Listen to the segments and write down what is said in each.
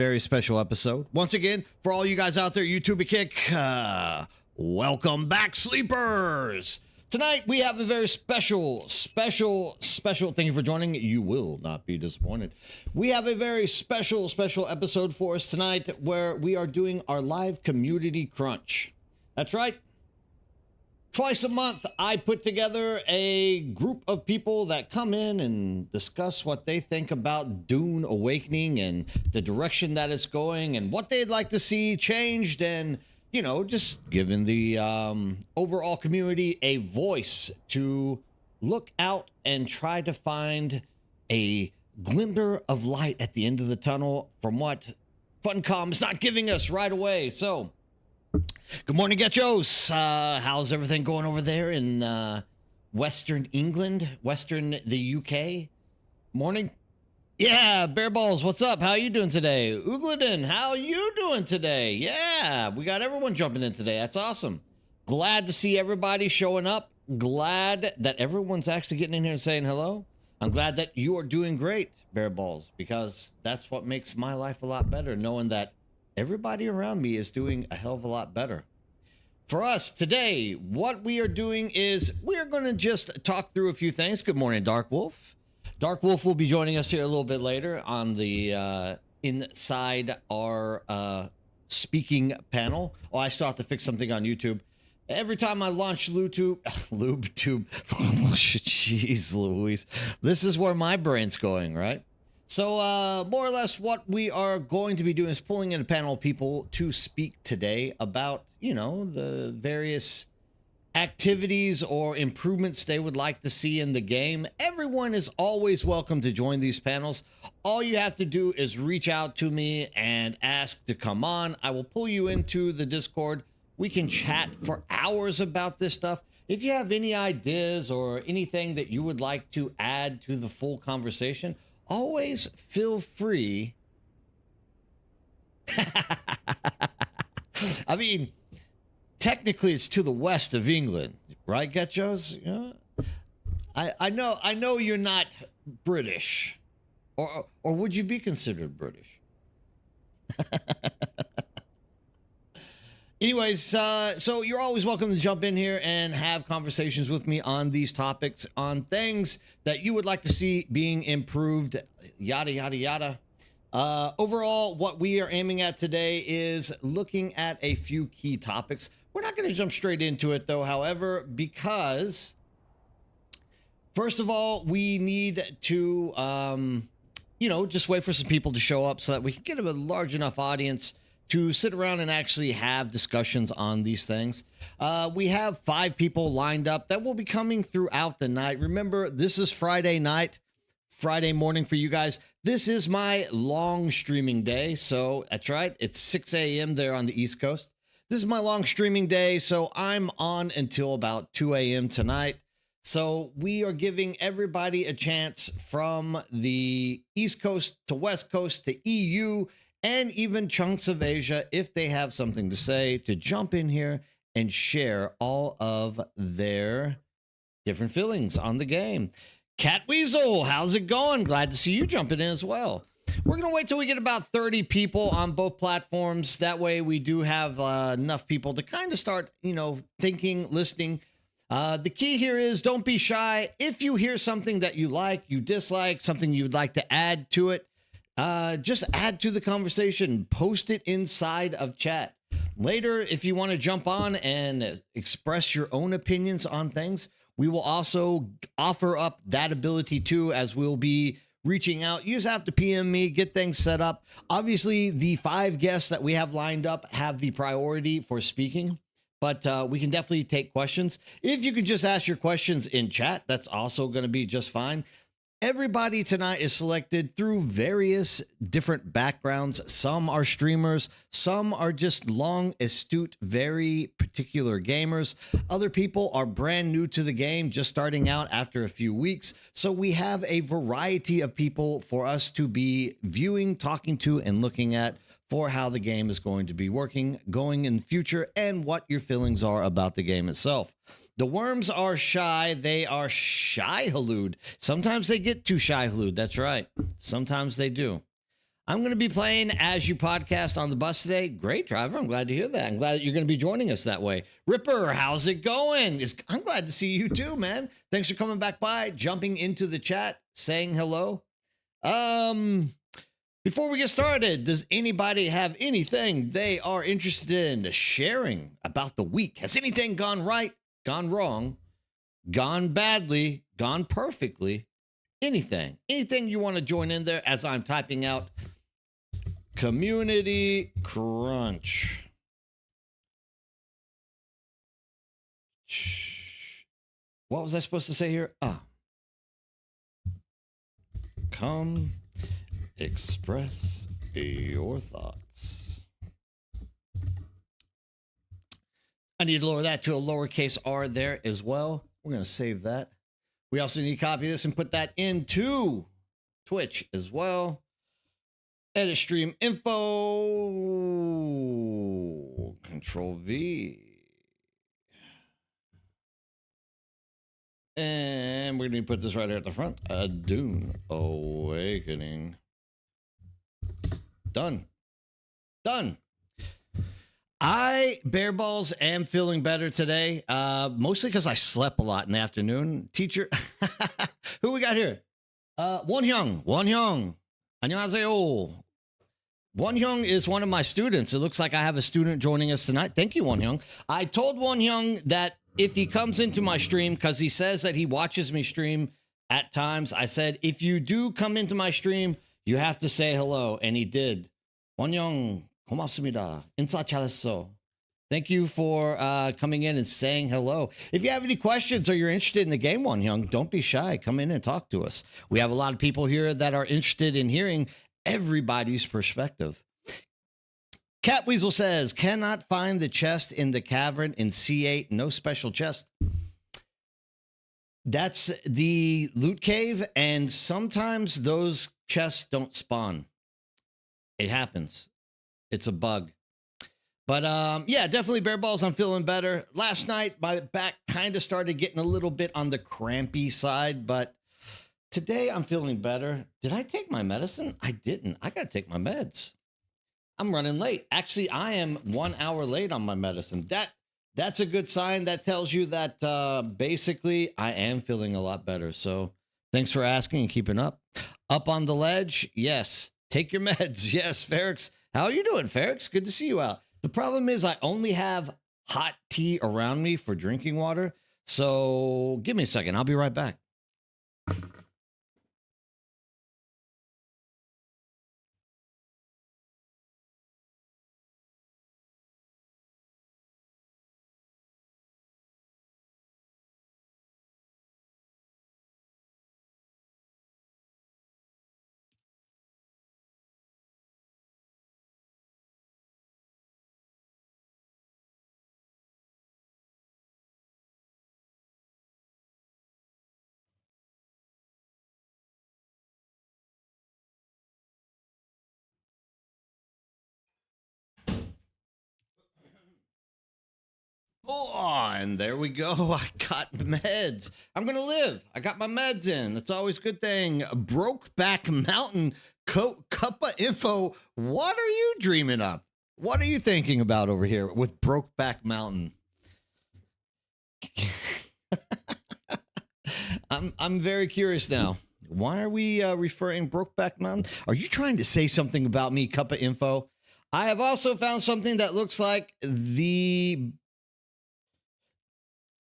Very special episode. Once again, for all you guys out there, YouTube a kick, welcome back, sleepers. Tonight, we have a very special, thank you for joining. You will not be disappointed. We have a very special episode for us tonight where we are doing our live community crunch. That's right. Twice a month, I put together a group of people that come in and discuss what they think about Dune Awakening and the direction that it's going and what they'd like to see changed and, you know, just giving the overall community a voice to look out and try to find a glimmer of light at the end of the tunnel from what Funcom is not giving us right away. So, good morning, Getchos. How's everything going over there in Western England, the UK? Morning. Yeah, Bear Balls, what's up? How you doing today? Ugladin, how you doing today? Yeah, we got everyone jumping in today. That's awesome. Glad to see everybody showing up. Glad that everyone's actually getting in here and saying hello. I'm glad that you are doing great, Bear Balls, because that's what makes my life a lot better, knowing that everybody around me is doing a hell of a lot better. For us today, what we are doing is we're going to just talk through a few things. Good morning, Dark Wolf. Dark Wolf will be joining us here a little bit later on the inside our speaking panel. Oh, I still have to fix something on YouTube. Every time I launch LubeTube, jeez Louise, this is where my brain's going, right? So more or less what we are going to be doing is pulling in a panel of people to speak today about, you know, the various activities or improvements they would like to see in the game. Everyone is always welcome to join these panels. All you have to do is reach out to me and ask to come on. I will pull you into the Discord. We can chat for hours about this stuff. If you have any ideas or anything that you would like to add to the full conversation, always feel free. I mean, technically it's to the west of England, right, Getchos? Yeah. I know you're not British. Or would you be considered British? Anyways, so you're always welcome to jump in here and have conversations with me on these topics, on things that you would like to see being improved, yada, yada, yada. Overall, what we are aiming at today is looking at a few key topics. We're not going to jump straight into it, though, however, because, first of all, we need to, you know, just wait for some people to show up so that we can get a large enough audience to sit around and actually have discussions on these things. We have 5 people lined up that will be coming throughout the night. Remember, this is Friday night, Friday morning for you guys. This is my long streaming day. So that's right. It's 6 a.m. there on the East Coast. This is my long streaming day. So I'm on until about 2 a.m. tonight. So we are giving everybody a chance from the East Coast to West Coast to EU and even chunks of Asia, if they have something to say, to jump in here and share all of their different feelings on the game. Cat Weasel, how's it going? Glad to see you jumping in as well. We're going to wait till we get about 30 people on both platforms. That way we do have enough people to kind of start, you know, thinking, listening. The key here is don't be shy. If you hear something that you like, you dislike, something you'd like to add to it, just add to the conversation, post it inside of chat. Later, if you want to jump on and express your own opinions on things, we will also offer up that ability too, as we'll be reaching out. You just have to PM me, get things set up. Obviously, the 5 guests that we have lined up have the priority for speaking, but we can definitely take questions. If you could just ask your questions in chat, that's also going to be just fine. Everybody tonight is selected through various different backgrounds. Some are streamers, some are just long, astute, very particular gamers. Other people are brand new to the game, just starting out after a few weeks. So we have a variety of people for us to be viewing, talking to, and looking at for how the game is going to be working, going in the future, and what your feelings are about the game itself. The worms are shy. They are shy-halud. Sometimes they get too shy-halud. That's right. Sometimes they do. I'm going to be playing As You Podcast on the bus today. Great, driver. I'm glad to hear that. I'm glad that you're going to be joining us that way. Ripper, how's it going? I'm glad to see you too, man. Thanks for coming back by, jumping into the chat, saying hello. Before we get started, does anybody have anything they are interested in sharing about the week? Has anything gone right, gone wrong, gone badly, gone perfectly? Anything you want to join in there as I'm typing out Community Crunch. What was I supposed to say here? Come express your thoughts. I need to lower that to a lowercase r there as well. We're going to save that. We also need to copy this and put that into Twitch as well. Edit stream info. Control V. And we're going to put this right here at the front. Dune Awakening. Done. I, Bear Balls, am feeling better today. Mostly because I slept a lot in the afternoon. Teacher, who we got here? Wonhyung. 안녕하세요. Wonhyung is one of my students. It looks like I have a student joining us tonight. Thank you, Wonhyung. I told Wonhyung that if he comes into my stream, because he says that he watches me stream at times, I said, if you do come into my stream, you have to say hello. And he did. Wonhyung, 고맙습니다. 인사 잘했어. Thank you for coming in and saying hello. If you have any questions or you're interested in the game, Wonhyung, don't be shy. Come in and talk to us. We have a lot of people here that are interested in hearing everybody's perspective. Cat Weasel says, cannot find the chest in the cavern in C8. No special chest. That's the loot cave, and sometimes those chests don't spawn. It happens. It's a bug. But yeah, definitely Bear Balls. I'm feeling better. Last night, my back kind of started getting a little bit on the crampy side, but today I'm feeling better. Did I take my medicine? I didn't. I got to take my meds. I'm running late. Actually, I am 1 hour late on my medicine. That's a good sign. That tells you that basically I am feeling a lot better. So thanks for asking and keeping up. Up on the ledge. Yes. Take your meds. Yes, Ferrix. How are you doing, Ferrix? Good to see you out. The problem is I only have hot tea around me for drinking water. So give me a second. I'll be right back. Oh, and there we go. I got meds. I'm going to live. I got my meds in. That's always a good thing. Brokeback Mountain, Cuppa info. What are you dreaming up? What are you thinking about over here with Brokeback Mountain? I'm very curious now. Why are we referring Brokeback Mountain? Are you trying to say something about me, Cuppa info? I have also found something that looks like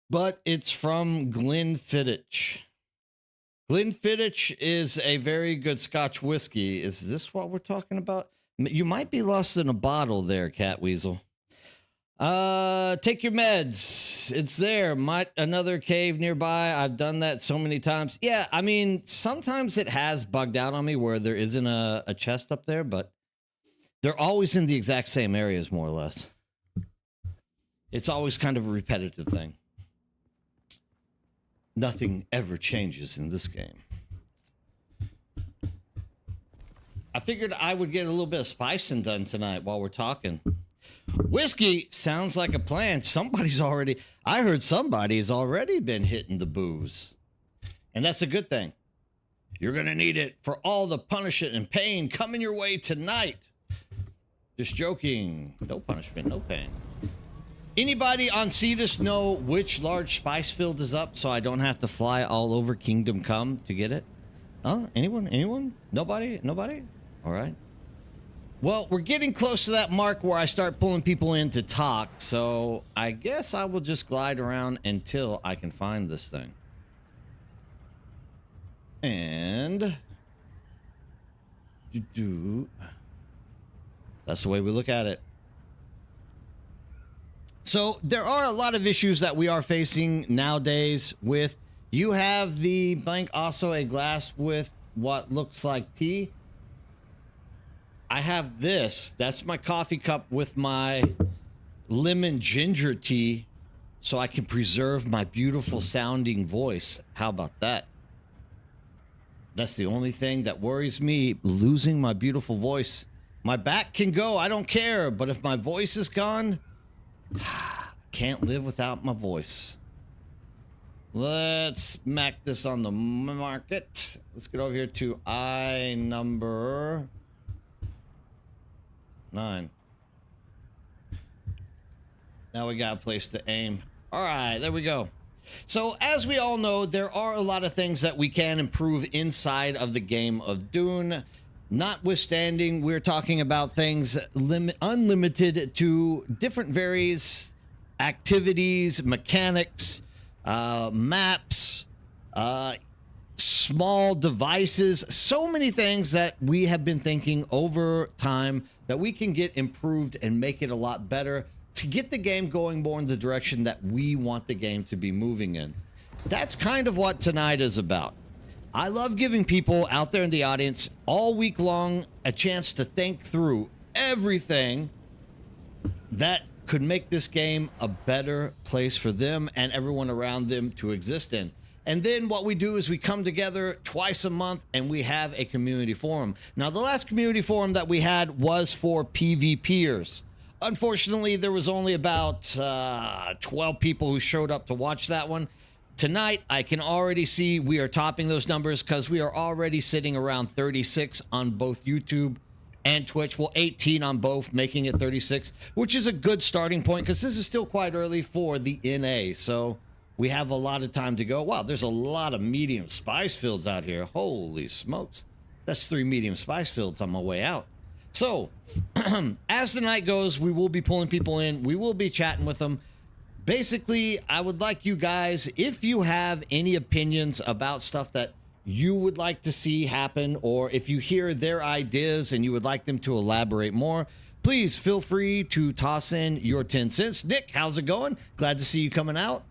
but it's from Glenfiddich. Glenfiddich is a very good Scotch whiskey. Is this what we're talking about? You might be lost in a bottle there, Cat Weasel. Take your meds. It's there. Another cave nearby. I've done that so many times. Yeah, I mean, sometimes it has bugged out on me where there isn't a chest up there, but they're always in the exact same areas, more or less. It's always kind of a repetitive thing. Nothing ever changes in this game. I figured I would get a little bit of spicing done tonight while we're talking. Whiskey sounds like a plan. I heard somebody's already been hitting the booze. And that's a good thing. You're going to need it for all the punishment and pain coming your way tonight. Just joking. No punishment, no pain. Anybody on Cetus know which large spice field is up so I don't have to fly all over Kingdom Come to get it? Huh? Anyone? Anyone? Nobody? Nobody? All right. Well, we're getting close to that mark where I start pulling people in to talk, so I guess I will just glide around until I can find this thing. And that's the way we look at it. So there are a lot of issues that we are facing nowadays with, you have the blank, also a glass with what looks like tea. I have this. That's my coffee cup with my lemon ginger tea so I can preserve my beautiful sounding voice. How about that? That's the only thing that worries me, losing my beautiful voice. My back can go, I don't care, but if my voice is gone, can't live without my voice. Let's smack this on the market. Let's get over here to I number 9. Now we got a place to aim. All right, there we go. So as we all know, there are a lot of things that we can improve inside of the game of Dune. Notwithstanding, we're talking about things unlimited to different various activities, mechanics, maps, small devices, so many things that we have been thinking over time that we can get improved and make it a lot better to get the game going more in the direction that we want the game to be moving in. That's kind of what tonight is about. I love giving people out there in the audience all week long a chance to think through everything that could make this game a better place for them and everyone around them to exist in. And then what we do is we come together twice a month and we have a community forum. Now, the last community forum that we had was for PvPers. Unfortunately, there was only about 12 people who showed up to watch that one. Tonight, I can already see we are topping those numbers because we are already sitting around 36 on both YouTube and Twitch. Well, 18 on both, making it 36, which is a good starting point because this is still quite early for the NA. So we have a lot of time to go. Wow, there's a lot of medium spice fields out here. Holy smokes. That's 3 medium spice fields on my way out. So as the night goes, we will be pulling people in. We will be chatting with them. Basically, I would like you guys, if you have any opinions about stuff that you would like to see happen, or if you hear their ideas and you would like them to elaborate more, please feel free to toss in your 10 cents. Nick, how's it going? Glad to see you coming out.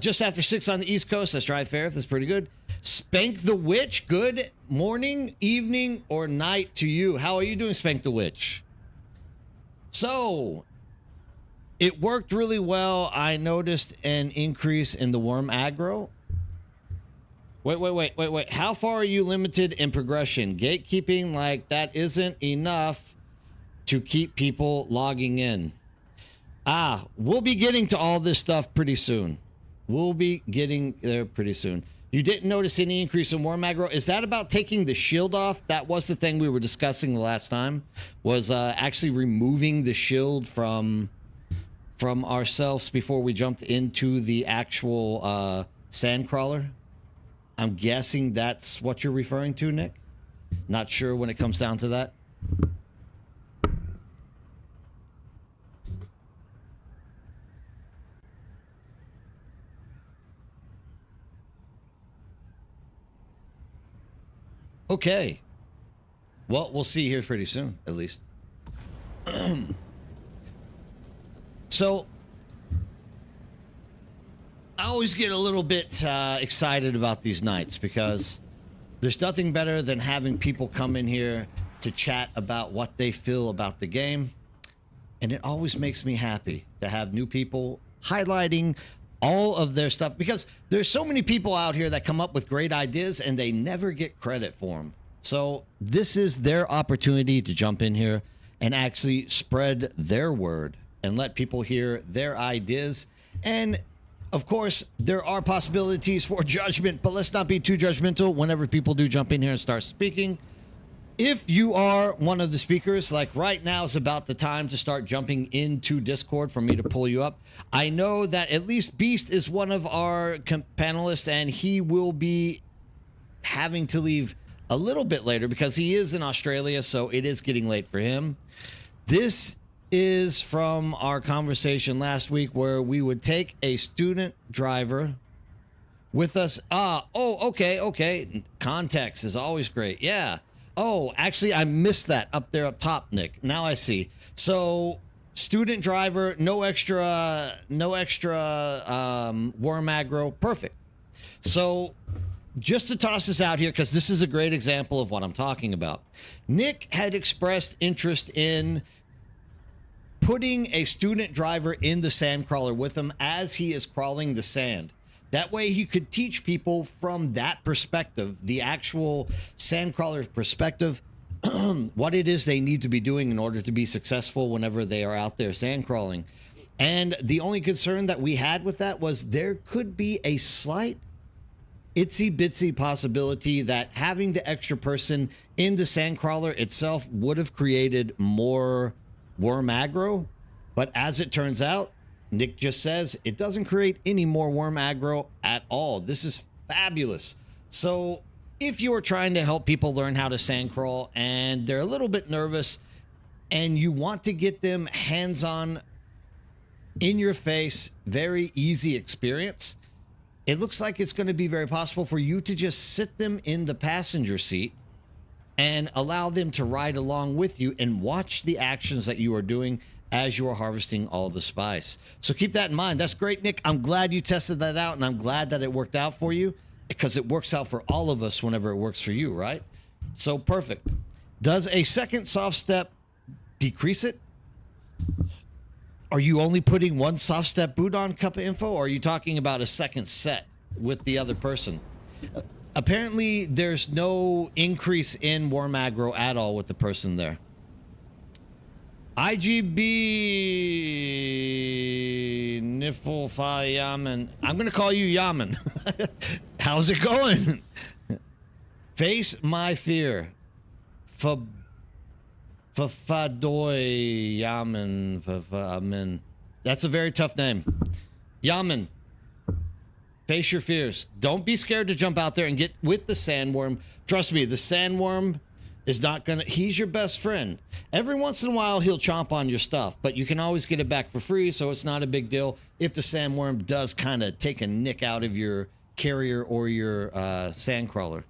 Just after 6 on the East Coast. That's right, Fair. That's pretty good. Spank the Witch. Good morning, evening, or night to you. How are you doing, Spank the Witch? So it worked really well. I noticed an increase in the worm aggro. Wait. How far are you limited in progression? Gatekeeping like that isn't enough to keep people logging in. We'll be getting to all this stuff pretty soon. We'll be getting there pretty soon. You didn't notice any increase in worm aggro. Is that about taking the shield off? That was the thing we were discussing the last time, was actually removing the shield from ourselves before we jumped into the actual sandcrawler. I'm guessing that's what you're referring to, Nick. Not sure when it comes down to that. Okay. Well, we'll see here pretty soon, at least. So I always get a little bit excited about these nights because there's nothing better than having people come in here to chat about what they feel about the game. And it always makes me happy to have new people highlighting all of their stuff, because there's so many people out here that come up with great ideas and they never get credit for them. So this is their opportunity to jump in here and actually spread their word and let people hear their ideas. And Of course, there are possibilities for judgment, but let's not be too judgmental whenever people do jump in here and start speaking. If you are one of the speakers, like right now is about the time to start jumping into Discord for me to pull you up. I know that at least Beast is one of our panelists, and he will be having to leave a little bit later because he is in Australia, so it is getting late for him. This is from our conversation last week where we would take a student driver with us. Okay. Context is always great. Yeah. Oh, actually, I missed that up there up top, Nick. Now I see. So, student driver, no extra worm aggro. Perfect. So, just to toss this out here, because this is a great example of what I'm talking about. Nick had expressed interest in putting a student driver in the sandcrawler with him as he is crawling the sand. That way he could teach people from that perspective, the actual sandcrawler's perspective, what it is they need to be doing in order to be successful whenever they are out there sand crawling. And the only concern that we had with that was there could be a slight itsy bitsy possibility that having the extra person in the sandcrawler itself would have created more worm aggro. But as it turns out, Nick just says it doesn't create any more worm aggro at all. This is fabulous. So if you are trying to help people learn how to sand crawl and they're a little bit nervous and you want to get them hands-on, in your face, very easy experience, it looks like it's going to be very possible for you to just sit them in the passenger seat and allow them to ride along with you and watch the actions that you are doing as you are harvesting all the spice. So keep that in mind. That's great, Nick. I'm glad you tested that out, and I'm glad that it worked out for you because it works out for all of us whenever it works for you, right? So perfect. Does a second soft step decrease it? Are you only putting one soft step boot on Cup of Info, or are you talking about a second set with the other person? Apparently, there's no increase in worm aggro at all with the person there. IGB Niflfi Yaman. I'm going to call you Yaman. How's it going? Face my fear. Fafadoy Yaman. That's a very tough name. Yaman. Face your fears. Don't be scared to jump out there and get with the sandworm. Trust me, the sandworm is not gonna, he's your best friend. Every once in a while, he'll chomp on your stuff, but you can always get it back for free, so it's not a big deal if the sandworm does kind of take a nick out of your carrier or your sandcrawler.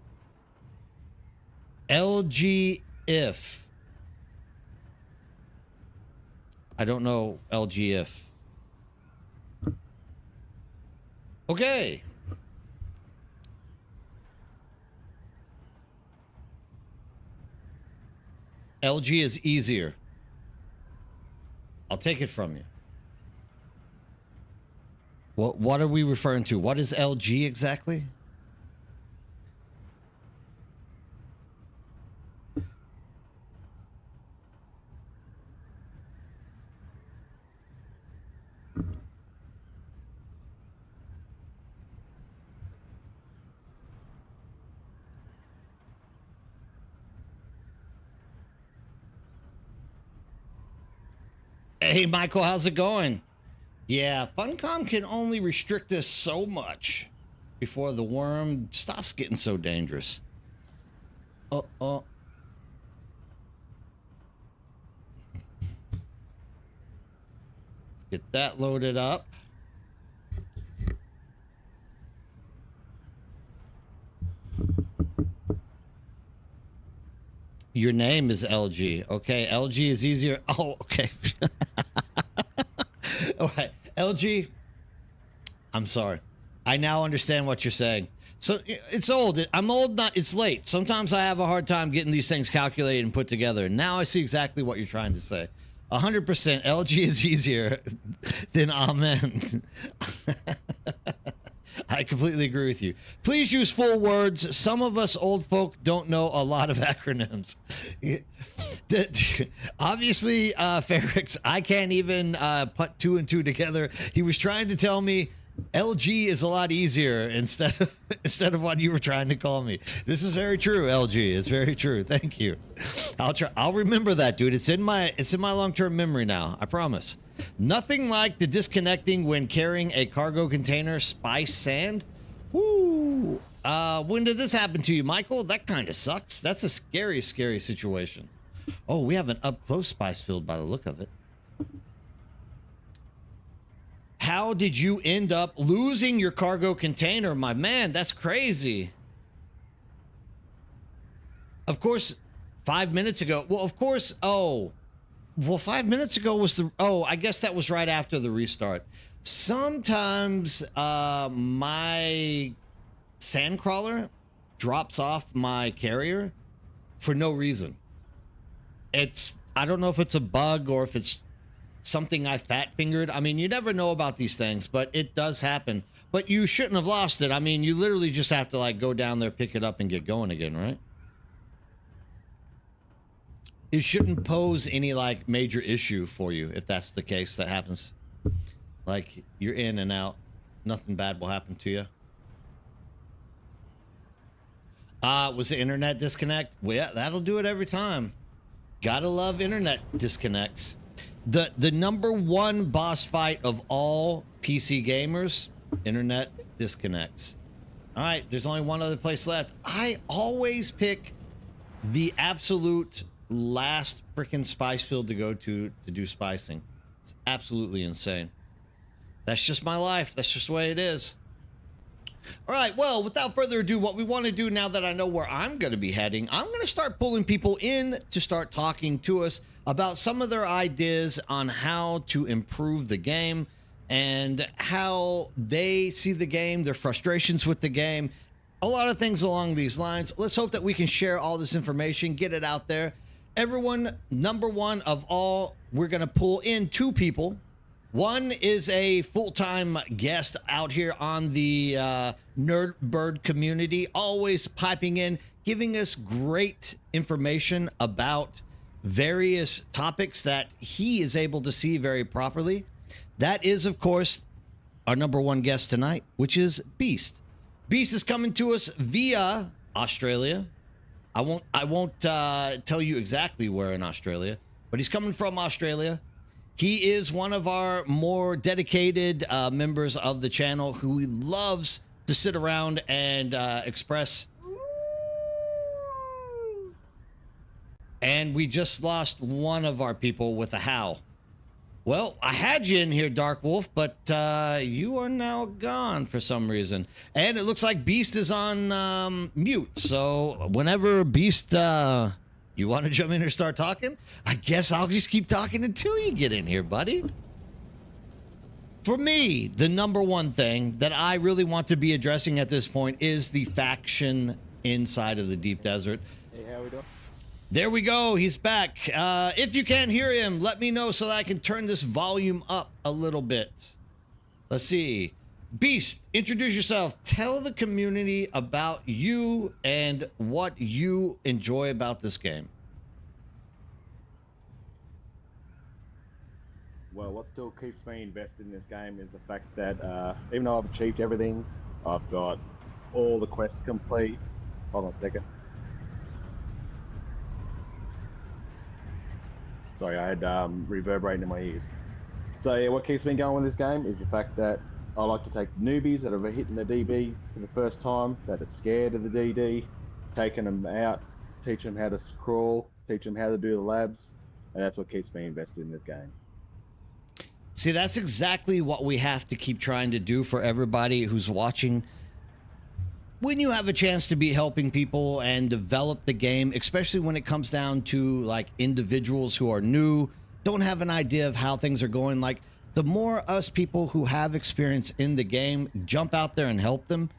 LG if. I don't know LG if. Okay. LG is easier. I'll take it from you. What are we referring to? What is LG exactly? Hey, Michael, how's it going? Yeah, Funcom can only restrict us so much before the worm stops getting so dangerous. Let's get that loaded up. Your name is LG. Okay, LG is easier. Oh, okay. All right, LG. I'm sorry. I now understand what you're saying. So it's old. I'm old, not it's late. Sometimes I have a hard time getting these things calculated and put together. Now I see exactly what you're trying to say. 100% LG is easier than Amen. I completely agree with you. Please use full words. Some of us old folk don't know a lot of acronyms. Obviously, Ferrix, I can't even put two and two together. He was trying to tell me LG is a lot easier instead of what you were trying to call me. This is very true, LG. It's very true. Thank you. I'll remember that, dude. It's in my long-term memory now. I promise. Nothing like the disconnecting when carrying a cargo container spice sand. Woo. When did this happen to you, Michael? That kind of sucks. That's a scary, scary situation. Oh, we have an up-close spice field by the look of it. How did you end up losing your cargo container, my man? That's crazy. Of course, 5 minutes ago. Well, of course. Oh, well, 5 minutes ago was the. Oh, I guess that was right after the restart. Sometimes my sandcrawler drops off my carrier for no reason. I don't know if it's a bug or if it's something I fat fingered. I mean, you never know about these things, but it does happen. But you shouldn't have lost it. I mean, you literally just have to like go down there, pick it up and get going again, right? It shouldn't pose any like major issue for you if that's the case that happens. Like you're in and out, nothing bad will happen to you. Was the internet disconnect? Well, yeah, that'll do it every time. Gotta love internet disconnects. The #1 boss fight of all PC gamers, internet disconnects. All right, there's only one other place left. I always pick the absolute last freaking spice field to go to do spicing. It's absolutely insane. That's just my life. That's just the way it is. All right, well, without further ado, what we want to do now that I know where I'm going to be heading, I'm going to start pulling people in to start talking to us about some of their ideas on how to improve the game and how they see the game, their frustrations with the game, a lot of things along these lines. Let's hope that we can share all this information, get it out there. Everyone, #1 of all, we're going to pull in 2 people. One is a full-time guest out here on the Nerd Bird community, always piping in, giving us great information about various topics that he is able to see very properly. That is, of course, our #1 guest tonight, which is Beast. Beast is coming to us via Australia. I won't tell you exactly where in Australia, but he's coming from Australia. He is one of our more dedicated members of the channel who loves to sit around and express. And we just lost one of our people with a howl. Well, I had you in here, Dark Wolf, but you are now gone for some reason. And it looks like Beast is on mute. So whenever Beast... you want to jump in and start talking? I guess I'll just keep talking until you get in here, buddy. For me, the #1 thing that I really want to be addressing at this point is the faction inside of the Deep Desert. Hey, how we doing? There we go. He's back. If you can't hear him, let me know so that I can turn this volume up a little bit. Let's see. Beast, introduce yourself. Tell the community about you and what you enjoy about this game. Well, what still keeps me invested in this game is the fact that even though I've achieved everything, I've got all the quests complete. Hold on a second. Sorry, I had reverberating in my ears. So yeah, what keeps me going with this game is the fact that I like to take newbies that are hitting the DB for the first time, that are scared of the DD, taking them out, teach them how to crawl, teach them how to do the labs, and that's what keeps me invested in this game. See, that's exactly what we have to keep trying to do for everybody who's watching. When you have a chance to be helping people and develop the game, especially when it comes down to like individuals who are new, don't have an idea of how things are going, like the more us people who have experience in the game jump out there and help them,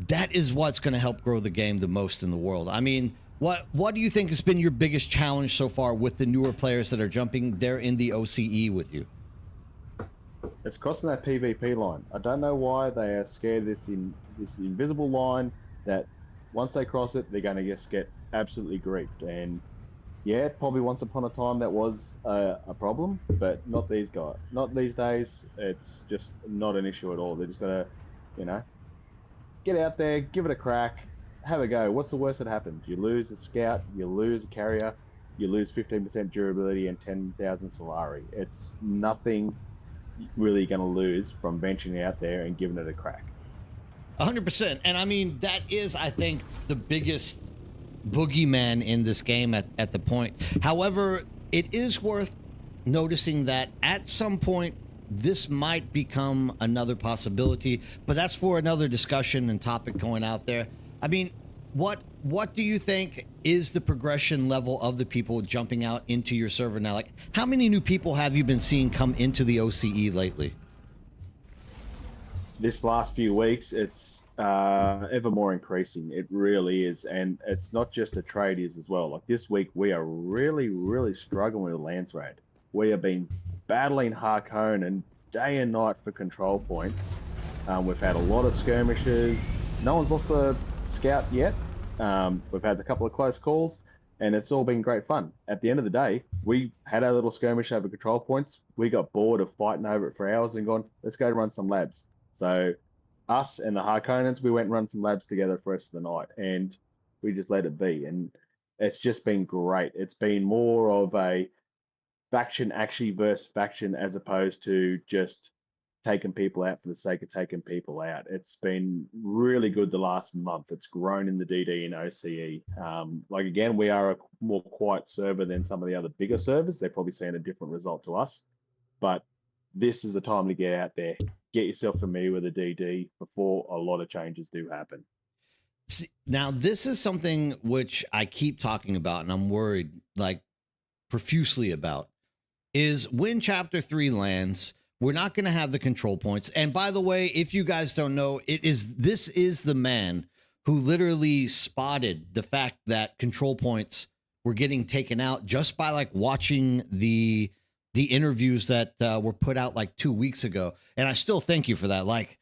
that is what's going to help grow the game the most in the world. I mean, what do you think has been your biggest challenge so far with the newer players that are jumping there in the OCE with you? It's crossing that PvP line. I don't know why they are scared of this invisible line that once they cross it, they're going to just get absolutely griefed. And Yeah, probably once upon a time that was a problem, but not these guys. Not these days. It's just not an issue at all. They're just gotta, you know, get out there, give it a crack, have a go. What's the worst that happens? You lose a scout, you lose a carrier, you lose 15% durability and 10,000 Solari. It's nothing really going to lose from venturing out there and giving it a crack. 100%. And I mean, that is, I think, the biggest boogeyman in this game at the point. However, it is worth noticing that at some point, this might become another possibility, but that's for another discussion and topic going out there. I mean, what do you think is the progression level of the people jumping out into your server now? Like, how many new people have you been seeing come into the OCE lately? This last few weeks, it's ever more increasing. It really is. And it's not just the tradies as well. Like this week, we are really, really struggling with Lance Raid. We have been battling Harkonnen day and night for control points. We've had a lot of skirmishes. No one's lost a scout yet. We've had a couple of close calls, and it's all been great fun. At the end of the day, we had our little skirmish over control points. We got bored of fighting over it for hours and gone, let's go run some labs. So us and the Harkonnens, we went and run some labs together for the rest of the night, and we just let it be. And it's just been great. It's been more of a faction actually versus faction as opposed to just taking people out for the sake of taking people out. It's been really good the last month. It's grown in the DD and OCE. Like again, we are a more quiet server than some of the other bigger servers. They're probably seeing a different result to us, but this is the time to get out there, get yourself familiar with the DD before a lot of changes do happen. See, now, this is something which I keep talking about, and I'm worried like profusely about, is when Chapter 3 lands, we're not going to have the control points. And by the way, if you guys don't know, this is the man who literally spotted the fact that control points were getting taken out just by like watching the interviews that were put out like 2 weeks ago. And I still thank you for that. Like,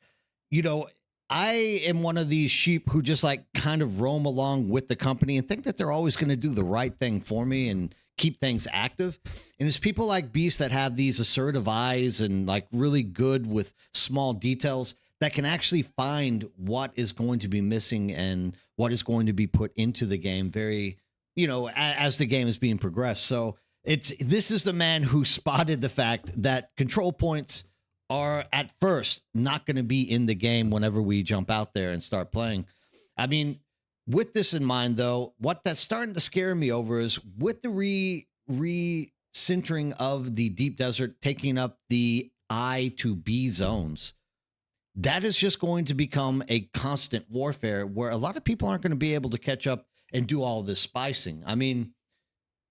you know, I am one of these sheep who just like kind of roam along with the company and think that they're always going to do the right thing for me and keep things active. And it's people like Beast that have these assertive eyes and like really good with small details that can actually find what is going to be missing and what is going to be put into the game very, you know, as the game is being progressed. So this is the man who spotted the fact that control points are at first not going to be in the game whenever we jump out there and start playing. I mean, with this in mind, though, what that's starting to scare me over is with the re-centering of the deep desert taking up the I to B zones, that is just going to become a constant warfare where a lot of people aren't going to be able to catch up and do all this spicing. I mean,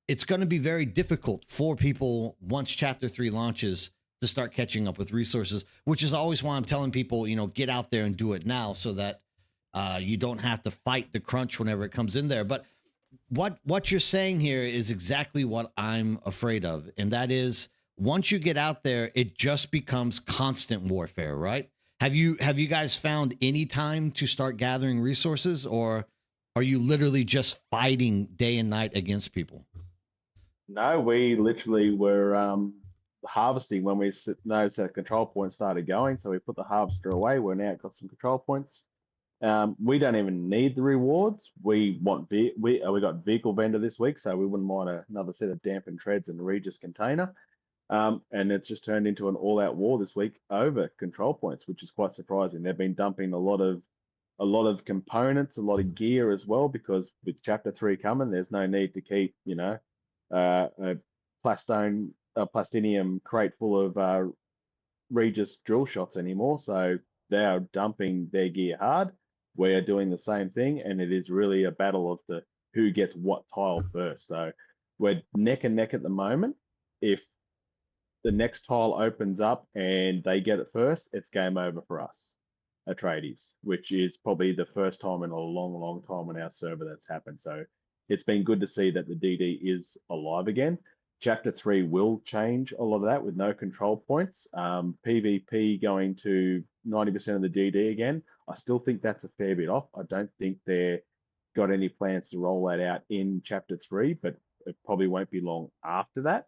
it's going to be very difficult for people once Chapter 3 launches to start catching up with resources, which is always why I'm telling people, you know, get out there and do it now so that you don't have to fight the crunch whenever it comes in there. But what you're saying here is exactly what I'm afraid of. And that is once you get out there, it just becomes constant warfare, right? Have you guys found any time to start gathering resources, or are you literally just fighting day and night against people? No, we literally were harvesting when we noticed that control point started going. So we put the harvester away. We're now got some control points. We don't even need the rewards. We want we got vehicle vendor this week, so we wouldn't mind another set of dampened treads and Regis container. And it's just turned into an all-out war this week over control points, which is quite surprising. They've been dumping a lot of components, a lot of gear as well, because with Chapter 3 coming, there's no need to keep, you know, a plastinium crate full of Regis drill shots anymore. So they are dumping their gear hard. We are doing the same thing, and it is really a battle of the who gets what tile first. So we're neck and neck at the moment. If the next tile opens up and they get it first, it's game over for us, Atreides, which is probably the first time in a long, long time on our server that's happened. So it's been good to see that the DD is alive again. Chapter 3 will change a lot of that with no control points. PvP going to 90% of the DD again. I still think that's a fair bit off. I don't think they've got any plans to roll that out in Chapter 3, but it probably won't be long after that.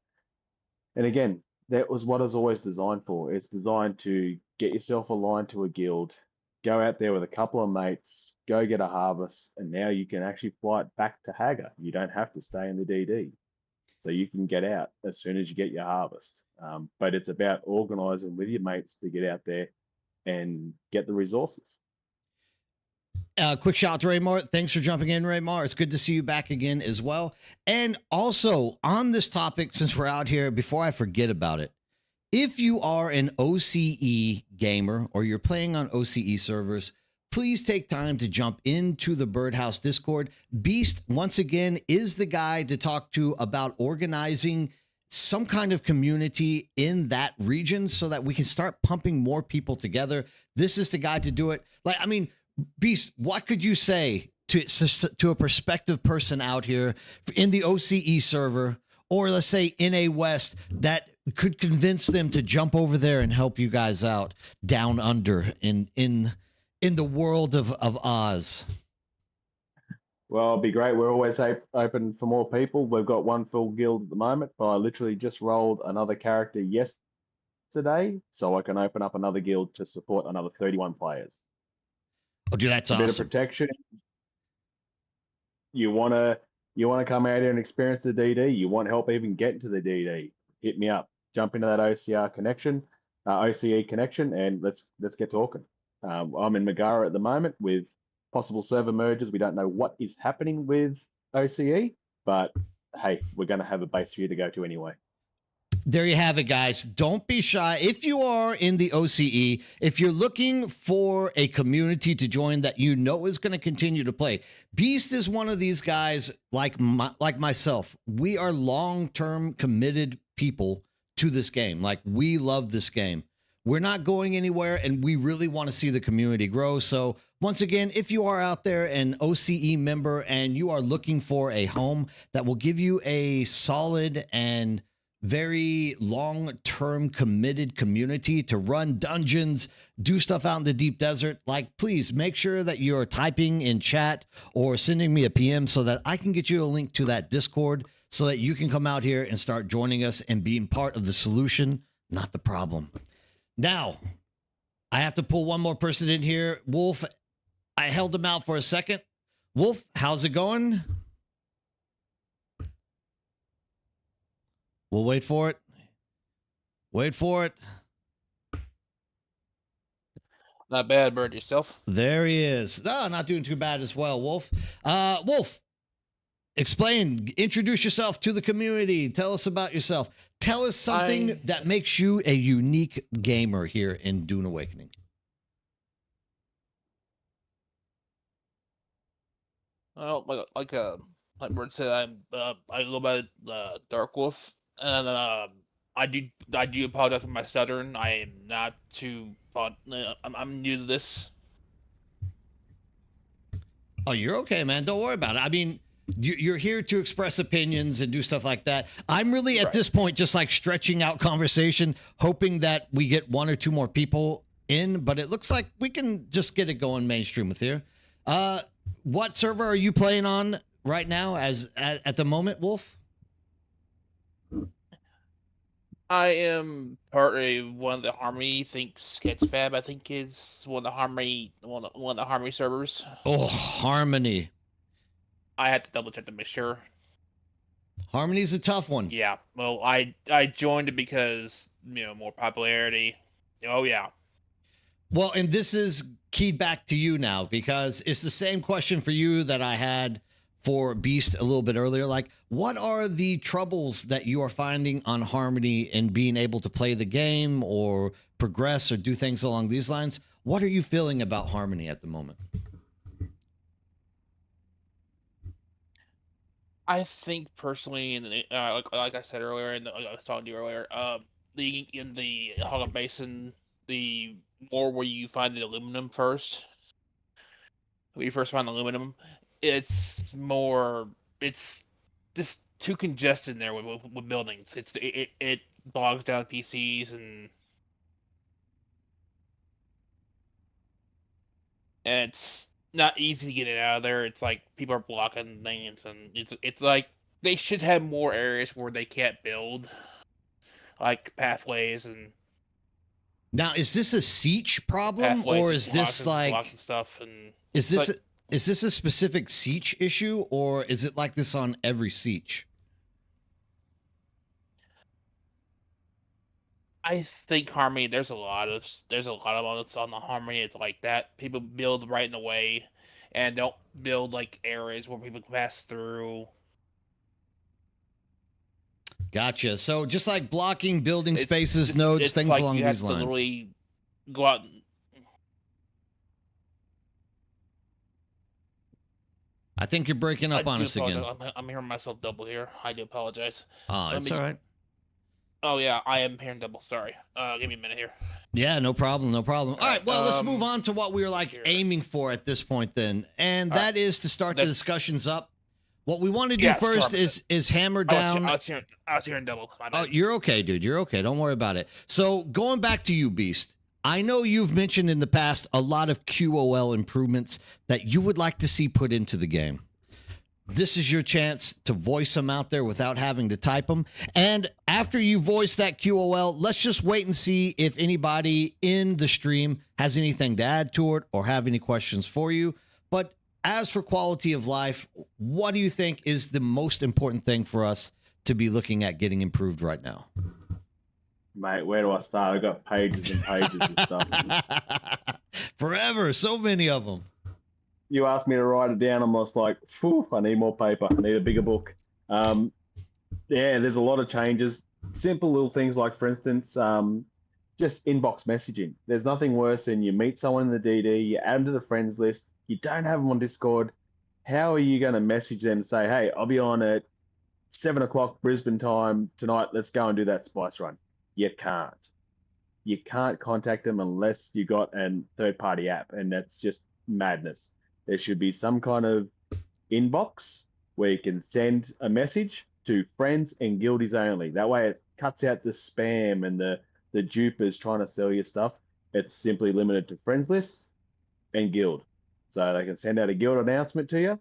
And again, that was what it's always designed for. It's designed to get yourself aligned to a guild, go out there with a couple of mates, go get a harvest, and now you can actually fly it back to Hagar. You don't have to stay in the DD. So you can get out as soon as you get your harvest. But it's about organizing with your mates to get out there and get the resources. Quick shout out to Raymar. Thanks for jumping in, Raymar. It's good to see you back again as well. And also on this topic, since we're out here, before I forget about it, if you are an OCE gamer or you're playing on OCE servers, please take time to jump into the Birdhouse Discord. Beast, once again, is the guy to talk to about organizing some kind of community in that region so that we can start pumping more people together. This is the guy to do it. Like, I mean, Beast, what could you say to a prospective person out here in the OCE server, or let's say in a West, that could convince them to jump over there and help you guys out down under in the world of Oz? Well, it'd be great. We're always open for more people. We've got one full guild at the moment, but I literally just rolled another character yesterday, so I can open up another guild to support another 31 players. Oh, dude, that's awesome. A bit of protection. You wanna come out here and experience the DD. You want help even getting to the DD? Hit me up. Jump into that OCE connection, and let's get talking. I'm in Megara at the moment with possible server mergers. We don't know what is happening with OCE, but hey, we're going to have a base for you to go to anyway. There you have it, guys. Don't be shy. If you are in the OCE, if you're looking for a community to join that you know is going to continue to play, Beast is one of these guys like myself. We are long-term committed people to this game. Like, we love this game. We're not going anywhere, and we really want to see the community grow. So once again, if you are out there an OCE member and you are looking for a home that will give you a solid and very long-term committed community to run dungeons, do stuff out in the deep desert, like, please make sure that you're typing in chat or sending me a PM so that I can get you a link to that Discord so that you can come out here and start joining us and being part of the solution, not the problem. Now, I have to pull one more person in here. Wolf, I held him out for a second. Wolf, how's it going? We'll wait for it. Wait for it. Not bad, Bird. Yourself? There he is. No, not doing too bad as well, Wolf. Wolf, explain, introduce yourself to the community. Tell us about yourself. Tell us something that makes you a unique gamer here in Dune Awakening. Well, like Bird said, I go by Dark Wolf, and I do apologize for my stuttering. I am not too fun. I'm new to this. Oh, you're okay, man. Don't worry about it. I mean, you're here to express opinions and do stuff like that. I'm really at this point just like stretching out conversation, hoping that we get one or two more people in, but it looks like we can just get it going mainstream with here. What server are you playing on right now at the moment, Wolf? I am part of one of the Harmony, Sketchfab, I think is one of the Harmony servers. Oh, Harmony. I had to double check to make sure. Harmony's a tough one. Yeah. Well, I joined it because, more popularity. Oh yeah. Well, and this is keyed back to you now because it's the same question for you that I had for Beast a little bit earlier. Like, what are the troubles that you are finding on Harmony in being able to play the game or progress or do things along these lines? What are you feeling about Harmony at the moment? I think personally, like I said earlier, and I was talking to you earlier, in the Hog Basin, the more where you find the aluminum first, when you first find the aluminum, it's just too congested in there with buildings. It bogs down PCs and it's not easy to get it out of there. It's like people are blocking things, and it's like They should have more areas where they can't build, like pathways and Now, is this a Siege problem, or is this blocks like and stuff. And is it's this like is this a specific Siege issue, or is it like this on every Siege? I think Harmony. There's a lot of on the Harmony. It's like that. People build right in the way, and don't build like areas where people can pass through. Gotcha. So just like blocking building spaces, nodes, It's things like along you have these to lines. literally go out. I think you're breaking up on us again. I'm hearing myself double here. I do apologize. Oh, it's all right. Oh yeah, I am hearing double. Sorry. Give me a minute here. Yeah, no problem, no problem. All right, well, let's move on to what we were like aiming for at this point then. And that is to start the discussions up. What we want to do first is hammer down. I was hearing double. Oh, you're okay, dude. You're okay. Don't worry about it. So going back to you, Beast. I know you've mentioned in the past a lot of QOL improvements that you would like to see put into the game. This is your chance to voice them out there without having to type them. And after you voice that QOL, let's just wait and see if anybody in the stream has anything to add to it or have any questions for you. But as for quality of life, what do you think is the most important thing for us to be looking at getting improved right now? Mate, where do I start? I've got pages and pages and stuff. Forever, so many of them. You asked me to write it down, I'm just like, phew, I need more paper. I need a bigger book. Yeah, there's a lot of changes. Simple little things like, for instance, just inbox messaging. There's nothing worse than you meet someone in the DD, you add them to the friends list, you don't have them on Discord. How are you going to message them and say, hey, I'll be on at 7 o'clock Brisbane time tonight. Let's go and do that spice run. You can't. You can't contact them unless you got a third-party app, and that's just madness. There should be some kind of inbox where you can send a message to friends and guildies only. That way it cuts out the spam and the dupers trying to sell you stuff. It's simply limited to friends lists and guild. So they can send out a guild announcement to you.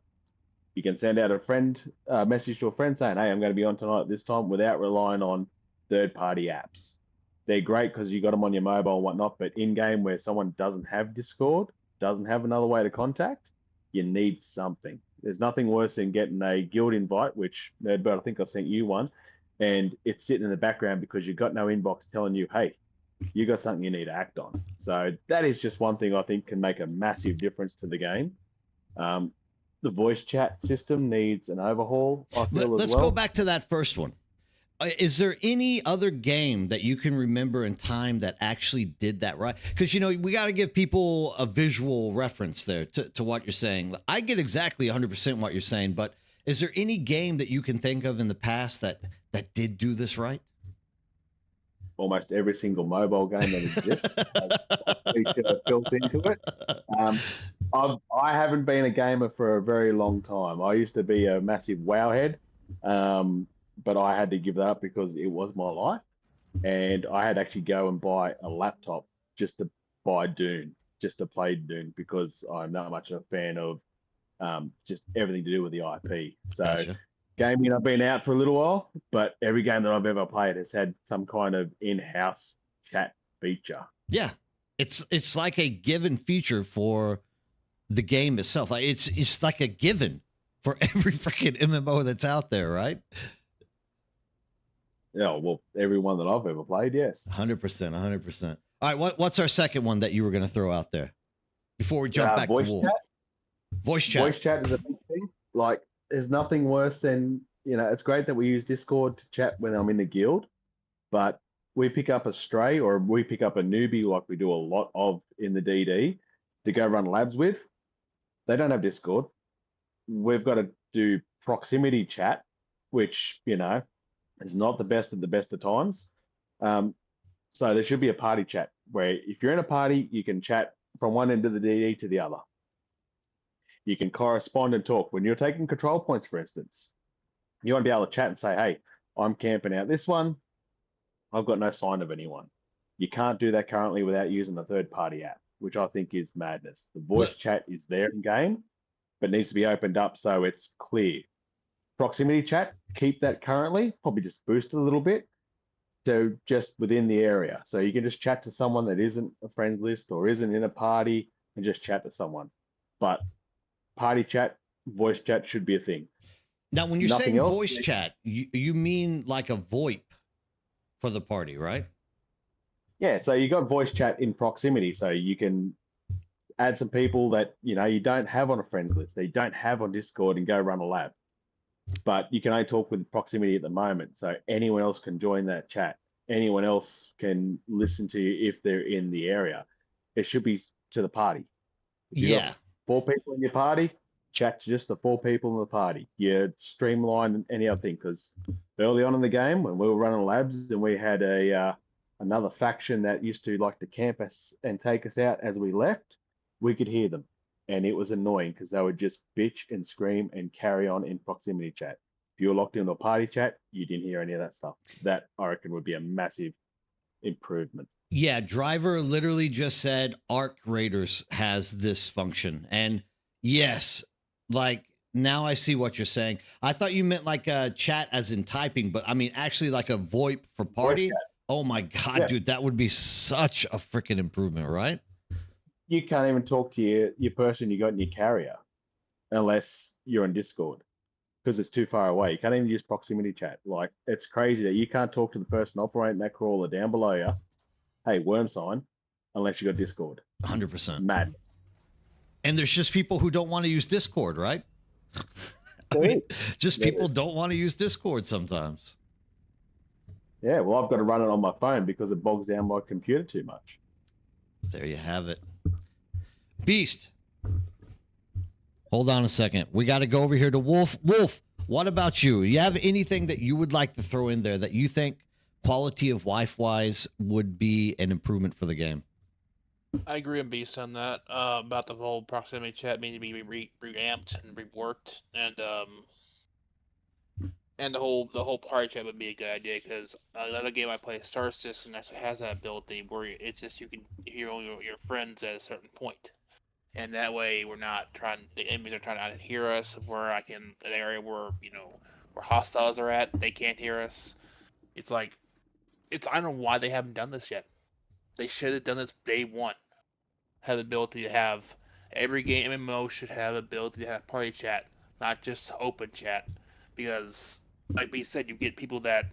You can send out a friend message to a friend saying, hey, I'm going to be on tonight at this time, without relying on third-party apps. They're great because you got them on your mobile and whatnot, but in-game where someone doesn't have Discord, doesn't have another way to contact, you need something. There's nothing worse than getting a guild invite, which, Nerdbird, I think I sent you one, and it's sitting in the background because you've got no inbox telling you, hey, you got something you need to act on. So that is just one thing I think can make a massive difference to the game. The voice chat system needs an overhaul, I feel. Let's go back to that first one. Is there any other game that you can remember in time that actually did that right? Because, you know, we got to give people a visual reference there to what you're saying. I get exactly 100% what you're saying, but is there any game that you can think of in the past that did do this right? Almost every single mobile game that exists has built into it. I haven't been a gamer for a very long time. I used to be a massive WoW head. But I had to give that up because it was my life. And I had to actually go and buy a laptop just to buy Dune, just to play Dune, because I'm not much of a fan of just everything to do with the IP. So Gotcha. Gaming, I've been out for a little while, but every game that I've ever played has had some kind of in-house chat feature. Yeah. It's like a given feature for the game itself. Like it's like a given for every freaking MMO that's out there, right? Yeah, well, every one that I've ever played, yes. 100%. All right, what's our second one that you were going to throw out there before we jump back voice to Wolf? chat. Voice chat. Voice chat is a big thing. Like, there's nothing worse than, you know, it's great that we use Discord to chat when I'm in the guild, but we pick up a stray or we pick up a newbie like we do a lot of in the DD to go run labs with. They don't have Discord. We've got to do proximity chat, which, you know, is not the best at the best of times. So there should be a party chat where if you're in a party, you can chat from one end of the DD to the other. You can correspond and talk. When you're taking control points, for instance, you want to be able to chat and say, hey, I'm camping out this one. I've got no sign of anyone. You can't do that currently without using a third-party app, which I think is madness. The voice chat is there in game, but needs to be opened up so it's clear. proximity chat, keep that currently, probably just boost it a little bit. So just within the area. So you can just chat to someone that isn't a friends list or isn't in a party and just chat to someone. But party chat, voice chat should be a thing. Now, when you're Nothing saying else. voice chat, you mean like a VoIP for the party, right? Yeah, so you got voice chat in proximity, so you can add some people that you don't have on a friends list, that you don't have on Discord, and go run a lab. But you can only talk with proximity at the moment, so anyone else can join that chat. Anyone else can listen to you if they're in the area. It should be to the party. If you Yeah. got 4 people in your party, chat to just the 4 people in the party. You streamline any other thing, because early on in the game when we were running labs and we had another faction that used to like to camp us and take us out as we left, we could hear them, and it was annoying because they would just bitch and scream and carry on in proximity chat. If you were locked into a party chat, you didn't hear any of that stuff. That, I reckon, would be a massive improvement. Yeah, Driver literally just said Arc Raiders has this function. And yes, like now I see what you're saying. I thought you meant like a chat as in typing, but I mean actually like a VoIP for party. Oh my God, Yeah. dude, that would be such a freaking improvement, right? You can't even talk to your person you got in your carrier unless you're on Discord, because it's too far away. You can't even use proximity chat. Like, it's crazy that you can't talk to the person operating that crawler down below you, hey, worm sign, unless you got Discord. 100%. Madness. And there's just people who don't want to use Discord, right? I mean, just people don't want to use Discord sometimes. Yeah, well, I've got to run it on my phone because it bogs down my computer too much. There you have it. Beast. Hold on a second. We got to go over here to Wolf. Wolf, what about you? You have anything that you would like to throw in there that you think quality of life wise would be an improvement for the game? I agree with Beast on that. About the whole proximity chat needing to be reamped and reworked, and the whole party chat would be a good idea, because another game I play, Star Citizen, actually has that ability where it's just you can hear all your friends at a certain point, and that way the enemies are trying to hear us. Where an area where where hostiles are at, they can't hear us. It's like I don't know why they haven't done this yet. They should have done this day one. Have the ability to have every game MMO should have the ability to have party chat, not just open chat, because like we said, you get people that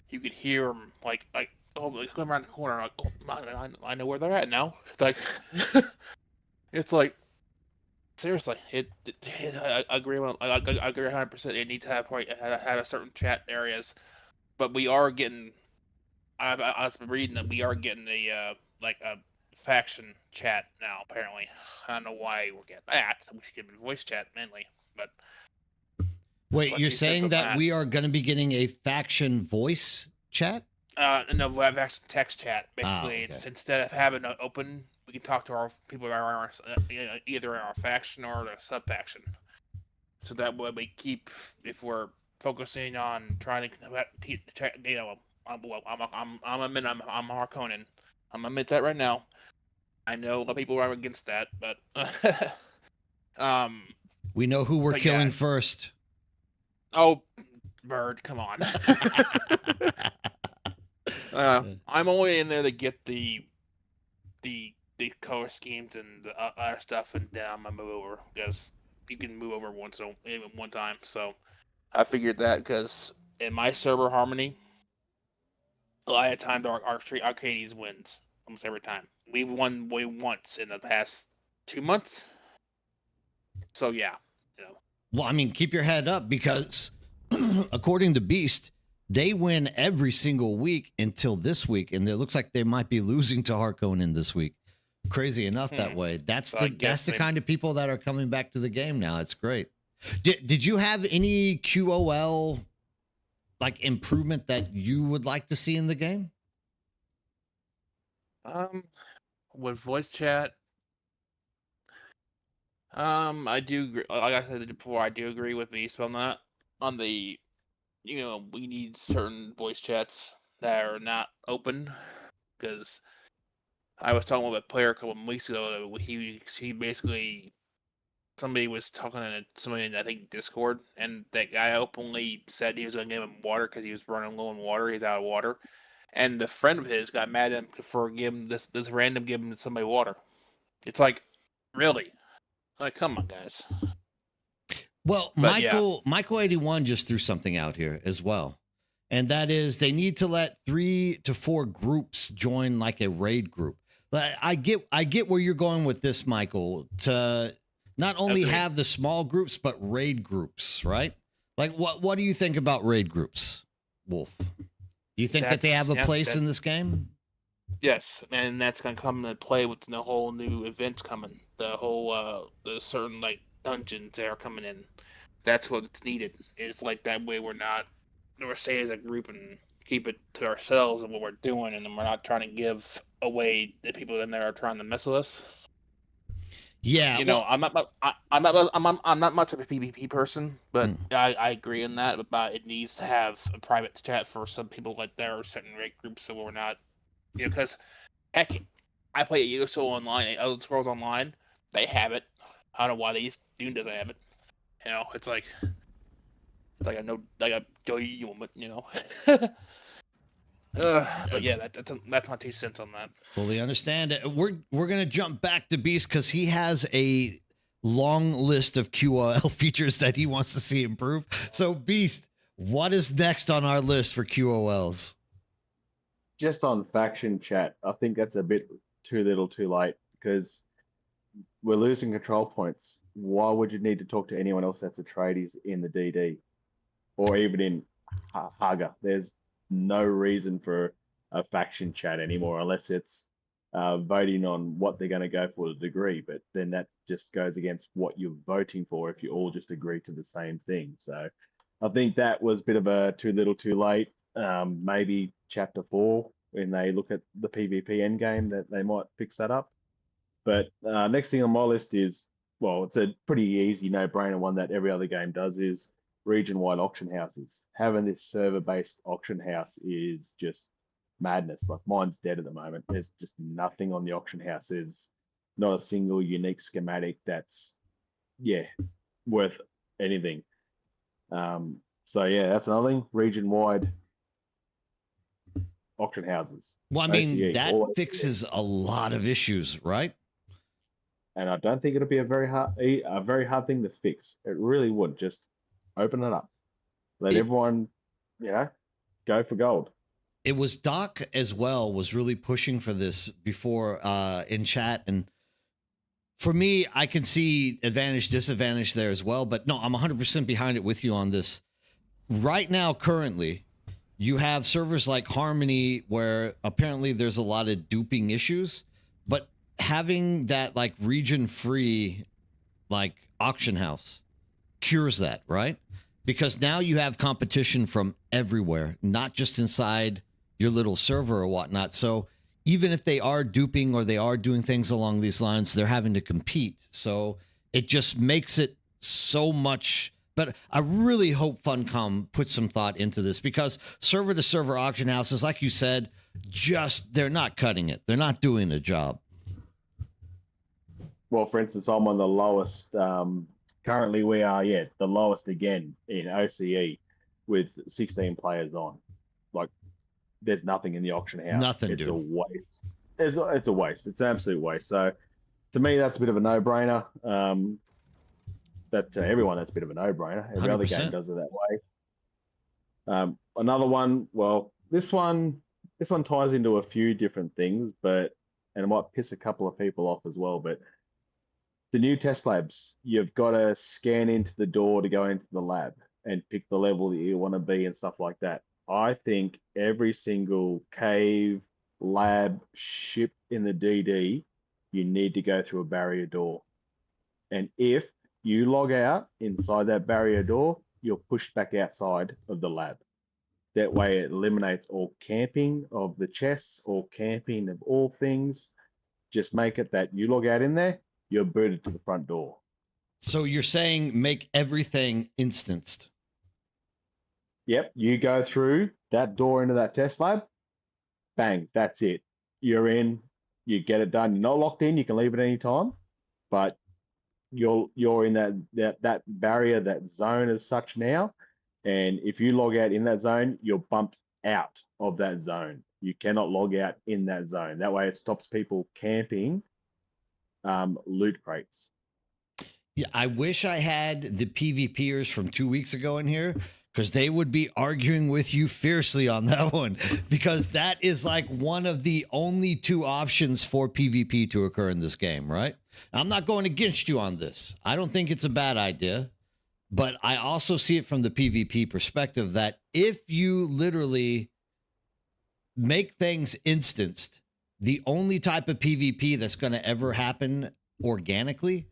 you could hear them like come around the corner, like, oh, I know where they're at now. It's like it's like seriously, I agree with I agree 100%. It needs to have have a certain chat areas, but we are getting. I was reading that we are getting a faction chat now. Apparently, I don't know why we're getting that. We should get voice chat mainly, but. Wait, you're saying that we are going to be getting a faction voice chat? No, we have faction text chat. Basically, okay. It's instead of having an open, we can talk to our people that are either in our faction or the sub faction. So that way we keep, if we're focusing on trying to, I'm Harkonnen. I'm admit that right now. I know a lot of people are against that, but we know who we're killing first. Oh, Bird, come on. I'm only in there to get the color schemes and the other stuff, and then I'm gonna move over, because you can move over one time. So I figured that, because in my server Harmony, a lot of times our Arcades wins almost every time. We've won once in the past 2 months. So yeah, Well, I mean, keep your head up, because according to Beast, they win every single week until this week, and it looks like they might be losing to Harkonnen this week. Crazy enough that way. That's the kind of people that are coming back to the game now. It's great. Did you have any QOL like improvement that you would like to see in the game? With voice chat, I do agree. Like I said before, I do agree with Beast on that. On the, we need certain voice chats that are not open, because I was talking with a player a couple of weeks ago. He basically somebody was talking to somebody in, I think, Discord, and that guy openly said he was going to give him water because he was running low on water. He's out of water, and the friend of his got mad at him for giving this random giving somebody water. It's like, really? Like, come on, guys. Well, But yeah, Michael 81 just threw something out here as well. And that is they need to let 3 to 4 groups join like a raid group. But I get where you're going with this, Michael, to not only Agreed. have the small groups, but raid groups, right? Like what do you think about raid groups, Wolf? Do you think that they have a place in this game? Yes, and that's gonna come into play with the whole new events coming. The whole the certain like dungeons that are coming in. That's what's needed. It's like that way we're staying as a group and keep it to ourselves and what we're doing, and then we're not trying to give away the people in there are trying to mess with us. Yeah, You know, I'm not much of a PvP person, but I agree in that. But it needs to have a private chat for some people like there are certain raid groups, so we're not, because heck, I play ESO online, Elder Scrolls Online. They have it. I don't know why Dune doesn't have it. You know, it's like a no, like a doy moment. You know. But yeah, that's my 2 cents on that. Fully understand it. We're gonna jump back to Beast because he has a long list of QOL features that he wants to see improve. So Beast, what is next on our list for QOLs? Just on faction chat, I think that's a bit too little too late because we're losing control points. Why would you need to talk to anyone else that's a tradies in the DD or even in Haga? There's no reason for a faction chat anymore unless it's voting on what they're going to go for the degree. But then that just goes against what you're voting for if you all just agree to the same thing. So I think that was a bit of a too little too late. Maybe chapter 4 when they look at the PvP endgame that they might fix that up. But next thing on my list is, well, it's a pretty easy no-brainer one that every other game does is region-wide auction houses. Having this server-based auction house is just madness. Like mine's dead at the moment. There's just nothing on the auction house. There's not a single unique schematic that's, worth anything. So yeah, that's another thing. Region-wide auction houses. Well, I mean, OCE, that all fixes a lot of issues, right? and I don't think it'll be a very hard thing to fix. It really would. Just open it up, let everyone, go for gold. It was Doc as well was really pushing for this before in chat, and for me, I can see advantage, disadvantage there as well. But no, I'm 100% behind it with you on this. Right now, currently, you have servers like Harmony where apparently there's a lot of duping issues, but having that like region free like auction house cures that, right? Because now you have competition from everywhere, not just inside your little server or whatnot. So even if they are duping or they are doing things along these lines, they're having to compete. So it just makes it so much. But I really hope Funcom puts some thought into this because server to server auction houses, like you said, they're not cutting it. They're not doing a job. Well, for instance, I'm on the lowest. Currently, we are the lowest again in OCE with 16 players on. Like, there's nothing in the auction house. Nothing. It's a waste. It's a waste. It's an absolute waste. So, to me, that's a bit of a no-brainer. That everyone, that's a bit of a no-brainer. Every 100%. Other game does it that way. Another one. Well, this one ties into a few different things, and it might piss a couple of people off as well, but. The new test labs, you've got to scan into the door to go into the lab and pick the level that you want to be and stuff like that. I think every single cave, lab, ship in the DD, you need to go through a barrier door. And if you log out inside that barrier door, you're pushed back outside of the lab. That way it eliminates all camping of the chests or camping of all things. Just make it that you log out in there, you're booted to the front door. So you're saying make everything instanced? Yep. You go through that door into that test lab, bang, that's it. You're in, you get it done. You're not locked in, you can leave at any time, but you're in that barrier, that zone as such now. And if you log out in that zone, you're bumped out of that zone. You cannot log out in that zone. That way it stops people camping loot crates. Yeah, I wish I had the PvPers from 2 weeks ago in here because they would be arguing with you fiercely on that one because that is like one of the only two options for PvP to occur in this game, right? I'm not going against you on this. I don't think it's a bad idea, but I also see it from the PvP perspective that if you literally make things instanced, the only type of PvP that's going to ever happen organically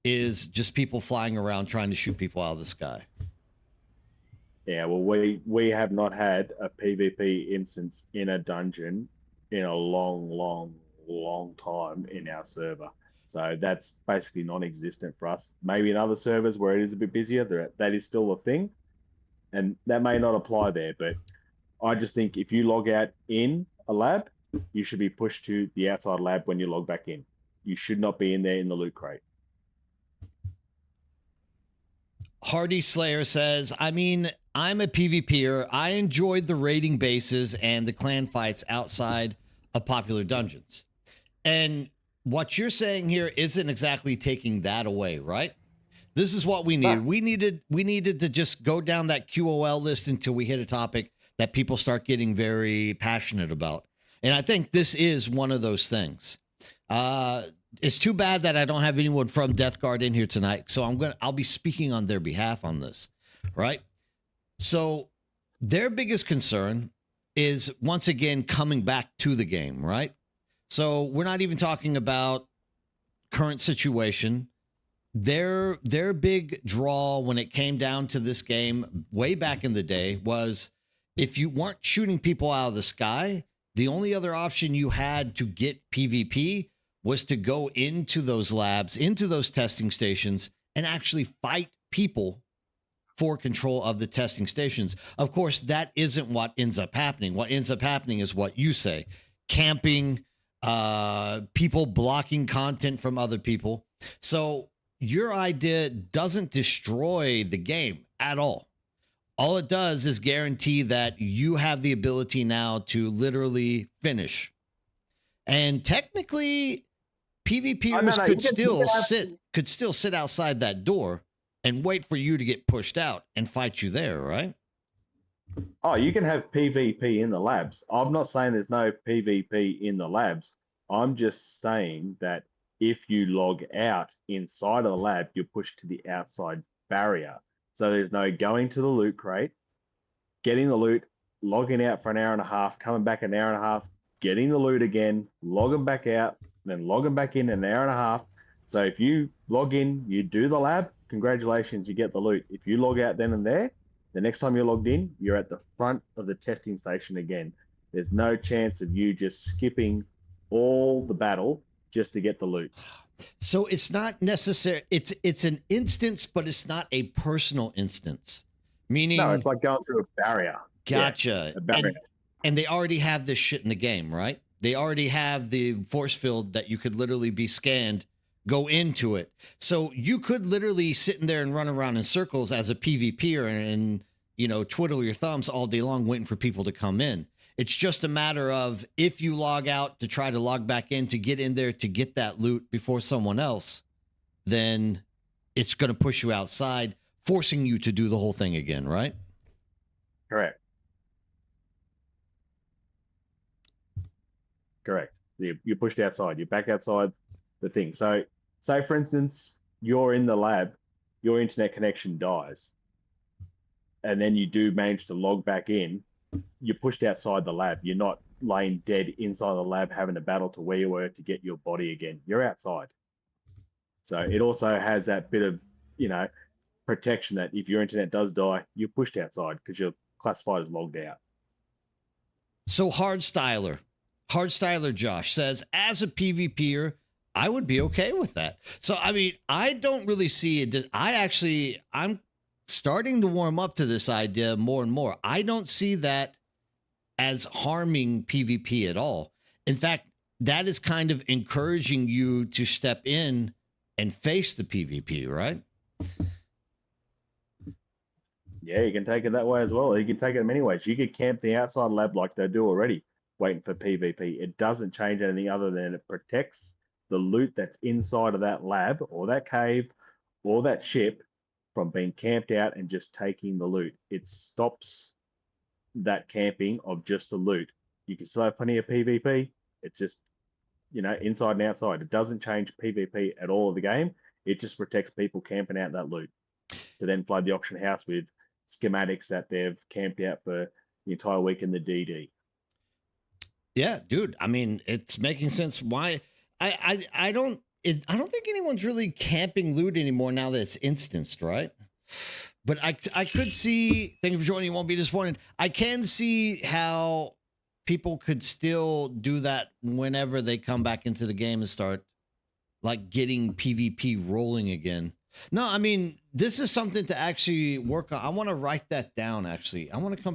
is just people flying around trying to shoot people out of the sky. Yeah, well, we have not had a PvP instance in a dungeon in a long time in our server. So that's basically non-existent for us. Maybe in other servers where it is a bit busier, that is still a thing, and that may not apply there. But I just think if you log out in a lab, you should be pushed to the outside lab when you log back in. You should not be in there in the loot crate. Hardy Slayer says, I mean, I'm a PvPer. I enjoyed the raiding bases and the clan fights outside of popular dungeons. And what you're saying here isn't exactly taking that away, right? This is what we needed. We needed to just go down that QOL list until we hit a topic that people start getting very passionate about. And I think this is one of those things. It's too bad that I don't have anyone from Death Guard in here tonight. So I'll be speaking on their behalf on this, right? So their biggest concern is once again coming back to the game, right? So we're not even talking about current situation. Their big draw when it came down to this game way back in the day was if you weren't shooting people out of the sky, the only other option you had to get PvP was to go into those labs, into those testing stations, and actually fight people for control of the testing stations. Of course, that isn't what ends up happening. What ends up happening is what you say, camping, people blocking content from other people. So your idea doesn't destroy the game at all. All it does is guarantee that you have the ability now to literally finish. And technically, PvPers could still sit outside that door and wait for you to get pushed out and fight you there, right? Oh, you can have PvP in the labs. I'm not saying there's no PvP in the labs. I'm just saying that if you log out inside of the lab, you're pushed to the outside barrier. So there's no going to the loot crate, getting the loot, logging out for an hour and a half, coming back an hour and a half, getting the loot again, logging back out, then logging back in an hour and a half. So if you log in, you do the lab, congratulations, you get the loot. If you log out then and there, the next time you're logged in, you're at the front of the testing station again. There's no chance of you just skipping all the battle just to get the loot. So it's not necessary. It's an instance, but it's not a personal instance. Meaning, no, it's like going through a barrier. Gotcha. Yeah, a barrier. And they already have this shit in the game, right? They already have the force field that you could literally be scanned, go into it. So you could literally sit in there and run around in circles as a PvPer and you know, twiddle your thumbs all day long waiting for people to come in. It's just a matter of if you log out to try to log back in to get in there to get that loot before someone else, then it's going to push you outside, forcing you to do the whole thing again, right? Correct. Correct. You're pushed outside. You're back outside the thing. So, say for instance, you're in the lab, your internet connection dies, and then you do manage to log back in. You're pushed outside the lab. You're not laying dead inside the lab having a battle to where you were to get your body again. You're outside. So it also has that bit of, you know, protection that if your internet does die, you're pushed outside because you're classified as logged out. So Hardstyler Josh says, as a PvPer, I would be okay with that. So, I mean, I don't really see it. I'm starting to warm up to this idea more and more. I don't see that as harming PvP at all. In fact, that is kind of encouraging you to step in and face the PvP, right? Yeah, you can take it that way as well. You can take it in many ways. You could camp the outside lab like they do already, waiting for PvP. It doesn't change anything other than it protects the loot that's inside of that lab or that cave or that ship from being camped out and just taking the loot. It stops that camping of just the loot. You can still have plenty of PvP. It's just, inside and outside. It doesn't change PvP at all of the game. It just protects people camping out that loot to then flood the auction house with schematics that they've camped out for the entire week in the DD. Yeah, dude. I mean, it's making sense. Why? I don't think anyone's really camping loot anymore now that it's instanced, right? But I could see. Thank you for joining. You won't be disappointed. I can see how people could still do that whenever they come back into the game and start like getting PvP rolling again. No, I mean, this is something to actually work on. I want to write that down. Actually, I want to come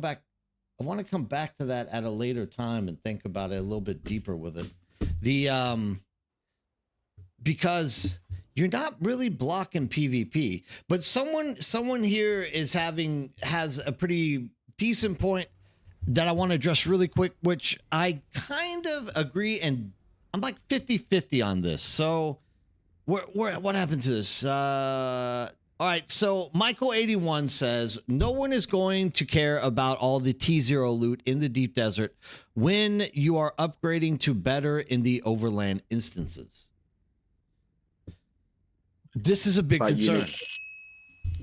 back to that at a later time and think about it a little bit deeper with it. Because you're not really blocking PvP, but someone here has a pretty decent point that I want to address really quick, which I kind of agree, and I'm like 50-50 on this. So what happened to this? All right, so Michael81 says, no one is going to care about all the T0 loot in the deep desert when you are upgrading to better in the overland instances. This is a big concern.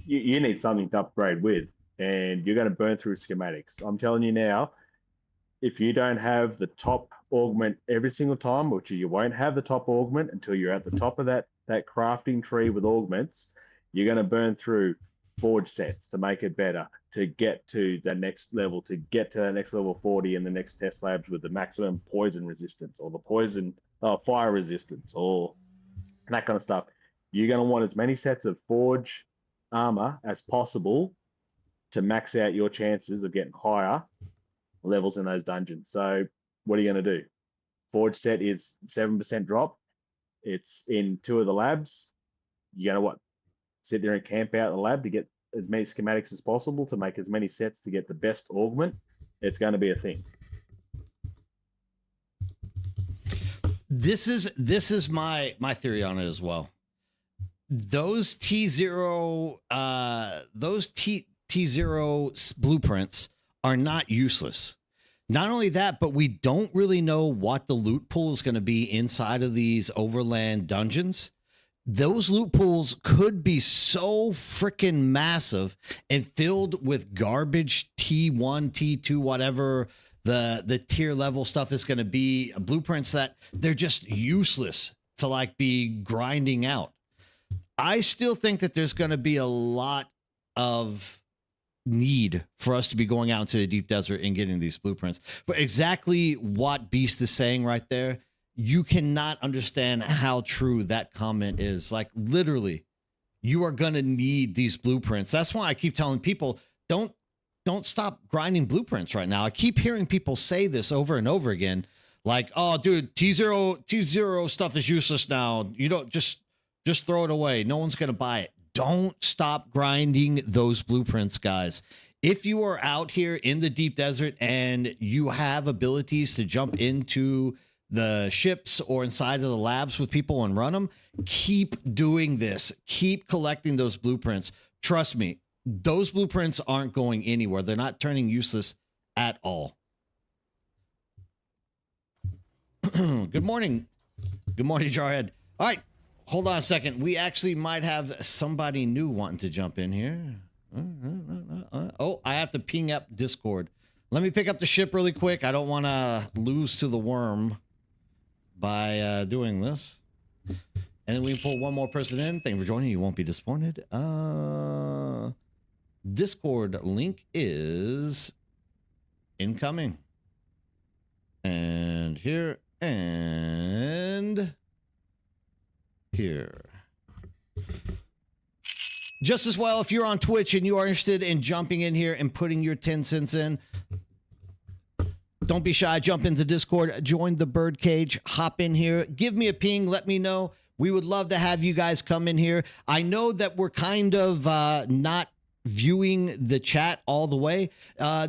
You need something to upgrade with, and you're going to burn through schematics. I'm telling you now, if you don't have the top augment every single time, which you won't have the top augment until you're at the top of that crafting tree with augments, you're going to burn through forge sets to make it better, to get to the next level, to get to the next level 40 in the next test labs with the maximum poison resistance or the fire resistance or that kind of stuff. You're going to want as many sets of forge armor as possible to max out your chances of getting higher levels in those dungeons. So what are you going to do? Forge set is 7% drop. It's in 2 of the labs. You're going to sit there and camp out in the lab to get as many schematics as possible to make as many sets to get the best augment. It's going to be a thing. This is my theory on it as well. Those T0 blueprints are not useless. Not only that, but we don't really know what the loot pool is going to be inside of these overland dungeons. Those loot pools could be so freaking massive and filled with garbage T1, T2, whatever the tier level stuff is going to be, blueprints that they're just useless to like be grinding out. I still think that there's going to be a lot of need for us to be going out into the deep desert and getting these blueprints. But exactly what Beast is saying right there, you cannot understand how true that comment is. Like literally, you are going to need these blueprints. That's why I keep telling people, don't stop grinding blueprints right now. I keep hearing people say this over and over again. Like, oh, dude, T0 stuff is useless now. You don't just throw it away. No one's going to buy it. Don't stop grinding those blueprints, guys. If you are out here in the deep desert and you have abilities to jump into the ships or inside of the labs with people and run them, keep doing this. Keep collecting those blueprints. Trust me, those blueprints aren't going anywhere. They're not turning useless at all. Good morning. Good morning, Jarhead. All right. Hold on a second. We actually might have somebody new wanting to jump in here. Oh, I have to ping up Discord. Let me pick up the ship really quick. I don't want to lose to the worm by doing this. And then we can pull one more person in. Thank you for joining. You won't be disappointed. Discord link is incoming. And here and here. Just as well, if you're on Twitch and you are interested in jumping in here and putting your 10 cents in, don't be shy. Jump into Discord, join the birdcage, hop in here, give me a ping, let me know We would love to have you guys come in here. I know that we're kind of not viewing the chat all the way.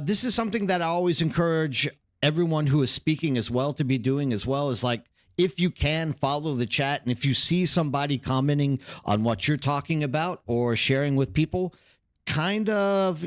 This is something that I always encourage everyone who is speaking as well to be doing as well, is like, if you can follow the chat, and if you see somebody commenting on what you're talking about or sharing with people, kind of,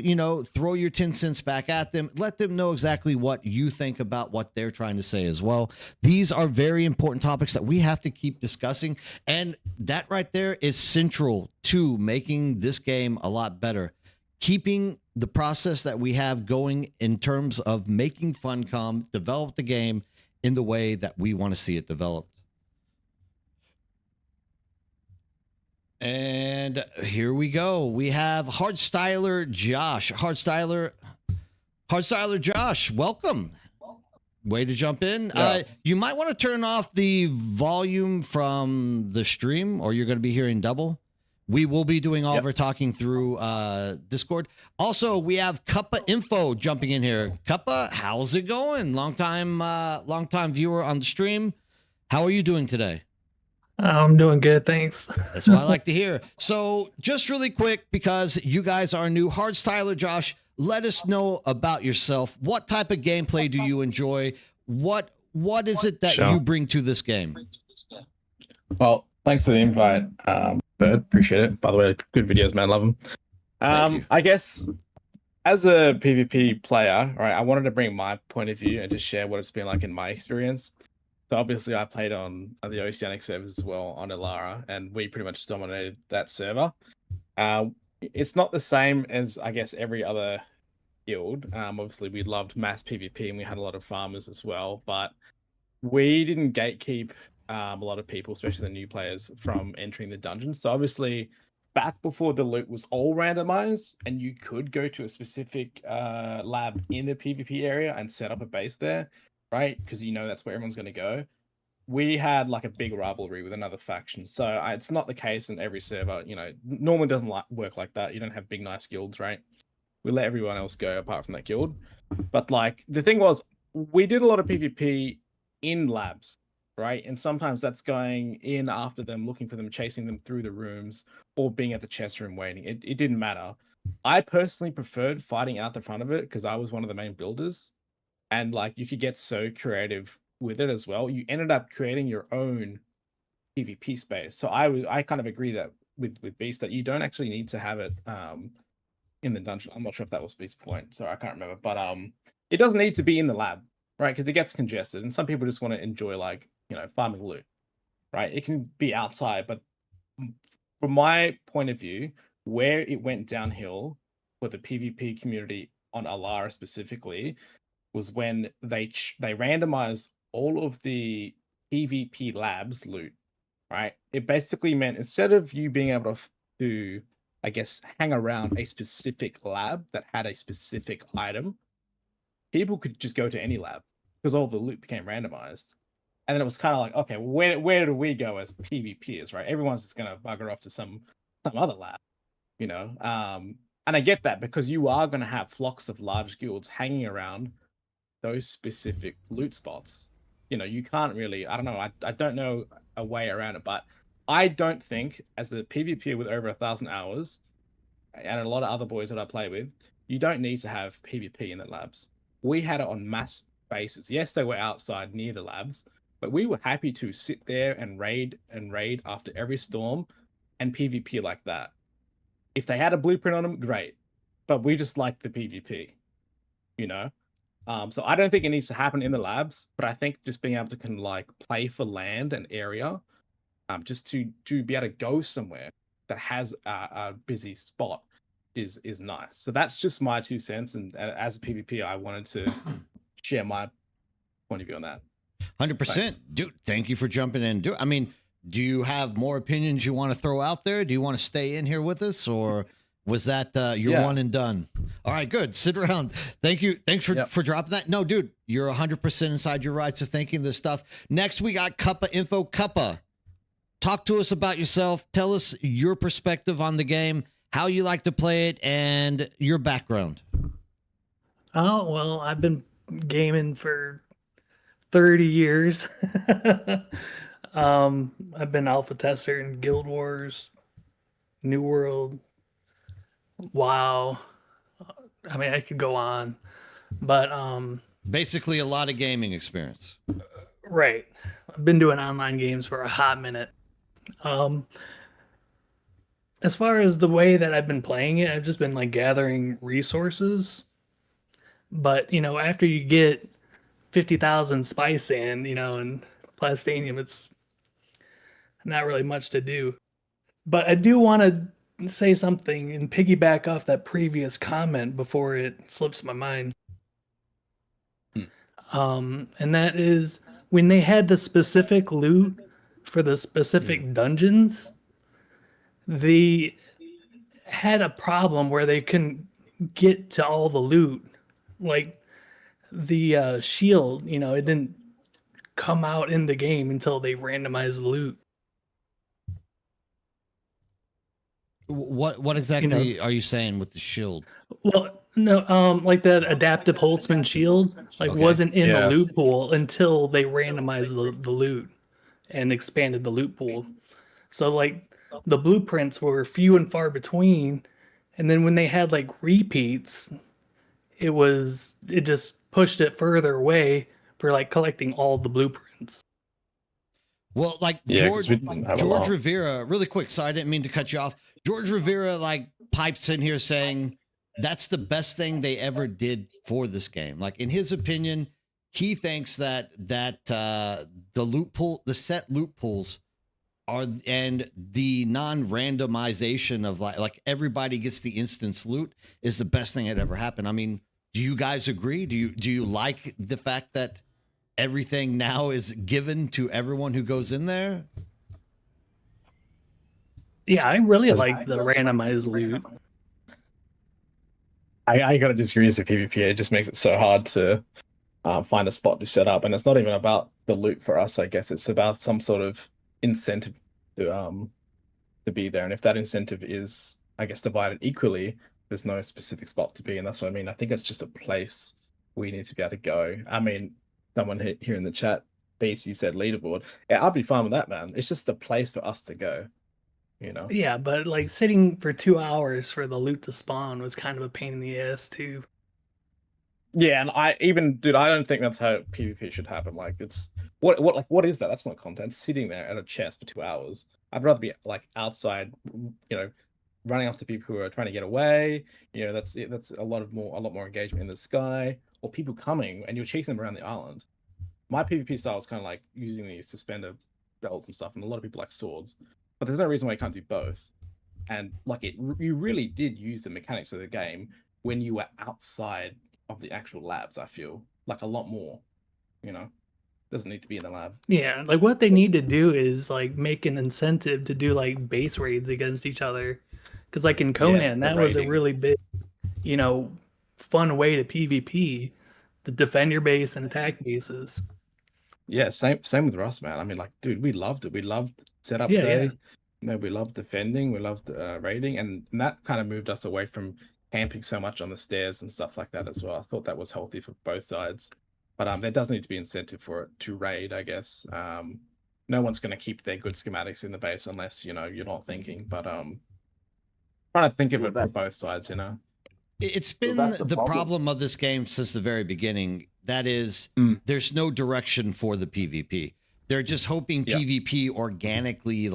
throw your 10 cents back at them. Let them know exactly what you think about what they're trying to say as well. These are very important topics that we have to keep discussing. And that right there is central to making this game a lot better. Keeping the process that we have going in terms of making Funcom develop the game in the way that we want to see it developed. And here we go. We have Hardstyler Josh. Hardstyler Josh, welcome. Way to jump in. Yeah. You might want to turn off the volume from the stream, or you're going to be hearing double. We will be doing all of our talking through Discord. Also, we have Cuppa Info jumping in here. Cuppa, how's it going? Long time viewer on the stream. How are you doing today? I'm doing good, thanks. That's what I like to hear. So just really quick, because you guys are new, Hardstyler Josh, let us know about yourself. What type of gameplay do you enjoy? What is it that you bring to this game? Well, thanks for the invite, Bird. Appreciate it. By the way, good videos, man. Love them. I guess as a PvP player, right, I wanted to bring my point of view and just share what it's been like in my experience. So obviously, I played on the Oceanic servers as well on Ilara, and we pretty much dominated that server. It's not the same as, I guess, every other guild. Obviously, we loved mass PvP, and we had a lot of farmers as well, but we didn't gatekeep a lot of people, especially the new players, from entering the dungeons. So obviously, back before the loot was all randomized, and you could go to a specific lab in the PvP area and set up a base there, right? Because that's where everyone's going to go. We had like a big rivalry with another faction. So it's not the case in every server. Normally doesn't work like that. You don't have big, nice guilds, right? We let everyone else go apart from that guild. But like the thing was, we did a lot of PvP in labs, right? And sometimes that's going in after them, looking for them, chasing them through the rooms, or being at the chest room waiting. It didn't matter. I personally preferred fighting out the front of it because I was one of the main builders. And like you could get so creative with it as well. You ended up creating your own PvP space. So I kind of agree that with Beast that you don't actually need to have it in the dungeon. I'm not sure if that was Beast's point, so I can't remember. But it doesn't need to be in the lab, right? Because it gets congested, and some people just want to enjoy like farming loot, right? It can be outside, but from my point of view, where it went downhill for the PvP community on Alara specifically was when they randomized all of the PvP labs loot, right? It basically meant instead of you being able to, I guess, hang around a specific lab that had a specific item, people could just go to any lab because all the loot became randomized. And then it was kind of like, okay, well, where do we go as PvPers, right? Everyone's just going to bugger off to some other lab, And I get that because you are going to have flocks of large guilds hanging around those specific loot spots. You can't really, I don't know, I don't know a way around it, but I don't think as a PvP with over 1,000 hours and a lot of other boys that I play with, you don't need to have PvP in the labs. We had it on mass basis. Yes, they were outside near the labs, but we were happy to sit there and raid after every storm and PvP like that. If they had a blueprint on them, great. But we just liked the PvP, So I don't think it needs to happen in the labs, but I think just being able to kind of like play for land and area, just to be able to go somewhere that has a busy spot is nice. So that's just my 2 cents. And as a PvP, I wanted to share my point of view on that. 100%. Dude, thank you for jumping in. Do you have more opinions you want to throw out there? Do you want to stay in here with us, or was that your one and done? All right, good. Sit around. Thank you. Thanks for dropping that. No, dude, you're 100% inside your rights of thinking this stuff. Next, we got Cuppa Info. Cuppa, talk to us about yourself. Tell us your perspective on the game, how you like to play it, and your background. Oh, well, I've been gaming for 30 years. I've been alpha tester in Guild Wars, New World, WoW. I mean, I could go on, but Basically, a lot of gaming experience. right. I've been doing online games for a hot minute. Um, as far as the way that I've been playing it, I've just been like gathering resources. But after you get 50,000 spice sand, and plastinium, it's not really much to do. But I do want to say something and piggyback off that previous comment before it slips my mind. And that is when they had the specific loot for the specific dungeons, they had a problem where they couldn't get to all the loot. Like the shield, it didn't come out in the game until they randomized the loot. What exactly are you saying with the shield? Well, no, like the adaptive Holtzman shield, wasn't in the loot pool until they randomized the loot and expanded the loot pool. So like the blueprints were few and far between, and then when they had like repeats, it just pushed it further away for like collecting all the blueprints. Well, like George Rivera, really quick. So I didn't mean to cut you off. George Rivera like pipes in here saying that's the best thing they ever did for this game. Like in his opinion, he thinks that the loot pool, the set loot pools are, and the non-randomization of like everybody gets the instance loot is the best thing that ever happened. I mean, do you guys agree? Do you like the fact that everything now is given to everyone who goes in there? Yeah, I really like the randomized loot. I gotta disagree with the PvP. It just makes it so hard to find a spot to set up, and it's not even about the loot for us. I guess it's about some sort of incentive to be there, and if that incentive is, I guess, divided equally, there's no specific spot to be, and that's what I mean. I think it's just a place we need to be able to go. I mean, someone here in the chat, BC said leaderboard. Yeah, I'd be fine with that, man. It's just a place for us to go. Yeah, but like sitting for 2 hours for the loot to spawn was kind of a pain in the ass too. Yeah, and I don't think that's how PvP should happen. Like, it's what is that? That's not content. Sitting there at a chest for 2 hours. I'd rather be like outside, running after people who are trying to get away. That's a lot more engagement in the sky, or people coming and you're chasing them around the island. My PvP style is kind of like using these suspender belts and stuff, and a lot of people like swords. But there's no reason why you can't do both. And like you really did use the mechanics of the game when you were outside of the actual labs. I feel like a lot more. Doesn't need to be in the lab. Yeah, like what they need to do is like make an incentive to do like base raids against each other, because like in Conan, that was a really big, fun way to PvP, to defend your base and attack bases. Yeah, same with Rust, man. I mean, like, dude, we loved it. We loved setup day. Yeah. We loved defending. We loved raiding, and that kind of moved us away from camping so much on the stairs and stuff like that as well. I thought that was healthy for both sides. But there does need to be incentive for it to raid, I guess. No one's going to keep their good schematics in the base unless, you're not thinking. But trying to think of it for both sides, It's been the problem of this game since the very beginning. That is, there's no direction for the PvP. They're just hoping PvP organically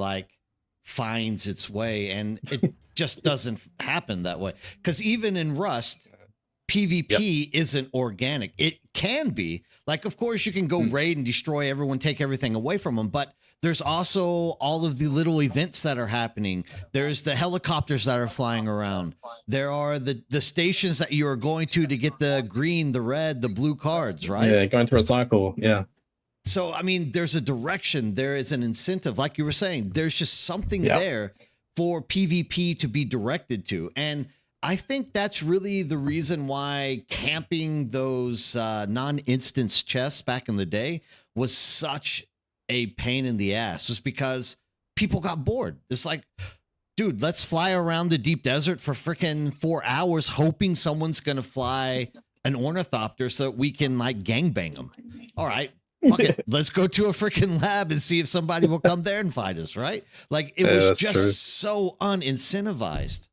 finds its way, and it just doesn't happen that way. Because even in Rust, PvP isn't organic. It can be. Like, of course, you can go raid and destroy everyone, take everything away from them, but there's also all of the little events that are happening. There's the helicopters that are flying around. There are the stations that you are going to get the green, the red, the blue cards, right? Yeah, going through a cycle, yeah. So, I mean, there's a direction. There is an incentive. Like you were saying, there's just something there for PvP to be directed to. And I think that's really the reason why camping those non-instance chests back in the day was such a pain in the ass, just because people got bored. It's like, dude, let's fly around the deep desert for freaking 4 hours hoping someone's going to fly an ornithopter so that we can gangbang them. All right, Fuck it. Let's go to a freaking lab and see if somebody will come there and fight us, right? Like it Yeah, was that's just true. so unincentivized.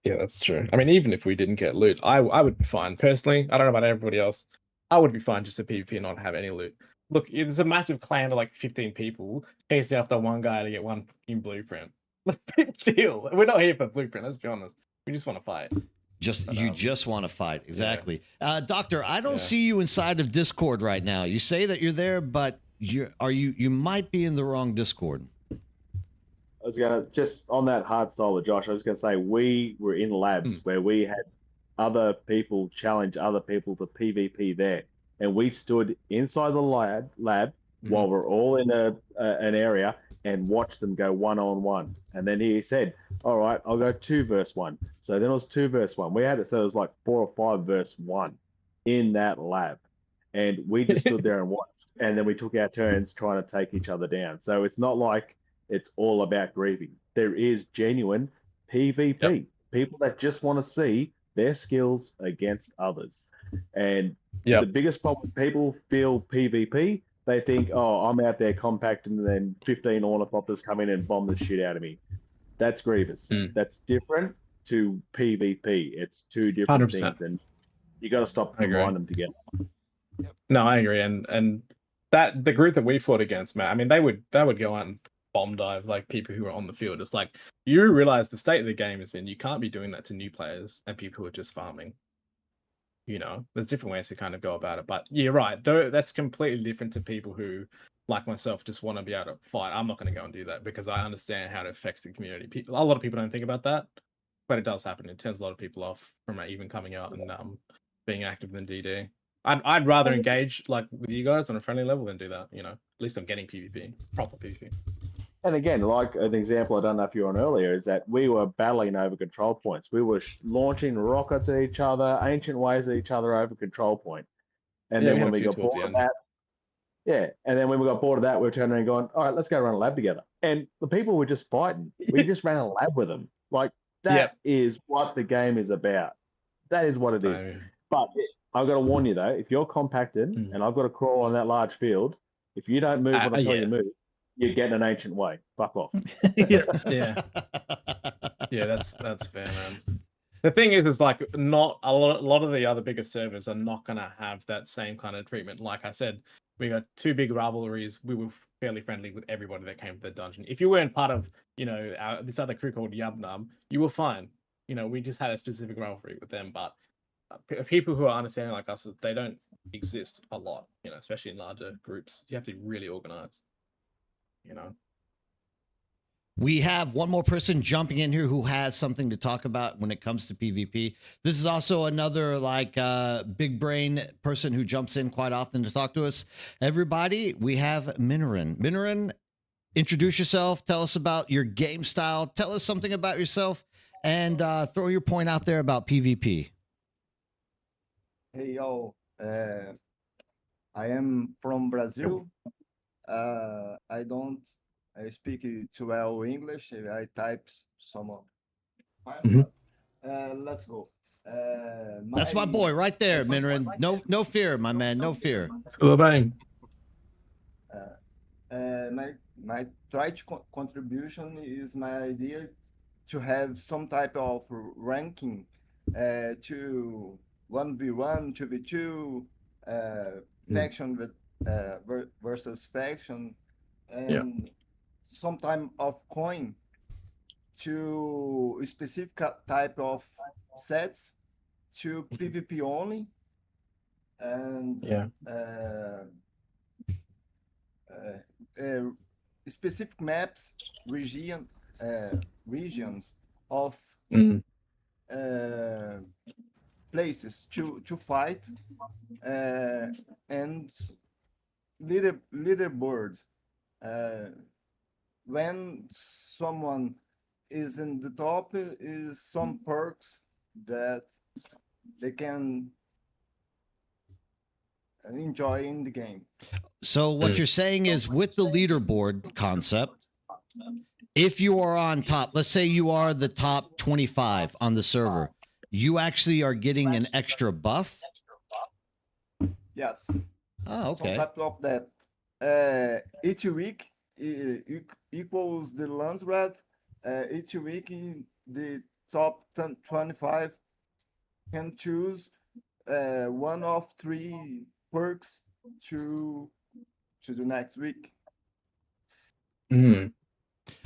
Yeah, that's true. I mean, even if we didn't get loot, I would be fine. Personally, I don't know about everybody else. I would be fine just a PvP and not have any loot. Look, there's a massive clan of like 15 people chasing after one guy to get one fucking blueprint. Like, big deal. We're not here for blueprint, let's be honest. We just want to fight. You just want to fight. Exactly. Doctor, I don't see you inside of Discord right now. You say that you're there, but you might be in the wrong Discord. I was gonna just on that hard style with Josh. I was gonna say we were in labs where we had other people challenge other people to PvP there, and we stood inside the lab while we're all in an area and watched them go 1-on-1. And then he said, "All right, I'll go 2 versus 1." So then it was 2 versus 1. We had it so it was like 4 or 5 versus 1 in that lab, and we just stood there and watched. And then we took our turns trying to take each other down. So it's not like it's all about griefing. There is genuine PvP. Yep. People that just want to see their skills against others. And Yep. the biggest problem, people feel PvP, they think, oh, I'm out there compacting and then 15 ornithopters come in and bomb the shit out of me. That's Grievous. That's different to PvP. It's 2 different 100%. things, and you got to stop combining them together. No, I agree. And that the group that we fought against, Matt, I mean, they would go out and bomb dive like people who are on the field. It's like you realize the state of the game is in. You can't be doing that to new players and people who are just farming. You know, there's different ways to kind of go about it. But you're right, though that's completely different to people who, like myself, just want to be able to fight. I'm not going to go and do that because I understand how it affects the community. A lot of people don't think about that, but it does happen. It turns a lot of people off from even coming out and being active in DD. I'd rather engage like with you guys on a friendly level than do that. You know, at least I'm getting PvP, proper PvP. And again, like an example I don't know if you were on earlier, is that we were battling over control points. We were launching rockets at each other, ancient waves at each other over control point. And then when we got bored of that, and then when we got bored of that, we were turning around and going, all right, let's go run a lab together. And the people were just fighting. We just ran a lab with them. Like, that is what the game is about. That is what it is. But I've got to warn you, though, if you're compacted and I've got to crawl on that large field, if you don't move when I tell you to move, you're getting an ancient way. Fuck off. Yeah, that's fair, man. The thing is like not a lot of the other bigger servers are not gonna have that same kind of treatment. Like I said, we got 2 big rivalries. We were fairly friendly with everybody that came to the dungeon. If you weren't part of, this other crew called Yubnum, you were fine. We just had a specific rivalry with them. But people who are understanding like us, they don't exist a lot. Especially in larger groups, you have to be really organized. We have one more person jumping in here who has something to talk about when it comes to PvP. This is also another big brain person who jumps in quite often to talk to us. Everybody, we have Minoran. Minoran, introduce yourself. Tell us about your game style. Tell us something about yourself and throw your point out there about PvP. Hey, y'all. I am from Brazil. I speak too well English. I type some of. Let's go. That's my boy right there, Minoran. No fear, my man. No fear. My contribution is my idea to have some type of ranking to 1v1, 2v2, faction versus faction, and some type of coin to a specific type of sets to PvP only, and specific maps, regions of places to fight, and leaderboards. When someone is in the top, is some perks that they can enjoy in the game. So what you're saying is, with the leaderboard concept, if you are on top, let's say you are the top 25 on the server, you actually are getting an extra buff? Yes. Oh, some okay. type of that. Each week equals the lands red. Each week in the top 10, 25 can choose one of three perks to the next week. Mm.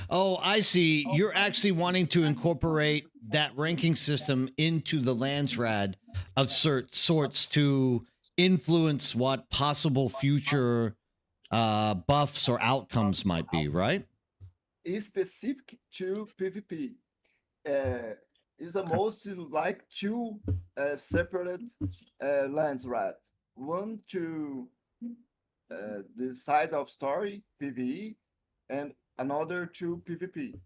Oh, I see. You're actually wanting to incorporate that ranking system into the Landsrad of sorts to influence what possible future buffs or outcomes might be, right? Is specific to PvP. Is a most like two separate lands red. One to the side of story PvE, and another to PvP.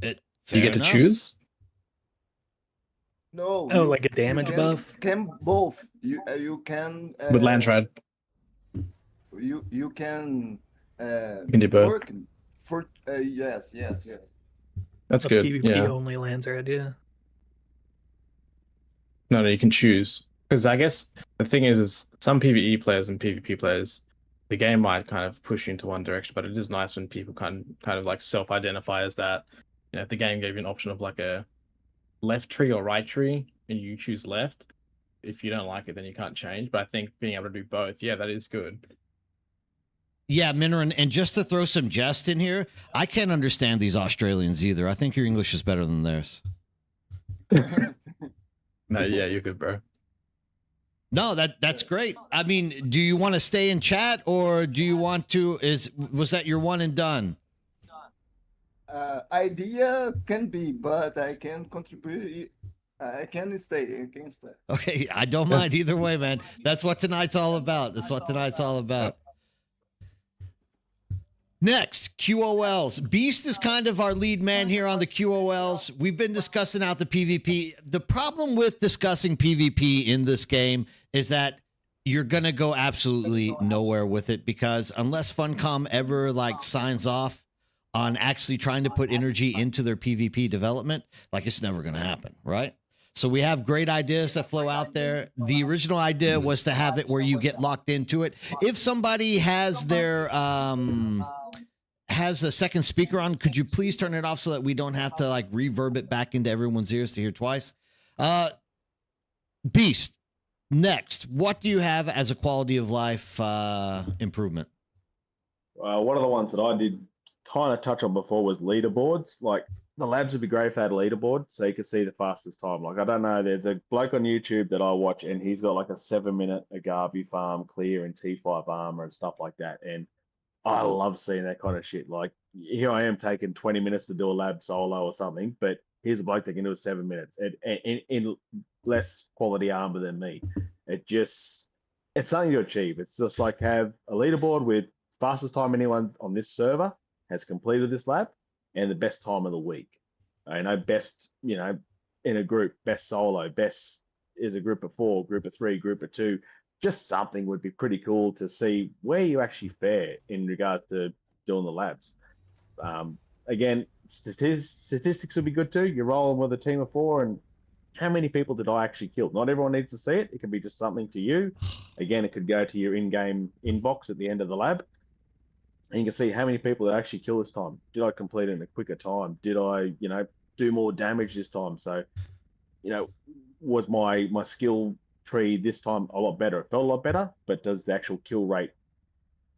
You Fair get to enough. choose? No, Oh, like a damage can buff? both. You can With Landsrad. you can You can do both. work for yes. That's A good. PvP Yeah. only lands red, yeah. No, you can choose. Because I guess the thing is some PvE players and PvP players, the game might kind of push you into one direction, but it is nice when people kind of like self-identify as that. You know, if the game gave you an option of like a left tree or right tree, and you choose left, if you don't like it, then you can't change. But I think being able to do both, yeah, that is good. Yeah, Minrin, and just to throw some jest in here, I can't understand these Australians either. I think your English is better than theirs. No, yeah, you're good, bro. No, that's great. I mean, do you want to stay in chat or do you want to? Was that your one and done? Idea can be, but I can contribute. I can stay. Okay, I don't mind either way, man. That's what tonight's all about. Next, QOLs. Beast is kind of our lead man here on the QOLs. We've been discussing out the PvP. The problem with discussing PvP in this game is that you're going to go absolutely nowhere with it, because unless Funcom ever like signs off on actually trying to put energy into their PvP development, like it's never going to happen, right? So we have great ideas that flow out there. The original idea was to have it where you get locked into it. If somebody has their has a second speaker on, could you please turn it off so that we don't have to like reverb it back into everyone's ears to hear twice? Beast, next, what do you have as a quality of life improvement? One of the ones that I did kind of touch on before was leaderboards. Like the labs would be great if they had a leaderboard so you could see the fastest time. Like, I don't know, there's a bloke on YouTube that I watch and he's got like a 7-minute Agavi farm clear in T5 armor and stuff like that. And I love seeing that kind of shit. Like, here I am taking 20 minutes to do a lab solo or something, but here's a bloke that can do it 7 minutes in less quality armor than me. It's something to achieve. It's just like have a leaderboard with fastest time anyone on this server has completed this lab and the best time of the week. I know best, you know, in a group, best solo, best is a group of 4, group of 3, group of 2. Just something would be pretty cool to see where you actually fare in regards to doing the labs. Again, statistics would be good too. You're rolling with a team of 4 and how many people did I actually kill? Not everyone needs to see it. It can be just something to you. Again, it could go to your in-game inbox at the end of the lab. And you can see how many people did I actually kill this time. Did I complete it in a quicker time? Did I, you know, do more damage this time? So, you know, was my skill tree this time a lot better? It felt a lot better, but does the actual kill rate,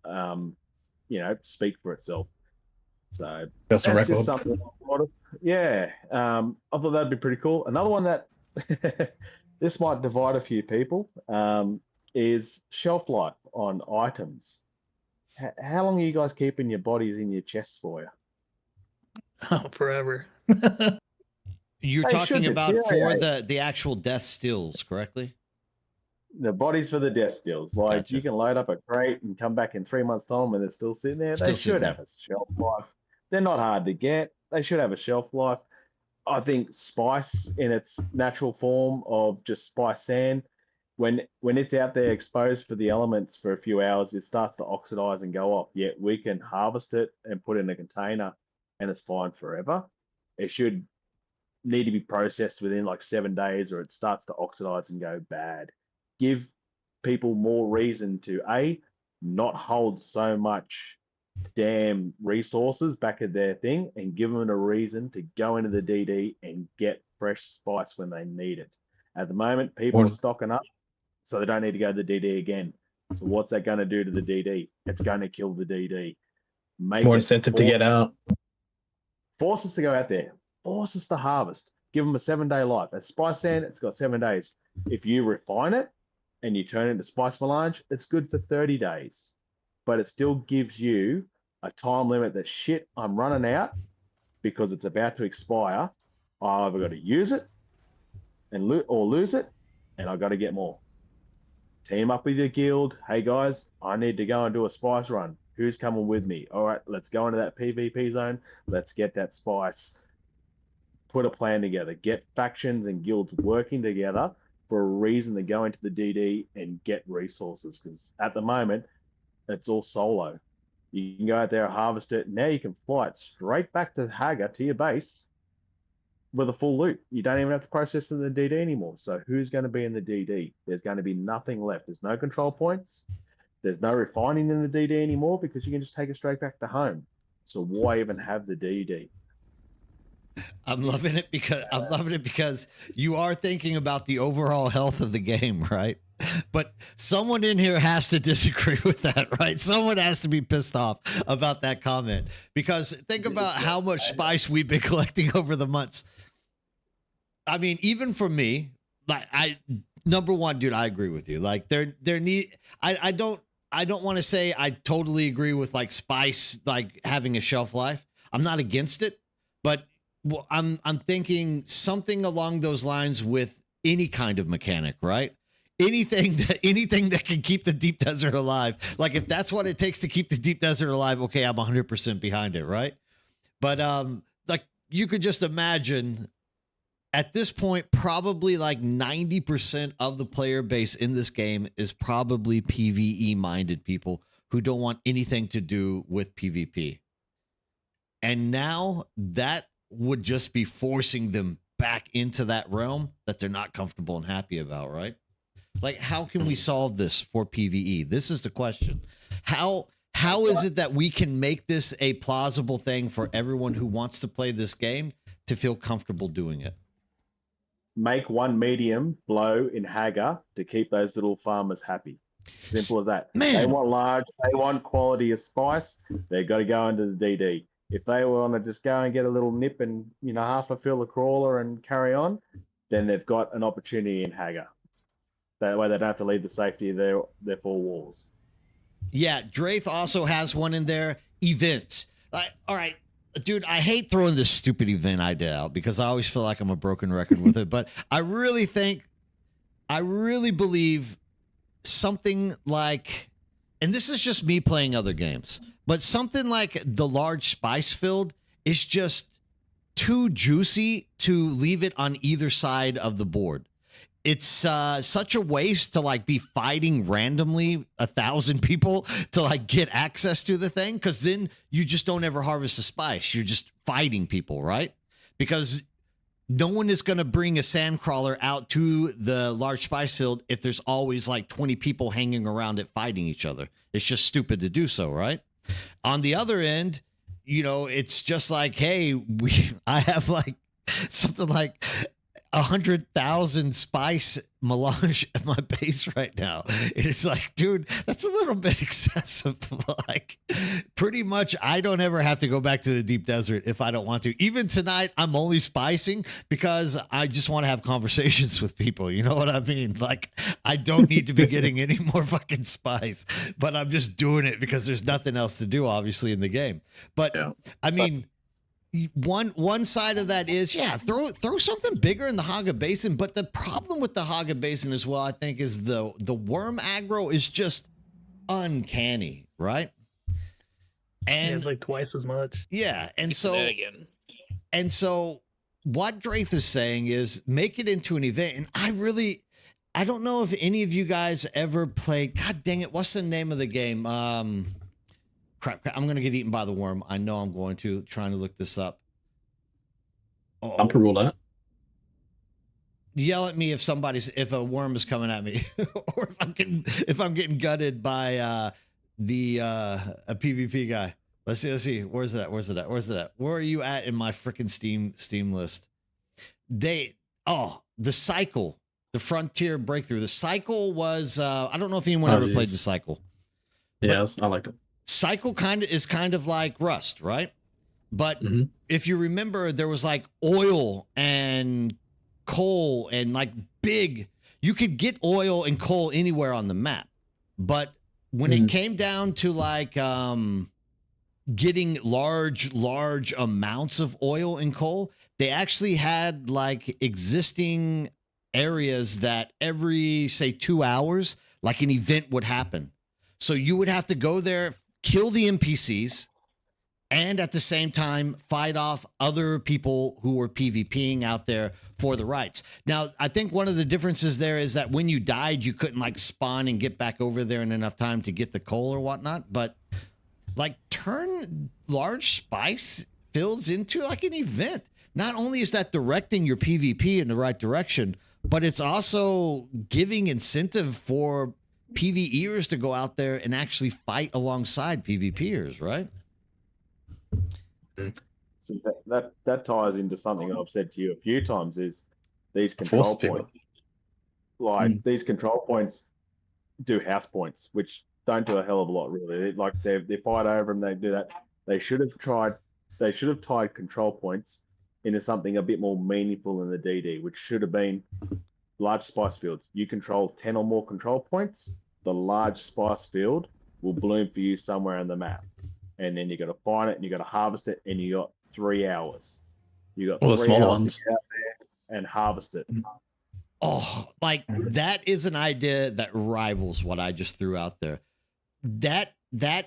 you know, speak for itself? So That's that's record. just something. Yeah, I thought that'd be pretty cool. Another one that this might divide a few people is shelf life on items. How long are you guys keeping your bodies in your chests for you? Oh, forever. You're They talking should about for deteriorate. the actual death stills, correctly? The bodies for the death stills. Like, Gotcha. you can load up a crate and come back in 3 months' time when they're still sitting there. Still They sitting should there. have a shelf life. They're not hard to get. They should have a shelf life. I think spice in its natural form of just spice sand, when it's out there exposed for the elements for a few hours, it starts to oxidize and go off. Yet we can harvest it and put it in a container and it's fine forever. It should need to be processed within like 7 days or it starts to oxidize and go bad. Give people more reason to not hold so much damn resources back at their thing, and give them a reason to go into the DD and get fresh spice when they need it. At the moment, people are stocking up, so they don't need to go to the DD again. So what's that going to do to the DD? It's going to kill the DD. Make more incentive to get out. Force us to go out there. Force us to harvest. Give them a 7-day life. As spice sand, it's got 7 days. If you refine it and you turn it into spice melange, it's good for 30 days. But it still gives you a time limit that shit, I'm running out because it's about to expire. I either got to use it or lose it, and I got to get more. Team up with your guild. Hey guys, I need to go and do a spice run. Who's coming with me? All right, let's go into that PvP zone. Let's get that spice. Put a plan together. Get factions and guilds working together for a reason to go into the DD and get resources. Because at the moment, it's all solo. You can go out there and harvest it. Now you can fly it straight back to Haga, to your base, with a full loot. You don't even have to process in the DD anymore. So who's going to be in the DD? There's going to be nothing left. There's no control points. There's no refining in the DD anymore because you can just take it straight back to home. So why even have the DD? I'm loving it because you are thinking about the overall health of the game, right? But someone in here has to disagree with that, right? Someone has to be pissed off about that comment, because think about how much spice we've been collecting over the months. I mean, even for me, like number one, dude, I agree with you. Like I don't want to say I totally agree with like spice, like having a shelf life. I'm not against it, but I'm thinking something along those lines with any kind of mechanic, right? Anything that can keep the deep desert alive. Like if that's what it takes to keep the deep desert alive, okay, I'm 100% behind it, right? But like you could just imagine at this point, probably like 90% of the player base in this game is probably PvE minded people who don't want anything to do with PvP. And now that would just be forcing them back into that realm that they're not comfortable and happy about, right? Like, how can we solve this for PvE? This is the question. How is it that we can make this a plausible thing for everyone who wants to play this game to feel comfortable doing it? Make one medium blow in Haga to keep those little farmers happy. Simple as that. Man. They want large, they want quality of spice. They've got to go into the DD. If they want to just go and get a little nip and, half a fill a crawler and carry on, then they've got an opportunity in Haga. That way they don't have to leave the safety of their four walls. Yeah, Drath also has one in there. Events. All right, dude, I hate throwing this stupid event idea out because I always feel like I'm a broken record with it. But I really believe something like, and this is just me playing other games, but something like the large spice field is just too juicy to leave it on either side of the board. It's such a waste to like be fighting randomly 1,000 people to like get access to the thing, because then you just don't ever harvest the spice. You're just fighting people, right? Because no one is going to bring a sandcrawler out to the large spice field if there's always like 20 people hanging around it fighting each other. It's just stupid to do so, right? On the other end, it's just like, hey, I have like something like 100,000 spice melange at my base right now. It's like, dude, that's a little bit excessive. Like, pretty much I don't ever have to go back to the deep desert if I don't want to. Even tonight, I'm only spicing because I just want to have conversations with people. You know what I mean? Like, I don't need to be getting any more fucking spice, but I'm just doing it because there's nothing else to do, obviously, in the game. But yeah. I mean, one side of that is, yeah, throw something bigger in the Haga Basin. But the problem with the Haga Basin as well, I think, is the worm aggro is just uncanny, right? And it's like twice as much. Yeah, and so what Drath is saying is make it into an event. And I don't know if any of you guys ever played. God dang it, what's the name of the game? Crap, I'm going to get eaten by the worm. I know I'm going to. Trying to look this up. I'm to rule that. yell at me if a worm is coming at me, or if I'm getting gutted by a PvP guy. Let's see. Where's it at? Where are you at in my freaking Steam list? The cycle, the Frontier Breakthrough. The cycle was I don't know if anyone ever played the cycle. Yes, I liked it. Cycle is kind of like Rust, right? But if you remember, there was like oil and coal and like you could get oil and coal anywhere on the map. But when it came down to like getting large amounts of oil and coal, they actually had like existing areas that every, say, 2 hours, like an event would happen. So you would have to go there, kill the NPCs, and at the same time fight off other people who were PvPing out there for the rights. Now, I think one of the differences there is that when you died, you couldn't like spawn and get back over there in enough time to get the coal or whatnot. But like turn large spice fields into like an event. Not only is that directing your PvP in the right direction, but it's also giving incentive for PvEers to go out there and actually fight alongside PvPers, right? So that ties into something I've said to you a few times, is these control points. Like these control points do house points, which don't do a hell of a lot really. Like they fight over them, they do that. They should have tied control points into something a bit more meaningful in the DD, which should have been large spice fields. You control 10 or more control points, the large spice field will bloom for you somewhere on the map. And then you got to find it and you got to harvest it, and you got 3 hours. You got all the 3 smaller hours ones to get out there and harvest it. Oh, like that is an idea that rivals what I just threw out there. That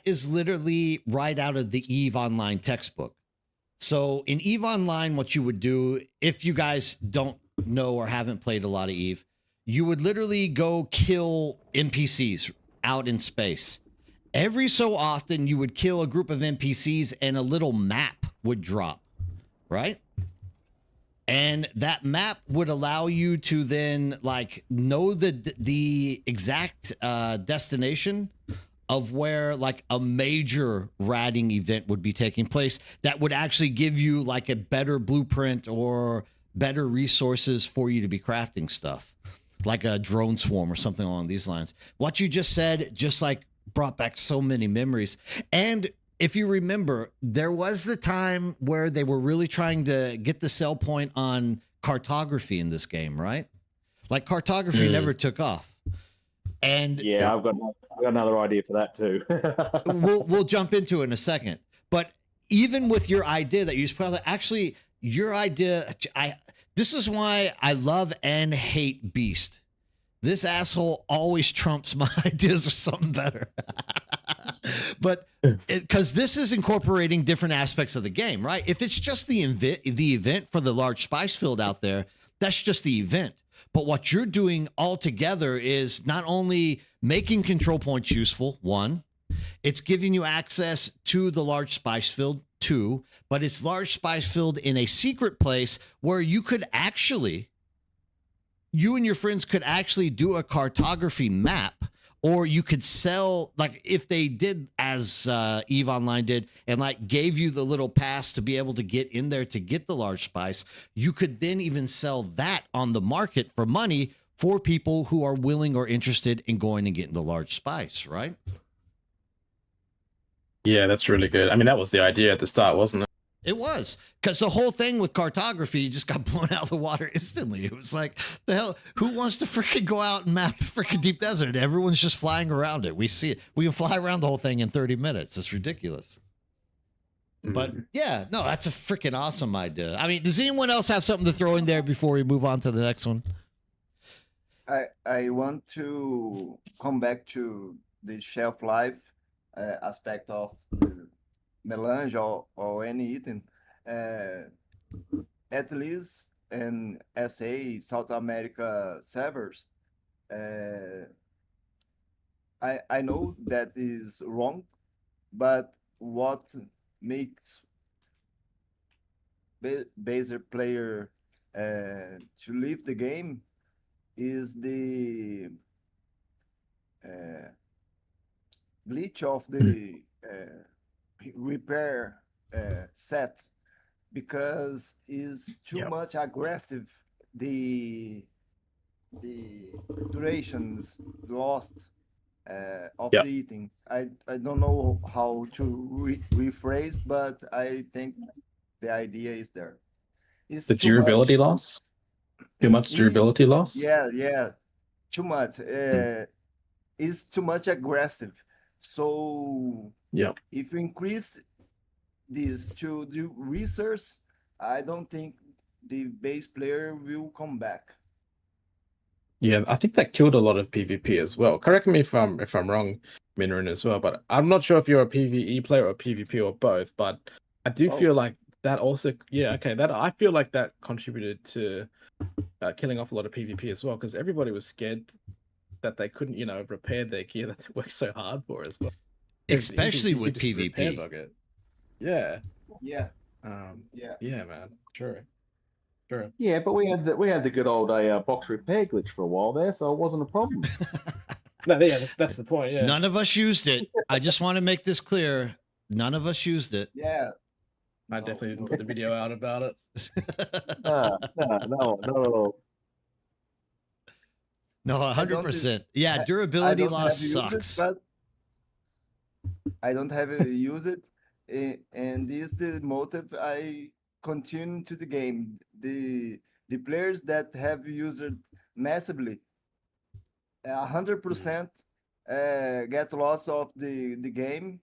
is literally right out of the EVE Online textbook. So in EVE Online, what you would do, if you guys don't know or haven't played a lot of EVE, you would literally go kill NPCs out in space. Every so often, you would kill a group of NPCs and a little map would drop, right? And that map would allow you to then like know the exact destination of where like a major ratting event would be taking place that would actually give you like a better blueprint or better resources for you to be crafting stuff, like a drone swarm or something along these lines. What you just said just like brought back so many memories. And if you remember, there was the time where they were really trying to get the sell point on cartography in this game, right? Like cartography never took off. And yeah, I've got another idea for that too. we'll jump into it in a second. But even with your idea that you just actually your idea, this is why I love and hate Beast. This asshole always trumps my ideas of something better. But because this is incorporating different aspects of the game, right? If it's just the event for the large spice field out there, that's just the event. But what you're doing altogether is not only making control points useful, one, it's giving you access to the large spice field, two, but it's large spice field in a secret place where you and your friends could actually do a cartography map, or you could sell, like if they did as EVE Online did and like gave you the little pass to be able to get in there to get the large spice, you could then even sell that on the market for money for people who are willing or interested in going and getting the large spice, right? Yeah, that's really good. I mean, that was the idea at the start, wasn't it? It was, because the whole thing with cartography just got blown out of the water instantly. It was like, the hell, who wants to freaking go out and map the freaking deep desert? Everyone's just flying around it. We see it. We can fly around the whole thing in 30 minutes. It's ridiculous. But yeah, no, that's a freaking awesome idea. I mean, does anyone else have something to throw in there before we move on to the next one? I want to come back to the shelf life aspect of the melange or any item. At least in SA, South America servers, I know that is wrong, but what makes basic player to leave the game is the glitch of the repair set, because is too Yep. much aggressive. The durations lost of Yep. the items. I don't know how to rephrase, but I think the idea is there. It's The too much. durability loss? Too much durability loss? Yeah, too much. It's too much aggressive. So Yeah. if you increase this to the resource, I don't think the base player will come back. Yeah, I think that killed a lot of PvP as well. Correct me if I'm wrong, Minrin, as well, but I'm not sure if you're a PvE player or PvP or both, but I do feel Both. like that also, yeah, okay, that I feel like that contributed to killing off a lot of PvP as well, because everybody was scared that they couldn't, repair their gear that they worked so hard for as well. 'Cause Especially you could with just repair PvP. bug it. Yeah. Yeah. Yeah, man. Sure. Yeah, but we had the good old box repair glitch for a while there, so it wasn't a problem. No, yeah, that's the point. Yeah. None of us used it. I just want to make this clear. None of us used it. Yeah. I definitely didn't put the video out about it. No, not at all. No, 100%. Yeah, durability loss sucks. But I don't have used it, and this is the motive I continue to the game. The players that have used it massively, 100% get loss of the game,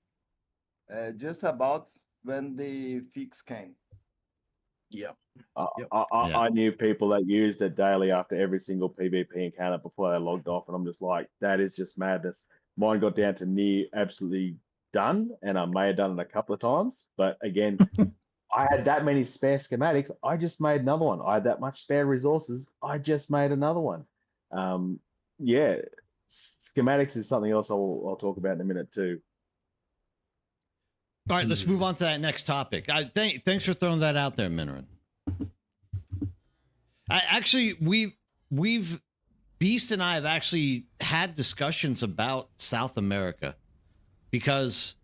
just about when the fix came. Yep. I knew people that used it daily after every single PvP encounter before they logged off, and I'm just like, that is just madness. Mine got down to near absolutely done, and I may have done it a couple of times, but again, I had that many spare schematics, I just made another one. I had that much spare resources, I just made another one. Yeah, schematics is something else I'll talk about in a minute too. All right, let's move on to that next topic. Thanks for throwing that out there, Minoran. We've Beast and I have actually had discussions about South America, because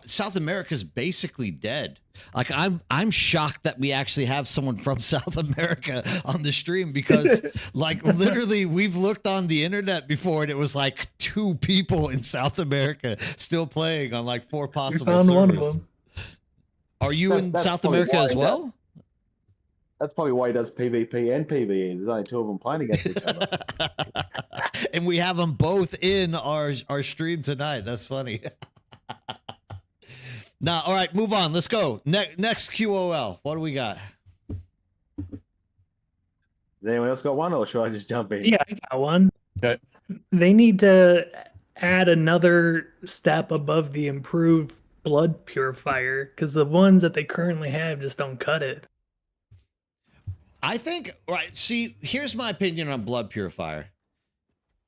South America is basically dead. Like I'm shocked that we actually have someone from South America on the stream, because like literally we've looked on the internet before and it was like 2 people in South America still playing on like 4 possible servers. One of them. Are you in South America as well? That's probably why he does PvP and PvE. There's only 2 of them playing against each other. And we have them both in our stream tonight. That's funny. Now, all right, move on. Let's go. Next QOL. What do we got? Has anyone else got one, or should I just jump in? Yeah, I got one. Okay. They need to add another step above the improved blood purifier, because the ones that they currently have just don't cut it. I think, right, see, here's my opinion on blood purifier.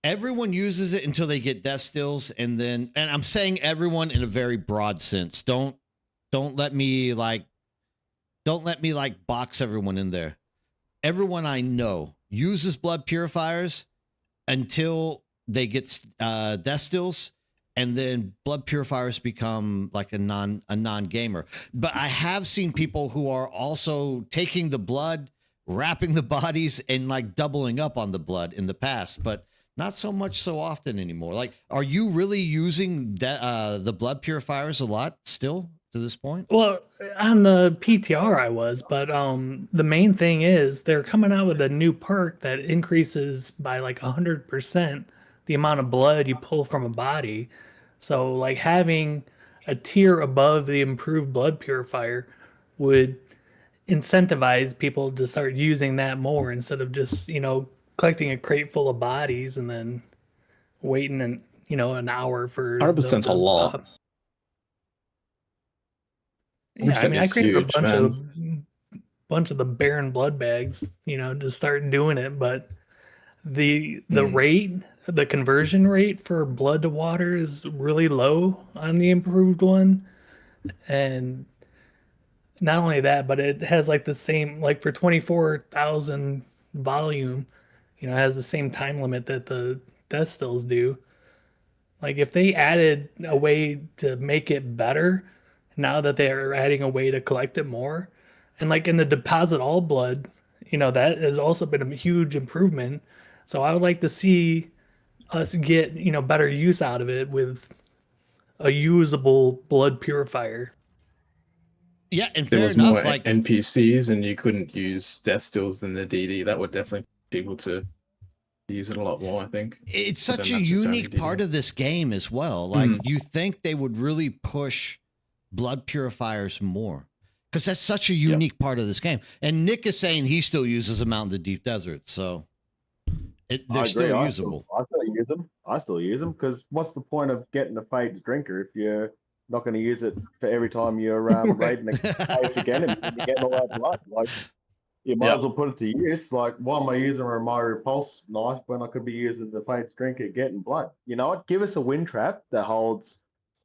Everyone uses it until they get death stills, and I'm saying everyone in a very broad sense. Don't let me box everyone in there. Everyone I know uses blood purifiers until they get death stills, and then blood purifiers become like a non-gamer. But I have seen people who are also taking the blood, wrapping the bodies, and like doubling up on the blood in the past, but not so much so often anymore. Like, are you really using the blood purifiers a lot still to this point? Well, on the PTR I was, but the main thing is they're coming out with a new perk that increases by like 100% the amount of blood you pull from a body. So like having a tier above the improved blood purifier would incentivize people to start using that more, instead of just, collecting a crate full of bodies and then waiting an hour for 100%'s a lot. Yeah, I mean, I created a bunch of the barren blood bags, to start doing it, but the rate, the conversion rate for blood to water is really low on the improved one, and not only that, but it has like the same, like for 24,000 volume, it has the same time limit that the death stills do. Like if they added a way to make it better, now that they are adding a way to collect it more, and like in the deposit all blood, that has also been a huge improvement. So I would like to see us get, better use out of it with a usable blood purifier. Yeah, and There fair was more enough. Like NPCs, and you couldn't use death stills than the DD. That would definitely be able to use it a lot more, I think. it's But such then a that's just only unique part DD. of this game as well. Like you think they would really push blood purifiers more because that's such a unique part of this game. And Nick is saying he still uses them out in the deep desert, so they're I agree. still I usable. still use them. I still use them because what's the point of getting a Fades drinker if you're not going to use it for every time you're Right. raiding a place again and you're getting all that blood? Like, you might as well put it to use. Like, why am I using my repulse knife when I could be using the Fades drinker getting blood? You know what? Give us a wind trap that holds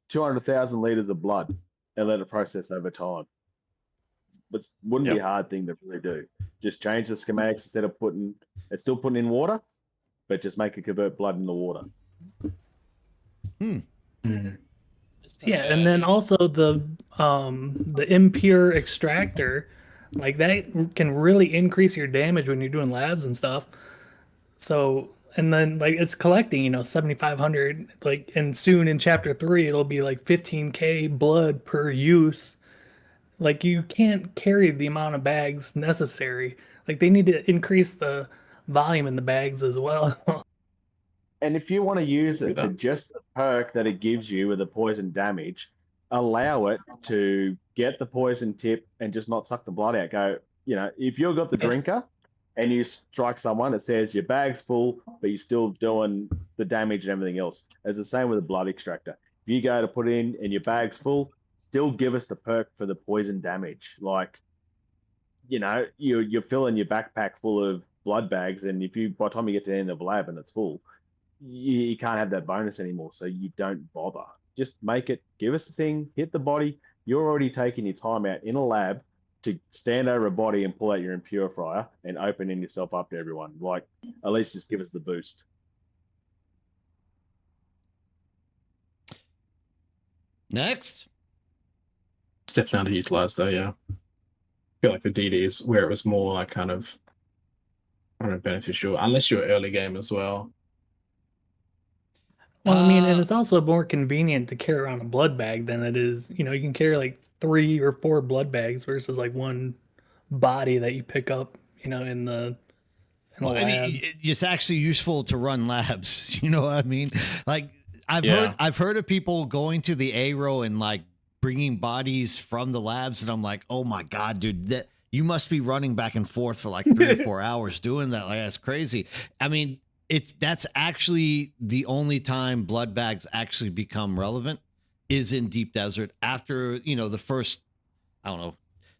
200,000 liters of blood and let it process over time. But wouldn't be a hard thing to really do. Just change the schematics instead of it's still putting in water, but just make it convert blood into water. Yeah, and then also the impure extractor, like that can really increase your damage when you're doing labs and stuff. So, and then like it's collecting, 7,500, like, and soon in chapter 3 it'll be like 15k blood per use. Like you can't carry the amount of bags necessary. Like they need to increase the volume in the bags as well. And if you want to use Do it for that. just the perk that it gives you with the poison damage, allow it to get the poison tip and just not suck the blood out. Go, if you've got the drinker and you strike someone, it says your bag's full, but you're still doing the damage and everything else. It's the same with the blood extractor. If you go to put in and your bag's full, still give us the perk for the poison damage. Like, you're filling your backpack full of blood bags, and by the time you get to the end of the lab and it's full, you can't have that bonus anymore, so you don't bother. Just give us the thing, hit the body. You're already taking your time out in a lab to stand over a body and pull out your impurifier and opening yourself up to everyone. Like, at least just give us the boost. Next. It's definitely underutilized though, yeah. I feel like the DD is where it was more like kind of, I don't know, beneficial, unless you're early game as well. Well, I mean, and it's also more convenient to carry around a blood bag than it is, you can carry like 3 or 4 blood bags versus like one body that you pick up, in the Well, lab. I mean, it's actually useful to run labs. You know what I mean? Like I've heard of people going to the ARO and like bringing bodies from the labs, and I'm like, oh my god, dude, that you must be running back and forth for like 3 or 4 hours doing that. Like that's crazy. I mean, that's actually the only time blood bags actually become relevant is in deep desert after the first, I don't know,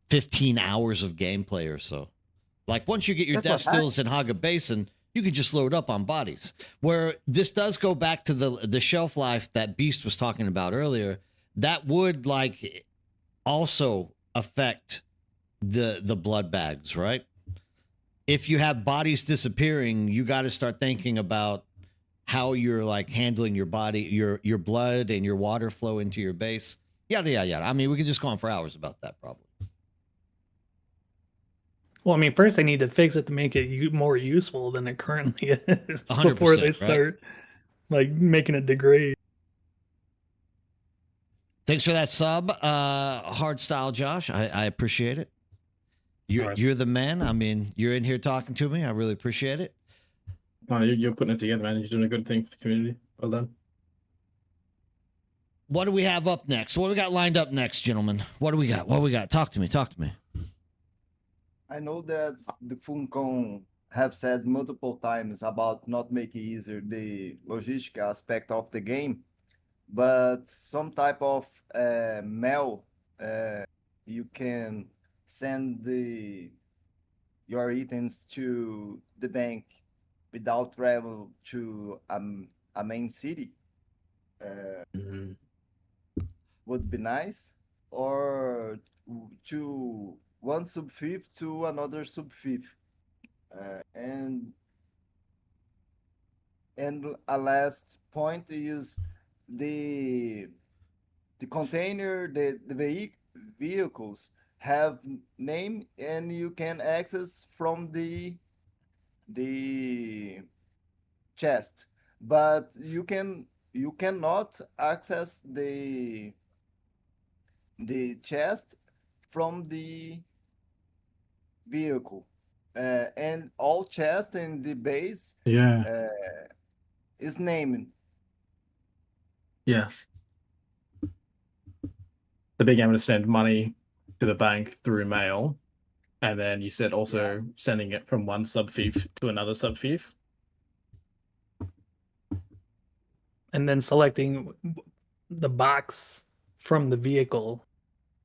15 hours of gameplay or so. Like once you get your death stills in Haga Basin, you can just load up on bodies. Where this does go back to the shelf life that Beast was talking about earlier, that would like also affect the blood bags, right? If you have bodies disappearing, you got to start thinking about how you're like handling your body, your blood and your water flow into your base. Yada yada yada. I mean, we could just go on for hours about that probably. Well, I mean, first they need to fix it to make it more useful than it currently is before they start like making it degrade. Thanks for that sub, hard style, Josh. I appreciate it. You're the man. I mean, you're in here talking to me. I really appreciate it. Oh, you're putting it together, man. You're doing a good thing for the community. Well done. What do we have up next? What do we got lined up next, gentlemen? What do we got? What do we got? Talk to me. Talk to me. I know that the Funcom have said multiple times about not making easier the logistic aspect of the game, but some type of mail you can send your items to the bank without travel to a main city would be nice, or to one sub fifth to another sub fifth, uh, and a last point is the the container, vehicles have name, and you can access from the chest, but you cannot access the chest from the vehicle, and all chest in the base Yeah. uh, is named. Yes. The big aim to send money to the bank through mail, and then you said also sending it from one sub fief to another sub fief. And then selecting the box from the vehicle.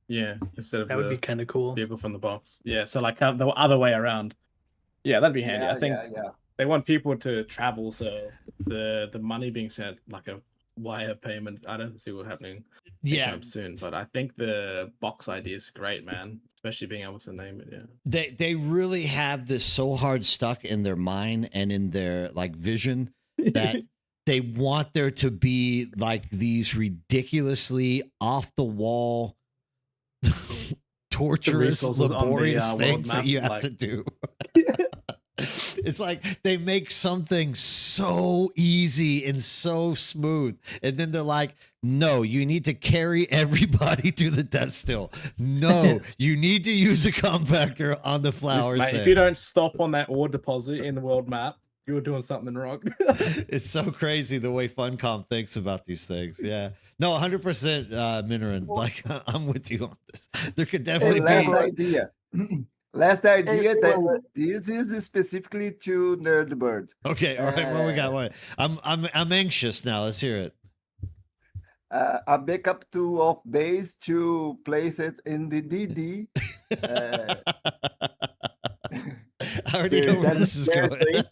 Yeah, instead of That would be kind of cool. vehicle from the box. Yeah, so like the other way around. Yeah, that'd be handy. I think they want people to travel, so the money being sent like a wire payment. I don't see what's happening anytime soon, but I think the box idea is great, man. Especially being able to name it. Yeah, they really have this so hard stuck in their mind and in their like vision that they want there to be like these ridiculously off the wall torturous laborious things that you have to do. It's like they make something so easy and so smooth, and then they're like, no, you need to carry everybody to the death still. No, you need to use a compactor on the flower set. If you don't stop on that ore deposit in the world map, you're doing something wrong. It's so crazy the way Funcom thinks about these things. Yeah. No, 100% Minoran. Like, I'm with you on this. There could definitely be... Last idea that this is specifically to Nerdbird. Okay, all right. What we got? What? I'm anxious now. Let's hear it. A backup to off base to place it in the DD. I already know where this is going.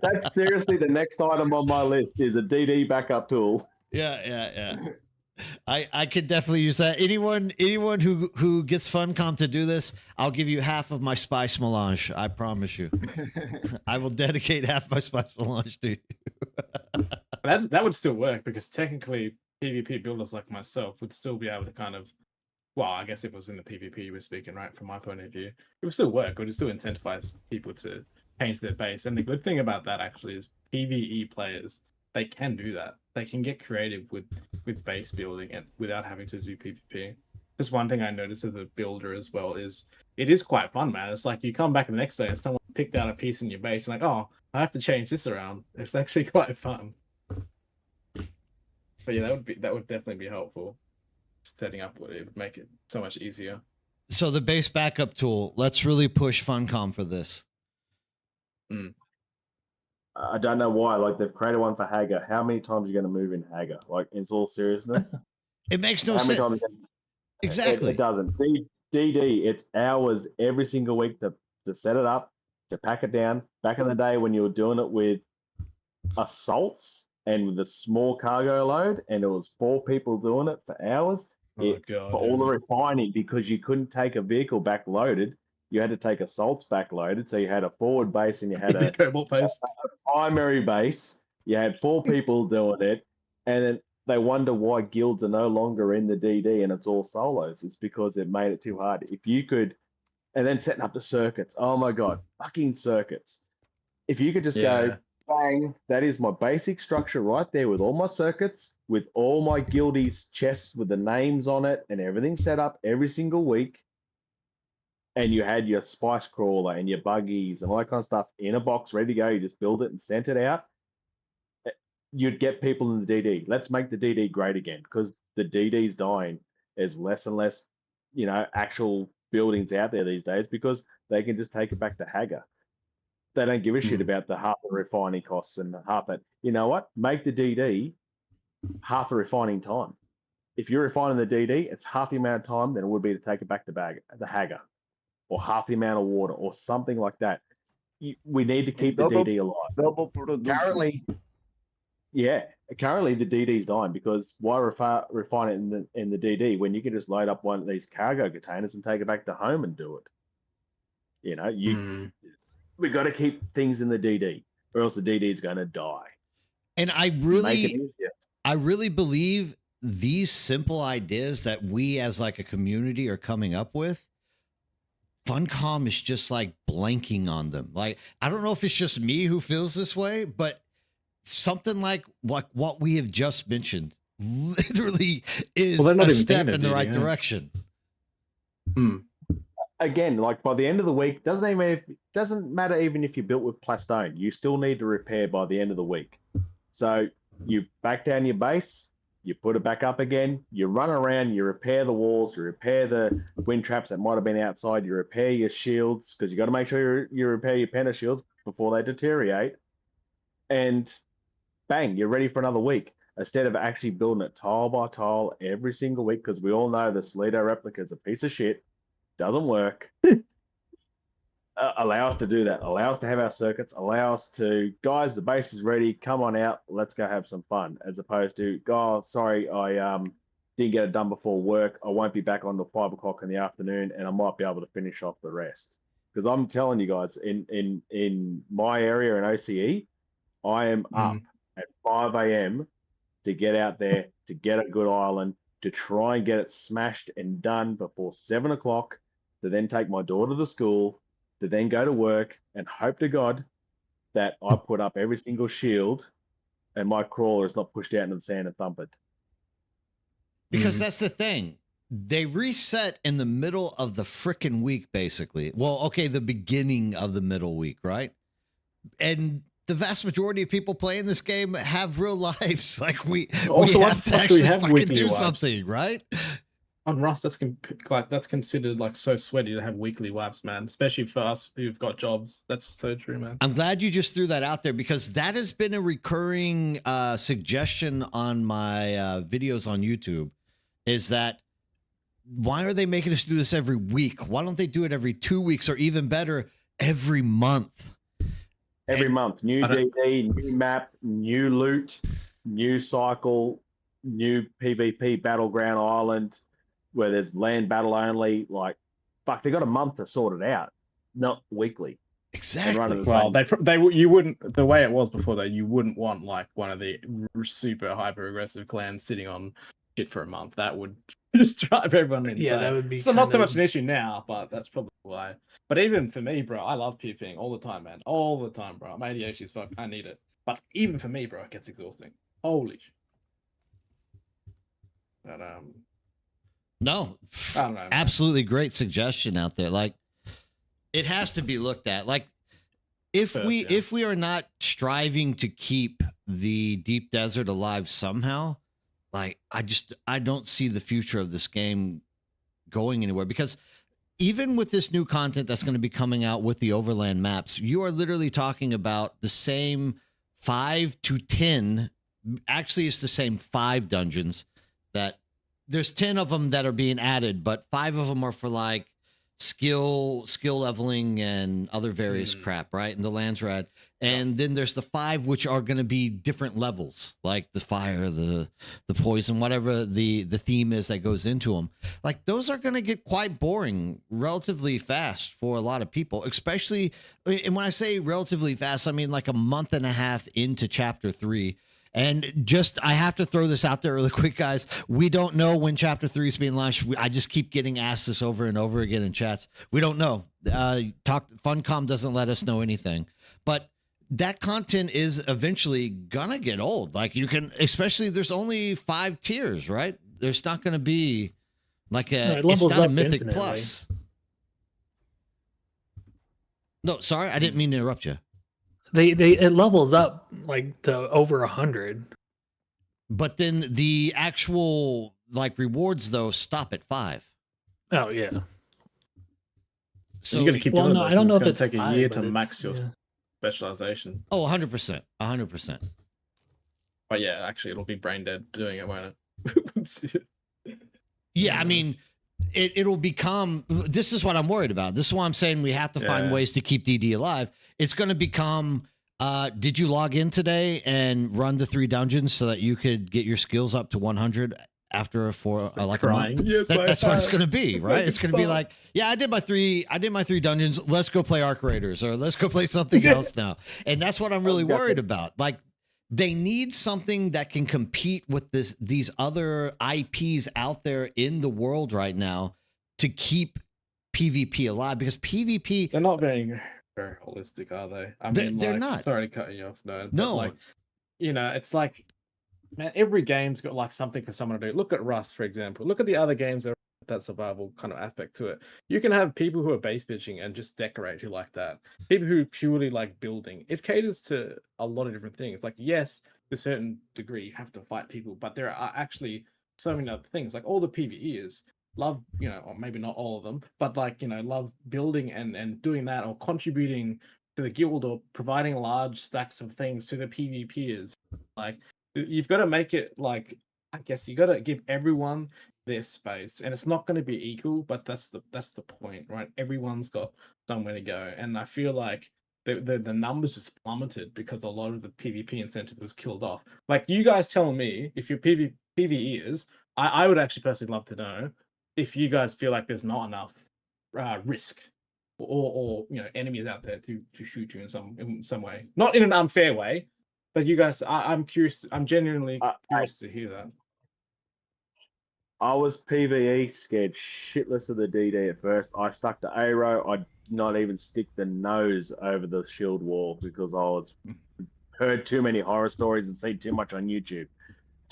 That's seriously the next item on my list is a DD backup tool. Yeah. I could definitely use that. Anyone who gets Funcom to do this, I'll give you half of my spice melange. I promise you. I will dedicate half my spice melange to you. That would still work because technically PvP builders like myself would still be able to kind of, well, I guess if it was in the PvP you were speaking, right, from my point of view, it would still work. It would still incentivize people to change their base. And the good thing about that actually is PvE players, they can do that. They can get creative with base building and without having to do PvP. Just one thing I noticed as a builder as well is it is quite fun, man. It's like you come back the next day and someone picked out a piece in your base, like, oh, I have to change this around. It's actually quite fun. But yeah, that would definitely be helpful. Setting up it would make it so much easier. So the base backup tool, let's really push Funcom for this. I don't know why. Like they've created one for Hagar. How many times are you going to move in Hagar? Like in all seriousness, it makes no sense. Exactly, it doesn't. DD, it's hours every single week to set it up, to pack it down. Back in the day when you were doing it with assaults and with a small cargo load, and it was 4 people doing it for hours. For all the refining, because you couldn't take a vehicle back loaded. You had to take assaults backloaded, so you had a forward base and you had a primary base. You had 4 people doing it, and then they wonder why guilds are no longer in the DD and it's all solos. It's because it made it too hard. If you could, and then setting up the circuits. Oh my god, fucking circuits! If you could just go bang, that is my basic structure right there with all my circuits, with all my guildies' chests with the names on it and everything set up every single week. And you had your spice crawler and your buggies and all that kind of stuff in a box ready to go. You just build it and sent it out. You'd get people in the DD. Let's make the DD great again, because the DD's dying. There's less and less, actual buildings out there these days because they can just take it back to Hagar. They don't give a shit about the half the refining costs and half that. You know what? Make the DD half the refining time. If you're refining the DD, it's half the amount of time than it would be to take it back to the Hagar. Or half the amount of water, or something like that. We need to keep the DD alive. Double production. Yeah, currently the DD's dying because why refine it in the DD when you can just load up one of these cargo containers and take it back to home and do it? You know, we got to keep things in the DD, or else the DD is going to die. And I really believe these simple ideas that we as like a community are coming up with, Funcom is just like blanking on them. Like, I don't know if it's just me who feels this way, but something like what we have just mentioned literally is a step in the right direction. Again, like by the end of the week, doesn't matter even if you built with plastone, you still need to repair by the end of the week. So you back down your base, you put it back up again, you run around, you repair the walls, you repair the wind traps that might have been outside, you repair your shields, because you got to make sure you repair your penta shields before they deteriorate. And bang, you're ready for another week. Instead of actually building it tile by tile every single week, because we all know the Solido replica is a piece of shit, doesn't work. Allow us to do that. Allow us to have our circuits. Allow us to, guys, the base is ready. Come on out. Let's go have some fun. As opposed to, oh, sorry, I didn't get it done before work. I won't be back on till 5 o'clock in the afternoon, and I might be able to finish off the rest. Because I'm telling you guys, in my area in OCE, I am up at 5 a.m. to get out there, to get a good island, to try and get it smashed and done before 7 o'clock, to then take my daughter to school, to then go to work and hope to God that I put up every single shield and my crawler is not pushed out into the sand and thumped. Because that's the thing. They reset in the middle of the frickin' week, basically. Well, okay, the beginning of the middle week, right? And the vast majority of people playing this game have real lives. Like we have to actually fucking do something, right? On Rust, that's considered like so sweaty to have weekly wipes, man. Especially for us who've got jobs. That's so true, man. I'm glad you just threw that out there because that has been a recurring suggestion on my videos on YouTube. Is that why are they making us do this every week? Why don't they do it every 2 weeks or even better, every month? Every month, new DD, new map, new loot, new cycle, new PvP battleground island. Where there's land battle only, like, fuck, they got a month to sort it out, not weekly. Exactly. Well, you wouldn't, the way it was before though, you wouldn't want like one of the super hyper aggressive clans sitting on shit for a month. That would just drive everyone insane. Yeah, that would be. So not so much an issue now, but that's probably why. But even for me, bro, I love PvPing all the time, man, all the time, bro. I'm ADHD as fuck. I need it. But even for me, bro, it gets exhausting. Holy shit. But no, I don't know, absolutely great suggestion out there. Like, it has to be looked at. Like, if we are not striving to keep the deep desert alive somehow, like I don't see the future of this game going anywhere. Because even with this new content that's going to be coming out with the overland maps, you are literally talking about the same 5 to 10. Actually, it's the same 5 dungeons that. There's 10 of them that are being added, but 5 of them are for like skill leveling and other various crap, right? And the lands rad. And then there's the 5 which are going to be different levels, like the fire, the poison, whatever the theme is that goes into them. Like those are going to get quite boring relatively fast for a lot of people, especially. And when I say relatively fast, I mean like a month and a half into chapter 3. And just, I have to throw this out there really quick, guys. We don't know when Chapter 3 is being launched. I just keep getting asked this over and over again in chats. We don't know. Funcom doesn't let us know anything. But that content is eventually going to get old. Like you can, especially there's only 5 tiers, right? There's not going to be like it's not a Mythic infinitely. Plus. No, sorry, I didn't mean to interrupt you. It levels up like to over 100. But then the actual like rewards though stop at 5. Oh yeah. So you got to keep doing it. I don't know if it's take a year to max your specialization. Oh, 100%, 100%. But yeah, actually, it'll be brain dead doing it, won't it? Yeah, I mean, it'll become. This is what I'm worried about. This is why I'm saying we have to find ways to keep DD alive. It's going to become Did you log in today and run the 3 dungeons so that you could get your skills up to 100 after like a month? Yes, That's what it's going to be, right? Like It's going to be like, yeah, I did my 3 dungeons. Let's go play Arc Raiders, or let's go play something else now. And that's what I'm really worried about. Like, they need something that can compete with these other IPs out there in the world right now to keep PvP alive, because PvP, they're not very holistic, are they? I mean, they're like, not. Sorry to cut you off, no. No. Like, you know, it's like, man, every game's got like something for someone to do. Look at Rust, for example. Look at the other games that that survival kind of aspect to it. You can have people who are base pitching and just decorate who like that. People who purely like building. It caters to a lot of different things. Like, yes, to a certain degree, you have to fight people, but there are actually so many other things. Like all the PvEers love, you know, or maybe not all of them, but like, you know, love building and doing that, or contributing to the guild, or providing large stacks of things to the PvPers. Like, you've got to make it like, I guess you got to give everyone their space, and it's not going to be equal, but that's the point, right? Everyone's got somewhere to go, and I feel like the numbers just plummeted because a lot of the PvP incentive was killed off. Like, you guys telling me if you're PvEers, I would actually personally love to know if you guys feel like there's not enough risk or you know, enemies out there to shoot you in some way, not in an unfair way, but you guys, I'm curious. I'm genuinely curious to hear that. I was PvE scared shitless of the DD at first. I stuck to Aero. I'd not even stick the nose over the shield wall because I was heard too many horror stories and seen too much on YouTube.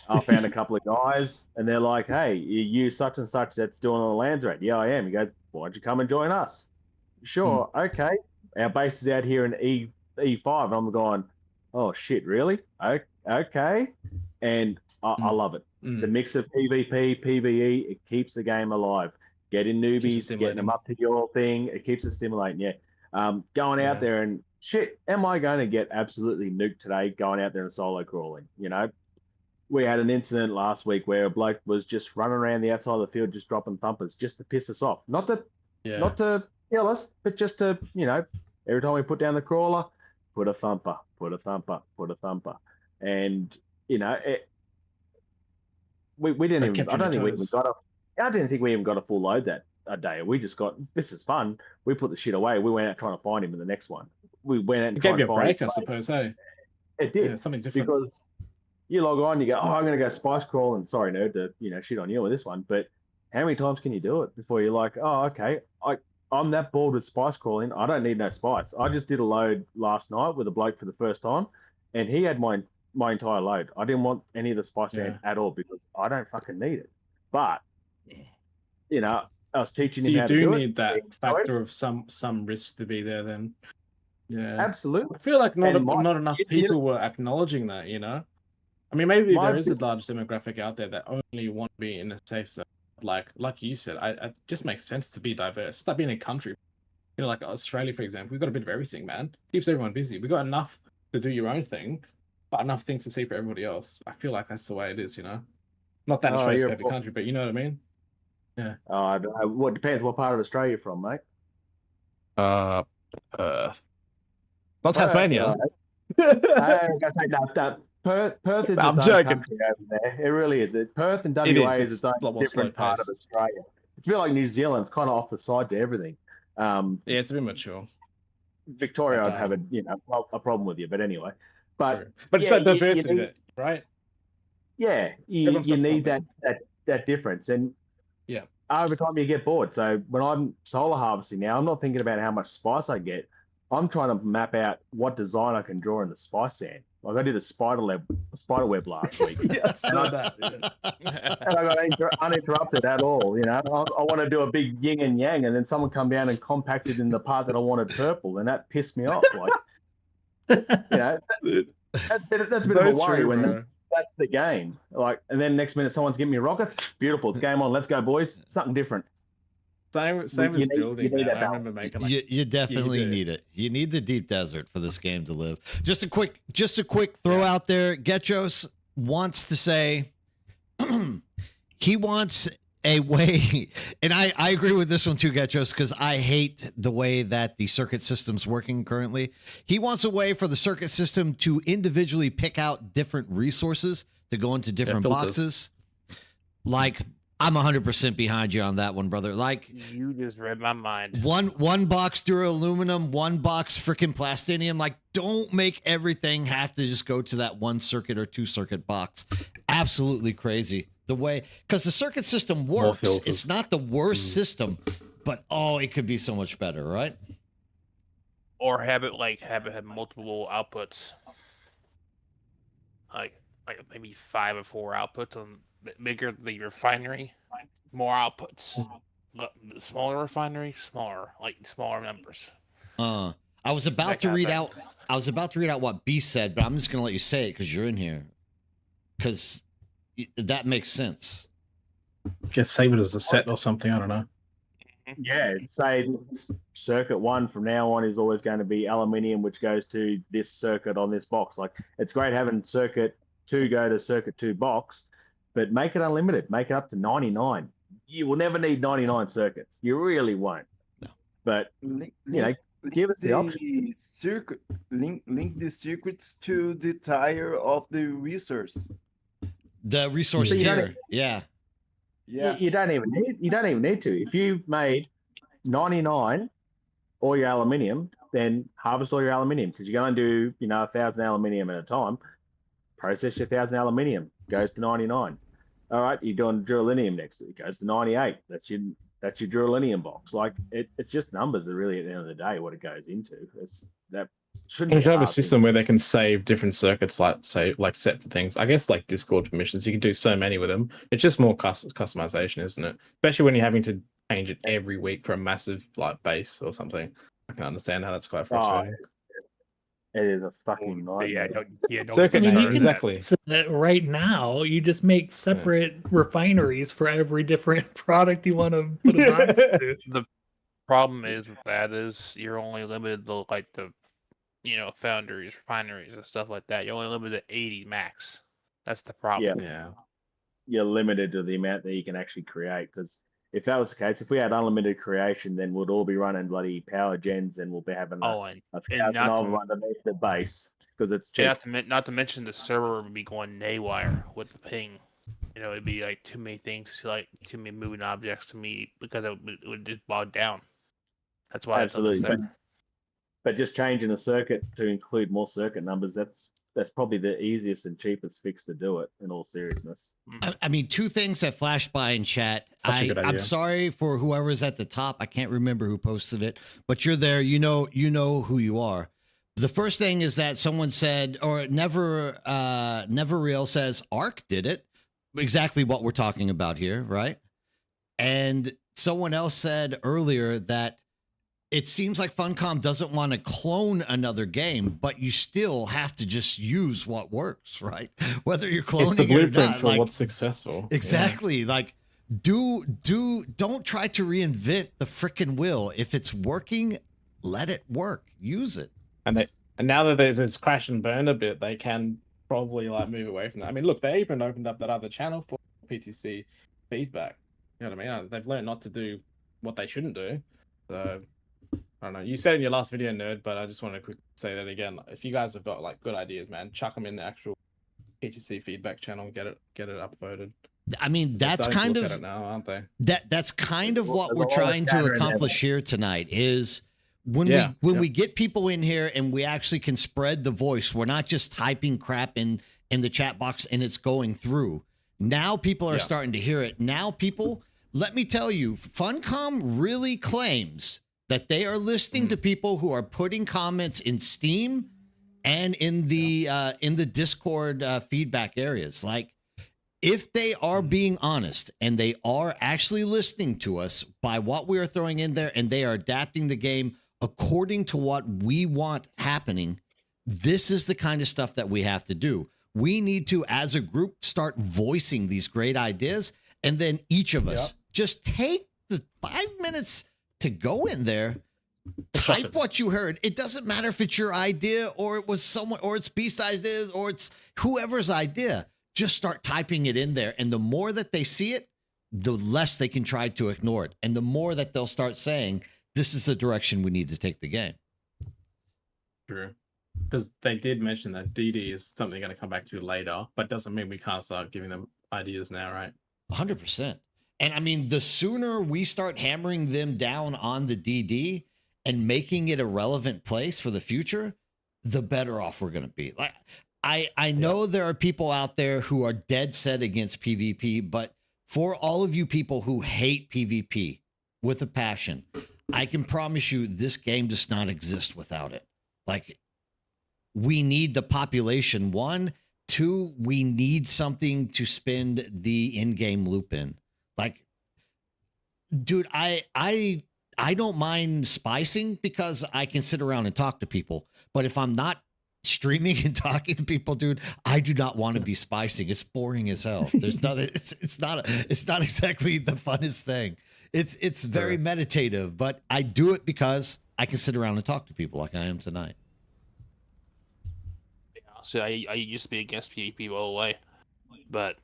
I found a couple of guys, and they're like, "Hey, you such and such that's doing on the lands rate." Yeah, I am. He goes, "Why'd you come and join us?" Sure, okay. Our base is out here in E5, and I'm going, "Oh shit, really? Okay." And I love it. The mix of PvP, PvE, it keeps the game alive. Getting newbies, getting them up to your thing, it keeps it stimulating. Yeah, going out there and shit. Am I going to get absolutely nuked today? Going out there and solo crawling, you know. We had an incident last week where a bloke was just running around the outside of the field, just dropping thumpers, just to piss us off. Not to kill us, but just to, you know, every time we put down the crawler, put a thumper, put a thumper, put a thumper, and you know, we didn't even. I don't think we even got a. I didn't think we even got a full load that a day. We just got, this is fun. We put the shit away. We went out trying to find him in the next one. We went out and tried to find him. It gave you a break, I suppose. Hey, it did. Yeah, something different. Because you log on, you go, oh, I'm going to go spice crawl, and sorry, nerd, to, you know, shit on you with this one, but how many times can you do it before you're like, oh, okay, I'm that bored with spice crawling. I don't need no spice. I just did a load last night with a bloke for the first time, and he had my entire load. I didn't want any of the spice sand at all because I don't fucking need it. But you know, I was teaching him how to do it. So you do need that factor of some risk to be there then. Yeah, absolutely. I feel like not enough people were acknowledging that, you know. I mean, maybe there is a large demographic out there that only want to be in a safe zone. Like you said, it just makes sense to be diverse. It's like being a country. You know, like Australia, for example, we've got a bit of everything, man. Keeps everyone busy. We've got enough to do your own thing, but enough things to see for everybody else. I feel like that's the way it is, you know. Not that Australia's a perfect country, but you know what I mean? Yeah. What depends what part of Australia you're from, mate. Not Tasmania. Perth is its own country over there. It really is. Perth and WA is its own different part of Australia. It's a bit like New Zealand. It's kind of off the side to everything. Yeah, it's a bit mature. Victoria, I'd have a problem with you, but anyway. But it's that diversity, right? Yeah, you need that difference, and over time you get bored. So when I'm solar harvesting now, I'm not thinking about how much spice I get. I'm trying to map out what design I can draw in the spice sand. Like I did a spider web last week. Yes, and I got uninterrupted at all. You know, I want to do a big yin and yang, and then someone come down and compact it in the part that I wanted purple, and that pissed me off. Like, you know, that's a bit of a worry when that's the game. Like, and then next minute someone's giving me rockets. Beautiful, it's game on. Let's go, boys. Something different. Same as building. I remember making you definitely need it. You need the deep desert for this game to live. Just a quick throw out there. Getchos wants to say he wants a way, and I agree with this one too, Getros, because I hate the way that the circuit system's working currently. He wants a way for the circuit system to individually pick out different resources to go into different boxes. Like, I'm 100% behind you on that one, brother. Like, You just read my mind. one box duraluminum, one box freaking plastinium. Like, don't make everything have to just go to that one circuit or two circuit box. Absolutely crazy the way, because the circuit system works. It's not the worst system, but it could be so much better, right? Or have it have multiple outputs, like maybe 5 or 4 outputs on the bigger the refinery, more outputs. The smaller refinery, smaller numbers. I was about to read out. I was about to read out what B said, but I'm just gonna let you say it because you're in here. Because that makes sense. Just save it as a set or something. I don't know. Yeah, say circuit 1 from now on is always going to be aluminium, which goes to this circuit on this box. Like, it's great having circuit 2 go to circuit 2 box, but make it unlimited. Make it up to 99. You will never need 99 circuits. You really won't. No. But give us the option. Link the circuits to the tire of the resource. The resource tier, yeah. You don't even need to. If you've made 99 all your aluminium, then harvest all your aluminium, because you're going to do 1,000 aluminium at a time. Process your 1,000 aluminium, goes to 99. All right, you're doing duralumium next, it goes to 98. That's your duralumium box. Like, it's just numbers that really, at the end of the day, what it goes into. You should have a system where they can save different circuits, like set for things. I guess like Discord permissions, you can do so many with them. It's just more customization, isn't it? Especially when you're having to change it every week for a massive base or something. I can understand how that's quite frustrating. It is a fucking nightmare. Circuit name, exactly. So that right now, you just make separate refineries for every different product you want to put a box to. The problem is with that is you're only limited to foundries, refineries, and stuff like that. You're only limited to 80 max. That's the problem. Yeah. You're limited to the amount that you can actually create, because if that was the case, if we had unlimited creation, then we'd all be running bloody power gens, and we'll be having a 1,000 of them underneath the base, because it's cheap. Not to mention the server would be going naywire with the ping. It'd be like too many things, like too many moving objects to me, because it would just bog down. That's why absolutely. But just changing the circuit to include more circuit numbers, that's probably the easiest and cheapest fix to do it, in all seriousness. I mean, 2 things that flashed by in chat. I'm sorry for whoever's at the top. I can't remember who posted it, but you're there. You know who you are. The first thing is that someone said, or Never Real says, Arc did it. Exactly what we're talking about here, right? And someone else said earlier that it seems like Funcom doesn't want to clone another game, but you still have to just use what works, right? Whether you're cloning it's the blueprint it or not. for what's successful. Exactly. Yeah. Like, don't try to reinvent the freaking wheel. If it's working, let it work. Use it. And now that there's crash and burn a bit, they can probably move away from that. I mean, look, they even opened up that other channel for PTC feedback. You know what I mean? They've learned not to do what they shouldn't do. So I don't know. You said in your last video, Nerd, but I just want to quickly say that again. If you guys have got good ideas, man, chuck them in the actual PTC feedback channel. Get it upvoted. I mean, that's kind of now, aren't they? That's kind of what we're trying to accomplish here tonight. Is when we get people in here and we actually can spread the voice. We're not just typing crap in the chat box and it's going through. Now people are starting to hear it. Now people, let me tell you, Funcom really claims that they are listening to people who are putting comments in Steam and in the Discord feedback areas. Like, if they are being honest and they are actually listening to us by what we are throwing in there, and they are adapting the game according to what we want happening, this is the kind of stuff that we have to do. We need to, as a group, start voicing these great ideas, and then each of us just take the 5 minutes to go in there, type what you heard. It doesn't matter if it's your idea or it was someone, or it's Beast ideas, or it's whoever's idea. Just start typing it in there, and the more that they see it, the less they can try to ignore it. And the more that they'll start saying, this is the direction we need to take the game. True. Because they did mention that DD is something going to come back to later, but doesn't mean we can't start giving them ideas now, right? 100%. And I mean, the sooner we start hammering them down on the DD and making it a relevant place for the future, the better off we're going to be. Like, I know there are people out there who are dead set against PvP, but for all of you people who hate PvP with a passion, I can promise you this game does not exist without it. Like, we need the population. 1, 2, we need something to spend the in-game loop in. Like, dude, I don't mind spicing because I can sit around and talk to people. But if I'm not streaming and talking to people, dude, I do not want to be spicing. It's boring as hell. There's nothing. It's not exactly the funnest thing. It's very meditative, but I do it because I can sit around and talk to people like I am tonight. Yeah, so I used to be against PvP all the way, but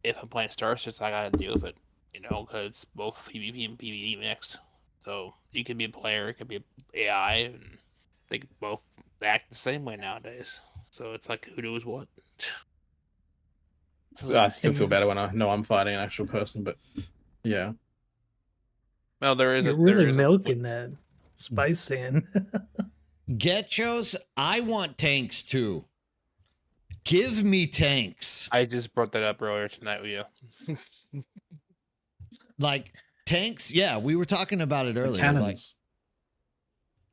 if I'm playing Starship, I gotta deal with it, you know, because it's both PvP and PvE mixed. So you can be a player, it could be AI, and they could both act the same way nowadays. So it's like, who knows what? So I still feel better when I know I'm fighting an actual person, but yeah. Well, there is You're really milking that spice sand. Getchos, I want tanks too. Give me tanks. I just brought that up earlier tonight with you. Like, tanks, yeah, we were talking about it earlier. Cannons.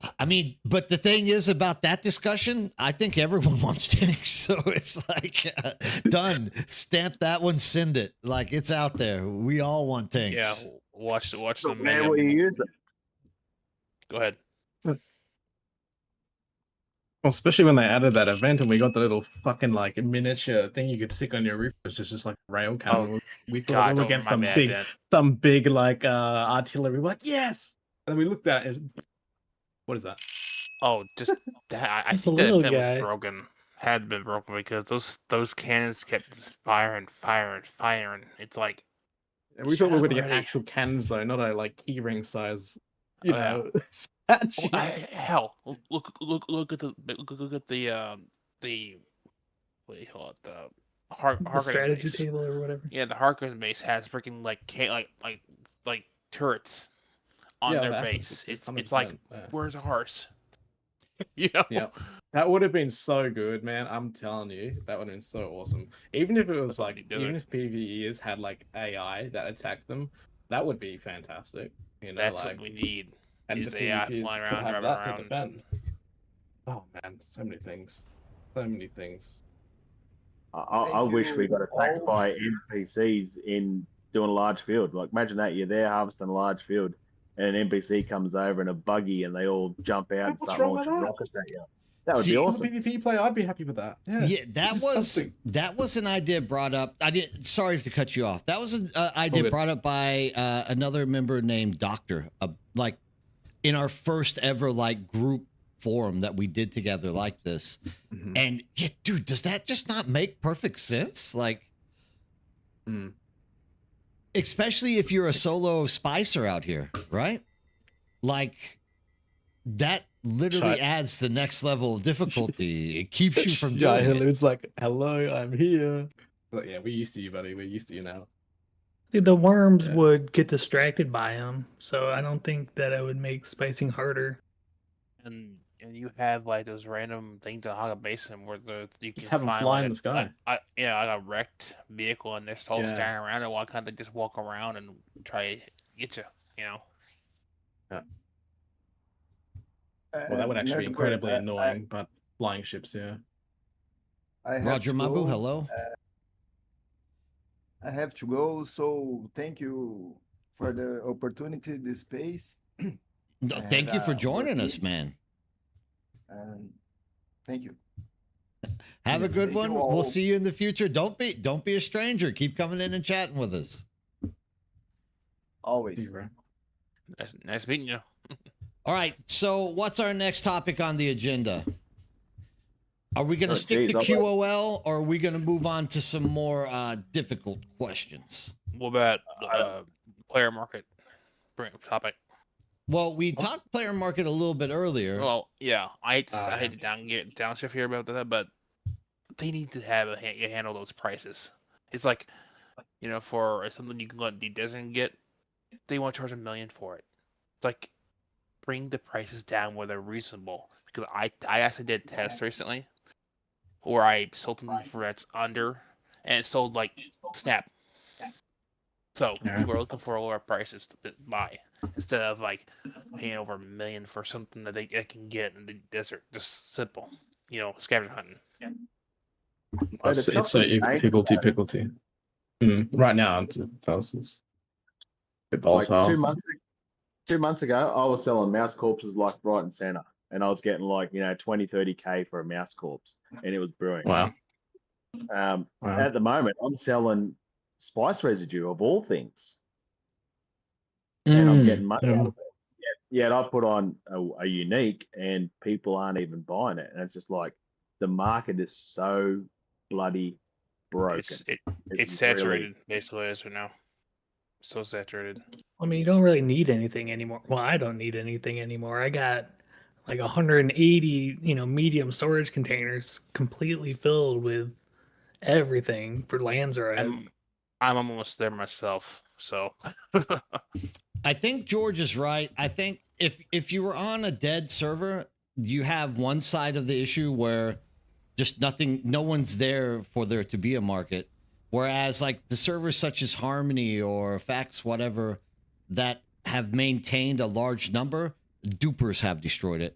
Like, I mean, but the thing is about that discussion, I think everyone wants tanks. So it's like, done. Stamp that one, send it. Like, it's out there. We all want tanks. Yeah, watch the Man, what you use it? Go ahead. Well, especially when they added that event and we got the little fucking like miniature thing you could stick on your roof, which is just like a rail cannon. We thought we were getting some big like artillery. We're like, yes. And then we looked at it. What is that? Oh, just I Just think a little that guy. was broken. Had been broken because those cannons kept just firing. It's like, And we thought we were going to get already. actual cannons though, not a like keyring size, you Oh, yeah. know. statue. Hell, look at the what do you call it, the The strategy base. table or whatever. Yeah, the Harkonnen base has freaking like turrets on Yeah, their that's- base. It's 100%, like, yeah. where's a horse? You know? Yeah, that would have been so good, man. I'm telling you, that would have been so awesome. Even if it was That's what like, you do even it. if PvEs had like AI that attacked them, that would be fantastic. You know, That's like, what we need. and is the AI PvPs flying could around, have driving that to around. defend. Oh man, so many things, so many things. I wish we got attacked all. by NPCs in doing a large field. Like, imagine that you're there harvesting a large field, and an NPC comes over in a buggy, and they all jump out and What's start wrong with launching that? rockets at you. That would See, be I'm a awesome. PvP player, I'd be happy with that. Yeah, Yeah, that Just was something. that was an idea brought up. I didn't. Sorry to cut you off. That was an idea good. brought up by another member named Doctor. Like in our first ever like group forum that we did together like this. Mhm. And yeah, dude, does that just not make perfect sense? Like, Mm. especially if you're a solo spicer out here, right? Like that literally Shut- adds the next level of difficulty. It keeps you from doing it. It's like, hello, I'm here. But yeah, we're used to you, buddy. We're used to you now. See, the worms Yeah. would get distracted by them, so I don't think that it would make spicing harder. And you have like those random things in Haga Basin where you can Just have 'em find fly like in the sky. like a wrecked vehicle and they're all Yeah. standing around and why can't they just walk around and try to get you? You know? Well, that would actually be Nerdbird, incredibly annoying, but flying ships, yeah. I have Roger to Mabu, go. hello. I have to go, so thank you for the opportunity, the space, No, I thank had, you for joining work us, man. and thank you. Have a Yeah, good thank one. you We'll all. see you in the future. Don't be a stranger. Keep coming in and chatting with us. Always. See you, bro. Nice meeting you. All right. So, what's our next topic on the agenda? Are we going to Oh, stick geez, to I'll bet. QOL, or are we going to move on to some more difficult questions? What about player market topic? Well, we talked player market a little bit earlier. Well, yeah, I hate to, Oh, I yeah. hate to downshift here about that, but they need to have handle those prices. It's like, for something you can let Designate get, they want to charge $1 million for it. It's like, bring the prices down where they're reasonable. Because I actually did tests recently where I sold them for that's under, and it sold like snap. So Yeah. people are looking for lower prices to buy instead of like paying over $1 million for something that they can get in the desert. Just simple, scavenger hunting. But It's it's so something changed. higgledy-piggledy. Right now, it's a bit Like volatile. 2 months ago, I was selling mouse corpses like right and center, and I was getting like 20, 30K for a mouse corpse, and it was brewing. Wow. Wow. Wow. At the moment, I'm selling spice residue of all things, and I'm getting money out of it. Yet I put on a unique, and people aren't even buying it, and it's just like the market is so bloody broken. It's saturated basically as of now. So saturated. I mean, you don't really need anything anymore. Well, I don't need anything anymore. I got like 180, medium storage containers completely filled with everything for Lanzarote. I'm almost there myself. So I think George is right. I think if you were on a dead server, you have one side of the issue where just no one's there for there to be a market. Whereas like the servers such as Harmony or Fax, whatever, that have maintained a large number, dupers have destroyed it.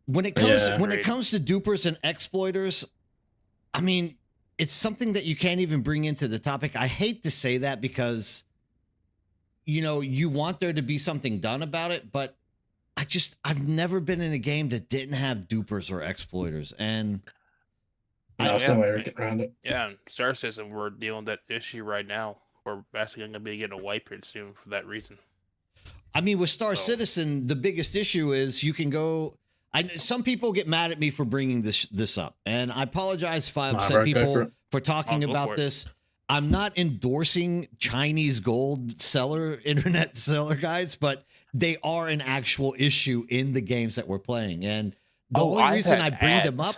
When it comes to dupers and exploiters, I mean, it's something that you can't even bring into the topic. I hate to say that because you want there to be something done about it, but I've never been in a game that didn't have dupers or exploiters, and there's no way to get around it. Yeah, Star Citizen, we're dealing with that issue right now. We're basically going to be getting a wipe here soon for that reason. I mean, with Star Citizen, the biggest issue is you can go. Some people get mad at me for bringing this up, and I apologize if I upset people for talking about this. I'm not endorsing Chinese gold internet seller guys, but they are an actual issue in the games that we're playing. And the only reason I bring them up,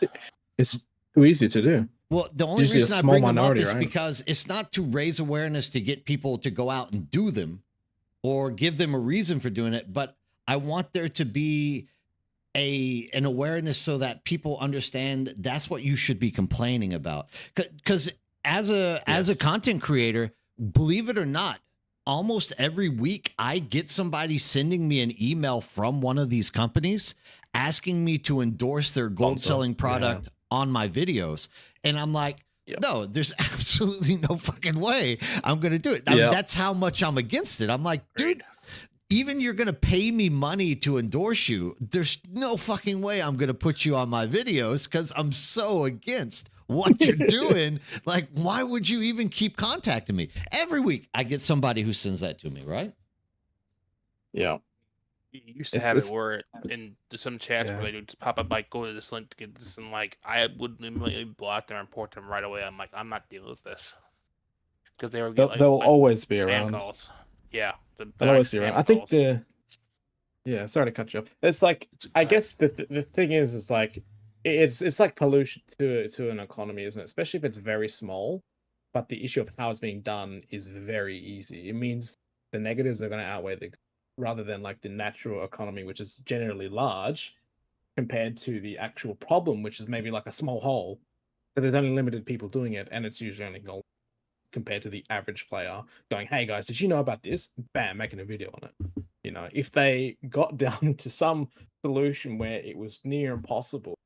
it's too easy to do. Well, the only reason I bring them up is because it's not to raise awareness to get people to go out and do them or give them a reason for doing it, but I want there to be an awareness so that people understand that's what you should be complaining about. Because as a content creator, believe it or not, almost every week I get somebody sending me an email from one of these companies asking me to endorse their gold selling product on my videos. And I'm like, no, there's absolutely no fucking way I'm going to do it. I mean, that's how much I'm against it. I'm like, dude, even you're going to pay me money to endorse you, there's no fucking way I'm going to put you on my videos because I'm so against what you're doing. Like, why would you even keep contacting me? Every week I get somebody who sends that to me, right? Yeah. You used to have it where in some chats where they would just pop up like, go to this link to get this, and like I would immediately block them and report them right away. I'm like, I'm not dealing with this because they were getting they'll always be spam around. calls. Yeah, they'll always be around. I think sorry to cut you off. It's like I guess the thing is like it's like pollution to an economy, isn't it? Especially if it's very small. But the issue of how it's being done is very easy. It means the negatives are going to outweigh rather than like the natural economy, which is generally large, compared to the actual problem, which is maybe like a small hole. But there's only limited people doing it, and it's usually only compared to the average player going, "Hey guys, did you know about this?" Bam, making a video on it. If they got down to some solution where it was near impossible,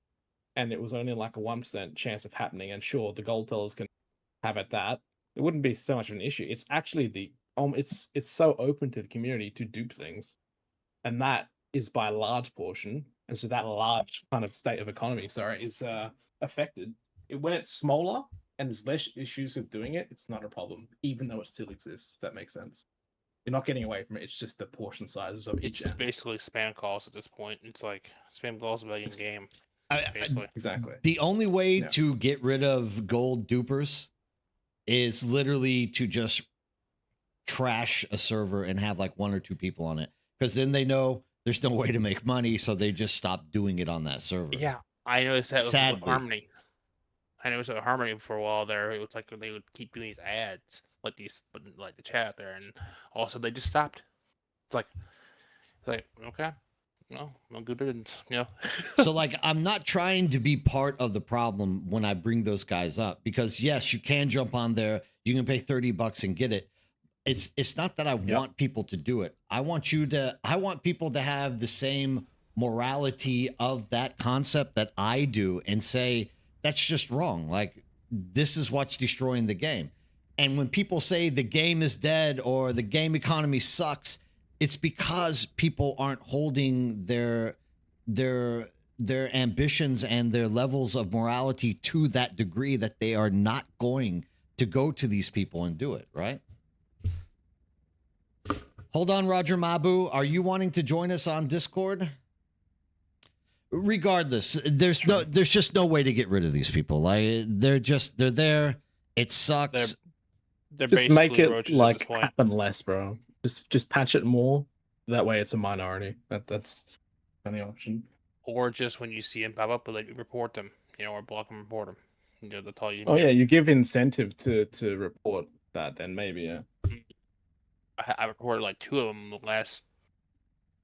and it was only like a 1% chance of happening, and sure, the gold tellers can have at that, it wouldn't be so much of an issue. It's actually it's so open to the community to dupe things, and that is by a large portion, and so that large kind of state of economy, is affected. When it's smaller and there's less issues with doing it, it's not a problem, even though it still exists. If that makes sense, you're not getting away from it. It's just the portion sizes of each. It's basically spam calls at this point. It's like spam calls about in game. Exactly. The only way to get rid of gold dupers is literally to just crash a server and have like 1 or 2 people on it, because then they know there's no way to make money, so they just stop doing it on that server. Yeah, I noticed that with Sadly. Harmony. I noticed with Harmony for a while there. It was like they would keep doing these ads, like the chat there, and also they just stopped. It's like okay, no good riddance, So like, I'm not trying to be part of the problem when I bring those guys up, because yes, you can jump on there, you can pay $30 and get it. It's not that I want people to do it. I want people to have the same morality of that concept that I do, and say that's just wrong. Like, this is what's destroying the game. And when people say the game is dead or the game economy sucks, it's because people aren't holding their ambitions and their levels of morality to that degree that they are not going to go to these people and do it, right? Hold on, Roger Mabu. Are you wanting to join us on Discord? Regardless, there's just no way to get rid of these people. Like, they're there. It sucks. They're Just make basically it roaches at like this point. happen less, bro. Just patch it more. That way, it's a minority. That's the only option. Or just when you see them pop up, like, report them, or block them, report them. That's all you. Oh yeah, you give incentive to report that, then maybe yeah. I reported like 2 of them the last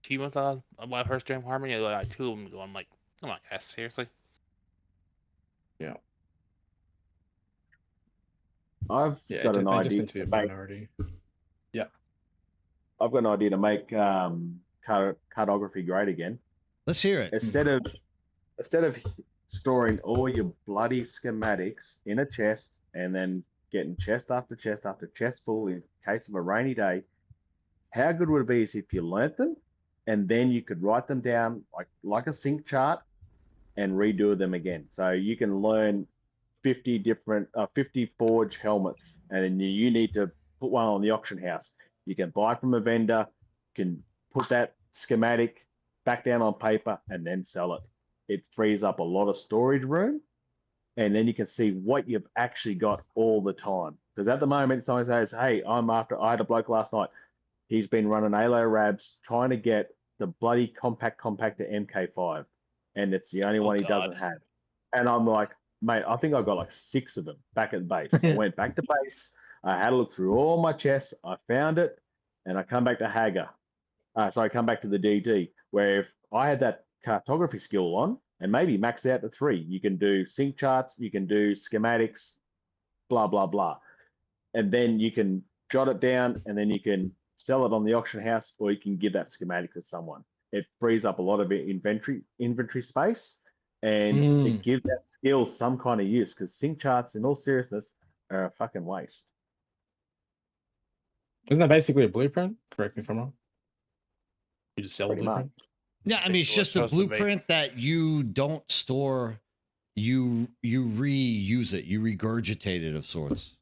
few months of my first game Harmony. Like 2 of them going, I'm like, come on, guys, seriously. Yeah. I've got an they just idea need to be a to make. minority. Yeah. I've got an idea to make cartography great again. Let's hear it. Instead of storing all your bloody schematics in a chest and then getting chest after chest after chest full in case of a rainy day, how good would it be if you learnt them and then you could write them down like a sync chart and redo them again? So you can learn 50 forge helmets, and then you need to put one on the auction house. You can buy from a vendor, can put that schematic back down on paper and then sell it. It frees up a lot of storage room, and then you can see what you've actually got all the time. Because at the moment, someone says, hey, I had a bloke last night. He's been running ALO Rabs trying to get the bloody compactor MK5, and it's the only one he doesn't have. And I'm like, mate, I think I've got like 6 of them back at base. I went back to base. I had a look through all my chests. I found it, and I come back to Hager. I come back to the DD, where if I had that cartography skill on and maybe maxed out to 3, you can do sync charts, you can do schematics, blah, blah, blah. And then you can jot it down, and then you can sell it on the auction house, or you can give that schematic to someone. It frees up a lot of inventory space, and it gives that skill some kind of use, because sync charts, in all seriousness, are a fucking waste. Isn't that basically a blueprint? Correct me if I'm wrong. You just sell a Pretty blueprint? much. Yeah, I mean, it's just a supposed to be. blueprint that you don't store. You reuse it. You regurgitate it of sorts.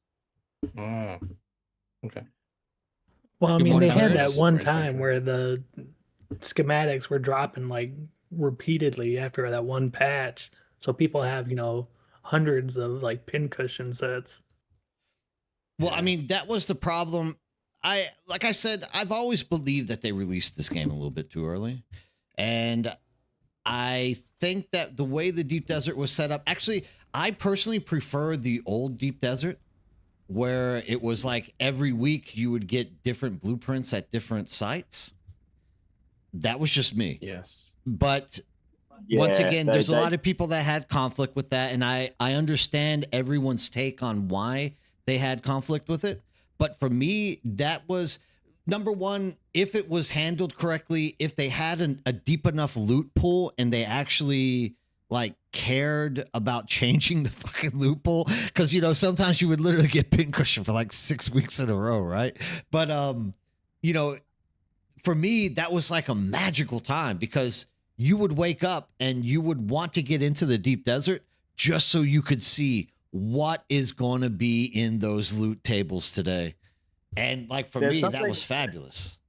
Oh, okay. Well, I Good mean, they morning, had Iris. that one Very time different. where the schematics were dropping like repeatedly after that one patch. So people have, hundreds of like pincushion sets. Well, I mean, that was the problem. Like I said, I've always believed that they released this game a little bit too early. And I think that the way the Deep Desert was set up, actually, I personally prefer the old Deep Desert, where it was like every week you would get different blueprints at different sites. That was just me. Yes. But Yeah, once again, there's a they- lot of people that had conflict with that, and I understand everyone's take on why they had conflict with it. But for me, that was number one. If it was handled correctly, if they had a deep enough loot pool and they actually like cared about changing the fucking loot pool, because sometimes you would literally get pincushion for like 6 weeks in a row, right? But for me, that was like a magical time, because you would wake up and you would want to get into the Deep Desert just so you could see what is going to be in those loot tables today. And like for There's me, that nothing- was fabulous.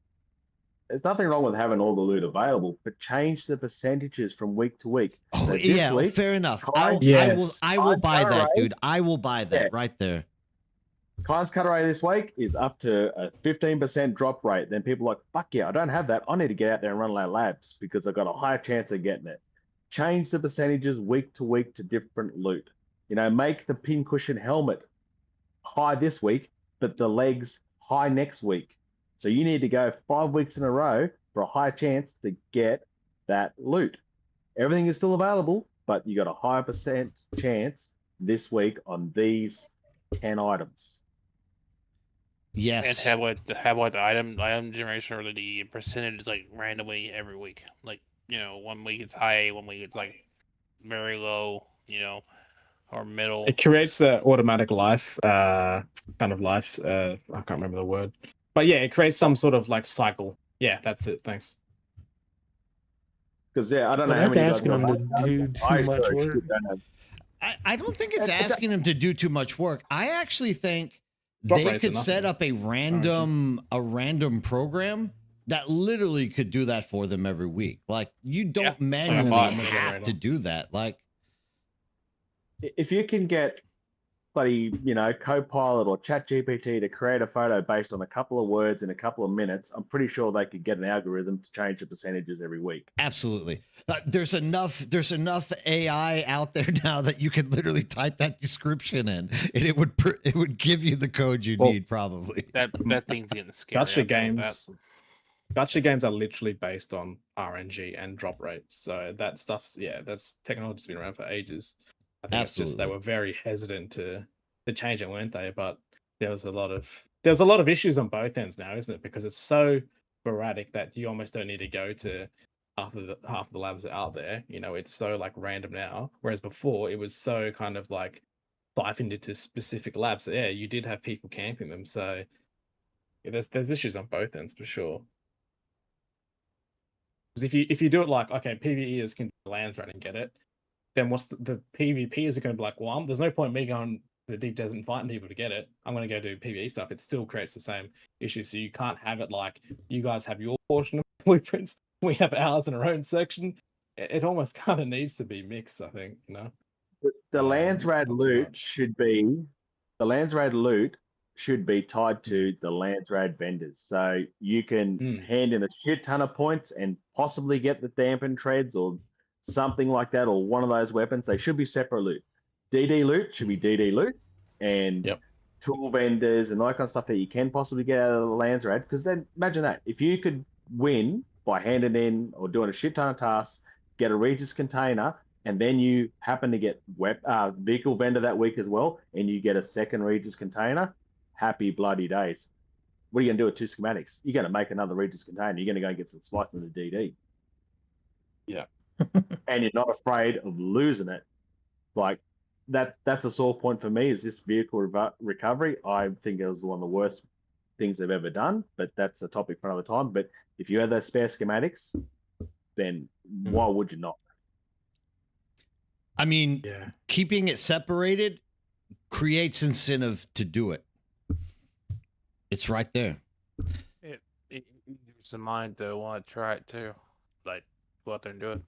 There's nothing wrong with having all the loot available, but change the percentages from week to week. Oh, So this yeah, week, fair enough. Clyde- I will Yes. buy that, Alright. dude. I will buy that Yeah. right there. Client's cut array this week is up to a 15% drop rate. Then people are like, fuck yeah, I don't have that. I need to get out there and run like labs because I've got a higher chance of getting it. Change the percentages week to week to different loot. You know, make the pincushion helmet high this week, but the legs high next week. So you need to go 5 weeks in a row for a high chance to get that loot. Everything is still available, but you got a higher percent chance this week on these 10 items. And Yes. have what the item generation or the percentage like randomly every week. Like, you know, 1 week it's high, 1 week it's like very low, you know, or middle. It creates an automatic life, kind of life. I can't remember the word, but yeah, it creates some sort of like cycle. Yeah, that's it. Thanks. Because I don't know Well, how that's many guys asking got them to last do time, I too much sure as work. shit don't know. I don't think it's It's- asking them to do too much work. I actually think Drop they rate's could enough, set yeah. up a random program that literally could do that for them every week. Like you don't Yeah, manually bot have generator. to do that. Like If you can get bloody, you know, Copilot or ChatGPT to create a photo based on a couple of words in a couple of minutes, I'm pretty sure they could get an algorithm to change the percentages every week. absolutely. There's enough AI out there now that you can literally type that description in and it would give you the code you Well, need probably. That thing's getting scary. Gotcha I'm telling you that. games. Gotcha games are literally based on RNG and drop rate. So that stuff's that's technology's been around for ages. I think it's just they Absolutely. were very hesitant to change it, weren't they? But there's a lot of issues on both ends now, isn't it? Because it's so sporadic that you almost don't need to go to half of the labs out there. You know, it's so like random now. Whereas before it was so kind of like siphoned into specific labs. So, yeah, you did have people camping them. So yeah, there's issues on both ends for sure. Because if you do it like, okay, PvEers can do lands right and get it, then what's the PvPers are going to be like, well, there's no point in me going to the deep desert and fighting people to get it. I'm going to go do PvE stuff. It still creates the same issue. So you can't have it like you guys have your portion of blueprints, we have ours in our own section. It almost kind of needs to be mixed, I think, you know? The Landsrad not too loot much. should be tied to the Landsrad vendors. So you can hand in a shit ton of points and possibly get the dampened treads or something like that, or one of those weapons. They should be separate loot. DD loot should be DD loot, and Yep. tool vendors and that kind of stuff that you can possibly get out of the Landsrad. Because then imagine that if you could win by handing in or doing a shit ton of tasks, get a Regis container, and then you happen to get vehicle vendor that week as well, and you get a second Regis container, happy bloody days. What are you going to do with 2 schematics? You're going to make another Regis container. You're going to go and get some spice in the DD. Yeah. And you're not afraid of losing it. Like, that's a sore point for me, is this vehicle recovery. I think it was one of the worst things they've ever done, but that's a topic for another time. But if you have those spare schematics, then why would you not? I mean, Yeah. keeping it separated creates incentive to do it. It's right there. It gives the mind to want to try it too. Like, go out there and do it.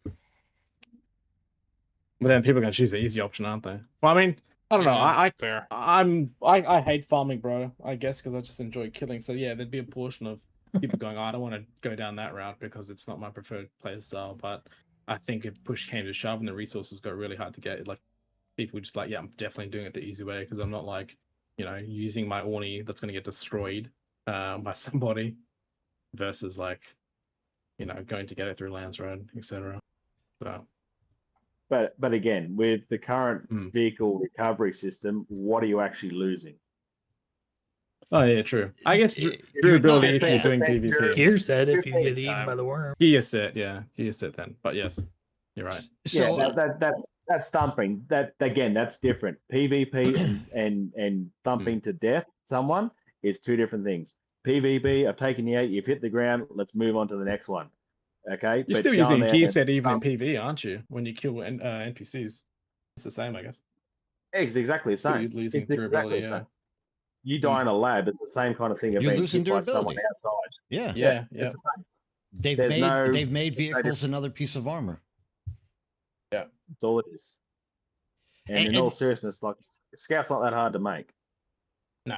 But then people are going to choose the easy option, aren't they? Well, I mean, I don't know. Fair. I hate farming, bro. I guess because I just enjoy killing. So yeah, there'd be a portion of people going, I don't want to go down that route because it's not my preferred play style. But I think if push came to shove and the resources got really hard to get, like people would just be like, yeah, I'm definitely doing it the easy way because I'm not like, you know, using my Orni that's going to get destroyed by somebody versus like, you know, going to get it through Landsrad, etc. So. But again, with the current vehicle recovery system, what are you actually losing? Oh yeah, true. I guess You're durability not if you're doing bad. PvP. Gear set if you 15 get eaten by the worm. Gear set, yeah, gear set then. But yes, you're right. So yeah, that's thumping. That again, that's different. PvP and thumping to death someone is 2 different things. PvP, I've taken you out, you've hit the ground, let's move on to the next one. Okay, You're still using gear set even in PvE, aren't you? When you kill NPCs, it's the same, I guess. It's exactly the Still same. losing It's durability, exactly the same. You die in a lab, it's the same kind of thing of You're being losing hit by someone durability. outside. Yeah. Yeah. It's the same. They've made vehicles another piece of armor. Yeah, that's all it is. And in all seriousness, like Scout's not that hard to make. No.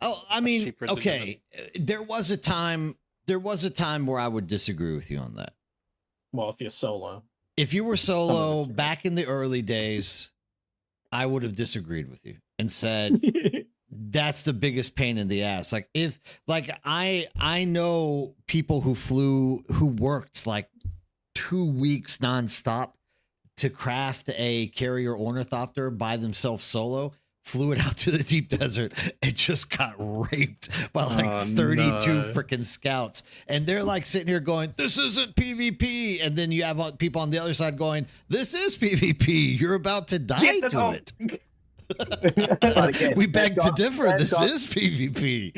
Oh, I mean, cheaper than okay. There was a time where I would disagree with you on that. Well, if you're solo. If you were Some of solo it's right. back in the early days, I would have disagreed with you and said that's the biggest pain in the ass. Like if like I know people who worked like 2 weeks nonstop to craft a carrier ornithopter by themselves solo, flew it out to the deep desert and just got raped by like 32 freaking scouts. And they're like sitting here going, this isn't PvP. And then you have people on the other side going, this is PvP. You're about to die to it. Again, We beg to differ. This is PvP.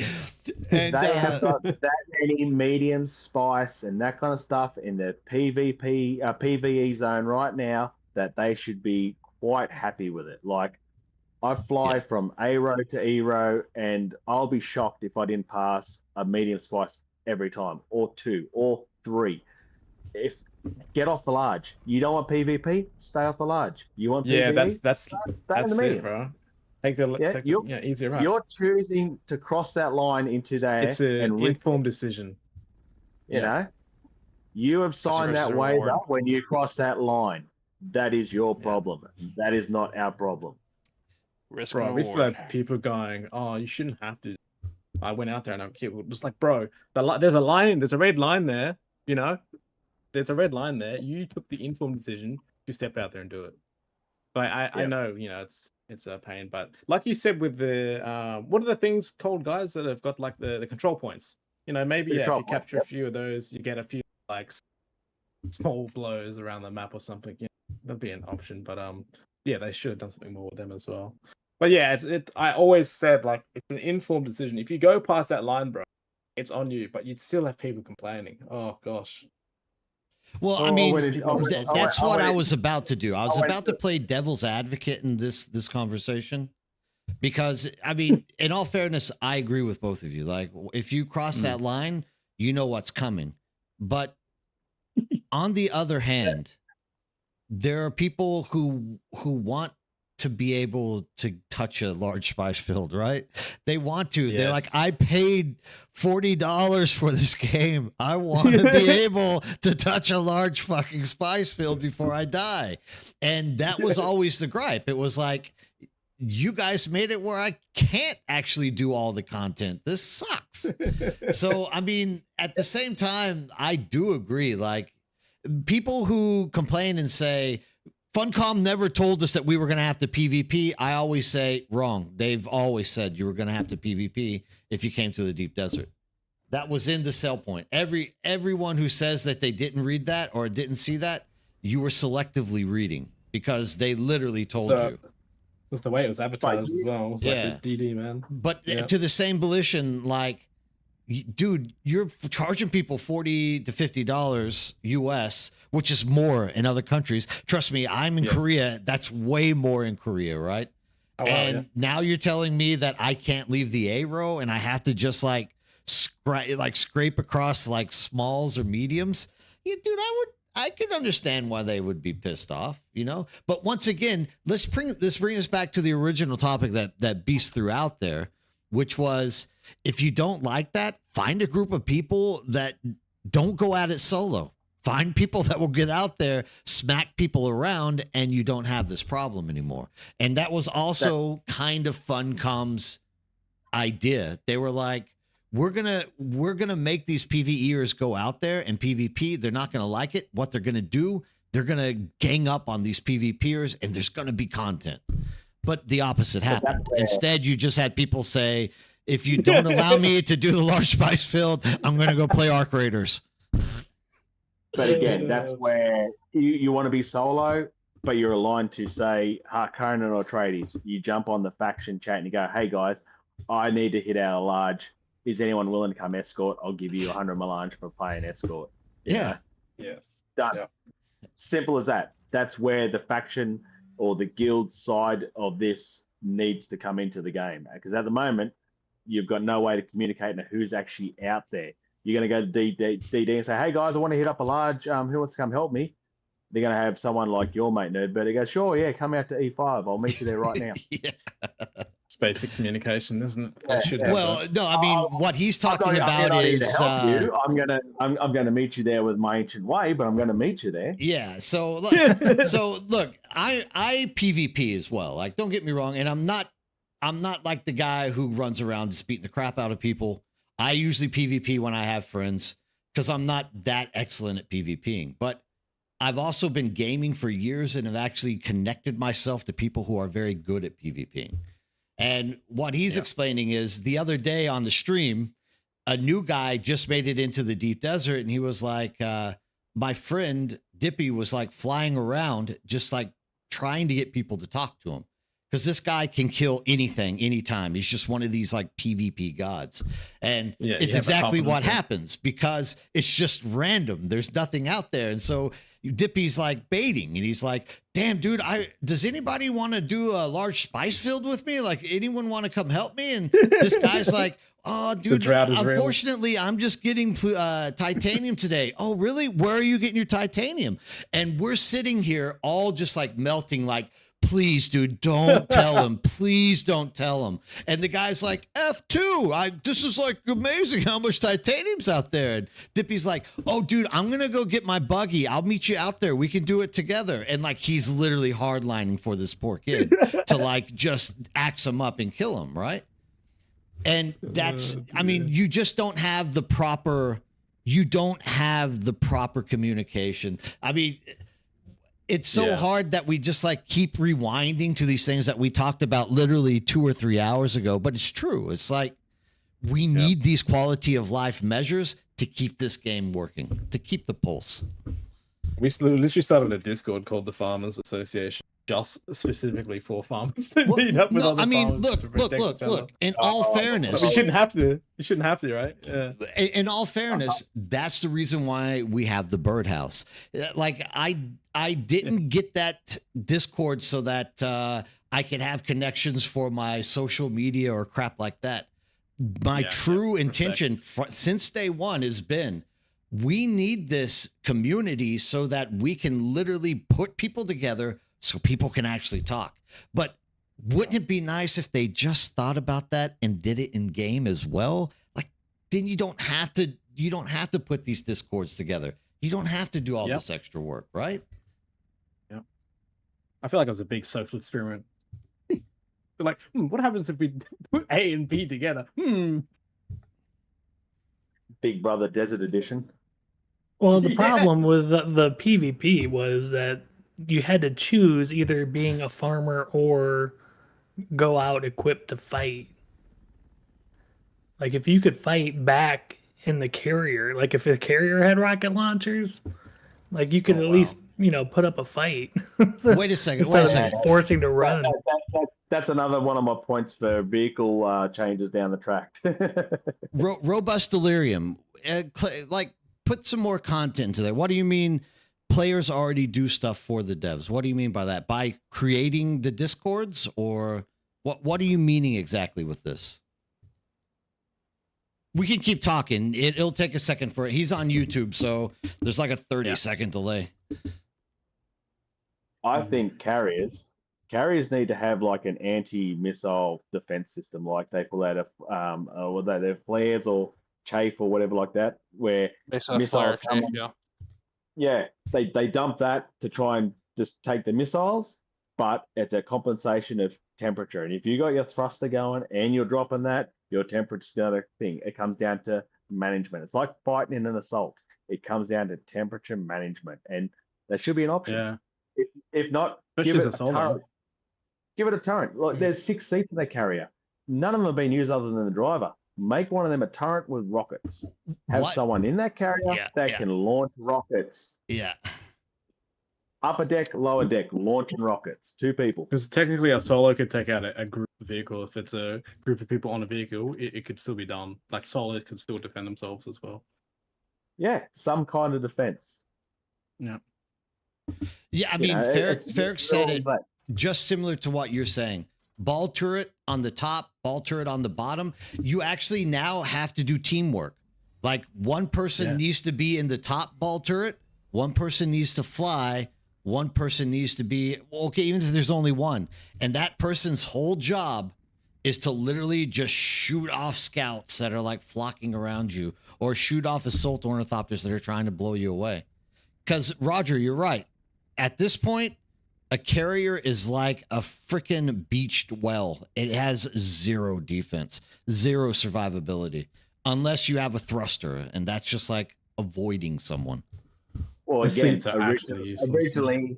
And they have got that many medium spice and that kind of stuff in the PvE zone right now that they should be quite happy with it. Like, I fly from A row to E row, and I'll be shocked if I didn't pass a medium spice every time, or 2, or 3. Get off the large. You don't want PvP? Stay off the large. You want PvE? That's medium. it, bro. Take the easier route. You're choosing to cross that line into there. It's an informed decision. You know, you have signed that waiver when you cross that line. That is your problem. That is not our problem. Risk Bro, we still reward. have people going, "Oh, you shouldn't have to." I went out there and I'm just like, bro, there's a line, there's a red line there. You know, there's a red line there. You took the informed decision to step out there and do it. But I know, you know, it's a pain. But like you said with the what are the things called, guys, that have got like the control points? You know, maybe if you capture a few of those, you get a few like small blows around the map or something. You know, that'd be an option. But yeah, they should have done something more with them as well. But yeah, I always said, like, it's an informed decision. If you go past that line, bro, it's on you. But you'd still have people complaining. Oh gosh. Well, I mean, that's what I was about to do. I was about to play devil's advocate in this conversation, because I mean, in all fairness, I agree with both of you. Like, if you cross that line, you know what's coming. But on the other hand, there are people who want to be able to touch a large spice field, right? They want to. Yes. They're like, I paid $40 for this game. I want to be able to touch a large fucking spice field before I die. And that was always the gripe. It was like, you guys made it where I can't actually do all the content. This sucks. So, I mean, at the same time, I do agree. Like, people who complain and say, Funcom never told us that we were going to have to PvP. I always say, wrong. They've always said you were going to have to PvP if you came to the deep desert. That was in the sell point. Everyone who says that they didn't read that or didn't see that, you were selectively reading, because they literally told you. That's the way it was advertised as well. It was like the DD, man. But to the same volition, like, dude, you're charging people $40 to $50 US, which is more in other countries. Trust me, I'm in Korea. That's way more in Korea, right? Oh, wow, and now you're telling me that I can't leave the A row and I have to just like scrape across like smalls or mediums. Yeah, dude, I could understand why they would be pissed off, you know. But once again, let's bring us back to the original topic that Beast threw out there, which was, if you don't like that, find a group of people that don't go at it solo. Find people that will get out there, smack people around, and you don't have this problem anymore. And that was also kind of Funcom's idea. They were like, we're gonna make these PvEers go out there and PvP. They're not gonna like it. What they're gonna do, they're gonna gang up on these PvPers, and there's gonna be content. But the opposite happened. Instead, you just had people say, if you don't allow me to do the large spice field, I'm going to go play Arc Raiders. But again, that's where you want to be solo, but you're aligned to, say, Harkonnen or Atreides. You jump on the faction chat and you go, hey, guys, I need to hit our large. Is anyone willing to come escort? I'll give you 100 melange for playing escort. Yeah. Yes. Done. Yeah. Simple as that. That's where the faction or the guild side of this needs to come into the game. Because at the moment, you've got no way to communicate who's actually out there. You're going to go to DD and say, hey, guys, I want to hit up a large. Who wants to come help me? They're going to have someone like your mate, Nerdbird. He goes, sure, yeah, come out to E5. I'll meet you there right now. It's basic communication, isn't it? Yeah, They should yeah. have Well, that. no, I mean, what he's talking about I'm is to help you. I'm gonna meet you there with my ancient way, but I'm gonna meet you there. yeah. So look, I PvP as well. Like, don't get me wrong, and I'm not like the guy who runs around just beating the crap out of people. I usually PvP when I have friends because I'm not that excellent at PvPing, but I've also been gaming for years and have actually connected myself to people who are very good at PvPing. And what he's explaining is the other day on the stream, a new guy just made it into the deep desert, and he was like, my friend Dippy was like flying around, just like trying to get people to talk to him. Because this guy can kill anything, anytime. He's just one of these like PvP gods. And it's exactly what happens because it's just random. There's nothing out there. And so Dippy's like baiting and he's like, damn, dude, does anybody want to do a large spice field with me? Like, anyone want to come help me? And this guy's like, oh, dude, unfortunately, I'm just getting titanium today. Oh, really? Where are you getting your titanium? And we're sitting here all just like melting, like, please, dude, don't tell him. Please don't tell him. And the guy's like, F2. This is like amazing how much titanium's out there. And Dippy's like, oh, dude, I'm going to go get my buggy. I'll meet you out there. We can do it together. And like, he's literally hardlining for this poor kid to like just axe him up and kill him, right? And that's, I mean, you just don't have the proper communication. I mean, it's so hard that we just like keep rewinding to these things that we talked about literally 2 or 3 hours ago, but it's true. It's like we need these quality of life measures to keep this game working, to keep the pulse. We literally started a Discord called the Farmers Association, just specifically for farmers to meet up with other farmers. Look. In all fairness, we shouldn't have to. You shouldn't have to, right? Yeah. In all fairness, that's the reason why we have the birdhouse. Like, I didn't get that Discord so that I could have connections for my social media or crap like that. My true intention since day one has been, we need this community so that we can literally put people together so people can actually talk. But wouldn't it be nice if they just thought about that and did it in game as well? Like, then you don't have to put these Discords together. You don't have to do all this extra work, right? Yeah. I feel like it was a big social experiment. Like, what happens if we put A and B together? Big Brother Desert Edition. Well, the problem with the PvP was that you had to choose either being a farmer or go out equipped to fight. Like, if you could fight back in the carrier, like if the carrier had rocket launchers, like you could at least, put up a fight. Wait a second. Forcing to run. That's another one of my points for vehicle changes down the track. Robust Delirium, like, put some more content into there. What do you mean players already do stuff for the devs? What do you mean by that? By creating the Discords, or what are you meaning exactly with this? We can keep talking. It'll take a second for it. He's on YouTube, so there's like a 30-second delay. I think carriers need to have like an anti-missile defense system, like they pull out their flares or chafe or whatever like that, where missiles come. They dump that to try and just take the missiles, but it's a compensation of temperature. And if you got your thruster going and you're dropping that, your temperature's another thing. It comes down to management. It's like fighting in an assault. It comes down to temperature management, and there should be an option. Yeah. If not, give it a turret. Give it a turret. Look, there's 6 seats in that carrier. None of them have been used other than the driver. Make one of them a turret with rockets. Have someone in that carrier that can launch rockets. Yeah. Upper deck, lower deck, launching rockets. 2 people. Because technically a solo could take out a group of vehicles. If it's a group of people on a vehicle, it could still be done. Like, solo could still defend themselves as well. Yeah, some kind of defense. Yeah. Yeah, I mean, Ferric said it just similar to what you're saying. Ball turret on the top, ball turret on the bottom. You actually now have to do teamwork. Like, one person needs to be in the top ball turret, one person needs to fly, one person needs to be, okay, even if there's only one. And that person's whole job is to literally just shoot off scouts that are like flocking around you, or shoot off assault ornithopters that are trying to blow you away. Because, Roger, you're right. At this point, a carrier is like a freaking beached well. It has zero defense, zero survivability, unless you have a thruster, and that's just like avoiding someone. Well, The again, seats are actually useless.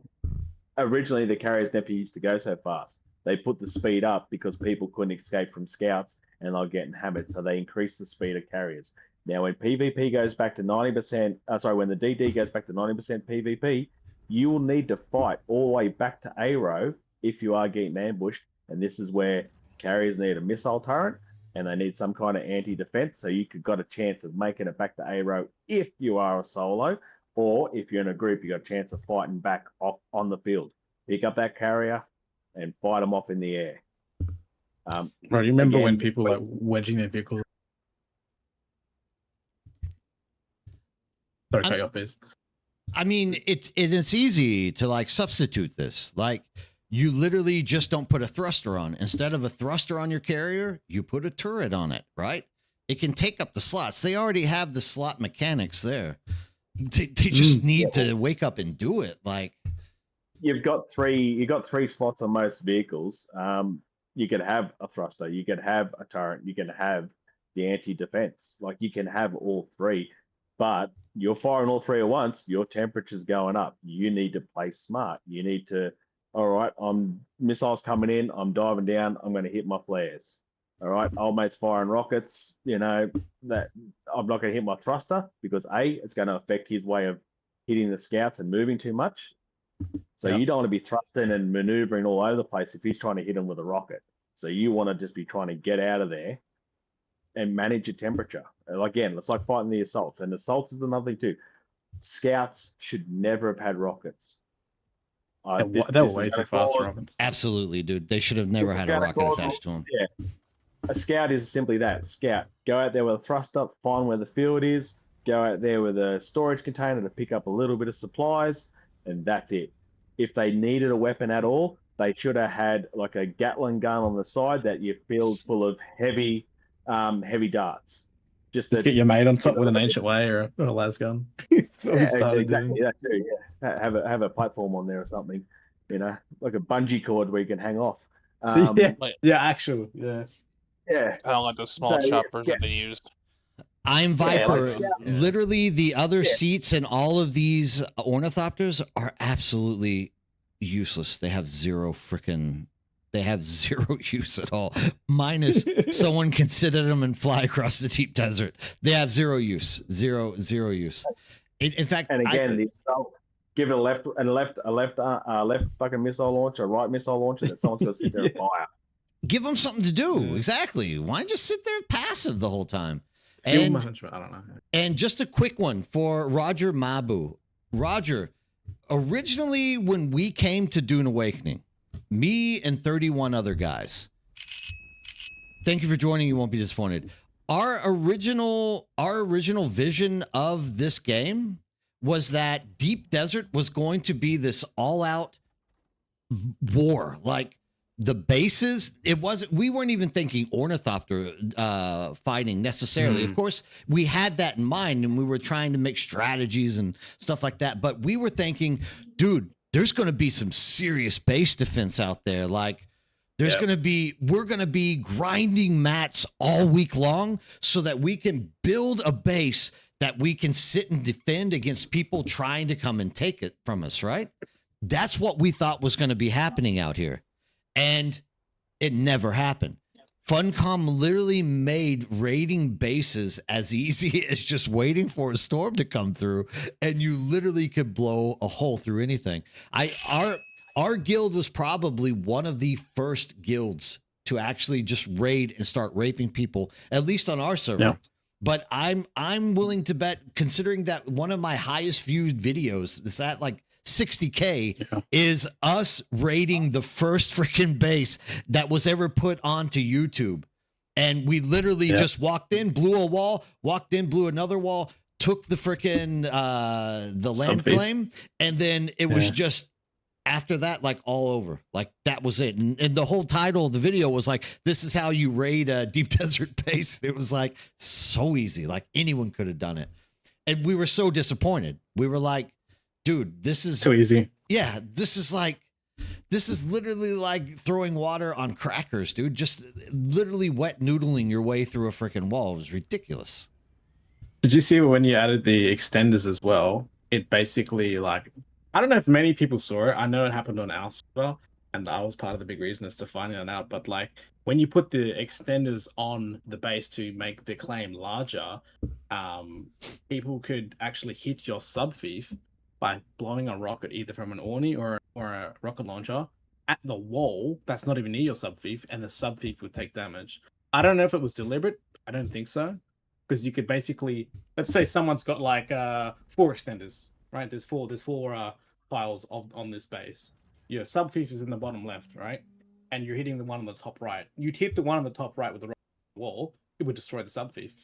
originally the carriers never used to go so fast. They put the speed up because people couldn't escape from scouts and they're getting hammered, so they increased the speed of carriers. Now, when PvP goes back to 90%, when the DD goes back to 90% PvP, you will need to fight all the way back to A row if you are getting ambushed, and this is where carriers need a missile turret and they need some kind of anti-defense, so you could got a chance of making it back to A row if you are a solo, or if you're in a group, you got a chance of fighting back off on the field. Pick up that carrier and fight them off in the air. Right, you remember when people like wedging their vehicles? Sorry, cut you off, Biz. I mean, it's easy to like substitute this. Like, you literally just don't put a thruster on. Instead of a thruster on your carrier, you put a turret on it, right? It can take up the slots. They already have the slot mechanics there. They just need to wake up and do it. Like, you've got three slots on most vehicles. You could have a thruster, you could have a turret, you can have the anti-defense. Like, you can have all three, but you're firing all three at once, your temperature's going up. You need to play smart. You need to, all right, missiles coming in, I'm diving down, I'm going to hit my flares. All right, old mate's firing rockets, that I'm not going to hit my thruster because A, it's going to affect his way of hitting the scouts and moving too much. So you don't want to be thrusting and maneuvering all over the place if he's trying to hit him with a rocket. So you want to just be trying to get out of there and manage your temperature. Again, it's like fighting the assaults. And assaults is another thing too. Scouts should never have had rockets. They were way too fast for rockets. Absolutely, dude. They should have never had a rocket attached to them. Yeah. A scout is simply that. Scout. Go out there with a thruster, find where the field is, go out there with a storage container to pick up a little bit of supplies, and that's it. If they needed a weapon at all, they should have had like a Gatling gun on the side that you filled full of heavy darts. Just get your mate on top with an ancient way or a las gun. That's what we started doing. That too, yeah. Have a platform on there or something, like a bungee cord where you can hang off. Actually. Yeah. I don't like those small choppers that they used. I'm Viper. Literally, the other seats in all of these ornithopters are absolutely useless. They have zero use at all. Minus someone can sit at them and fly across the deep desert. They have zero use. Zero use. In fact, and again, the assault. Give it a left fucking missile launcher, a right missile launcher that someone's going to sit there and fire. Give them something to do. Exactly. Why just sit there passive the whole time? And, I don't know. And just a quick one for Roger Mabu. Roger, originally when we came to Dune Awakening, me and 31 other guys, thank you for joining. You won't be disappointed. Our original vision of this game was that Deep Desert was going to be this all-out war. Like, the bases, we weren't even thinking ornithopter fighting necessarily. Of course, we had that in mind and we were trying to make strategies and stuff like that. But we were thinking, dude, there's going to be some serious base defense out there. Like, we're going to be grinding mats all week long so that we can build a base that we can sit and defend against people trying to come and take it from us, right? That's what we thought was going to be happening out here. And it never happened. Funcom literally made raiding bases as easy as just waiting for a storm to come through, and you literally could blow a hole through anything. Our guild was probably one of the first guilds to actually just raid and start raping people, at least on our server. Yeah. But I'm willing to bet, considering that one of my highest viewed videos is at like 60K is us raiding the first freaking base that was ever put onto YouTube. And we literally just walked in, blew a wall, walked in, blew another wall, took the freaking the land claim, and then it was just after that, like all over, like that was it. And the whole title of the video was like, "This is how you raid a deep desert base." It was like so easy, like anyone could have done it. And we were so disappointed. We were like, "Dude, this is Too easy. yeah, this is literally like throwing water on crackers, dude. Just literally wet noodling your way through a freaking wall. It was ridiculous." Did you see when you added the extenders as well? It basically like I don't know if many people saw it. I know it happened on ours as well, and I was part of the big reason as to finding it out. But like when you put the extenders on the base to make the claim larger, people could actually hit your sub thief by blowing a rocket either from an Orni or a rocket launcher at the wall that's not even near your sub thief, and the sub thief would take damage. I don't know if it was deliberate. I don't think so, because you could basically, let's say someone's got like 4 extenders, right? There's four files on this base. Your sub thief is in the bottom left, right? And you're hitting the one on the top right. You'd hit the one on the top right with the wall, it would destroy the sub thief.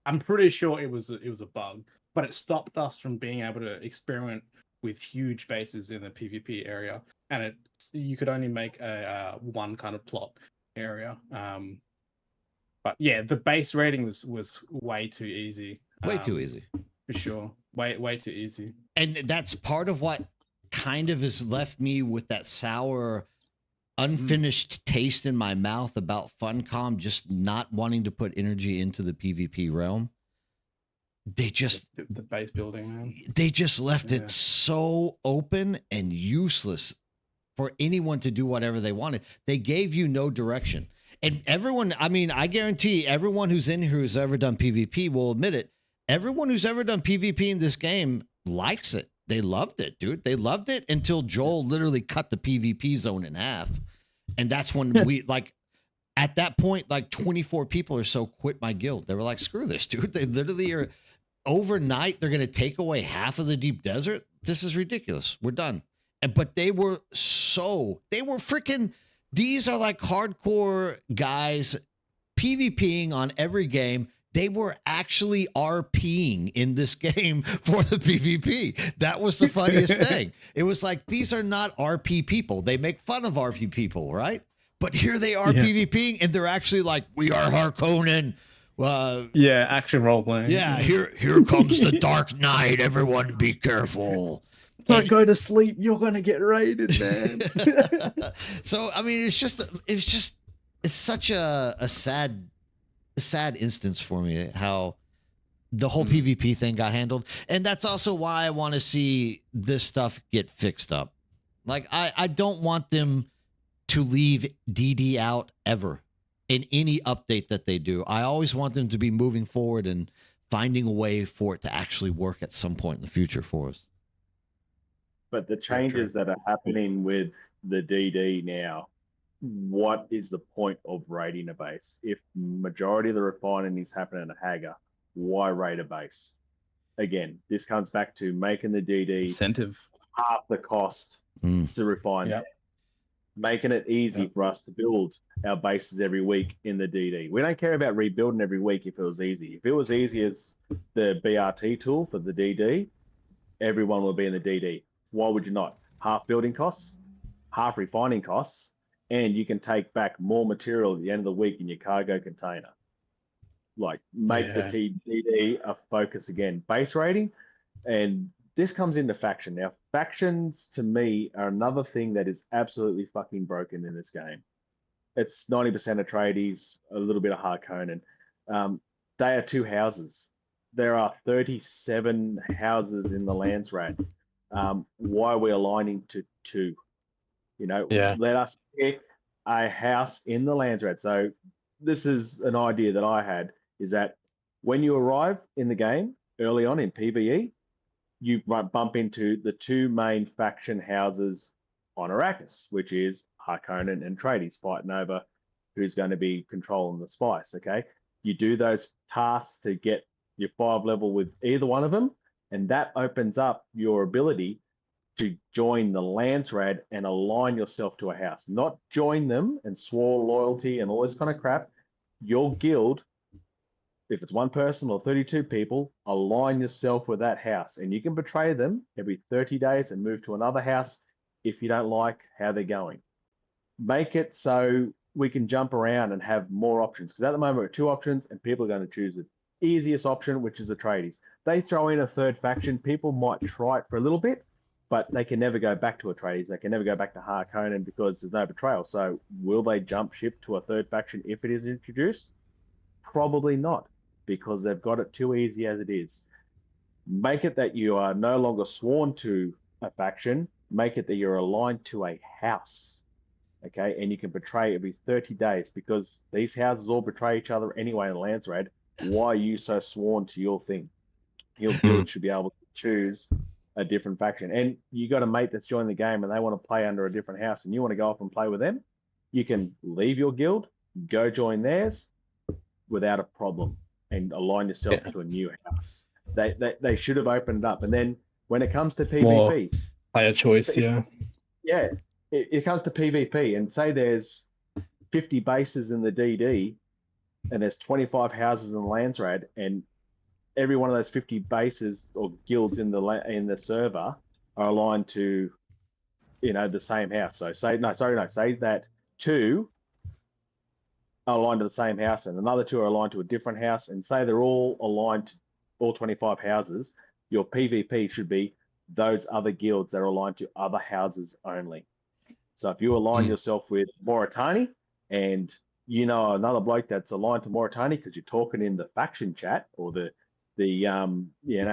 I'm pretty sure it was a bug, but it stopped us from being able to experiment with huge bases in the PvP area, and you could only make a one kind of plot area. But yeah, the base rating was way too easy. Way too easy. For sure. Way too easy. And that's part of what kind of has left me with that sour, unfinished taste in my mouth about Funcom just not wanting to put energy into the PvP realm. They just the base building, man. They just left it so open and useless for anyone to do whatever they wanted. They gave you no direction. And everyone, I mean, I guarantee everyone who's in here who's ever done PvP will admit it. Everyone who's ever done PvP in this game likes it. They loved it, dude. They loved it until Joel literally cut the PvP zone in half. And that's when we, like, at that point, like 24 people or so quit my guild. They were like, screw this, dude. They literally are, overnight, they're going to take away half of the deep desert. This is ridiculous. We're done. But they were freaking, these are like hardcore guys PvPing on every game. They were actually RPing in this game for the PvP. That was the funniest thing. It was like, these are not RP people. They make fun of RP people, right? But here they are PvPing, and they're actually like, we are Harkonnen. Action role playing. Yeah, here comes the Dark Knight. Everyone be careful. Don't go to sleep. You're gonna get raided, man. So I mean, it's such a sad instance for me how the whole PvP thing got handled. And that's also why I want to see this stuff get fixed up. Like I don't want them to leave DD out ever in any update that they do. I always want them to be moving forward and finding a way for it to actually work at some point in the future for us. But the changes that are happening with the DD now, what is the point of raiding a base? If majority of the refining is happening in a Hagar, why raid a base? Again, this comes back to making the DD incentive half the cost to refine. Yep. Making it easy for us to build our bases every week in the DD. We don't care about rebuilding every week if it was easy. If it was easy as the BRT tool for the DD, everyone will be in the DD. Why would you not? Half building costs, half refining costs, and you can take back more material at the end of the week in your cargo container. Like, make the DD a focus again. Base rating, and this comes into faction. Now, factions, to me, are another thing that is absolutely fucking broken in this game. It's 90% of tradies, a little bit of Harkonnen. They are 2 houses. There are 37 houses in the Landsrad. Why are we aligning to 2? You know, let us pick a house in the Landsrad. So this is an idea that I had, is that when you arrive in the game early on in PvE, you bump into the 2 main faction houses on Arrakis, which is Harkonnen and tradies fighting over who's going to be controlling the spice, okay? You do those tasks to get your 5 level with either one of them, and that opens up your ability to join the Landsrad and align yourself to a house. Not join them and swore loyalty and all this kind of crap. Your guild, if it's 1 person or 32 people, align yourself with that house. And you can betray them every 30 days and move to another house if you don't like how they're going. Make it so we can jump around and have more options. Because at the moment, we're 2 options, and people are going to choose the easiest option, which is the tradies. They throw in a third faction. People might try it for a little bit, but they can never go back to a tradies. They can never go back to Harkonnen because there's no betrayal. So will they jump ship to a third faction if it is introduced? Probably not, because they've got it too easy as it is. Make it that you are no longer sworn to a faction. Make it that you're aligned to a house. Okay, and you can betray every 30 days, because these houses all betray each other anyway in Landsrad. Why are you so sworn to your thing? Your guild should be able to choose a different faction. And you got a mate that's joined the game and they want to play under a different house and you want to go off and play with them, you can leave your guild, go join theirs without a problem, and align yourself to a new house. They should have opened it up. And then when it comes to PvP, more player choice, it comes to PvP, and say there's 50 bases in the DD and there's 25 houses in Landsrad, and every one of those 50 bases or guilds in the server are aligned to, the same house. So say that 2 are aligned to the same house and another 2 are aligned to a different house, and say they're all aligned to all 25 houses. Your PvP should be those other guilds that are aligned to other houses only. So if you align yourself with Moritani, and another bloke that's aligned to Moritani because you're talking in the faction chat or the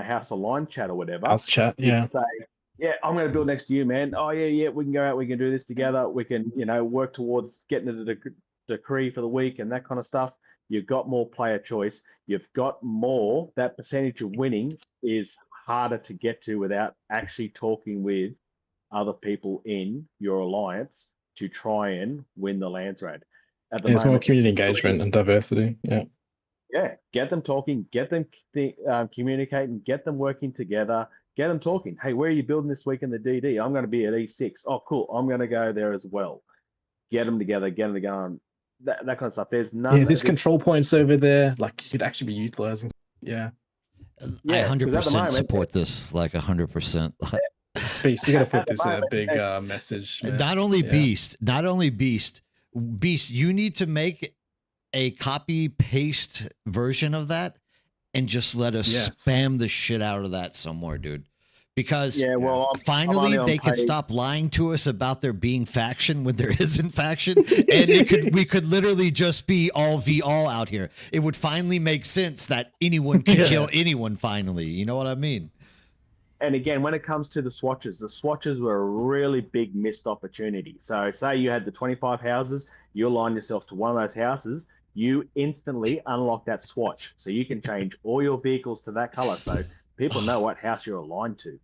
house aligned chat or whatever. House chat, Say, I'm going to build next to you, man. Oh yeah, we can go out, we can do this together. We can, work towards getting to the decree for the week and that kind of stuff. You've got more player choice. You've got more. That percentage of winning is harder to get to without actually talking with other people in your alliance to try and win the Landsrad. There's more community engagement and diversity. Yeah, get them talking, get them communicating, get them working together, get them talking. Hey, where are you building this week in the DD? I'm going to be at E6. Oh, cool. I'm going to go there as well. Get them together, get them to go on. That kind of stuff. There's none. There's control points over there. Like, you could actually be utilizing. I 100% support this. Like 100%. Beast, you got to put this in a big message. Man. Not only Beast. Beast, you need to make a copy paste version of that and just let us spam the shit out of that somewhere, dude. Because finally they could stop lying to us about there being faction when there isn't faction, and we could literally just be all v all out here. It would finally make sense that anyone can kill anyone finally. You know what I mean? And again, when it comes to the swatches were a really big missed opportunity. So say you had the 25 houses, you align yourself to one of those houses, you instantly unlock that swatch. So you can change all your vehicles to that color. So people know what house you're aligned to.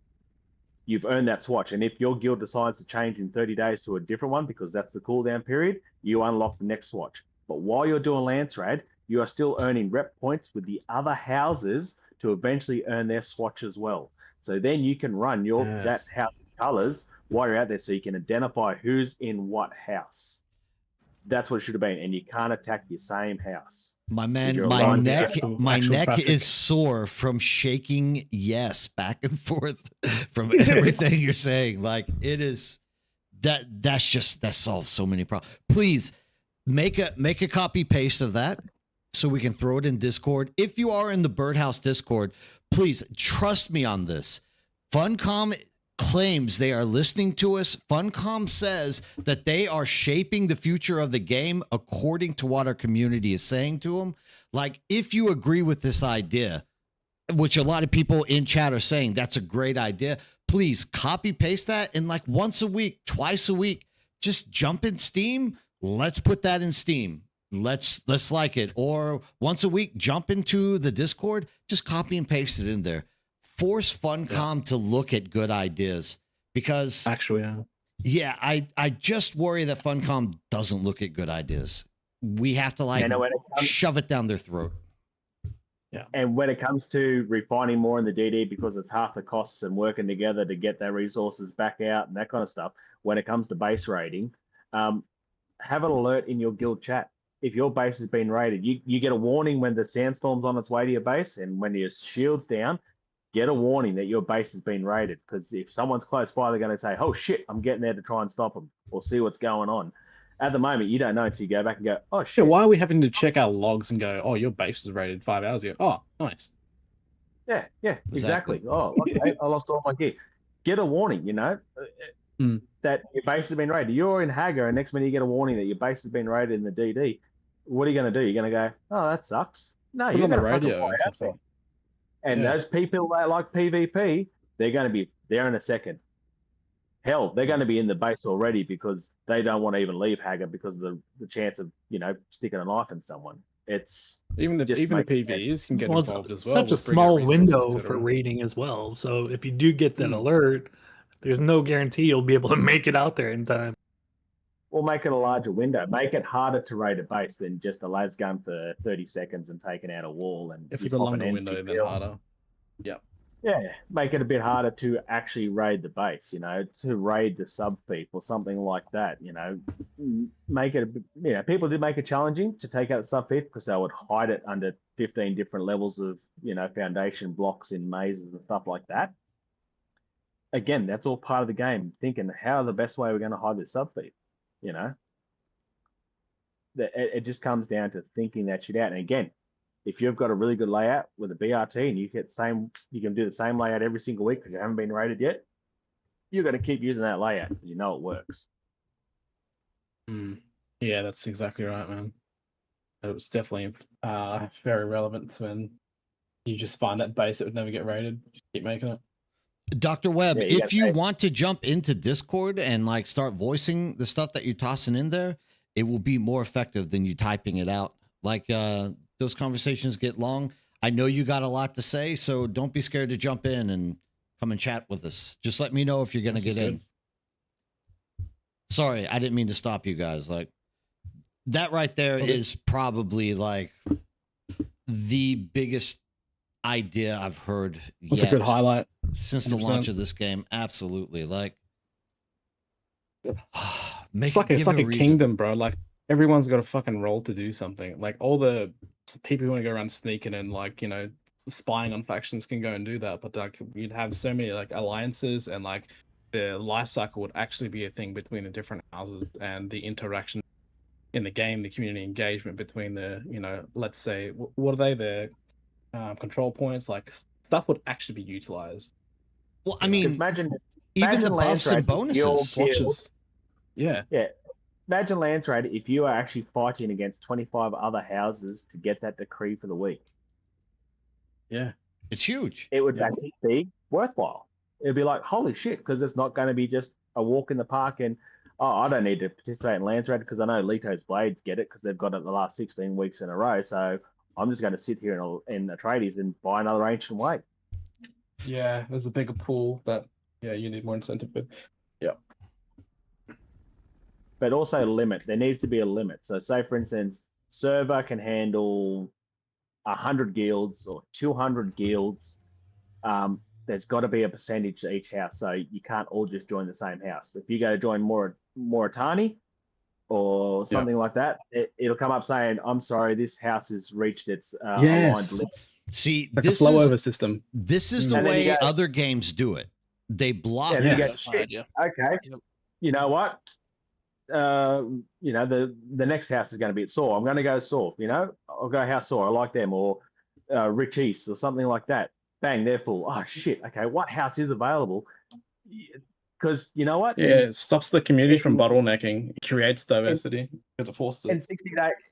You've earned that swatch. And if your guild decides to change in 30 days to a different one, because that's the cooldown period, you unlock the next swatch. But while you're doing Landsrad, you are still earning rep points with the other houses to eventually earn their swatch as well. So then you can run that house's colors while you're out there, so you can identify who's in what house. That's what it should have been. And you can't attack your same house. My man, my neck is sore from shaking back and forth from everything you're saying. Like, it is that solves so many problems. Please make a copy paste of that so we can throw it in Discord. If you are in the Birdhouse Discord, please trust me on this. Funcom claims they are listening to us. Funcom says that they are shaping the future of the game according to what our community is saying to them. Like, if you agree with this idea, which a lot of people in chat are saying that's a great idea, please copy paste that, and like once a week, twice a week, just jump in Steam. Let's put that in Steam. Let's like it. Or once a week, jump into the Discord, just copy and paste it in there. Force Funcom to look at good ideas, because I just worry that Funcom doesn't look at good ideas. We have to shove it down their throat. Yeah. And when it comes to refining more in the DD, because it's half the costs and working together to get their resources back out and that kind of stuff, when it comes to base raiding, have an alert in your guild chat. If your base has been raided, you get a warning when the sandstorm's on its way to your base, and when your shield's down, get a warning that your base has been raided. Because if someone's close by, they're going to say, "Oh shit, I'm getting there to try and stop them or see what's going on." At the moment, you don't know until you go back and go, "Oh shit." Yeah, why are we having to check our logs and go, "Oh, your base was raided 5 hours ago"? Oh, nice. Yeah, exactly. Oh, okay, I lost all my gear. Get a warning, that your base has been raided. You're in Hagar, and next minute you get a warning that your base has been raided in the DD. What are you going to do? You're going to go, "Oh, that sucks." No, Put it you're on the going to fucking radio fly or out there. something. And Yeah. those people that like PvP, they're going to be there in a second. Hell, they're going to be in the base already because they don't want to even leave Hagar because of the chance of sticking a knife in someone. It's Even the just makes PvEs can get Well, it's involved as well. such a with bringing out small resources, window et for cetera. raiding as well. So if you do get that alert, there's no guarantee you'll be able to make it out there in time. Or make it a larger window. Make it harder to raid a base than just a las gun for 30 seconds and taking out a wall. And If you it's a pop an longer NP window, then kill. harder. Yeah, make it a bit harder to actually raid the base, to raid the sub thief or something like that, make it, people did make it challenging to take out the sub thief because they would hide it under 15 different levels of, foundation blocks in mazes and stuff like that. Again, that's all part of the game, thinking how the best way we're going to hide this sub thief, it just comes down to thinking that shit out. And again, if you've got a really good layout with a BRT and you can do the same layout every single week because you haven't been rated yet, you're going to keep using that layout. You know it works. Yeah, that's exactly right, man. It was definitely very relevant when you just find that base that would never get raided. Just keep making it. Dr. Webb, Yeah, if you want to jump into Discord and start voicing the stuff that you're tossing in there, it will be more effective than you typing it out. Those conversations get long. I know you got a lot to say, so don't be scared to jump in and come and chat with us. Just let me know if you're going to get in. Sorry, I didn't mean to stop you guys. That right there is probably the biggest idea I've heard It's a good highlight since the 100%. launch of this game. Absolutely. It's like a kingdom, bro. Everyone's got a fucking role to do something. All the people who want to go around sneaking and spying on factions can go and do that, but you'd have so many alliances and the life cycle would actually be a thing between the different houses and the interaction in the game, the community engagement between the let's say what are they, the control points, stuff would actually be utilized. Well, I mean, imagine even the buffs and bonuses. Watches. Yeah. Imagine Lance Raid if you are actually fighting against 25 other houses to get that decree for the week. Yeah. It's huge. It would actually be worthwhile. It'd be like, holy shit, because it's not going to be just a walk in the park and, I don't need to participate in Lance Raid because I know Leto's Blades get it because they've got it the last 16 weeks in a row. So I'm just going to sit here in Atreides and buy another Ancient Way. Yeah, there's a bigger pool that, you need more incentive with. Yeah. But also limit. There needs to be a limit. So say, for instance, server can handle 100 guilds or 200 guilds. There's got to be a percentage to each house. So you can't all just join the same house. If you go to join Moritani or something like that, it'll come up saying, "I'm sorry, this house has reached its aligned limit." See, a flow over system. This is the way other games do it. They block. Okay. You know what? The next house is going to be at Saw. I'm going to go Saw. I'll go House Saw. I like them, or Rich East, or something like that. Bang, they're full. Oh shit. Okay, what house is available? Because you know what? Yeah, it stops the community from bottlenecking. It creates diversity. Because it forces it.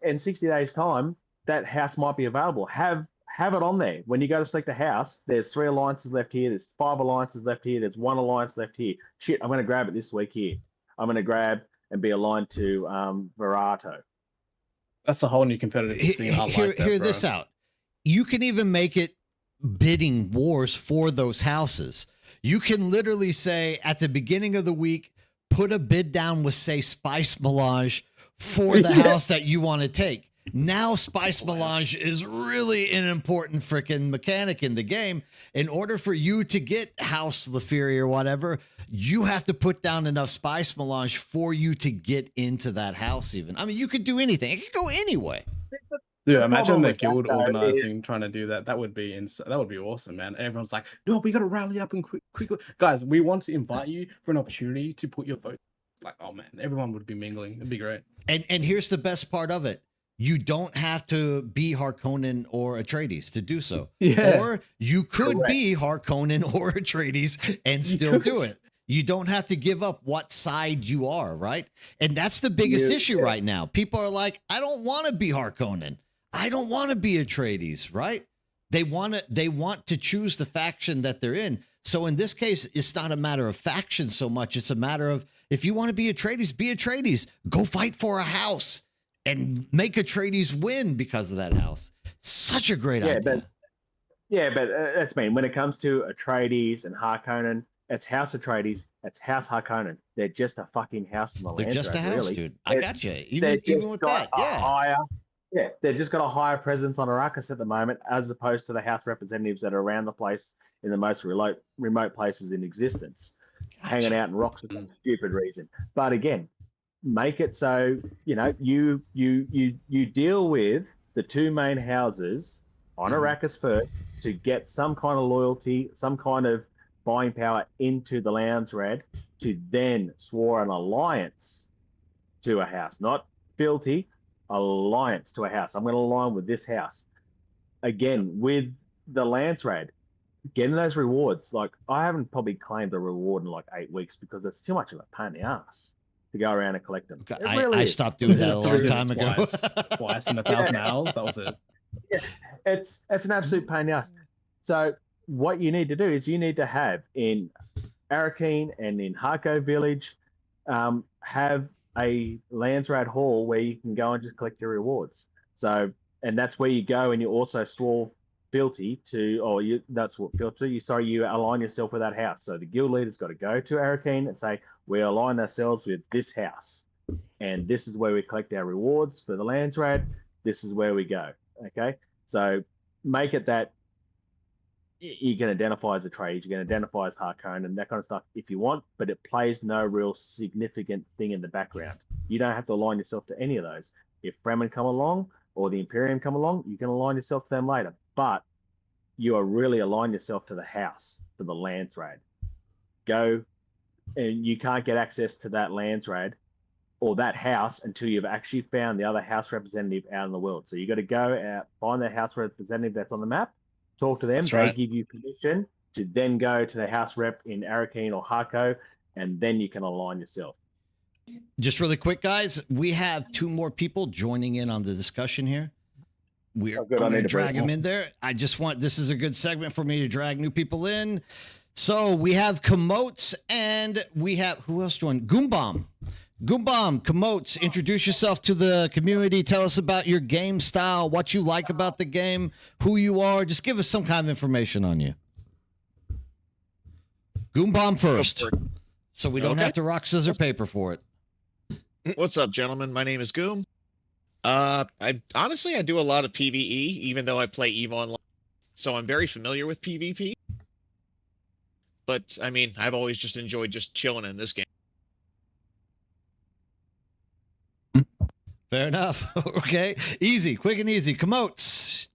In 60 days time, that house might be available. Have it on there. When you go to select a house, there's 3 alliances left here. There's 5 alliances left here. There's 1 alliance left here. Shit, I'm going to grab it this week here. I'm going to grab and be aligned to Verato. That's a whole new competitive scene. Hear this out. You can even make it bidding wars for those houses. You can literally say at the beginning of the week, put a bid down with, say, Spice Melange for the house that you want to take. Now Spice Melange is really an important freaking mechanic in the game. In order for you to get House Leferi or whatever, you have to put down enough Spice Melange for you to get into that house even. I mean, you could do anything. It could go anyway. Dude, The imagine problem the with that, guild though, organizing, is- trying to do that. That would be that would be awesome, man. Everyone's like, no, we got to rally up and quickly. Guys, we want to invite you for an opportunity to put your vote. It's like, oh man, everyone would be mingling. It'd be great. And here's the best part of it. You don't have to be Harkonnen or Atreides to do so. Yeah. Or you could Correct. be Harkonnen or Atreides and still do it. You don't have to give up what side you are, right? And that's the biggest issue right now. People are like, I don't want to be Harkonnen. I don't want to be Atreides, right? They want to choose the faction that they're in. So in this case, it's not a matter of faction so much. It's a matter of, if you want to be Atreides, be Atreides. Go fight for a house and make Atreides win because of that house. Such a great idea. But that's mean when it comes to Atreides and Harkonnen, it's House Atreides, it's House Harkonnen. They're just a fucking house in the They're land. just a house, really. dude. I got you. Even with that, They've just got a higher presence on Arrakis at the moment, as opposed to the House representatives that are around the place in the most remote places in existence, hanging out in rocks for some stupid reason. But again, make it so you deal with the two main houses on Arrakis first to get some kind of loyalty, some kind of buying power into the Landsraad, to then swear an alliance to a house, not fealty, alliance to a house. I'm going to align with this house. Again, with the Landsraad, getting those rewards. Like, I haven't probably claimed a reward in like 8 weeks because it's too much of a pain in the ass to go around and collect them. I stopped doing that a long time ago. Twice in 1,000 hours. That was it. Yeah, it's an absolute pain in the ass. So what you need to do is you need to have in Arakeen and in Harko Village, have a Landsraad hall where you can go and just collect your rewards. So, and that's where you go, and you also swore fealty to, you align yourself with that house. So the guild leader's got to go to Arakeen and say, we align ourselves with this house, and this is where we collect our rewards for the Landsraad. This is where we go. Okay, so make it that you can identify as a trade, you can identify as Harkonnen and that kind of stuff if you want, but it plays no real significant thing in the background. You don't have to align yourself to any of those. If Fremen come along or the Imperium come along, you can align yourself to them later, but you are really align yourself to the house, to the Landsraad. Go, and you can't get access to that Landsraad or that house until you've actually found the other house representative out in the world. So you got to go out, find that house representative that's on the map, talk to them. That's they right. give you permission to then go to the house rep in Arakeen or Harko, and then you can align yourself. Just really quick, guys, we have 2 more people joining in on the discussion here. We're going to drag them in there. This is a good segment for me to drag new people in. So we have Komotes, and we have, who else joined? Goombom, Komotes, introduce yourself to the community. Tell us about your game style, what you like about the game, who you are. Just give us some kind of information on you. Goombom first, so we don't have to rock, scissors, paper for it. What's up, gentlemen? My name is Goom. I do a lot of PvE, even though I play EVE Online, so I'm very familiar with PvP. But I mean, I've always just enjoyed just chilling in this game. Fair enough. Okay, easy, quick and easy. Komotes.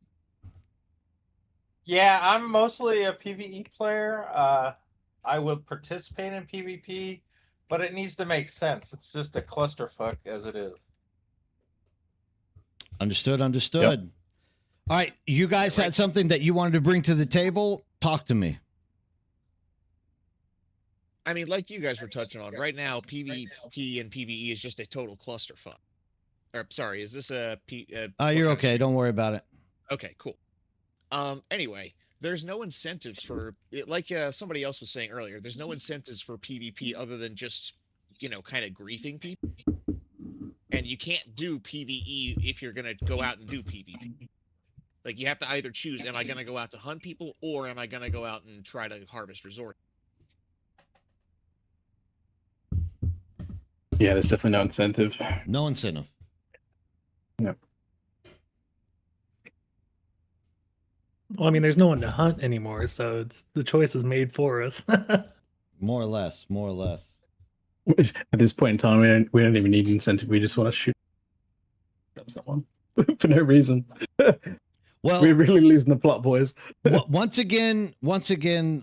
Yeah, I'm mostly a PvE player. I will participate in PvP, but it needs to make sense. It's just a clusterfuck as it is. Understood. Yep. All right, you guys had something that you wanted to bring to the table. Talk to me. I mean, like you guys were touching on, right now, PvP and PvE is just a total clusterfuck. Or, sorry, is this a You're okay. Don't worry about it. Okay, cool. Anyway, there's no incentives for it, like somebody else was saying earlier. There's no incentives for PvP other than just, kind of griefing people. And you can't do PvE if you're gonna go out and do PvP. Like, you have to either choose: am I gonna go out to hunt people, or am I gonna go out and try to harvest resources? Yeah, there's definitely no incentive. No incentive. Yep. Well, I mean, there's no one to hunt anymore, so the choice is made for us. More or less. At this point in time, we don't even need incentive. We just want to shoot up someone. for no reason. Well, We're really losing the plot, boys. once again,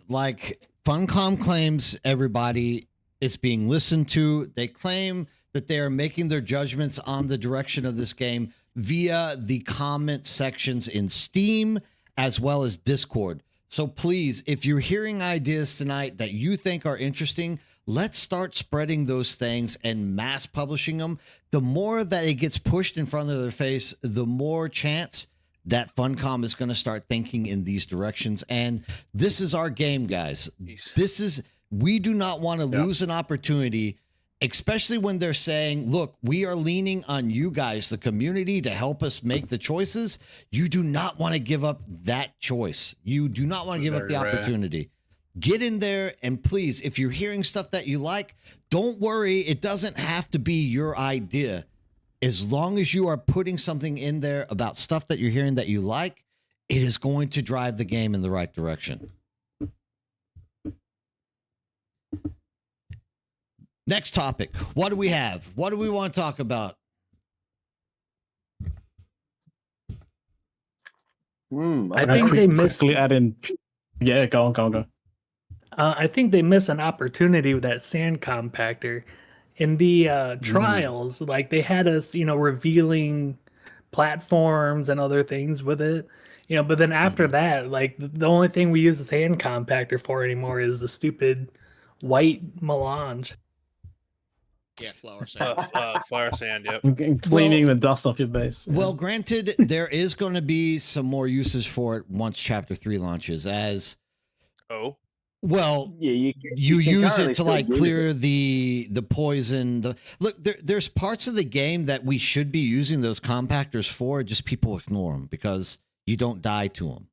like Funcom claims everybody is being listened to. They claim that they are making their judgments on the direction of this game via the comment sections in Steam as well as Discord. So please, if you're hearing ideas tonight that you think are interesting, let's start spreading those things and mass publishing them. The more that it gets pushed in front of their face, the more chance that Funcom is going to start thinking in these directions. And this is our game, guys. We do not want to lose an opportunity, especially when they're saying, look, we are leaning on you guys, the community, to help us make the choices. You do not want to give up that choice. You do not want to give up the opportunity. Get in there, and please, if you're hearing stuff that you like, don't worry. It doesn't have to be your idea. As long as you are putting something in there about stuff that you're hearing that you like, it is going to drive the game in the right direction. Next topic. What do we have? What do we want to talk about? I think they missed. Add in. Yeah, go on. I think they miss an opportunity with that sand compactor. In the trials, like they had us, revealing platforms and other things with it, but then after that, like the only thing we use the sand compactor for anymore is the stupid white melange. Yeah, flower sand. Flower sand, yep. Cleaning the dust off your base. Well, granted, there is going to be some more uses for it once Chapter 3 launches as... Oh. Well, yeah, you use it to like clear the poison. Look, there's parts of the game that we should be using those compactors for. Just people ignore them because you don't die to them.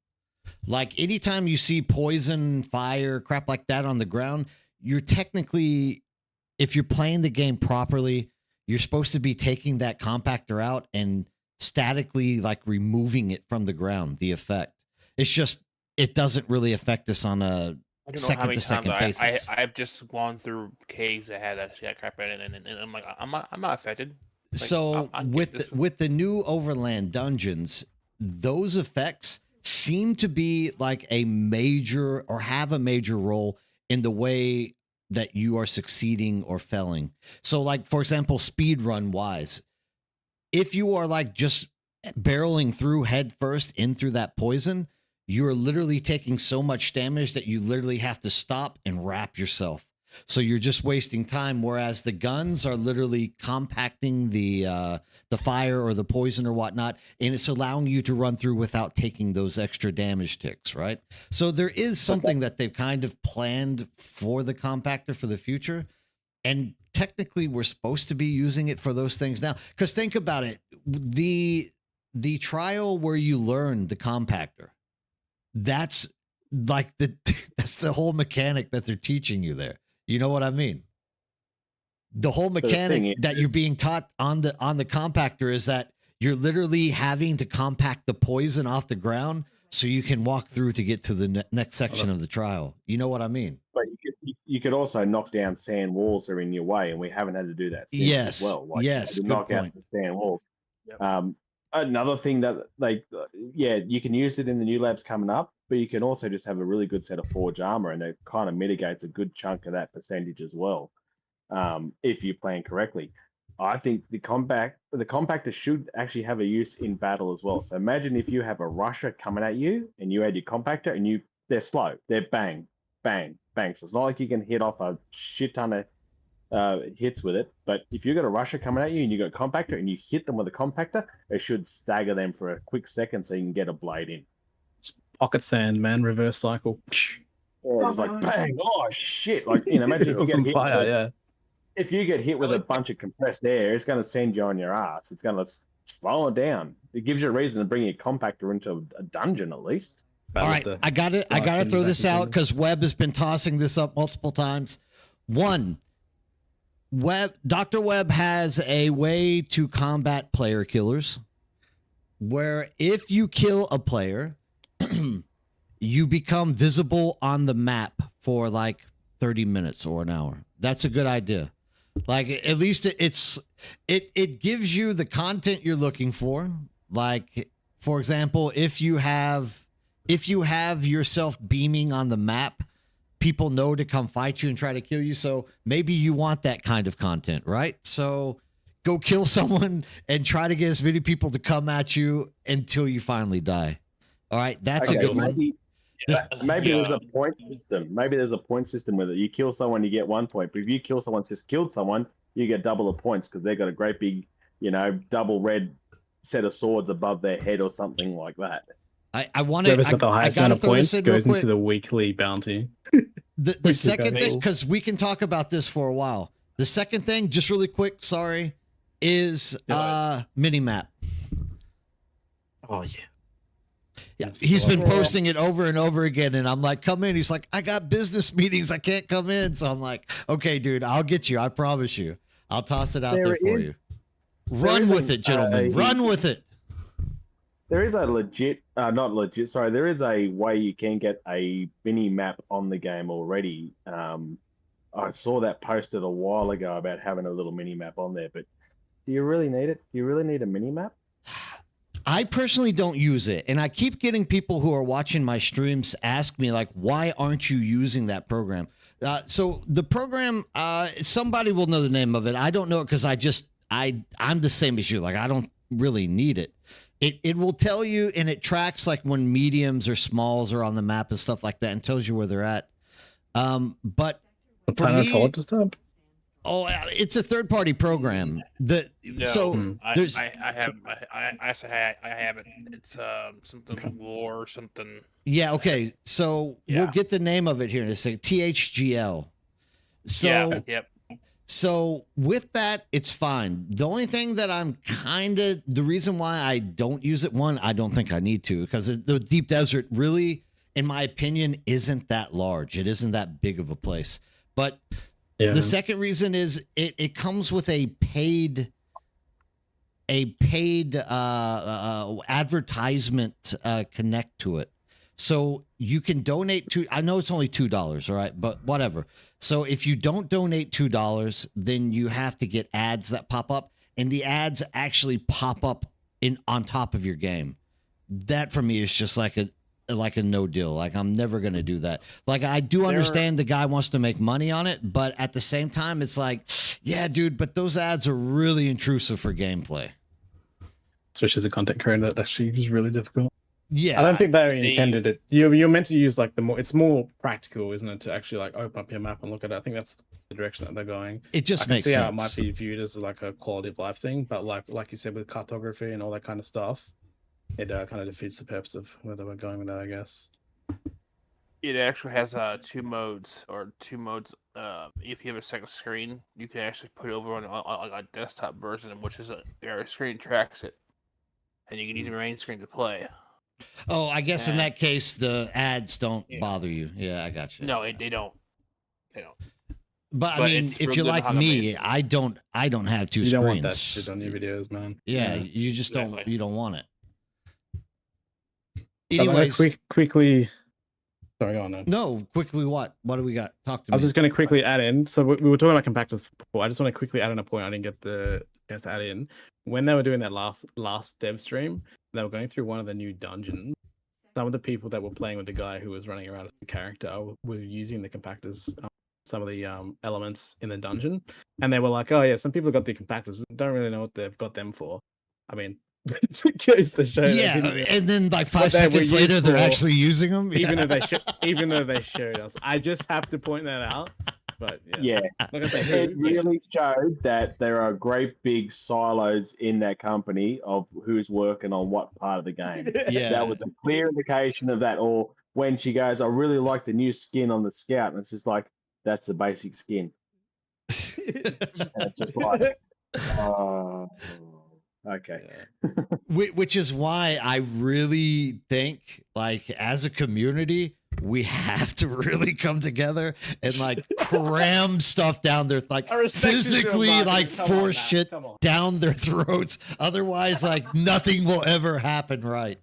Like anytime you see poison, fire, crap like that on the ground, you're technically, if you're playing the game properly, you're supposed to be taking that compactor out and statically like removing it from the ground. The effect. It's just it doesn't really affect us on a second to second basis. I've just gone through caves that had that crap in it, and I'm like, I'm not affected. Like, so with the new Overland dungeons, those effects seem to be like a major or have a major role in the way that you are succeeding or failing. So like, for example, speed run wise, if you are like just barreling through head first in through that poison, you're literally taking so much damage that you literally have to stop and wrap yourself. So you're just wasting time. Whereas the guns are literally compacting the fire or the poison or whatnot, and it's allowing you to run through without taking those extra damage ticks, right? So there is something that they've kind of planned for the compactor for the future. And technically we're supposed to be using it for those things now. Because think about it. The trial where you learn the compactor, that's like that's the whole mechanic that they're teaching you there. You know what I mean? The whole mechanic that you're being taught on the compactor is that you're literally having to compact the poison off the ground so you can walk through to get to the next section of the trial. You know what I mean? But you could also knock down sand walls that are in your way, and we haven't had to do that since as well. Like, yes, good knock point. out the sand walls. Yep. Another thing that, like, you can use it in the new labs coming up, but you can also just have a really good set of forge armor, and it kind of mitigates a good chunk of that percentage as well, if you plan correctly. I think the compactor should actually have a use in battle as well. So imagine if you have a rusher coming at you, and you add your compactor, and they're slow, they're bang, bang, bang. So it's not like you can hit off a shit ton of hits with it, but if you've got a rusher coming at you and you got a compactor and you hit them with a compactor, it should stagger them for a quick second so you can get a blade in. Pocket sand, man, reverse cycle. Yeah, it was like bang, oh shit! Like, imagine if you get hit fire, if you get hit with a bunch of compressed air, it's going to send you on your ass. It's going to slow it down. It gives you a reason to bring your compactor into a dungeon at least. All right, I got to throw this out because Webb has been tossing this up multiple times. One. Dr. Webb has a way to combat player killers where if you kill a player, you become visible on the map for like 30 minutes or an hour. That's a good idea. Like at least it gives you the content you're looking for, Like, for example, if you have yourself beaming on the map, people know to come fight you and try to kill you. So maybe you want that kind of content, right? So go kill someone and try to get as many people to come at you until you finally die. All right, that's a good one. Maybe there's a point system. Maybe there's a point system with it. You kill someone, you get 1 point. But if you kill someone just killed someone, you get double the points because they've got a great big, double red set of swords above their head or something like that. I want to. Whoever's got the highest amount of points goes into the weekly bounty. The second thing, because we can talk about this for a while. The second thing, just really quick, sorry, is mini map. Oh yeah. Yeah, he's been posting it over and over again, and I'm like, come in. He's like, I got business meetings, I can't come in. So I'm like, okay, dude, I'll get you. I promise you. I'll toss it out there for you. Run with it, gentlemen. Run with it. There is a there is a way you can get a mini map on the game already. I saw that posted a while ago about having a little mini map on there, but do you really need it? Do you really need a mini map? I personally don't use it, and I keep getting people who are watching my streams ask me, like, why aren't you using that program? So the program, somebody will know the name of it. I don't know it because I'm the same as you. Like, I don't really need it. It will tell you, and it tracks like when mediums or smalls are on the map and stuff like that, and tells you where they're at. But for me, it's a third-party program. There's I haven't. It's something lore or something. Yeah. Okay. So we'll get the name of it here in a second. THGL. So yep. So with that, it's fine. The only thing that the reason why I don't use it, one, I don't think I need to, because the deep desert really, in my opinion, isn't that large. It isn't that big of a place. But the second reason is it comes with a paid advertisement connect to it. So you can donate I know it's only $2, all right, but whatever. So if you don't donate $2, then you have to get ads that pop up, and the ads actually pop up on top of your game. That for me is just like a no deal. Like, I'm never going to do that. Like, I do understand the guy wants to make money on it, but at the same time, it's like, yeah, dude, but those ads are really intrusive for gameplay. Especially as a content creator, that actually is really difficult. Yeah, I don't think they intended it. You're meant to use like it's more practical, isn't it, to actually like open up your map and look at it. I think that's the direction that they're going. It just makes sense. sense. How it might be viewed as like a quality of life thing, but like you said, with cartography and all that kind of stuff, it kind of defeats the purpose of where they were going with that, I guess. It actually has two modes. If you have a second screen, you can actually put it over on a desktop version, which is your screen tracks it, and you can use the main screen to play. Oh, I guess in that case, the ads don't bother you. Yeah, I got you. No, they don't. They don't. But I mean, if you're like me, I don't have two screens. You don't want that shit on your videos, man. Yeah, you just don't. You don't want it. So anyways, quickly. Sorry, go on. Then. No, quickly. What do we got? Talk to me. I was just going to quickly add in. So we were talking about compactors before. I just want to quickly add in a point. I didn't get the chance to add in. When they were doing that last dev stream, they were going through one of the new dungeons. Some of the people that were playing with the guy who was running around as the character were using the compactors, some of the elements in the dungeon, and they were like, "Oh yeah, some people got the compactors. Don't really know what they've got them for." I mean, it goes to show. Yeah, and then like 5 seconds later, they're actually using them. Even though they showed us, I just have to point that out. But yeah. Like I said, it really showed that there are great big silos in that company of who's working on what part of the game. Yeah, that was a clear indication of that. Or when she goes, "I really like the new skin on the Scout," and it's just like, that's the basic skin. And it's just like, okay. Which is why I really think, like, as a community, we have to really come together and like cram stuff down their, like, physically like force shit down their throats. Otherwise, like, nothing will ever happen right.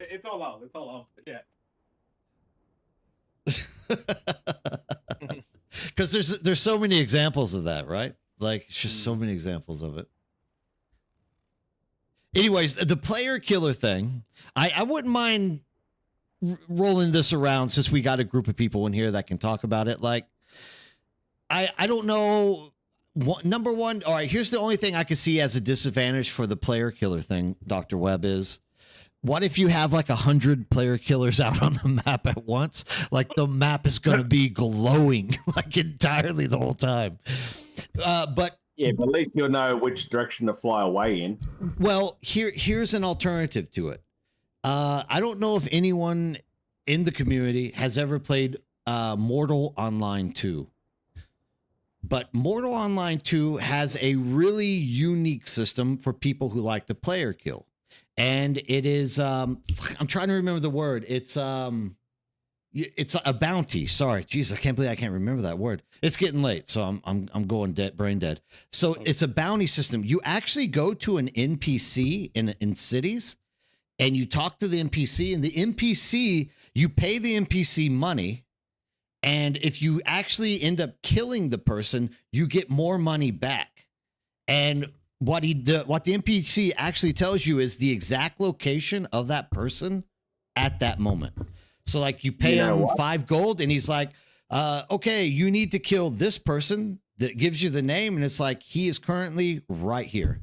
It's all love. It's all love. Yeah. Because there's so many examples of that, right? Like, it's just so many examples of it. anyways, the player killer thing, I wouldn't mind rolling this around since we got a group of people in here that can talk about it. Like, I don't know. Number one, all right, here's the only thing I could see as a disadvantage for the player killer thing, Dr. Webb, is what if you have like 100 player killers out on the map at once? Like the map is going to be glowing like entirely the whole time. But yeah, but at least you'll know which direction to fly away in. well, here's an alternative to it. I don't know if anyone in the community has ever played Mortal Online 2. But Mortal Online 2 has a really unique system for people who like to player kill. And it is I'm trying to remember the word. It's a bounty. Sorry. Jeez, I can't believe I can't remember that word. It's getting late, so I'm going brain dead. So it's a bounty system. You actually go to an NPC in cities and you talk to the NPC, and the NPC, you pay the NPC money. And if you actually end up killing the person, you get more money back. And what the NPC actually tells you is the exact location of that person at that moment. So like you pay him 5 gold and he's like, okay, you need to kill this person. That gives you the name, and it's like, he is currently right here.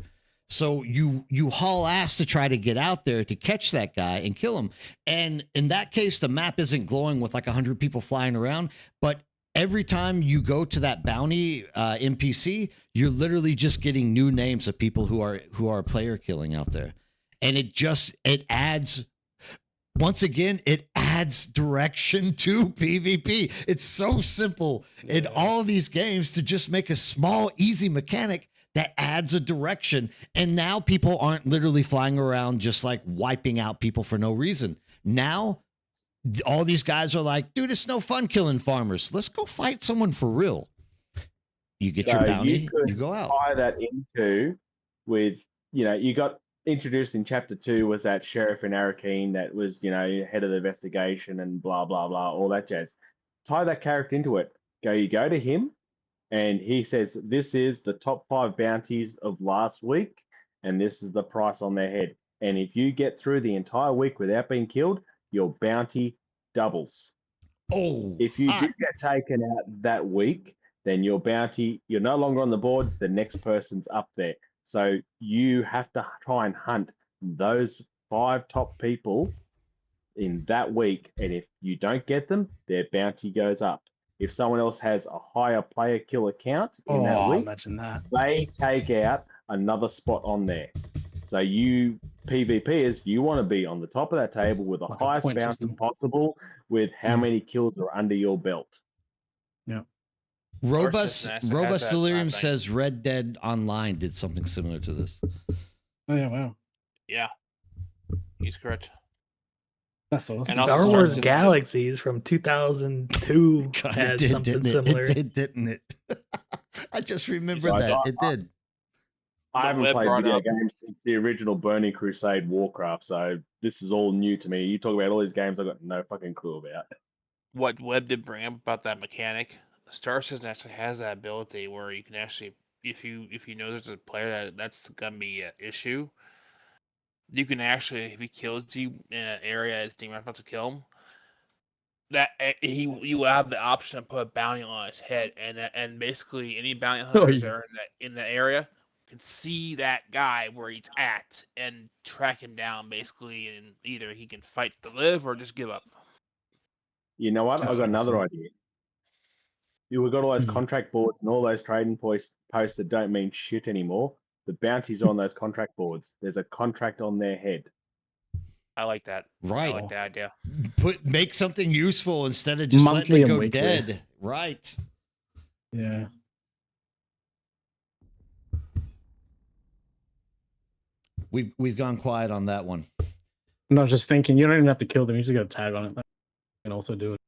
So you haul ass to try to get out there to catch that guy and kill him. And in that case, the map isn't glowing with like 100 people flying around. But every time you go to that bounty NPC, you're literally just getting new names of people who are player killing out there. And it adds, once again, it adds direction to PvP. It's so simple in all of these games to just make a small, easy mechanic that adds a direction. And now people aren't literally flying around just like wiping out people for no reason. Now, all these guys are like, dude, it's no fun killing farmers. Let's go fight someone for real. You get your bounty, you go out. Tie that into with, you got introduced in chapter 2 was that sheriff in Arakeen that was, head of the investigation and blah, blah, blah, all that jazz. Tie that character into it. You go to him, and he says, this is the top 5 bounties of last week, and this is the price on their head. And if you get through the entire week without being killed, your bounty doubles. Oh, if you do get taken out that week, then your bounty, you're no longer on the board, the next person's up there. So you have to try and hunt those 5 top people in that week. And if you don't get them, their bounty goes up. If someone else has a higher player kill account in that week, imagine that. they take out another spot on there. So you PvPers, you want to be on the top of that table with the highest bounty possible with how many kills are under your belt. Yeah. Robust Delirium says Red Dead Online did something similar to this. Oh, yeah, wow. Yeah. He's correct. That's awesome. Star Wars Galaxies from 2002 had something similar. It did, didn't it? I just remembered that. It did. I haven't played video games since the original Burning Crusade Warcraft, so this is all new to me. You talk about all these games I've got no fucking clue about. What Webb did bring up about that mechanic, Star Citizen actually has that ability where you can actually, if you know there's a player that's gonna be an issue, you can actually, if he kills you in an area that you're about to kill him, that you have the option to put a bounty on his head, and basically any bounty hunters that are in that area can see that guy where he's at and track him down basically, and either he can fight to live or just give up. You know what? I've got another idea. We've got all those contract boards and all those trading posts that don't mean shit anymore. The bounties on those contract boards. There's a contract on their head. I like that. Right. I like that idea. Make something useful instead of just letting it go dead. Right. Yeah. We've gone quiet on that one. I'm not just thinking, you don't even have to kill them, you just got a tag on it. You can also do it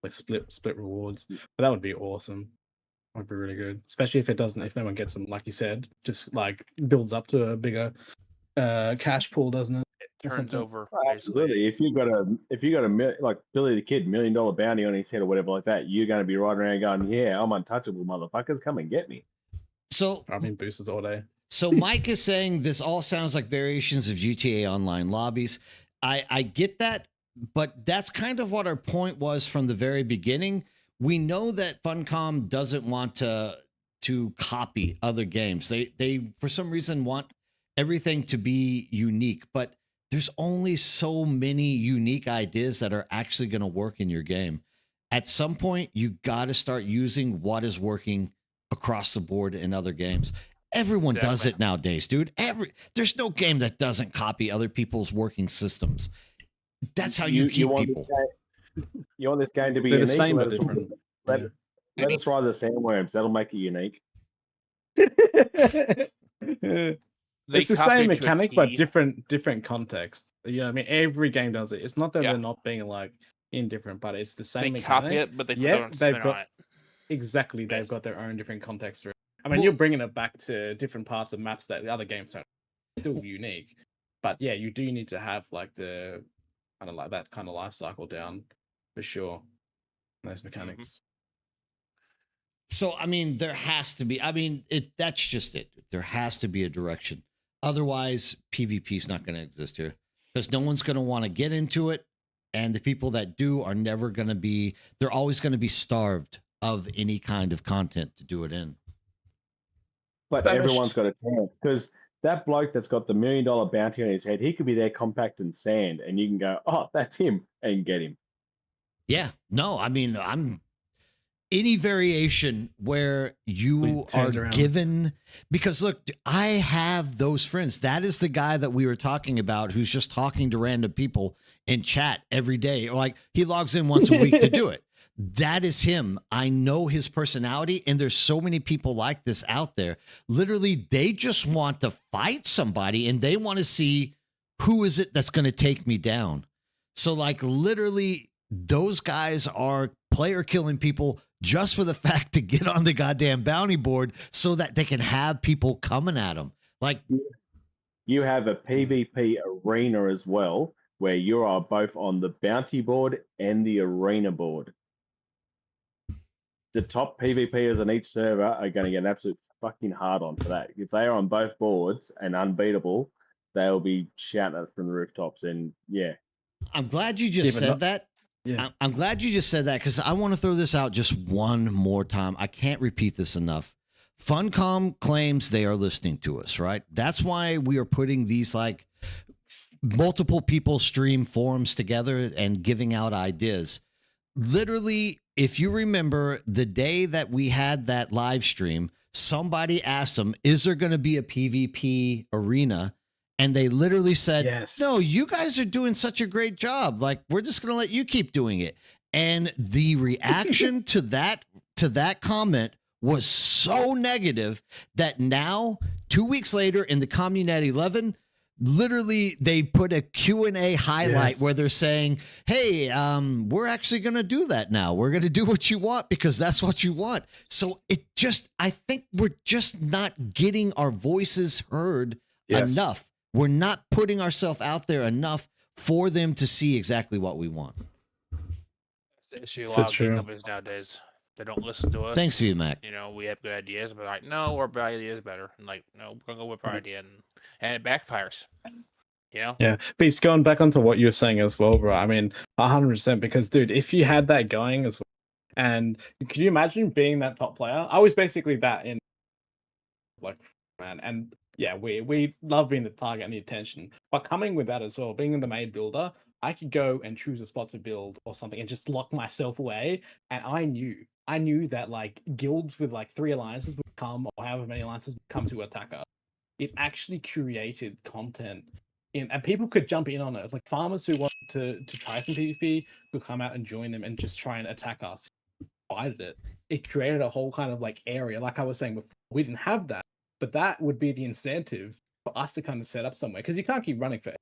like split rewards. But that would be awesome. That would be really good. Especially if no one gets them, like you said, just like builds up to a bigger cash pool, doesn't it? It turns over. Absolutely. If you got a like Billy the Kid $1 million bounty on his head or whatever like that, you're going to be riding around going, "Yeah, I'm untouchable, motherfuckers. Come and get me." So I mean, boosters all day. So Mike is saying this all sounds like variations of GTA Online lobbies. I get that, but that's kind of what our point was from the very beginning. We know that Funcom doesn't want to copy other games. They for some reason want everything to be unique, but there's only so many unique ideas that are actually going to work in your game. At some point, you got to start using what is working across the board in other games. Everyone does it nowadays, dude. There's no game that doesn't copy other people's working systems. That's how you keep people. You want this game to be They're unique? the same but different. Let us ride the sandworms. That'll make it unique. It's the same mechanic, but different context. You know what I mean? Every game does it. It's not that they're not being like indifferent, but it's the same mechanic. Copy it, but they put their own spin on it. Exactly, they've got their own different context for it. I mean, you're bringing it back to different parts of maps that the other games are still unique. But yeah, you do need to have like the kind of like that kind of life cycle down for sure. Those mechanics. So I mean, there has to be. I mean, that's just it. There has to be a direction. Otherwise, PvP is not going to exist here because no one's going to want to get into it, and the people that do are never going to be. They're always going to be starved of any kind of content to do it in. But everyone's got a chance because that bloke that's got the $1 million bounty on his head, he could be there compact in sand, and you can go, "Oh, that's him," and get him. Yeah, no, I mean, I'm any variation where you are given, because look, I have those friends. That is the guy that we were talking about who's just talking to random people in chat every day, or like he logs in once a week to do it. That is him. I know his personality, and there's so many people like this out there. Literally, they just want to fight somebody, and they want to see who is it that's going to take me down. So, like, literally, those guys are player killing people just for the fact to get on the goddamn bounty board so that they can have people coming at them. Like, you have a PvP arena as well, where you are both on the bounty board and the arena board. The top PvPers on each server are going to get an absolute fucking hard on for that. If they are on both boards and unbeatable, they'll be shouting it from the rooftops. And yeah, I'm glad you just said that. Yeah, I'm glad you just said that because I want to throw this out just one more time. I can't repeat this enough. Funcom claims they are listening to us, right? That's why we are putting these like multiple people stream forums together and giving out ideas. Literally, if you remember the day that we had that live stream, somebody asked them, is there going to be a PvP arena? And they literally said, yes. No, you guys are doing such a great job. Like, we're just going to let you keep doing it. And the reaction to that comment was so negative that now, 2 weeks later in the Communet 11, literally they put a Q&A highlight where they're saying, hey, we're actually going to do that now. We're going to do what you want because that's what you want. So I think we're just not getting our voices heard enough. We're not putting ourselves out there enough for them to see exactly what we want. That's the issue. A lot of game companies nowadays, they don't listen to us. Thanks to you, Mac. You know, we have good ideas, but like, no, our idea is better. And like, no, we're gonna go with our idea, and it backfires. You know? Yeah, but it's going back onto what you were saying as well, bro. I mean, 100%. Because, dude, if you had that going as well, and could you imagine being that top player? I was basically that in, like, man, and yeah, we love being the target and the attention, but coming with that as well, being the main builder, I could go and choose a spot to build or something and just lock myself away. And I knew that like guilds with like 3 alliances would come, or however many alliances would come to attack us. It actually created content and people could jump in on it. It's like farmers who wanted to try some PvP could come out and join them and just try and attack us. Fighted it. It created a whole kind of like area. Like I was saying before, we didn't have that. But that would be the incentive for us to kind of set up somewhere, because you can't keep running for it.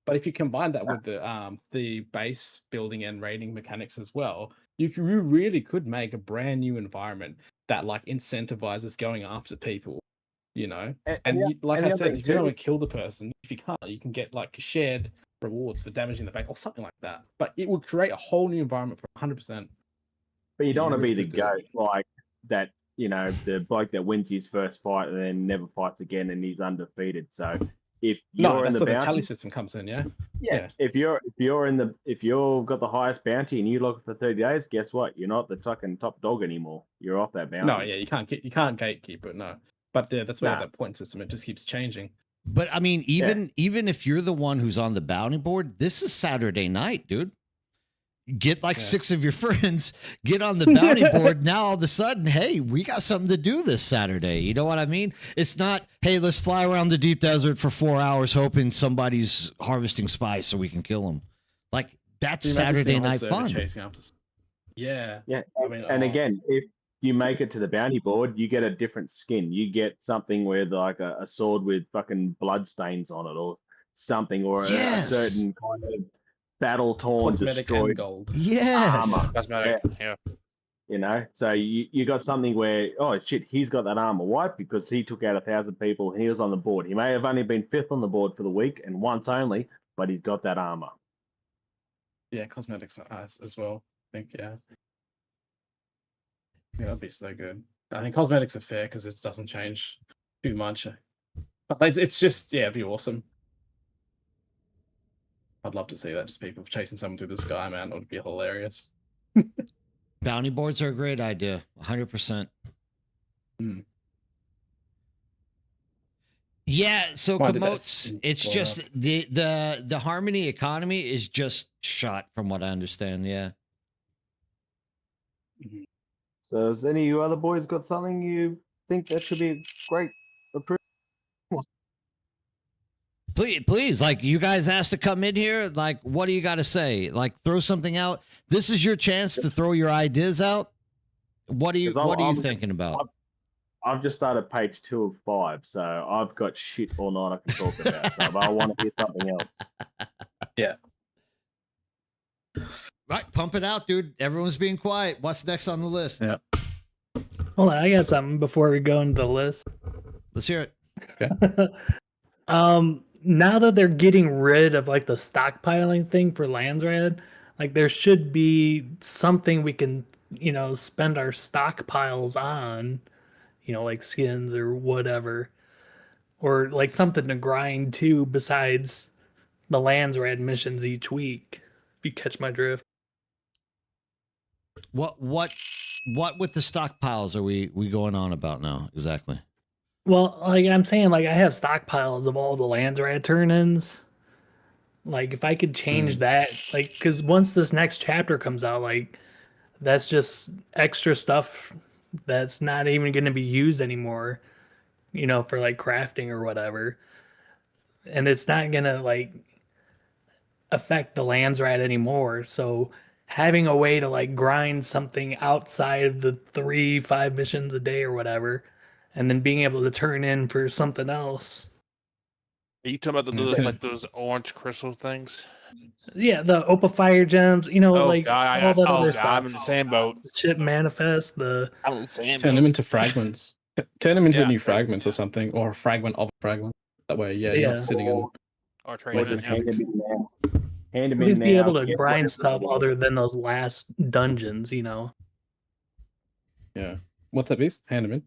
But if you combine that with the base building and raiding mechanics as well, you really could make a brand new environment that like incentivizes going after people, you know. Like I said, if you don't want to kill the person, if you can't, you can get like shared rewards for damaging the base or something like that. But it would create a whole new environment for 100%. But you don't want to be the goat like that you know, the bloke that wins his first fight and then never fights again and he's undefeated. So if No, you're in that's the where the bounty, tally system comes in. Yeah. yeah. If you've got the highest bounty and you look for 30 days, guess what? You're not the fucking top dog anymore. You're off that bounty. No, yeah, you can't gatekeep it. No, but yeah, that's where Nah. that point system it just keeps changing. But I mean, even if you're the one who's on the bounty board, this is Saturday night, dude. Get like 6 of your friends, get on the bounty board. Now all of a sudden, hey, we got something to do this Saturday. You know what I mean? It's not, hey, let's fly around the deep desert for 4 hours hoping somebody's harvesting spice so we can kill them. Like, that's Saturday night fun. Chasing after. Yeah. Yeah. I mean, and again, if you make it to the bounty board, you get a different skin. You get something with like a sword with fucking blood stains on it or something, or a certain kind of battle torn, cosmetic destroyed and gold. Yes. armor. Cosmetic, yeah. You know, so you got something where, oh shit, he's got that armor. Why? Because he took out 1,000 people and he was on the board. He may have only been 5th on the board for the week and once only, but he's got that armor. Yeah, cosmetics as well. I think, yeah, that'd be so good. I think cosmetics are fair because it doesn't change too much. But it's just, yeah, it'd be awesome. I'd love to see that. Just people chasing someone through the sky, man. It would be hilarious. Bounty boards are a great idea. 100%. Mm. Yeah, so Why did that Komots, it's blow just up? the harmony economy is just shot from what I understand. Yeah. So has any of you other boys got something you think that should be great? Please, like, you guys asked to come in here. Like, what do you got to say? Like, throw something out. This is your chance to throw your ideas out. What are you thinking about? I've just started page 2 of 5, so I've got shit all night I can talk about. So but I want to hear something else. Yeah. Right, pump it out, dude. Everyone's being quiet. What's next on the list? Yeah. Hold on, I got something before we go into the list. Let's hear it. Okay. Now that they're getting rid of like the stockpiling thing for Landsrad, like there should be something we can, spend our stockpiles on, like skins or whatever, or like something to grind too besides the Landsrad missions each week. If you catch my drift. What with the stockpiles are we going on about now exactly? Well, like I'm saying, like I have stockpiles of all the Landsrad turn-ins. Like if I could change that, like, because once this next chapter comes out, like that's just extra stuff that's not even going to be used anymore, for like crafting or whatever. And it's not going to like affect the Landsrad anymore. So having a way to like grind something outside of the 3-5 missions a day or whatever, and then being able to turn in for something else. Are you talking about like those orange crystal things? Yeah, the Opal Fire Gems, like all that other stuff. I'm in the same boat. The chip manifest, I'm in the same Turn boat. them into fragments. Turn them into new fragments or something, or a fragment of a fragment. That way, you're not sitting in. Or Like trading. hand them in now. Hand them At least in be now, able to get grind whatever stuff you want. other than those last dungeons, Yeah. What's that, Beast? Hand them in.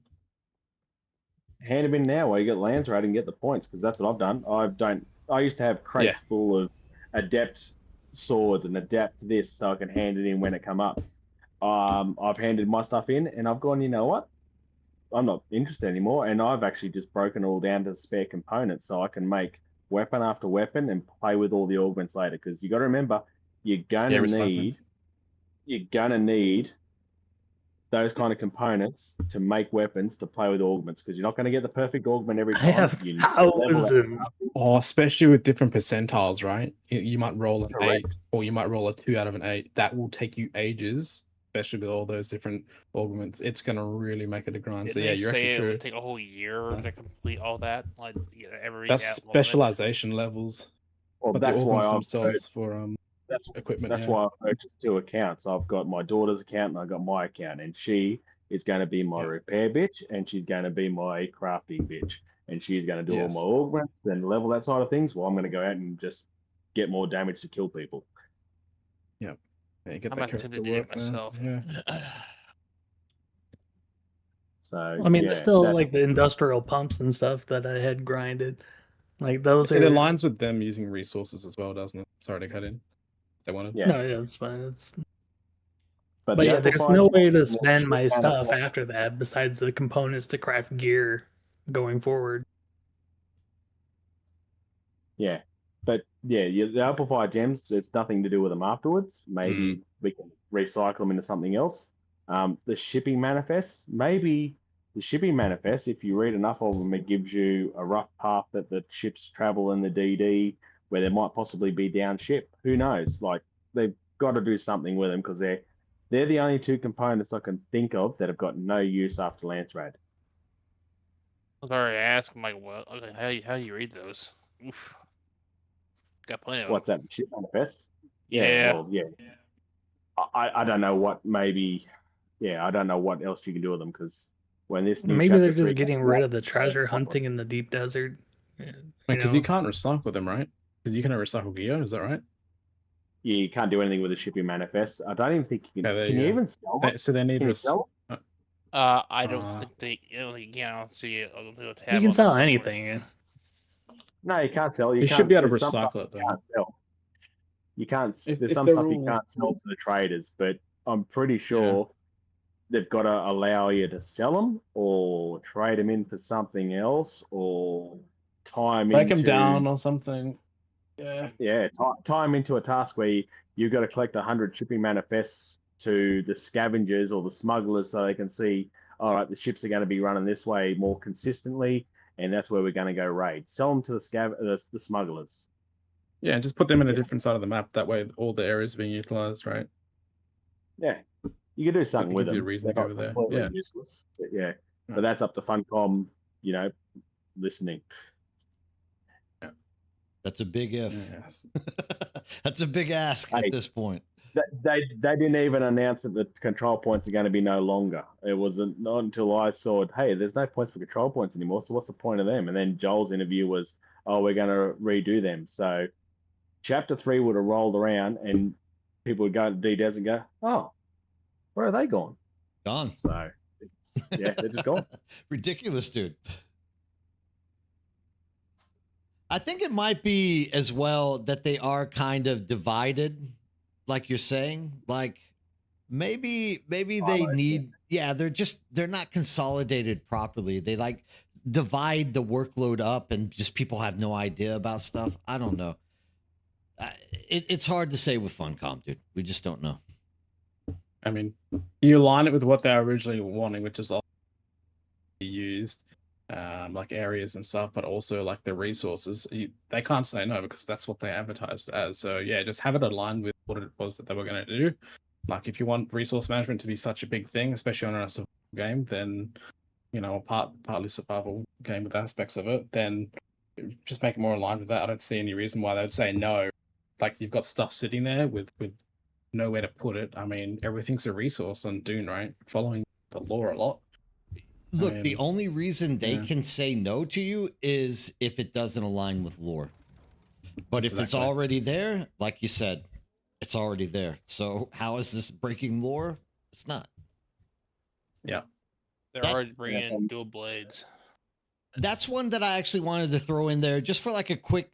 Hand them in now while you get Landsrad and get the points, because that's what I've done. I used to have crates full of adept swords and adapt this so I can hand it in when it come up. I've handed my stuff in and I've gone, you know what? I'm not interested anymore, and I've actually just broken it all down to spare components so I can make weapon after weapon and play with all the augments later. Because you got to remember, you're gonna need those kind of components to make weapons to play with augments, because you're not going to get the perfect augment every time. I have You need to level it thousands. up. Or especially with different percentiles, right? You might roll an Correct. 8, or you might roll a 2 out of an 8. That will take you ages, especially with all those different augments. It's going to really make it a grind. So yeah, you're actually it true. would take a whole year to complete all that. Like every That's element. specialization levels. Well, But that's the why augments I've themselves for equipment. That's why I purchased 2 accounts. I've got my daughter's account and I've got my account, and she is going to be my repair bitch, and she's going to be my crafting bitch, and she's going to do all my augments and level that side of things. Well, I'm going to go out and just get more damage to kill people. Yeah, get I'm that not tempted character to do it work, man. myself. Yeah. So I mean, yeah, there's still like that's- the industrial pumps and stuff that I had grinded. Like those It are aligns with them using resources as well, doesn't it? Sorry to cut in. They wanted. yeah. no, yeah, it's fine. It's But but the yeah, there's amplified no way gems to and the spend ship my stuff manifest- after that besides the components to craft gear going forward. Yeah, but yeah, the amplified gems. There's nothing to do with them afterwards. Maybe Mm. we can recycle them into something else. The shipping manifests. Maybe the shipping manifests. If you read enough of them, it gives you a rough path that the ships travel in the DD, where there might possibly be down ship. Who knows? Like they've got to do something with them because they're the only two components I can think of that have got no use after Lance Rad. I was already asking, like, what? Okay, how do you read those? Oof. Got plenty of them. What's that? Ship manifests? Yeah. Well, yeah. I don't know what maybe. Yeah, I don't know what else you can do with them because when this new Maybe chapter they're 3 just getting comes rid out, of the treasure hunting in the deep desert. Because you can't recycle them, right? Because you can recycle gear, is that right? you can't do anything with the shipping manifest. I don't even think you can. Yeah, there Can you you go. even sell them? So they need Can you to. sell I don't Uh, think they. I don't see it. You can sell anything. No, you can't sell. You should be able to there's some stuff recycle it you though. can't sell. You can't. If There's some they're stuff you all- can't sell to the traders, but I'm pretty sure they've got to allow you to sell them or trade them in for something else or tie them Break into them down or something. Yeah. Yeah, tie them into a task where you've got to collect 100 shipping manifests to the scavengers or the smugglers so they can see, all right, the ships are going to be running this way more consistently, and that's where we're going to go raid. Sell them to the smugglers. Yeah, and just put them in a different side of the map. That way, all the areas are being utilized, right? Yeah, you can do something with gives you them. a reason They're to go not over there. completely Yeah. useless. But yeah, but that's up to Funcom, listening. That's a big if. Yes. That's a big ask Hey. at this point. They didn't even announce that the control points are going to be no longer. It wasn't not until I saw, hey, there's no points for control points anymore. So what's the point of them? And then Joel's interview was, oh, we're going to redo them. So chapter 3 would have rolled around and people would go to D-Des and go, oh, where are they gone? Gone. So yeah, they're just gone. Ridiculous, dude. I think it might be as well that they are kind of divided, like you're saying. Like maybe they need, they're not consolidated properly. They like divide the workload up and just people have no idea about stuff. I don't know. It's hard to say with Funcom, dude. We just don't know. I mean, you align it with what they're originally wanting, which is all used, like areas and stuff, but also like the resources. They can't say no because that's what they advertised as. So yeah, just have it aligned with what it was that they were going to do. Like if you want resource management to be such a big thing, especially on a survival game, then partly survival game with aspects of it, then just make it more aligned with that. I don't see any reason why they would say no. Like you've got stuff sitting there with nowhere to put it. I mean, everything's a resource on Dune, right? Following the lore a lot. Look, the only reason they can say no to you is if it doesn't align with lore. But if it's already there, like you said, it's already there. So how is this breaking lore? It's not. Yeah. They're already bringing in dual blades. That's one that I actually wanted to throw in there just for like a quick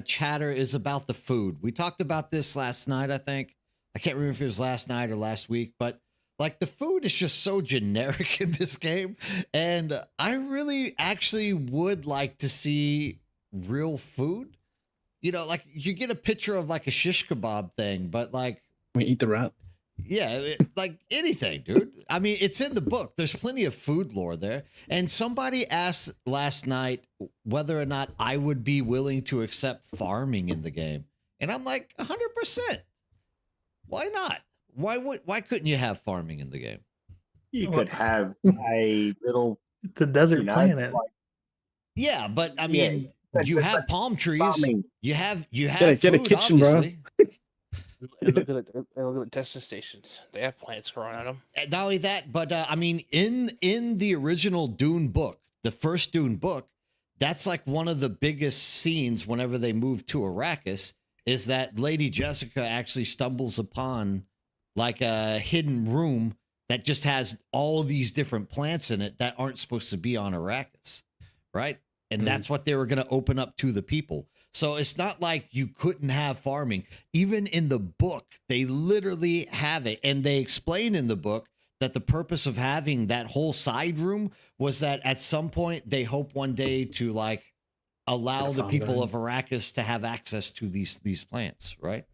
chatter is about the food. We talked about this last night, I think. I can't remember if it was last night or last week, but like the food is just so generic in this game. And I really actually would like to see real food. Like you get a picture of like a shish kebab thing, but like we eat the rat. Yeah, like anything, dude. I mean, it's in the book. There's plenty of food lore there. And somebody asked last night whether or not I would be willing to accept farming in the game. And I'm like, 100%. Why not? Why couldn't you have farming in the game? You could have a little. It's a desert planet. Yeah, but I mean, you have palm trees. Farming. You have get food, a kitchen, obviously. And look at the testing stations. They have plants growing on them. And not only that, but I mean, in the original Dune book, the first Dune book, that's like one of the biggest scenes whenever they move to Arrakis is that Lady Jessica actually stumbles upon like a hidden room that just has all these different plants in it that aren't supposed to be on Arrakis, right? And that's what they were going to open up to the people. So it's not like you couldn't have farming. Even in the book, they literally have it. And they explain in the book that the purpose of having that whole side room was that at some point they hope one day to like allow the people of Arrakis to have access to these plants, right?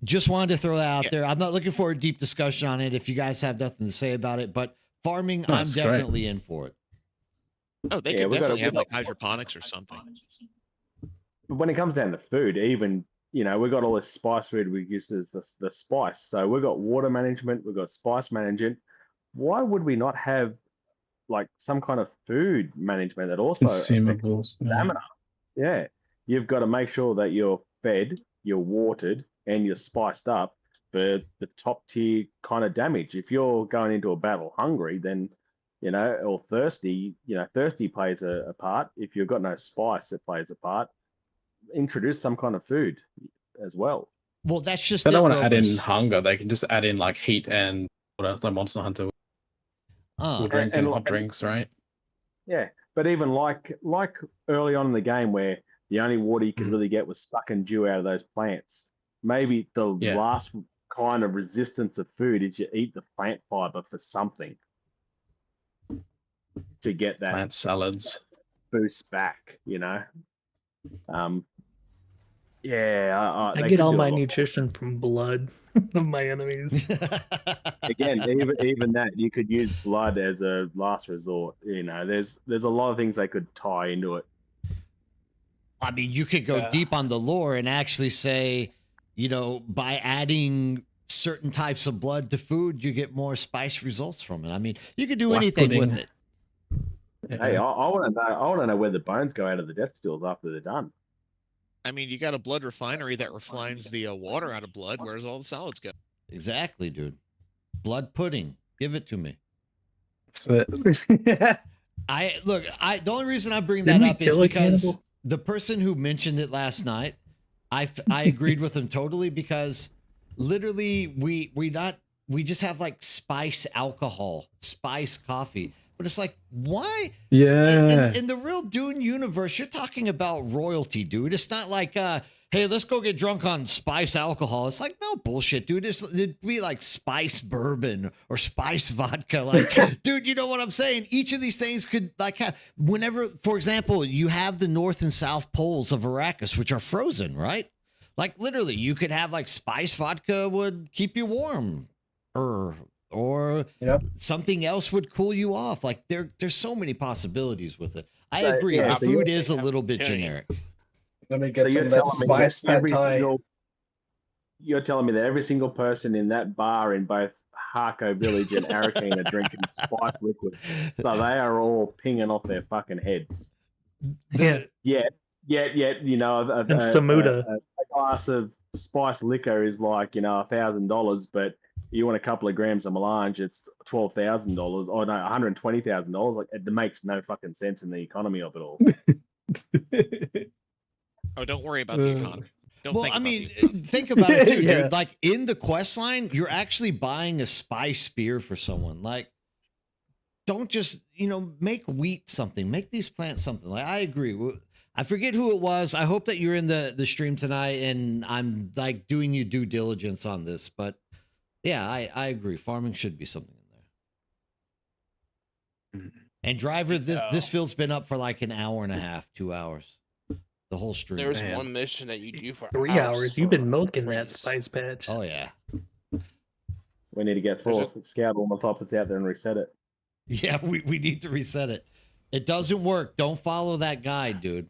Just wanted to throw that out there. I'm not looking for a deep discussion on it if you guys have nothing to say about it, but farming, I'm definitely in for it. Oh, they could definitely have like hydroponics or something. But when it comes down to food, even, you know, we've got all this spice food we use as the spice. So we've got water management, we've got spice management. Why would we not have like some kind of food management that also consumables? Stamina? Yeah. You've got to make sure that you're fed, you're watered, and you're spiced up for the top tier kind of damage. If you're going into a battle hungry, then, you know, or thirsty, you know, thirsty plays a part. If you've got no spice, it plays a part. Introduce some kind of food as well. Well, that's just they don't want to add in hunger. They can just add in like heat and what else, like Monster Hunter. Or drinking hot drinks, right? Yeah, but even like early on in the game where the only water you could really get was sucking dew out of those plants. Maybe the last kind of resistance of food is you eat the plant fiber for something to get that plant salads boost back, you know. I get all my nutrition from blood of my enemies. Again, even that, you could use blood as a last resort. You know, there's a lot of things they could tie into it. I mean, you could go deep on the lore and actually say, you know, by adding certain types of blood to food, you get more spice results from it. I mean, you could do anything with it. Hey, I want to know where the bones go out of the death stills after they're done. I mean, you got a blood refinery that refines the water out of blood. Where's all the solids go? Exactly, dude. Blood pudding. Give it to me. The only reason I bring that up is because the person who mentioned it last night, I agreed with him totally, because literally we just have like spice alcohol, spice coffee. But it's like, why? Yeah. In the real Dune universe, you're talking about royalty, dude. It's not like, hey, let's go get drunk on spice alcohol. It's like, no bullshit, dude. It'd be like spice bourbon or spice vodka. Like, dude, you know what I'm saying? Each of these things could like have, whenever, for example, you have the North and South poles of Arrakis, which are frozen, right? Like literally, you could have like spice vodka would keep you warm, or something else would cool you off. Like there's so many possibilities with it. I agree. The food is a little bit generic. Let me get some of that spice pad thai. You're telling me that every single person in that bar in both Harko Village and Arakeen are drinking spice liquid, so they are all pinging off their fucking heads. You know, a glass of spice liquor is like, you know, $1,000, but you want a couple of grams of melange, it's $12,000, or no, $120,000. Like, it makes no fucking sense in the economy of it all. Oh, don't worry about the economy. Think about it too, dude. Like in the quest line, you're actually buying a spice beer for someone. Like, don't just, you know, make wheat something. Make these plants something. Like, I agree. I forget who it was. I hope that you're in the stream tonight and I'm like doing you due diligence on this, but yeah, I agree. Farming should be something in there. And Driver, this field's been up for like an hour and a half, 2 hours. The whole stream. There's one mission that you do for 3 hours. You've been milking that spice patch. Oh yeah. We need to get Scout all the topics out there and reset it. Yeah, we need to reset it. It doesn't work. Don't follow that guide, dude.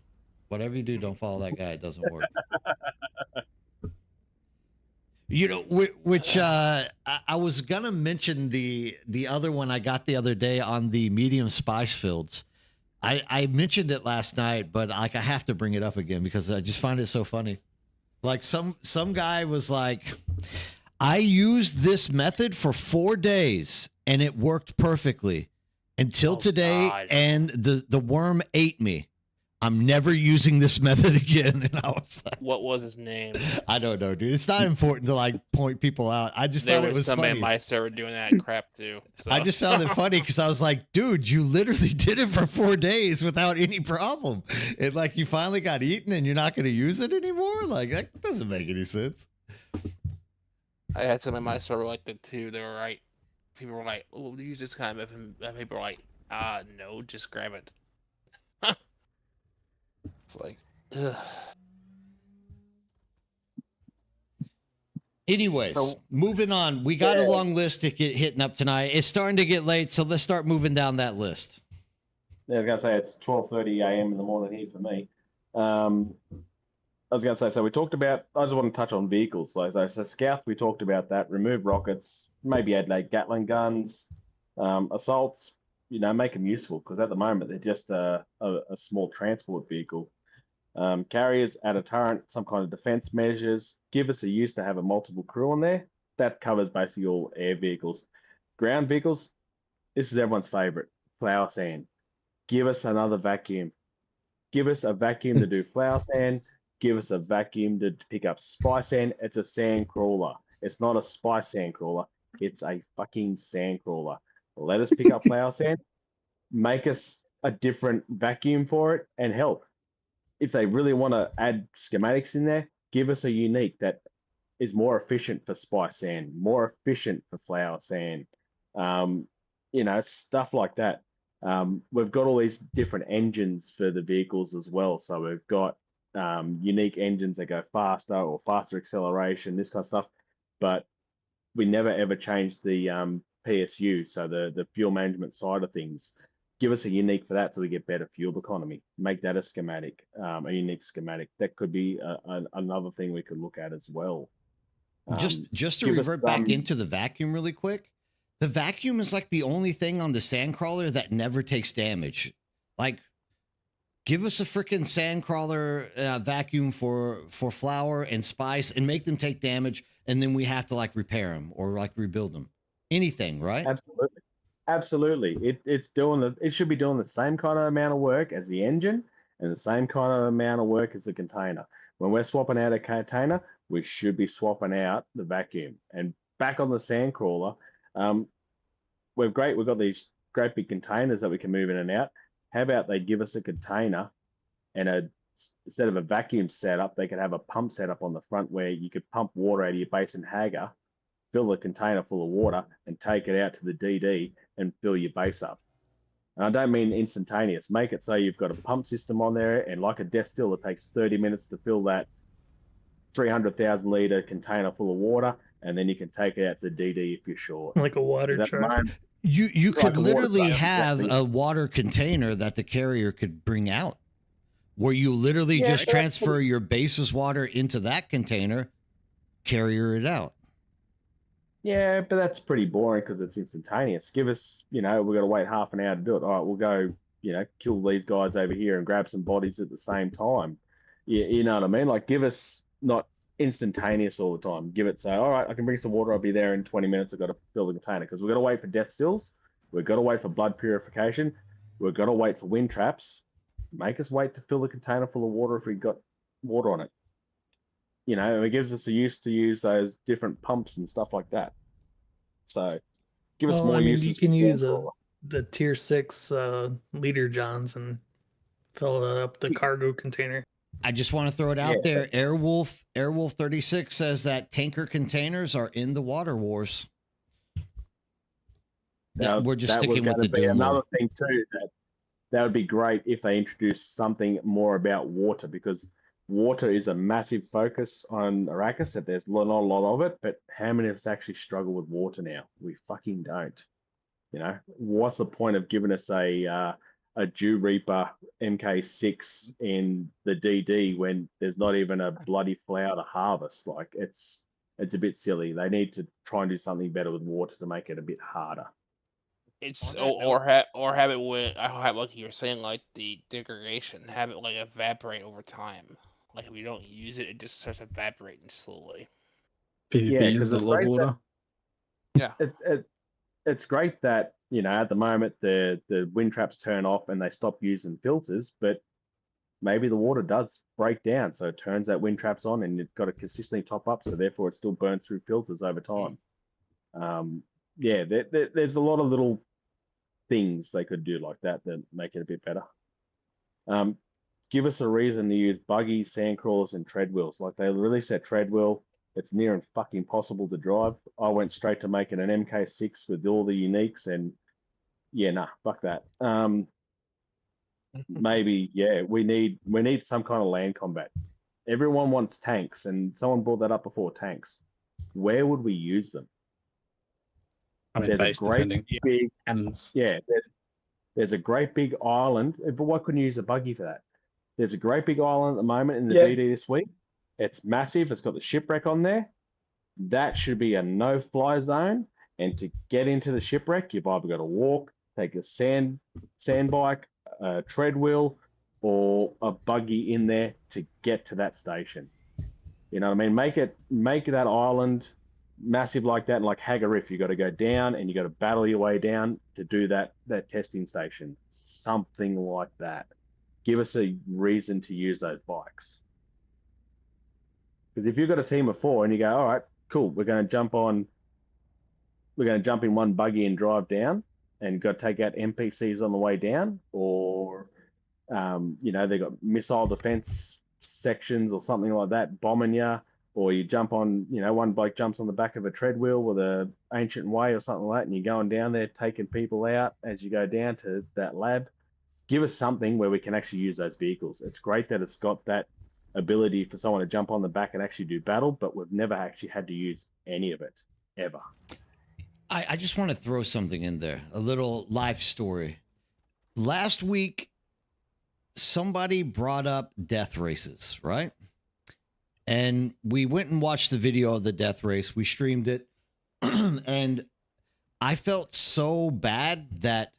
Whatever you do, don't follow that guide. It doesn't work. You know, which I was gonna mention the other one I got the other day on the medium spice fields. I mentioned it last night, but like I have to bring it up again because I just find it so funny. Like some guy was like, I used this method for 4 days and it worked perfectly until today, and the worm ate me. I'm never using this method again. And I was like, What was his name? I don't know, dude. It's not important to like point people out. I just There thought it was was somebody funny. in my server doing that crap too. So. I just found it funny because I was like, dude, you literally did it for 4 days without any problem. And like you finally got eaten and you're not going to use it anymore? Like that doesn't make any sense. I had some in my server like that too. They were right. People were like, "Oh, use this kind of," and people were like, no, just grab it." It's like, ugh. Anyways, So- moving on. We got a Yeah. long list to get hitting up tonight. It's starting to get late, so let's start moving down that list. Yeah, I was gonna say it's 12:30 a.m. in the morning here for me. I was gonna say, so we talked about. I just want to touch on vehicles. So scouts, we talked about that. Remove rockets, maybe add like Gatling guns, assaults. Make them useful because at the moment they're just a small transport vehicle. Carriers, add a turret, some kind of defense measures. Give us a use to have a multiple crew on there. That covers basically all air vehicles. Ground vehicles, this is everyone's favorite. Flower sand. Give us another vacuum. Give us a vacuum to do flower sand. Give us a vacuum to pick up spy sand. It's a sand crawler. It's not a spy sand crawler. It's a fucking sand crawler. Let us pick up flower sand. Make us a different vacuum for it and help. If they really want to add schematics in there, give us a unique that is more efficient for spy sand, more efficient for flower sand, stuff like that. We've got all these different engines for the vehicles as well. So we've got unique engines that go faster or faster acceleration, this kind of stuff. But we never ever changed the PSU, so the fuel management side of things. Give us a unique for that so we get better fuel economy. Make that a schematic, a unique schematic. That could be another thing we could look at as well. Just to give us revert back some- into the vacuum really quick. The vacuum is like the only thing on the sandcrawler that never takes damage. Like, give us a freaking sandcrawler vacuum for flour and spice and make them take damage, and then we have to like repair them or like rebuild them. Anything, right? Absolutely. It should be doing the same kind of amount of work as the engine and the same kind of amount of work as the container. When we're swapping out a container, we should be swapping out the vacuum. And back on the sand crawler, we've got these great big containers that we can move in and out. How about they give us a container and instead of a vacuum setup, they could have a pump setup on the front where you could pump water out of your basin hagger, fill the container full of water, and take it out to the DD and fill your base up. And I don't mean instantaneous. Make it so you've got a pump system on there, and like a death still, it takes 30 minutes to fill that 300,000 litre container full of water, and then you can take it out to the DD if you're short. Like a water truck. You Like could a water literally truck, have exactly. a water container that the carrier could bring out, where you literally Yeah, just but that's transfer your basis water into that container, carrier it out. Yeah, but that's pretty boring because it's instantaneous. Give us, we've got to wait half an hour to do it. All right, we'll go, kill these guys over here and grab some bodies at the same time. You know what I mean? Like, give us not instantaneous all the time. Give it so, all right, I can bring some water. I'll be there in 20 minutes. I've got to fill the container because we've got to wait for death stills. We've got to wait for blood purification. We've got to wait for wind traps. Make us wait to fill the container full of water if we've got water on it. And it gives us a use to use those different pumps and stuff like that. So give us more uses. You can for use Sandcrawler. the tier 6 leader johns and fill up the cargo container. I just want to throw it out there. Airwolf 36 says that tanker containers are in the water wars. Now, We're just that was sticking with gonna the be Dune another lore. thing too. That would be great if they introduced something more about water, because water is a massive focus on Arrakis. That there's not a lot of it, but how many of us actually struggle with water now? We fucking don't. What's the point of giving us a Dew Reaper MK6 in the DD when there's not even a bloody flower to harvest? Like, it's a bit silly. They need to try and do something better with water to make it a bit harder. It's On that or have it with have like you were saying, like the degradation, have it like evaporate over time. Like if we don't use it, it just starts evaporating slowly. PvP Yeah, 'cause uses a it's lot of great water. It's great that at the moment the wind traps turn off and they stop using filters, but maybe the water does break down, so it turns that wind traps on, and you've got to consistently top up, so therefore it still burns through filters over time. Yeah, there's a lot of little things they could do like that make it a bit better. Give us a reason to use buggies, sand crawlers, and tread wheels. Like, they released that tread wheel. It's near and fucking impossible to drive. I went straight to making an MK6 with all the uniques, and yeah, nah, fuck that. Maybe, yeah, we need some kind of land combat. Everyone wants tanks, and someone brought that up before, tanks. Where would we use them? I mean, There's base a great defending. big, Cannons. yeah, there's a great big island, but why couldn't you use a buggy for that? There's a great big island at the moment in the Yeah. DD this week. It's massive. It's got the shipwreck on there. That should be a no-fly zone. And to get into the shipwreck, you've either got to walk, take a sand bike, a tread wheel, or a buggy in there to get to that station. You know what I mean? Make that island massive like that. And like Haggar Riff, you got to go down and you got to battle your way down to do that testing station. Something like that. Give us a reason to use those bikes. Because if you've got a team of 4 and you go, all right, cool, we're going to jump in one buggy and drive down, and got to take out NPCs on the way down, or they got missile defense sections or something like that bombing you, or you jump on, one bloke jumps on the back of a tread wheel with a ancient way or something like that, and you're going down there taking people out as you go down to that lab. Give us something where we can actually use those vehicles. It's great that it's got that ability for someone to jump on the back and actually do battle, but we've never actually had to use any of it, ever. I just want to throw something in there, a little life story. Last week, somebody brought up death races, right? And we went and watched the video of the death race. We streamed it. And I felt so bad that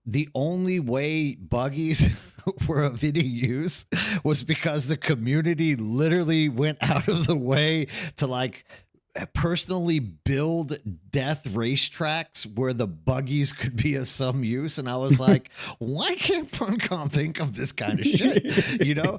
the only way buggies were of any use was because the community literally went out of the way to like personally build death racetracks where the buggies could be of some use. And I was like, why can't Funcom think of this kind of shit?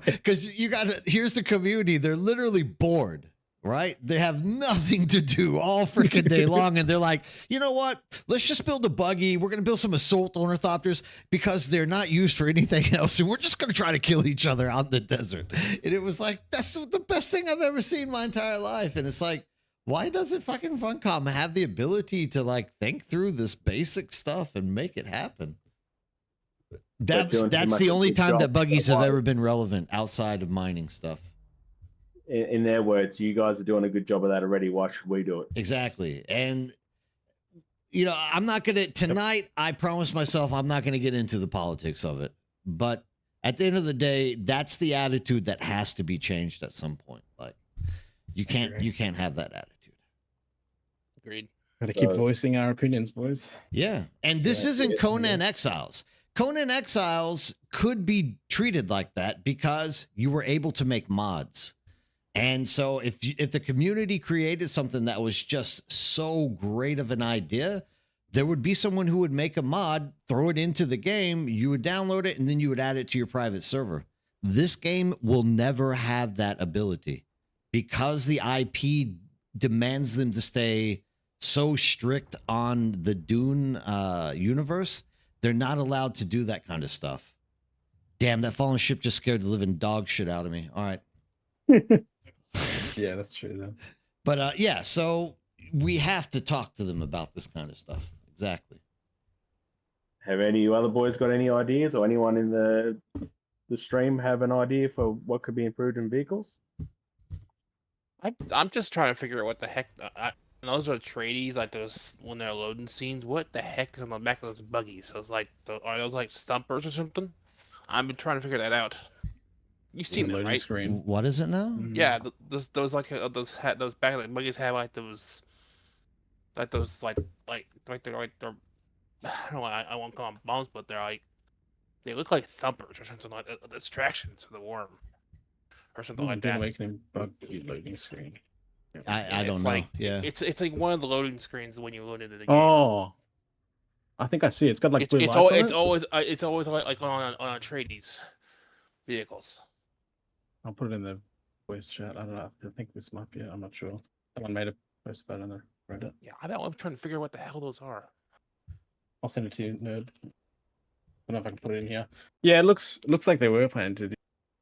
Because here's the community. They're literally bored. Right? They have nothing to do all freaking day long. And they're like, you know what? Let's just build a buggy. We're going to build some assault ornithopters because they're not used for anything else. And we're just going to try to kill each other out in the desert. And it was like, that's the best thing I've ever seen in my entire life. And it's like, why doesn't fucking Funcom have the ability to like think through this basic stuff and make it happen? That's the only time that buggies have ever been relevant outside of mining stuff. In their words, you guys are doing a good job of that already. Why should we do it? Exactly. And, I'm not going to, tonight, I promised myself I'm not going to get into the politics of it. But at the end of the day, that's the attitude that has to be changed at some point. Like, you can't have that attitude. Agreed. Gotta keep voicing our opinions, boys. Yeah. And this isn't Conan Exiles. Conan Exiles could be treated like that because you were able to make mods. And so if the community created something that was just so great of an idea, there would be someone who would make a mod, throw it into the game, you would download it, and then you would add it to your private server. This game will never have that ability because the IP demands them to stay so strict on the Dune universe. They're not allowed to do that kind of stuff. Damn, that fallen ship just scared the living dog shit out of me. All right. Yeah, that's true though. But yeah, so we have to talk to them about this kind of stuff. Exactly. Have any of you other boys got any ideas, or anyone in the stream have an idea for what could be improved in vehicles? I'm just trying to figure out what the heck. Those are tradies, like those when they're loading scenes. What the heck is on the back of those buggies? So it's like, are those like stumpers or something? I've been trying to figure that out. You've seen them, right? Screen. What is it now? Yeah, those like those back of the buggies have like those I don't know. I won't call them bombs, but they look like thumpers or something like distractions for the worm or something like that. Awakening bug loading screen. I don't know. Like, yeah, it's like one of the loading screens when you load into the game. Oh, I think I see it. It's got like blue lights on it. It's always like on tradies. vehicles. I'll put it in the voice chat. I don't know. I think this might be it. I'm not sure. Someone made a post about it on the Reddit. Yeah, I'm trying to figure out what the hell those are. I'll send it to you, nerd. I don't know if I can put it in here. Yeah, it looks like they were planning to do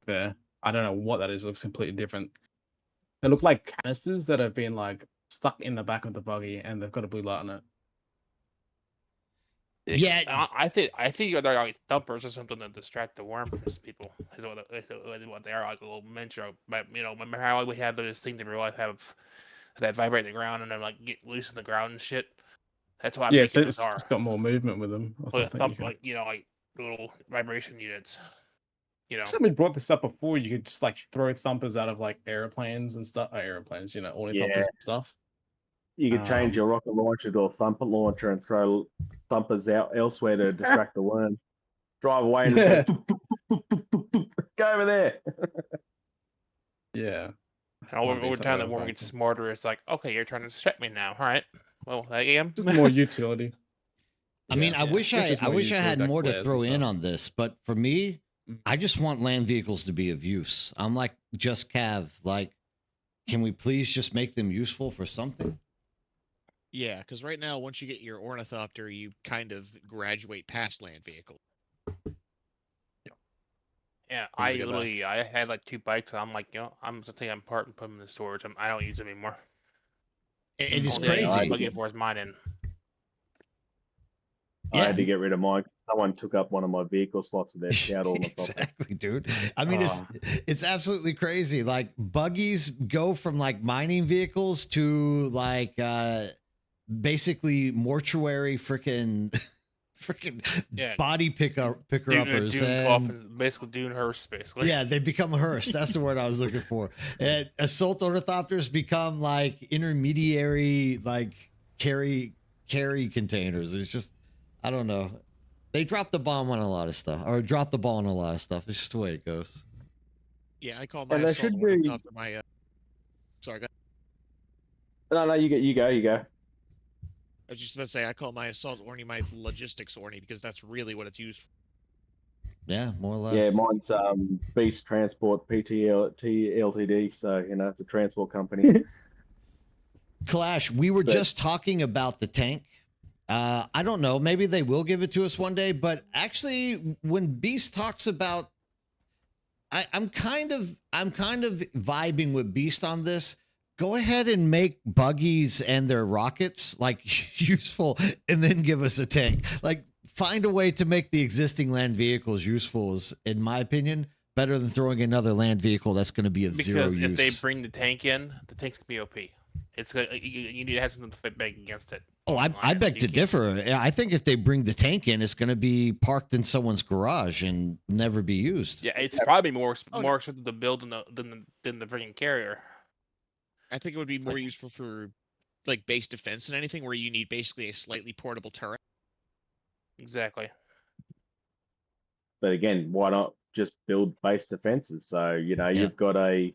there. I don't know what that is. It looks completely different. They look like canisters that have been like stuck in the back of the buggy, and they've got a blue light on it. Yeah. I think they're like thumpers or something to distract the worm from people. Is what they are, like a little miniature. But remember how we have those things in real life have that vibrate the ground and then like get loose in the ground and shit. That's what I'm thinking those are. It's got more movement with them. Like like little vibration units. Somebody brought this up before. You could just like throw thumpers out of like airplanes and stuff. Airplanes, ornithompers and stuff. You could change your rocket launcher to a thumper launcher and throw thumpers out elsewhere to distract the worm. Drive away and just go over there. Yeah. And over time, the worm gets smarter. It's like, okay, you're trying to distract me now. All right. Well, I am. Just more utility. I mean, I wish I had more to throw in on this, but for me, I just want land vehicles to be of use. I'm like, just Cav, like, can we please just make them useful for something? Yeah, because right now, once you get your ornithopter, you kind of graduate past land vehicle. Yeah, I had like 2 bikes, and I'm like, I'm just taking them apart and put them in the storage. I don't use them anymore. It is crazy. I'm looking for is mine in. I had to get rid of mine. Someone took up one of my vehicle slots with their scout all the time. Exactly, dude. I mean, it's absolutely crazy. Like buggies go from like mining vehicles to like basically mortuary freaking body picker uppers. Basically Dune hearse, basically. Yeah, they become a hearse. That's the word I was looking for. Assault ornithopters become like intermediary, like carry containers. It's just, I don't know. They drop the bomb on a lot of stuff, or drop the ball on a lot of stuff. It's just the way it goes. Yeah, I call my assault ornithopter my. Sorry, go ahead. No, you go. I was just about to say I call my assault orny my logistics orny because that's really what it's used for. Yeah, more or less. Yeah, mine's Beast Transport PTLT Ltd. So it's a transport company. Clash, we were just talking about the tank. I don't know. Maybe they will give it to us one day. But actually, when Beast talks about, I'm kind of vibing with Beast on this. Go ahead and make buggies and their rockets like useful, and then give us a tank. Like, find a way to make the existing land vehicles useful. Is, in my opinion, better than throwing another land vehicle that's going to be of zero use. Because if they bring the tank in, the tank's gonna be OP. It's you need to have something to fight back against it. Oh, I beg to differ. I think if they bring the tank in, it's going to be parked in someone's garage and never be used. Yeah, it's probably more expensive to build than the freaking carrier. I think it would be more useful for like base defense and anything where you need basically a slightly portable turret. Exactly. But again, why not just build base defenses? So you've got a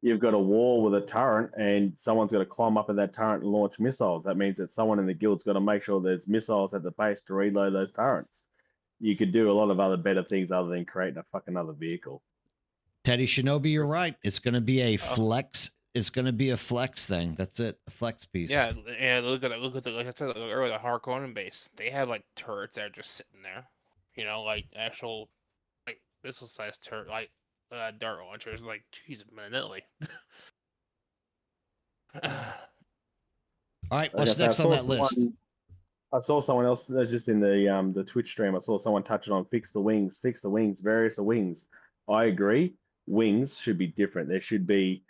wall with a turret, and someone's got to climb up in that turret and launch missiles. That means that someone in the guild's got to make sure there's missiles at the base to reload those turrets. You could do a lot of other better things other than creating a fucking other vehicle. Teddy Shinobi, you're right. It's going to be a flex. It's going to be a flex thing. That's it. A flex piece. Yeah, and look at the like I said earlier, the Harkonnen base. They have like turrets that are just sitting there. Like actual like missile sized turret, like dart launchers. Like, Jesus, manly. All right, what's next on that list? I saw someone else just in the Twitch stream. I saw someone touching on fix the wings, various wings. I agree. Wings should be different. There should be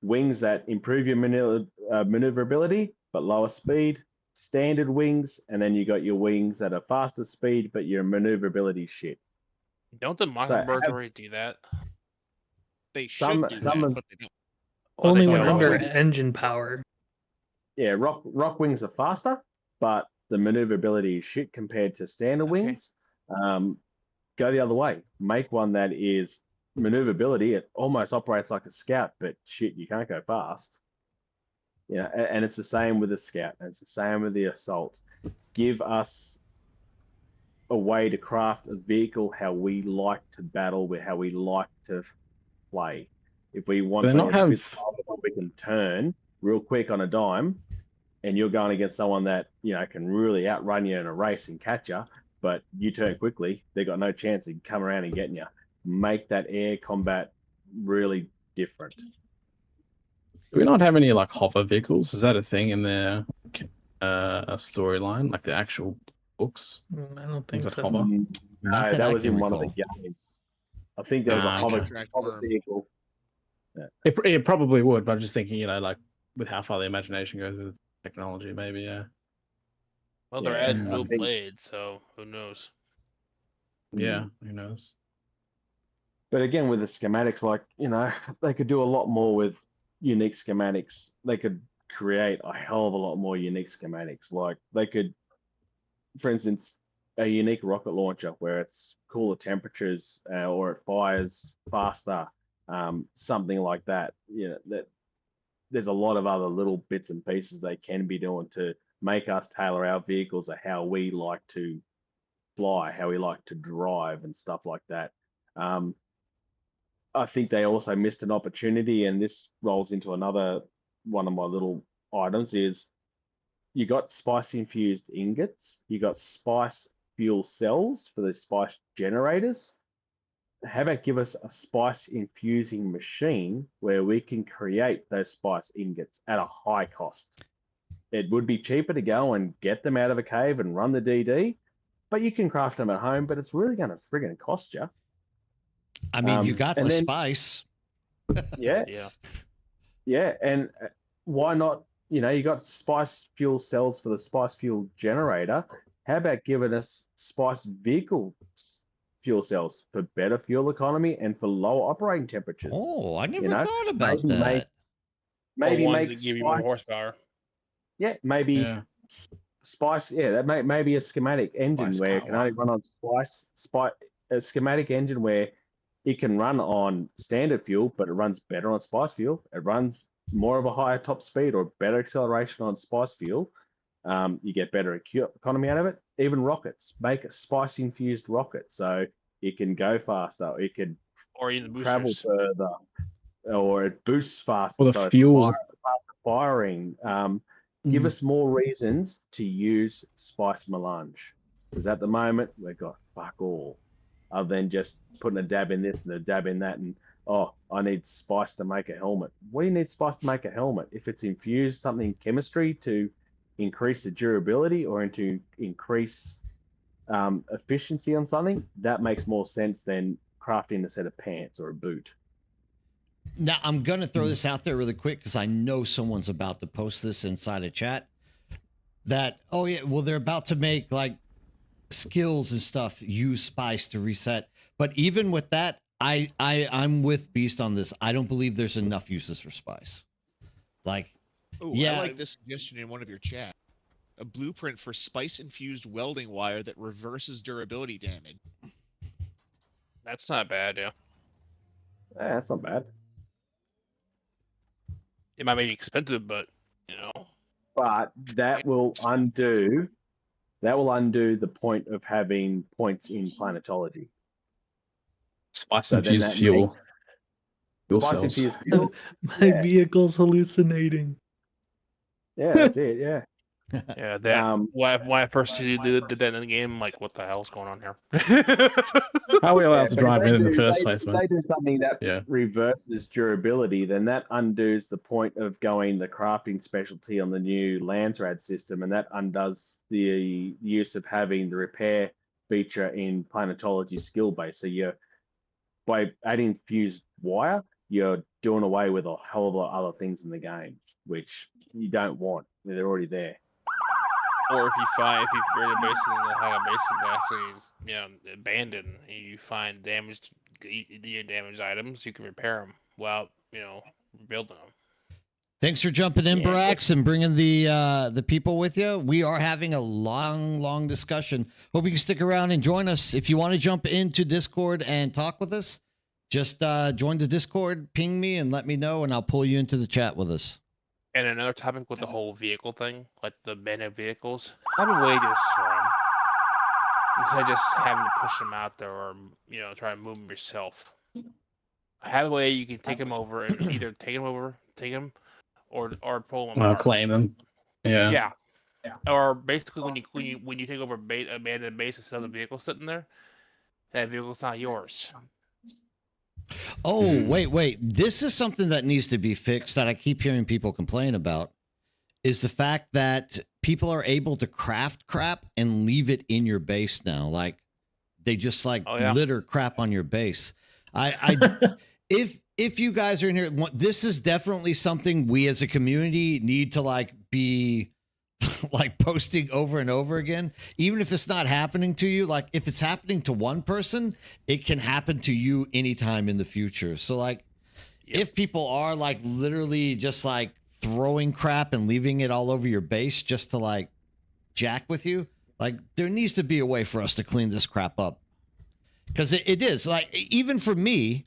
wings that improve your maneuverability but lower speed, standard wings, and then you got your wings that are faster speed but your maneuverability shit. Don't the Mockingbirds already do that? They should do that, but they don't. Only when under engine power. Yeah, rock wings are faster, but the maneuverability is shit compared to standard wings. Go the other way. Make one that is maneuverability. It almost operates like a scout, but shit, you can't go fast. And it's the same with the scout, and it's the same with the assault. Give us a way to craft a vehicle how we like to battle, with how we like to play. If we want They something not that's a bit have- slower, but we can turn real quick on a dime, and you're going against someone that can really outrun you in a race and catch you, but you turn quickly, they got no chance of come around and getting you. Make that air combat really different. Do we not have any like hover vehicles? Is that a thing in their storyline, like the actual books? I don't Things think that so. hover. No, Not that I was can in one of the recall. games. I think there was a Ah, hover, okay. Track hover worm. vehicle. It probably would, but I'm just thinking, like with how far the imagination goes with technology, maybe, yeah. Well, they're Yeah, adding I dual think- blades, so who knows? Yeah, who knows? But again, with the schematics, they could do a lot more with unique schematics. They could create a hell of a lot more unique schematics. Like they could, for instance, a unique rocket launcher where it's cooler temperatures or it fires faster, something like that. That there's a lot of other little bits and pieces they can be doing to make us tailor our vehicles or how we like to fly, how we like to drive, and stuff like that. I think they also missed an opportunity, and this rolls into another one of my little items is you got spice infused ingots, you got spice fuel cells for the spice generators. How about give us a spice infusing machine where we can create those spice ingots at a high cost? It would be cheaper to go and get them out of a cave and run the DD, but you can craft them at home, but it's really going to friggin' cost you. I mean, you Um, got the and then- spice. Yeah, Yeah. yeah, and why not? You got spice fuel cells for the spice fuel generator. How about giving us spice vehicle fuel cells for better fuel economy and for lower operating temperatures? Oh, I never know, thought about maybe that. Maybe or ones make that give you more spice. horsepower. Yeah, maybe Yeah. spice. Yeah, that may be a schematic engine Spice where it can power. only run on a schematic engine where it can run on standard fuel, but it runs better on spice fuel. It runs more of a higher top speed or better acceleration on spice fuel. You get better economy out of it. Even rockets, make a spice infused rocket so it can go faster. It can Or even the travel boosters. further, or it boosts faster. Or the so fuel. it's faster firing. Give Mhm. us more reasons to use spice melange, because at the moment we've got fuck all, other than just putting a dab in this and a dab in that, and I need spice to make a helmet. What do you need spice to make a helmet? If it's infused something chemistry to increase the durability or to increase efficiency on something, that makes more sense than crafting a set of pants or a boot. Now, I'm going to throw this out there really quick because I know someone's about to post this inside a chat that, oh, yeah, well, they're about to make like skills and stuff use spice to reset. But even with that, I'm with Beast on this. I don't believe there's enough uses for spice. Like, Oh, Yeah. I like this suggestion in one of your chat. A blueprint for spice-infused welding wire that reverses durability damage. That's not bad, yeah. That's not bad. It might be expensive, but But that will undo the point of having points in planetology. Spice So then infused that fuel. makes Fuel spice cells. infused fuel. My Yeah. vehicle's hallucinating. Yeah, that's it. Yeah. yeah, that why I first did that in the game, I'm like, what the hell's going on here? How are we allowed to but drive if in the they first do- place, if man? they do something that Yeah. reverses durability, then that undoes the point of going the crafting specialty on the new Landsrad system, and that undoes the use of having the repair feature in planetology skill base. So by adding fused wire, you're doing away with a hell of a lot of other things in the game, which you don't want. They're already there. Or if you're in a basin in the Haga Basin that actually is abandoned, and you find damaged items, you can repair them without rebuilding them. thanks for jumping in, Yeah. Brax, and bringing the people with you. We are having a long discussion. Hope you can stick around and join us. If you want to jump into Discord and talk with us, just join the Discord, ping me, and let me know, and I'll pull you into the chat with us. And another topic with the whole vehicle thing, like the abandoned vehicles, have a way to destroy them. instead of just having to push them out there or try to move them yourself. Have a way you can take them over and either take them, or pull them apart. Claim them. Yeah. Yeah. Or basically, when you take over a abandoned base instead of the vehicle sitting there, that vehicle's not yours. Oh, wait. This is something that needs to be fixed that I keep hearing people complain about, is the fact that people are able to craft crap and leave it in your base now. Like, they just litter crap on your base. If you guys are in here, this is definitely something we as a community need to be posting over and over again, even if it's not happening to you. Like, if it's happening to one person, it can happen to you anytime in the future. So if people are literally just throwing crap and leaving it all over your base just to jack with you, there needs to be a way for us to clean this crap up. Because it is even for me,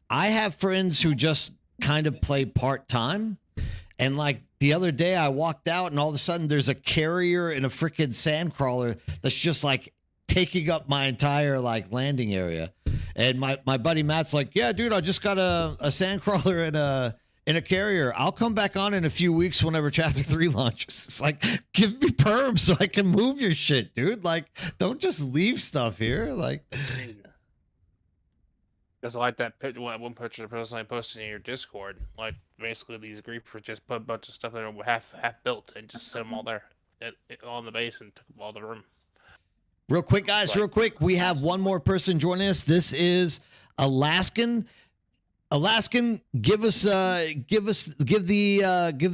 I have friends who just kind of play part-time, and the other day I walked out and all of a sudden there's a carrier and a freaking sandcrawler that's just taking up my entire landing area. And my buddy Matt's like, yeah, dude, I just got a sandcrawler and a carrier. I'll come back on in a few weeks whenever Chapter 3 launches. It's give me perm so I can move your shit, dude. Don't just leave stuff here. Just that one picture personally posted in your Discord. Basically, these griefers just put a bunch of stuff that are half built and just set them all there, all in the base, and took all the room. Real quick, guys, we have one more person joining us. This is Alaskan. Alaskan, give the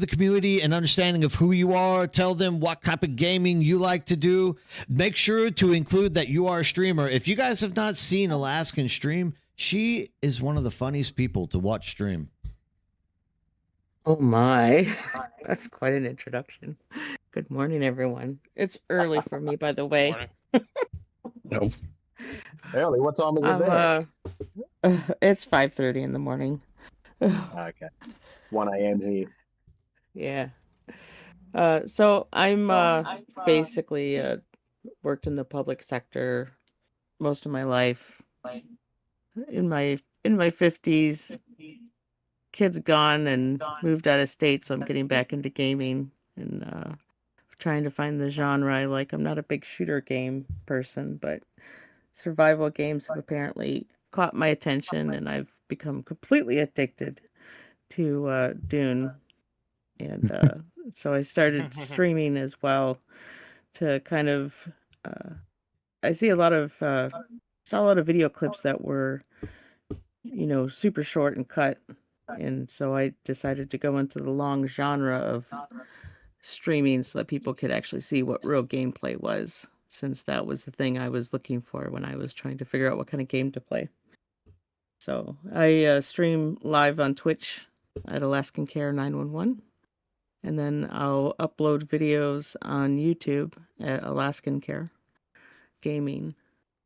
community an understanding of who you are. Tell them what type of gaming you like to do. Make sure to include that you are a streamer. If you guys have not seen Alaskan stream, she is one of the funniest people to watch stream. Oh my, that's quite an introduction. Good morning, everyone. It's early for me, by the way. No. Early? What time is it there? It's 5:30 in the morning. Okay. It's 1 a.m. here. Yeah. So I'm basically worked in the public sector most of my life. In my 50s, kids gone and moved out of state, so I'm getting back into gaming and trying to find the genre I like. I'm not a big shooter game person, but survival games have apparently caught my attention, and I've become completely addicted to Dune. And so I started streaming as well to kind of I saw a lot of video clips that were super short and cut, and so I decided to go into the long genre of streaming so that people could actually see what real gameplay was, since that was the thing I was looking for when I was trying to figure out what kind of game to play. So I stream live on Twitch at Alaskan Care 911, and then I'll upload videos on YouTube at Alaskan Care Gaming.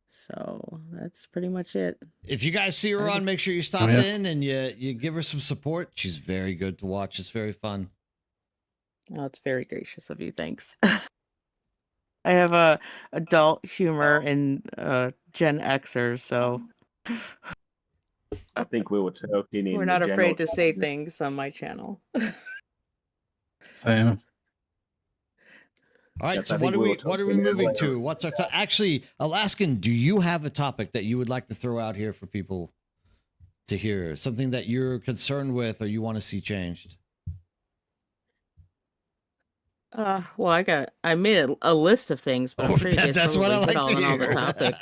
So that's pretty much it. If you guys see her on, make sure you stop in and you give her some support. She's very good to watch. It's very fun. Oh, it's very gracious of you. Thanks. I have a adult humor and Gen Xers, so I think we were talking in we're not afraid to say things on my channel. Same. All right, Yes, so I what think are we moving to? What's our actually, Alaskan, do you have a topic that you would like to throw out here for people to hear? Something that you're concerned with or you want to see changed? Well, I made a list of things, but I'm sure you guys that's what I like all to on all hear. the topics.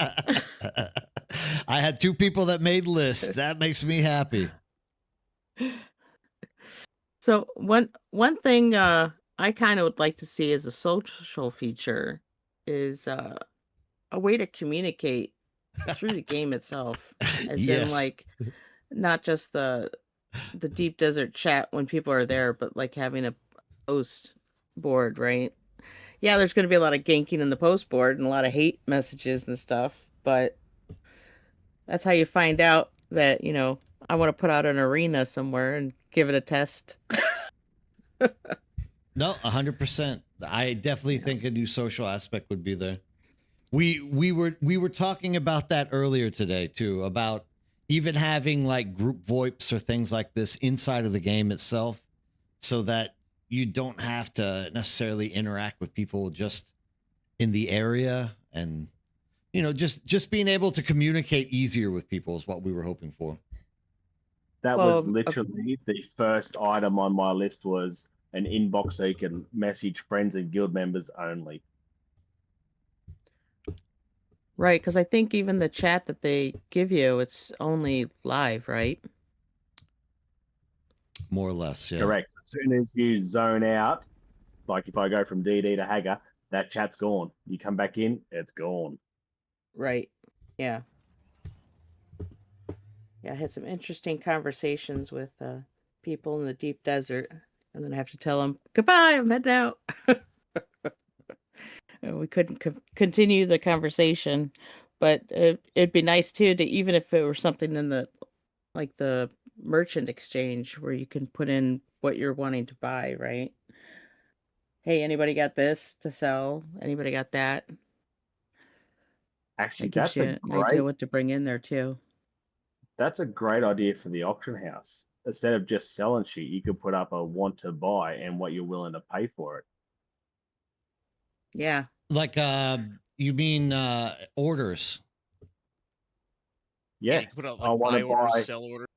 I had 2 people that made lists. That makes me happy. So one thing I kind of would like to see as a social feature is a way to communicate through the game itself, as in not just the deep desert chat when people are there, but having a post board, right? Yeah, there's going to be a lot of ganking in the post board and a lot of hate messages and stuff, but that's how you find out that I want to put out an arena somewhere and give it a test. No, 100%. I definitely think a new social aspect would be there. We were talking about that earlier today too, about even having like group VoIPs or things like this inside of the game itself, so that you don't have to necessarily interact with people just in the area, and just being able to communicate easier with people is what we were hoping for. That Well, was literally the first item on my list, was an inbox so you can message friends and guild members only. right, because I think even the chat that they give you, it's only live, right? More or less, yeah. Correct. As soon as you zone out, like if I go from DD to Hager, that chat's gone. You come back in, it's gone. Right. Yeah. Yeah, I had some interesting conversations with people in the deep desert, and then I have to tell them, goodbye, I'm heading out. And we couldn't continue the conversation, but it'd be nice too to, even if it were something in the merchant exchange where you can put in what you're wanting to buy, right? Hey, anybody got this to sell? Anybody got that? Actually, That gives that's you a an idea great what to bring in there too. that's a great idea for the auction house. Instead of just selling shit, you could put up a want to buy and what you're willing to pay for it. Yeah. Like you mean orders? Yeah, you can put out I like want buy to orders, buy. sell orders.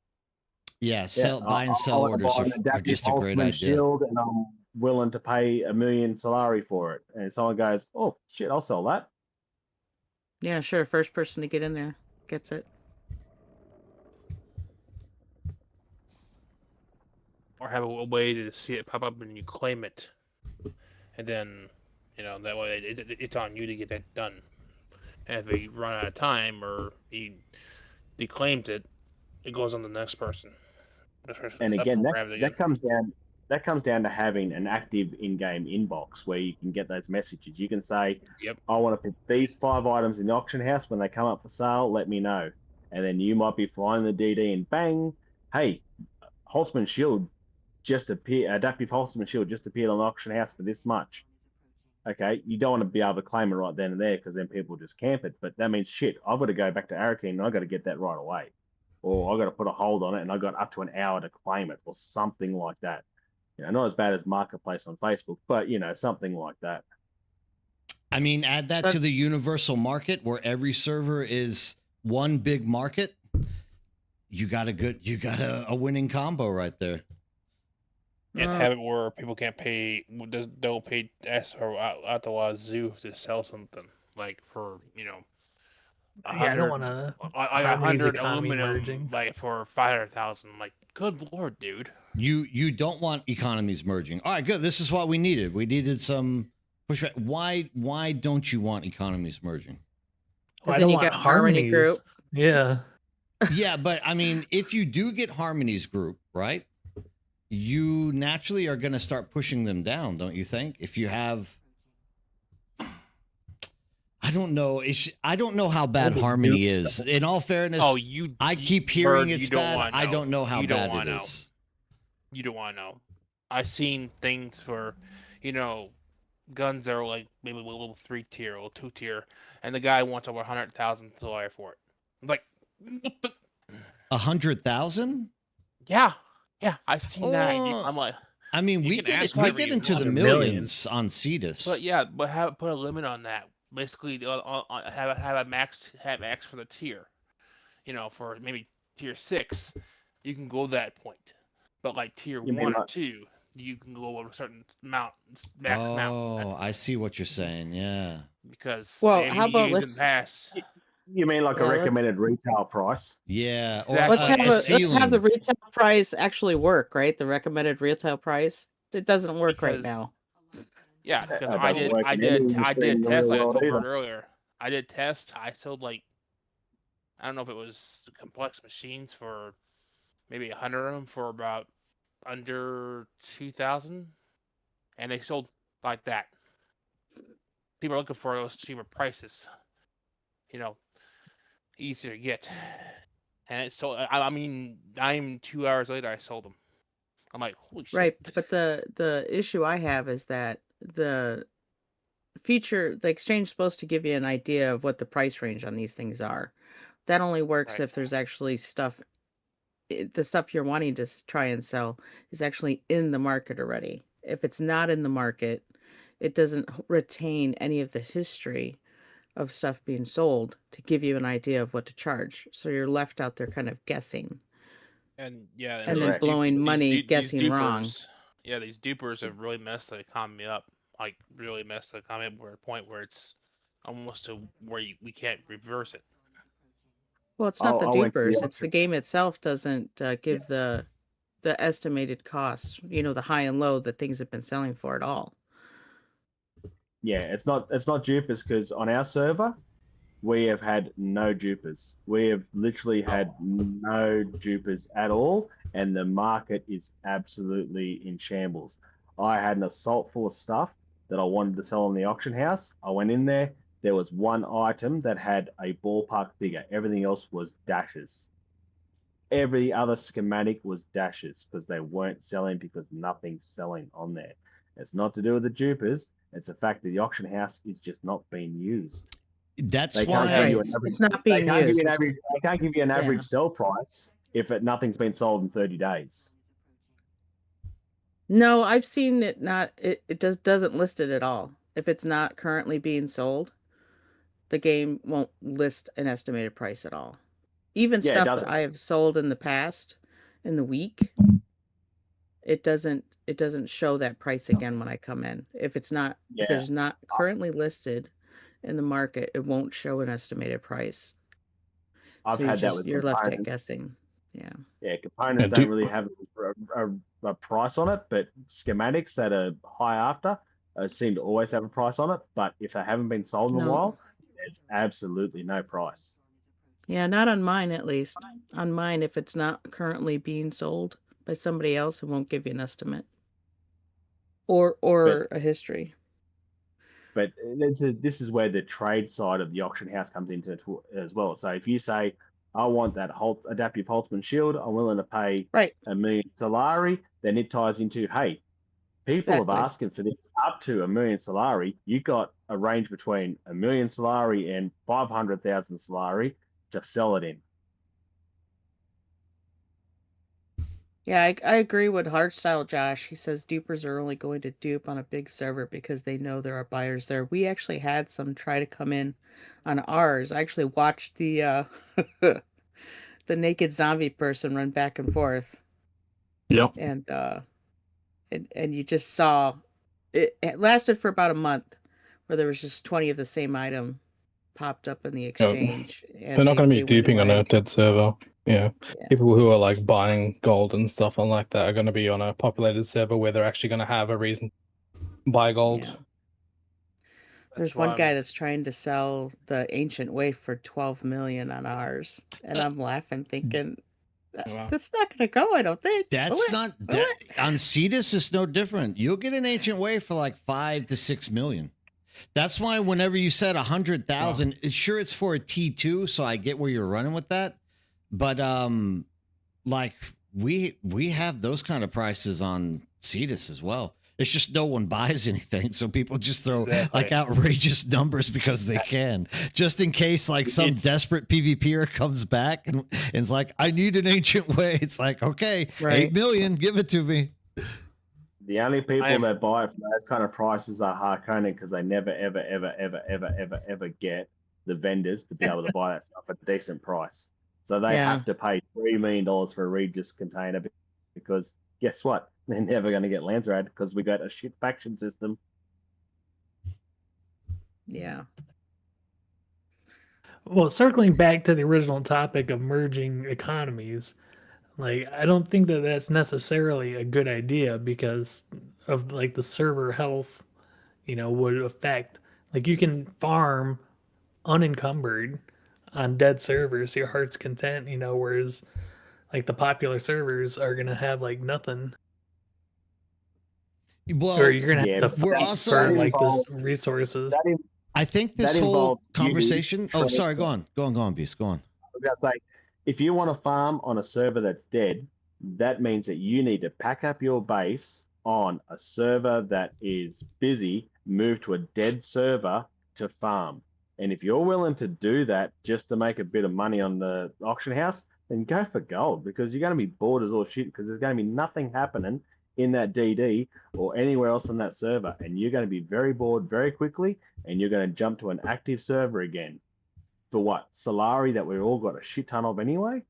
Yeah, I buy and sell wanna orders buy an are adaptive just a great Holtzman idea. shield, and I'm willing to pay $1 million Solari for it. And someone goes, "Oh shit, I'll sell that." Yeah, sure. First person to get in there gets it. Or have a way to see it pop up and you claim it, and then that way it's on you to get that done. And if you run out of time or he declaims it, it goes on the next person. And Up again, for that grabs again. that comes down that comes down to having an active in-game inbox where you can get those messages. You can say, Yep. "I want to put these 5 items in the auction house. When they come up for sale, let me know." And then you might be flying the DD and bang, hey, Holtzman shield just appeared. Adaptive Holtzman shield just appeared on the auction house for this much. Okay, you don't want to be able to claim it right then and there because then people just camp it. But that means shit. I've got to go back to Arakin and I've got to get that right away, or I've got to put a hold on it and I've got up to an hour to claim it, or something like that. Not as bad as Marketplace on Facebook, but something like that. I mean, add that to the universal market where every server is one big market. You got a winning combo right there. And have it where people can't pay, don't pay out the wazoo to sell something, like for Yeah, I don't want to. 100 aluminum, like for 500,000. Like, good lord, dude. You don't want economies merging. All right, good. This is what we needed. We needed some pushback. Why don't you want economies merging? Well, I don't want harmony group. Yeah. Yeah, but I mean, if you do get harmonies group, right? You naturally are going to start pushing them down, don't you think? If you have, I don't know. I don't know how bad harmony is. In all fairness, I keep hearing it's bad. I don't know how bad it is. You don't want to know. I've seen things for, guns that are like maybe a little 3-tier or 2-tier, and the guy wants over 100,000 Solari for it. I'm like, 100,000? Yeah, I've seen that. I'm like, I mean, we get into the millions on Cetus. But put a limit on that. Basically, have a max for the tier. For maybe tier 6, you can go that point. But like tier 1 or 2, you can go over a certain amount, max amount. Oh, I see what you're saying. Yeah. Because how about let's pass. You mean like a recommended retail price? Yeah. Exactly. Or let's have the retail price actually work, right? The recommended retail price. It doesn't work right now. Yeah, because I did test, like I told Bert earlier. I did test. I sold like, I don't know if it was complex machines for maybe 100 of them for about under 2,000, and they sold like that. People are looking for those cheaper prices. Easier to get. And it sold. I mean, 2 hours later, I sold them. I'm like, holy shit. Right, but the issue I have is that the the exchange is supposed to give you an idea of what the price range on these things are. That only works Right. if there's actually the stuff you're wanting to try and sell is actually in the market already. If it's not in the market, it doesn't retain any of the history of stuff being sold to give you an idea of what to charge. So you're left out there kind of guessing And yeah, and these then Correct. blowing money these guessing wrong. Yeah, these dupers have really messed the economy up. Like really messed the economy up to a point where it's almost to where we can't reverse it. Well, it's not the I went to the dupers. It's the auction. game itself doesn't give the estimated costs, the high and low that things have been selling for at all. Yeah, it's not dupers because on our server we have had no dupers. We have literally had no dupers at all, and the market is absolutely in shambles. I had an assault full of stuff that I wanted to sell in the auction house. I went in there. There was one item that had a ballpark figure. Everything else was dashes. Every other schematic was dashes because they weren't selling because nothing's selling on there. It's not to do with the dupers. It's the fact that the auction house is just not being used. That's They can't why give you Right. an average. It's not They being can't give used. you an average. They can't give you an Yeah. average sell price if nothing's been sold in 30 days. No, I've seen it not it doesn't list it at all. If it's not currently being sold, the game won't list an estimated price at all. Even Yeah, it stuff that doesn't. I have sold in the past in the week, it doesn't show that price again when I come in. If Yeah, there's not currently listed in the market, it won't show an estimated price. I've So had that with you're left at components. guessing. Yeah. Yeah, components don't really have a price on it, but schematics that are high after seem to always have a price on it. But if they haven't been sold in a No. while, there's absolutely no price. Yeah, not on mine at least. On mine, if it's not currently being sold by somebody else, it won't give you an estimate or a history. But this is where the trade side of the auction house comes into it as well. So if you say, I want that adaptive Holtzman shield, I'm willing to pay Right. $1 million Solari, then it ties into, hey, people Exactly. have asking for this up to $1 million Solari. You got a range between $1 million Solari and 500,000 Solari to sell it in. Yeah, I agree with Hardstyle Josh. He says dupers are only going to dupe on a big server because they know there are buyers there. We actually had some try to come in on ours. I actually watched the the naked zombie person run back and forth. Yep. And you just saw it lasted for about a month where there was just 20 of the same item popped up in the exchange. And They're not going to be they went duping on away. a dead server. Yeah. Yeah. People who are like buying gold and stuff on like that are going to be on a populated server where they're actually going to have a reason to buy gold. Yeah. There's one guy that's trying to sell the ancient waif for 12 million on ours, and I'm laughing, thinking Wow. that's not going to go. I don't think. That's not on Cetus. It's no different. You'll get an ancient wave for like 5 to 6 million. That's why whenever you said 100,000, sure it's for a T2, so I get where you're running with that. But like we have those kind of prices on Cetus as well. It's just no one buys anything, so people just throw like outrageous numbers because they can, just in case like some desperate PvPer comes back and it's like, I need an ancient way. It's like, okay, Right. 8 million, give it to me. The only people that buy it for those kind of prices are Harkonnen because they never, ever, ever, ever, ever, ever, ever get the vendors to be able to buy that stuff at a decent price. So they have to pay $3 million for a Regis container because guess what? They're never going to get Landsrad because we got a shit faction system. Yeah. Well, circling back to the original topic of merging economies, like I don't think that that's necessarily a good idea because of like the server health, would affect. Like you can farm unencumbered on dead servers, your heart's content, whereas like the popular servers are gonna have like nothing. Well, or you're gonna have to we're fight also for like this resources. I think this that whole involves conversation. using Oh, sorry. trade- Go on, Beast. Go on. I was going to say, if you want to farm on a server that's dead, that means that you need to pack up your base on a server that is busy, move to a dead server to farm. And if you're willing to do that just to make a bit of money on the auction house, then go for gold, because you're going to be bored as all shit, because there's going to be nothing happening in that DD or anywhere else on that server. And you're going to be very bored very quickly, and you're going to jump to an active server again. For what? Solari that we've all got a shit ton of anyway?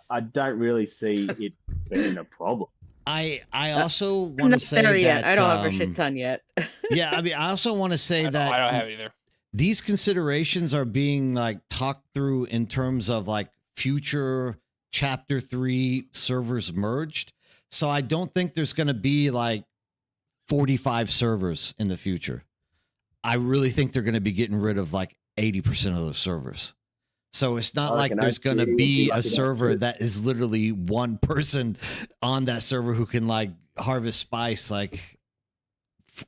I don't really see it being a problem. I also I'm want to not say there that yet. I don't have a shit ton yet. yeah, I mean, I also want to say I that don't have it either. these considerations are being like talked through in terms of like future chapter 3 servers merged. So I don't think there's going to be like 45 servers in the future. I really think they're going to be getting rid of like 80% of those servers. So it's not I like reckon there's going to OCE would be be a lucky to have server two. that is literally one person on that server who can like harvest spice like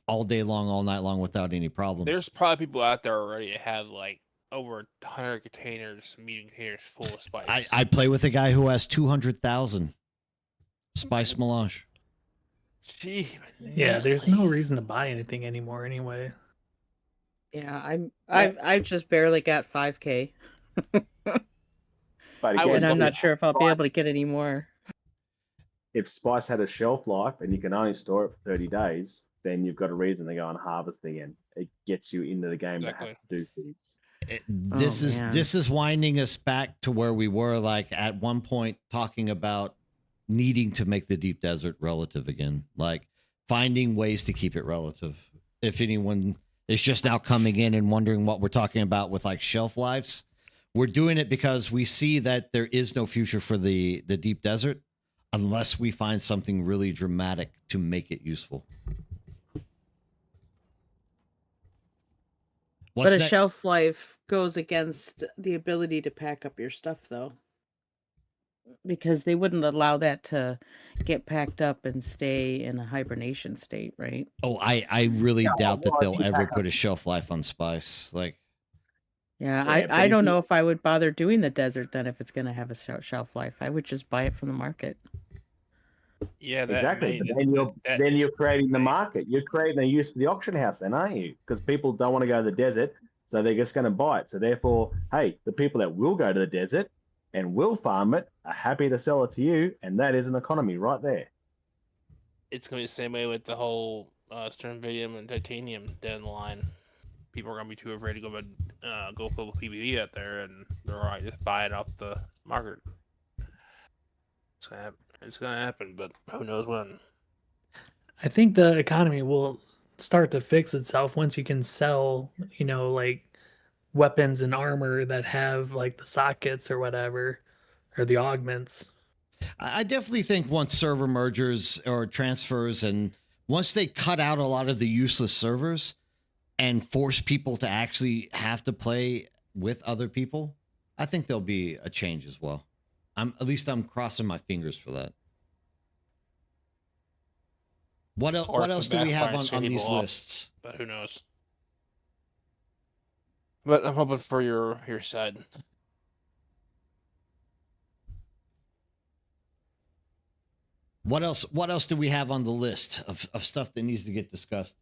all day long, all night long without any problems. There's probably people out there already that have like over 100 containers, medium containers full of spice. I play with a guy who has 200,000 spice melange. Gee, Yeah, there's no reason to buy anything anymore anyway. Yeah, I've just barely got 5K, But I again, would and I'm not if sure if I'll be able to Spice- get any more. If Spice had a shelf life and you can only store it for 30 days, then you've got a reason to go and harvest again. It gets you into the game to have Exactly. to do things. man. This is winding us back to where we were like at one point talking about needing to make the deep desert relative again, like finding ways to keep it relative. If anyone is just now coming in and wondering what we're talking about with like shelf lives, we're doing it because we see that there is no future for the deep desert unless we find something really dramatic to make it useful. But a shelf life goes against the ability to pack up your stuff, though, because they wouldn't allow that to get packed up and stay in a hibernation state, right? Oh, I really Yeah, doubt that well, they'll if you ever pack put a shelf life on spice. Like, Yeah, Yeah, but I if don't you- know if I would bother doing the desert then if it's going to have a shelf life. I would just buy it from the market. yeah, that Exactly. may- But that- then you're creating the market. You're creating a use for the auction house then, aren't you? Because people don't want to go to the desert, so they're just going to buy it. So therefore, hey, the people that will go to the desert and will farm it are happy to sell it to you, and that is an economy right there. it's gonna be the same way with the whole sternvidium and titanium down the line. People are gonna be too afraid to go full PvP out there, and they're all right just buy it off the market. It's gonna happen, but who knows when? I think the economy will start to fix itself once you can sell, like weapons and armor that have like the sockets or whatever, or the augments. I definitely think once server mergers or transfers and once they cut out a lot of the useless servers and force people to actually have to play with other people, I think there'll be a change as well. I'm crossing my fingers for that. What Or else to do we have backfire and scare on these people off. lists? But who knows? But I'm hoping for your side. What else do we have on the list of stuff that needs to get discussed?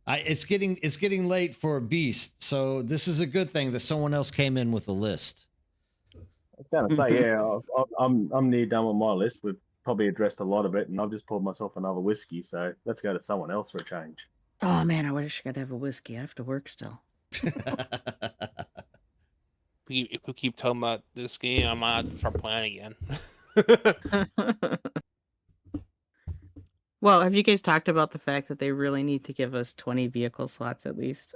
It's getting late for Beast, so this is a good thing that someone else came in with a list. I was going to say, yeah, I'm near done with my list. We've probably addressed a lot of it, and I've just poured myself another whiskey. So let's go to someone else for a change. Oh man, I wish I could have a whiskey. I have to work still. If we keep talking about this game, I might have to start playing again. Well, have you guys talked about the fact that they really need to give us 20 vehicle slots at least?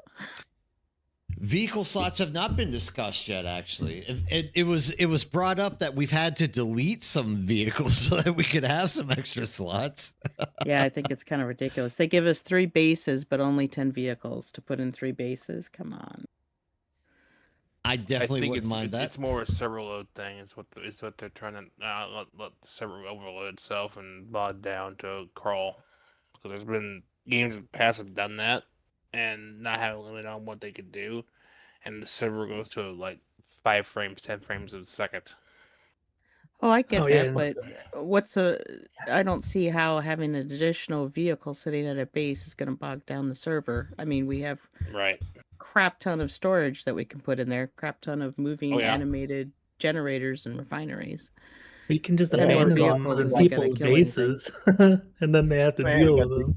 Vehicle slots have not been discussed yet. Actually, it was brought up that we've had to delete some vehicles so that we could have some extra slots. Yeah, I think it's kind of ridiculous. They give us 3 bases, but only 10 vehicles to put in 3 bases. Come on. I definitely think wouldn't mind that. It's more a server load thing. Is what they're trying to let the server overload itself and bog down to crawl. Because there's been games in the past have done that and not have a limit on what they could do, and the server goes to like 5 frames, 10 frames a second. Oh, I get Oh, yeah, that, but I don't see how having an additional vehicle sitting at a base is going to bog down the server. I mean, we have Right. crap ton of storage that we can put in there, crap ton of Oh moving yeah. animated generators and refineries. we can just 10 more abandon them vehicles on isn't gonna people's kill anything. bases, and then they have to Man, deal we with got them.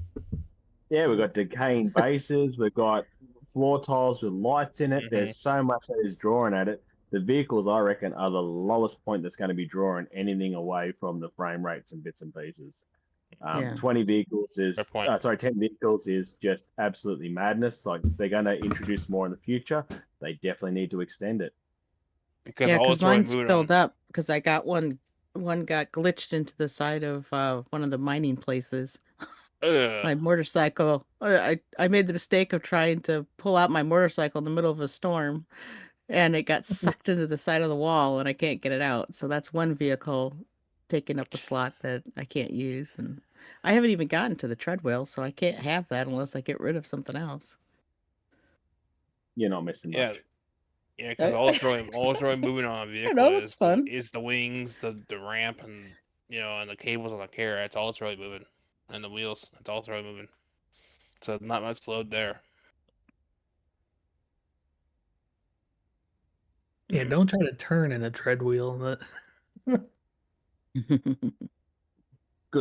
Yeah, we've got decaying bases. We've got floor tiles with lights in it. Mhm. There's so much that is drawing at it. The vehicles, I reckon, are the lowest point that's going to be drawing anything away from the frame rates and bits and pieces. Yeah. 20 vehicles is, Fair point. 10 vehicles is just absolutely madness. Like, they're going to introduce more in the future. They definitely need to extend it. Because Yeah, all because it's really mine's moving filled on. up because I got one got glitched into the side of one of the mining places. My Ugh. motorcycle, I made the mistake of trying to pull out my motorcycle in the middle of a storm, and it got sucked into the side of the wall, and I can't get it out. So that's one vehicle taking up a slot that I can't use, and I haven't even gotten to the treadwheel, so I can't have that unless I get rid of something else. You're not missing Yeah. much. Yeah, because all it's really moving on a vehicle know, that's fun. is the wings, the ramp, and and the cables on the carrier. That's all it's really moving, and the wheels. That's all it's really moving. So not much load there. Yeah, don't try to turn in a treadwheel. Good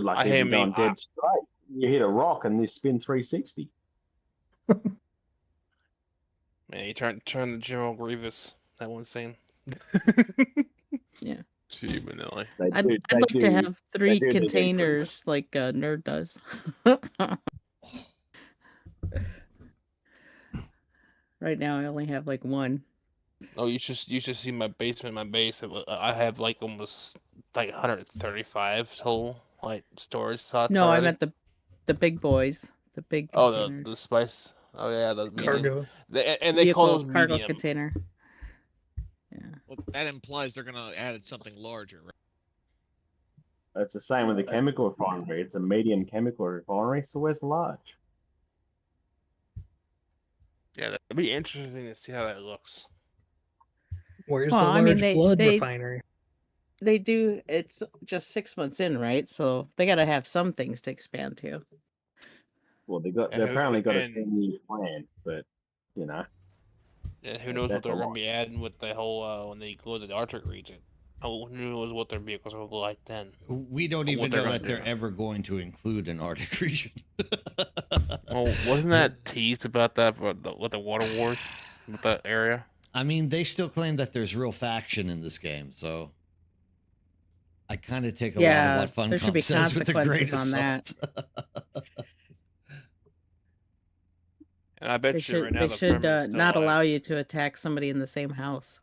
luck I if you're hate me. going dead straight. You hit a rock and this spin 360. Man, you turn the General Grievous. That one scene. Yeah. Gee, Manelli. I'd like to have 3 do the dead containers like Nerd does. Right now, I only have like 1. Oh, you should see my basement. My base. I have like almost like 135 total like storage slots. No, I already. meant the big boys, the big Oh, containers. the spice. Oh yeah, the medium. Cargo. And they call those cargo medium. container. Yeah. Well, that implies they're gonna add something larger, right? It's the same with the chemical refinery. It's a medium chemical refinery, so where's the large? Yeah, that'd be interesting to see how that looks. Where's Well, the I mean, large blood refinery? They do. It's just 6 months in, right? So they got to have some things to expand to. Well, they apparently got a 10-year plan, but Yeah, who knows what that's they're a gonna lot. be adding with the whole when they go to the Arctic region. Who knows what their vehicles will look like then? We don't even know that they're ever going to include an Arctic region. Well, wasn't that teased about that with the water wars with that area? I mean, they still claim that there's real faction in this game, so I kind of take a lot of what there should be Funcom says with the consequences greatest on that. salt. And I bet They you should right now they the should premise is not still allow alive. you to attack somebody in the same house,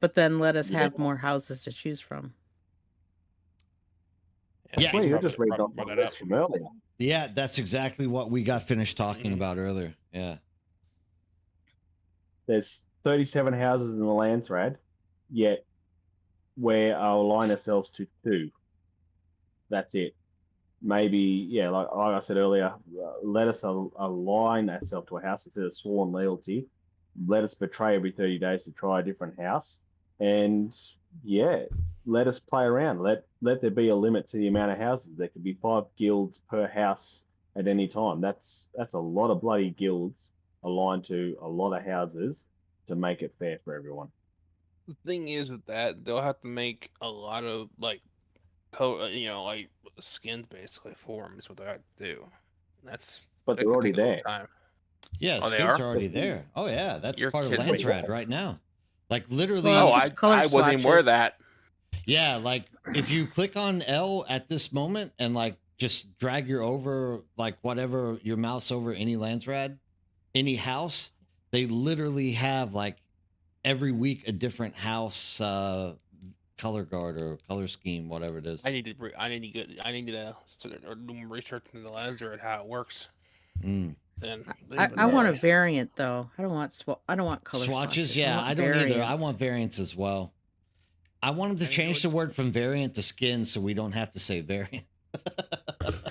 but then let us You have never- more houses to choose from. Yeah. Well, you you're probably just reading off brought my that list up. from earlier. Yeah, that's exactly what we got finished talking about earlier. Yeah. There's 37 houses in the Landsrad, yet we align ourselves to 2. That's it. Maybe, yeah, like I said earlier, let us align ourselves to a house instead of sworn loyalty. Let us betray every 30 days to try a different house. And yeah, let us play around. Let there be a limit to the amount of houses. There could be 5 guilds per house at any time. That's a lot of bloody guilds aligned to a lot of houses to make it fair for everyone. The thing is with that, they'll have to make a lot of like like skins basically for them is what they have to do. But that they're could already take a long there. time. Yeah, Oh, they skins are? are already there. Oh yeah, that's You're part of kidding me. Landsrad right now. Like literally. Well, Oh, just color I wasn't even aware of swatches. that. Yeah, like if you click on L at this moment and like just drag your over like whatever your mouse over any Landsrad, any house, they literally have like every week a different house color guard or color scheme, whatever it is. I need to do more research into the Lancer and how it works. Mm. Then I want a variant though. I don't want color Swatches. swatches. Yeah, want I don't either. I variants. want variants as well. I want them to I mean, change the word from variant to skin so we don't have to say variant.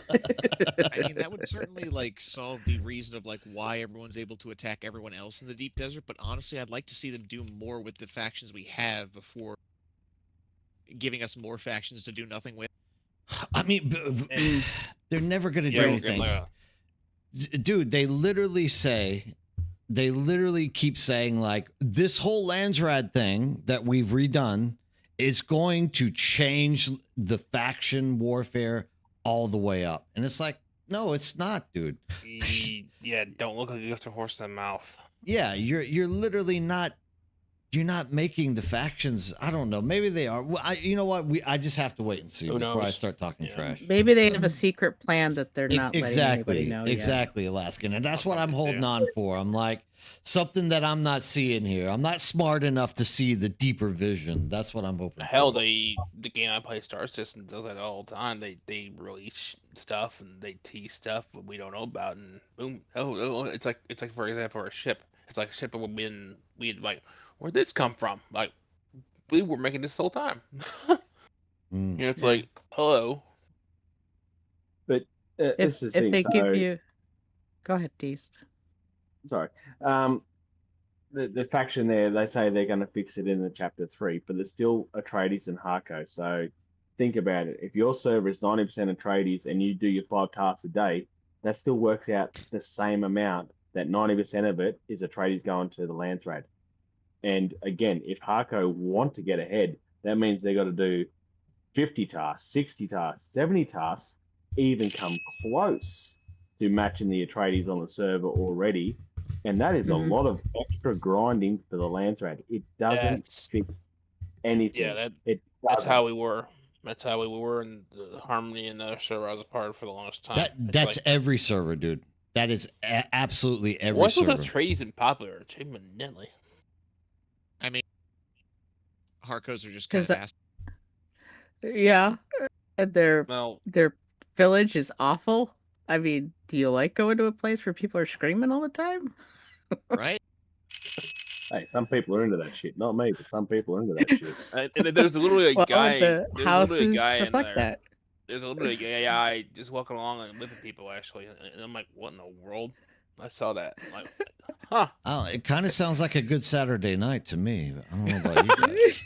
I mean, that would certainly like solve the reason of like why everyone's able to attack everyone else in the deep desert. But honestly, I'd like to see them do more with the factions we have before, giving us more factions to do nothing with. I mean, they're never going to do anything. Dude, they literally keep saying, like, this whole Landsrad thing that we've redone is going to change the faction warfare all the way up. And it's like, no, it's not, dude. Yeah, don't look like you have a horse in the mouth. Yeah, you're literally not. You're not making the factions. I don't know. Maybe they are. Well, you know what? I just have to wait and see before I start talking trash. Maybe they have a secret plan that they're not exactly, letting anybody know exactly, Alaskan, and that's what I'm holding on for. I'm like, something that I'm not seeing here. I'm not smart enough to see the deeper vision. That's what I'm hoping. Hell, the game I play, Star Citizen, does that all the time. They release stuff and they tease stuff that we don't know about, and boom, it's like for example, a ship. It's like a ship that we'd like, where'd this come from? Like, we were making this the whole time. It's like, hello. But if they give you, go ahead, Deist. Sorry. The faction there, they say they're going to fix it in the chapter 3, but there's still Atreides and Harco. So think about it. If your server is 90% Atreides and you do your 5 tasks a day, that still works out the same amount. That 90% of it is Atreides going to the Landsrad. And again, if Harco want to get ahead, that means they got to do 50 tasks, 60 tasks, 70 tasks, even come close to matching the Atreides on the server already. And that is a lot of extra grinding for the Landsrad. It doesn't fit anything. Yeah, that's how we were. That's how we were in the Harmony and the other server I was a part of for the longest time. That's like, every server, dude. That is absolutely every server. What's the Atreides in popular? Eminently. I mean, Harcos are just kind of ass. Yeah, their village is awful. I mean, do you like going to a place where people are screaming all the time? Right. Hey, some people are into that shit. Not me, but some people are into that shit. And there's literally a guy. The houses reflect that. There's literally a guy just walking along and whipping people, actually. And I'm like, what in the world? I saw that. I'm like, huh. Oh, it kind of sounds like a good Saturday night to me. I don't know about you guys.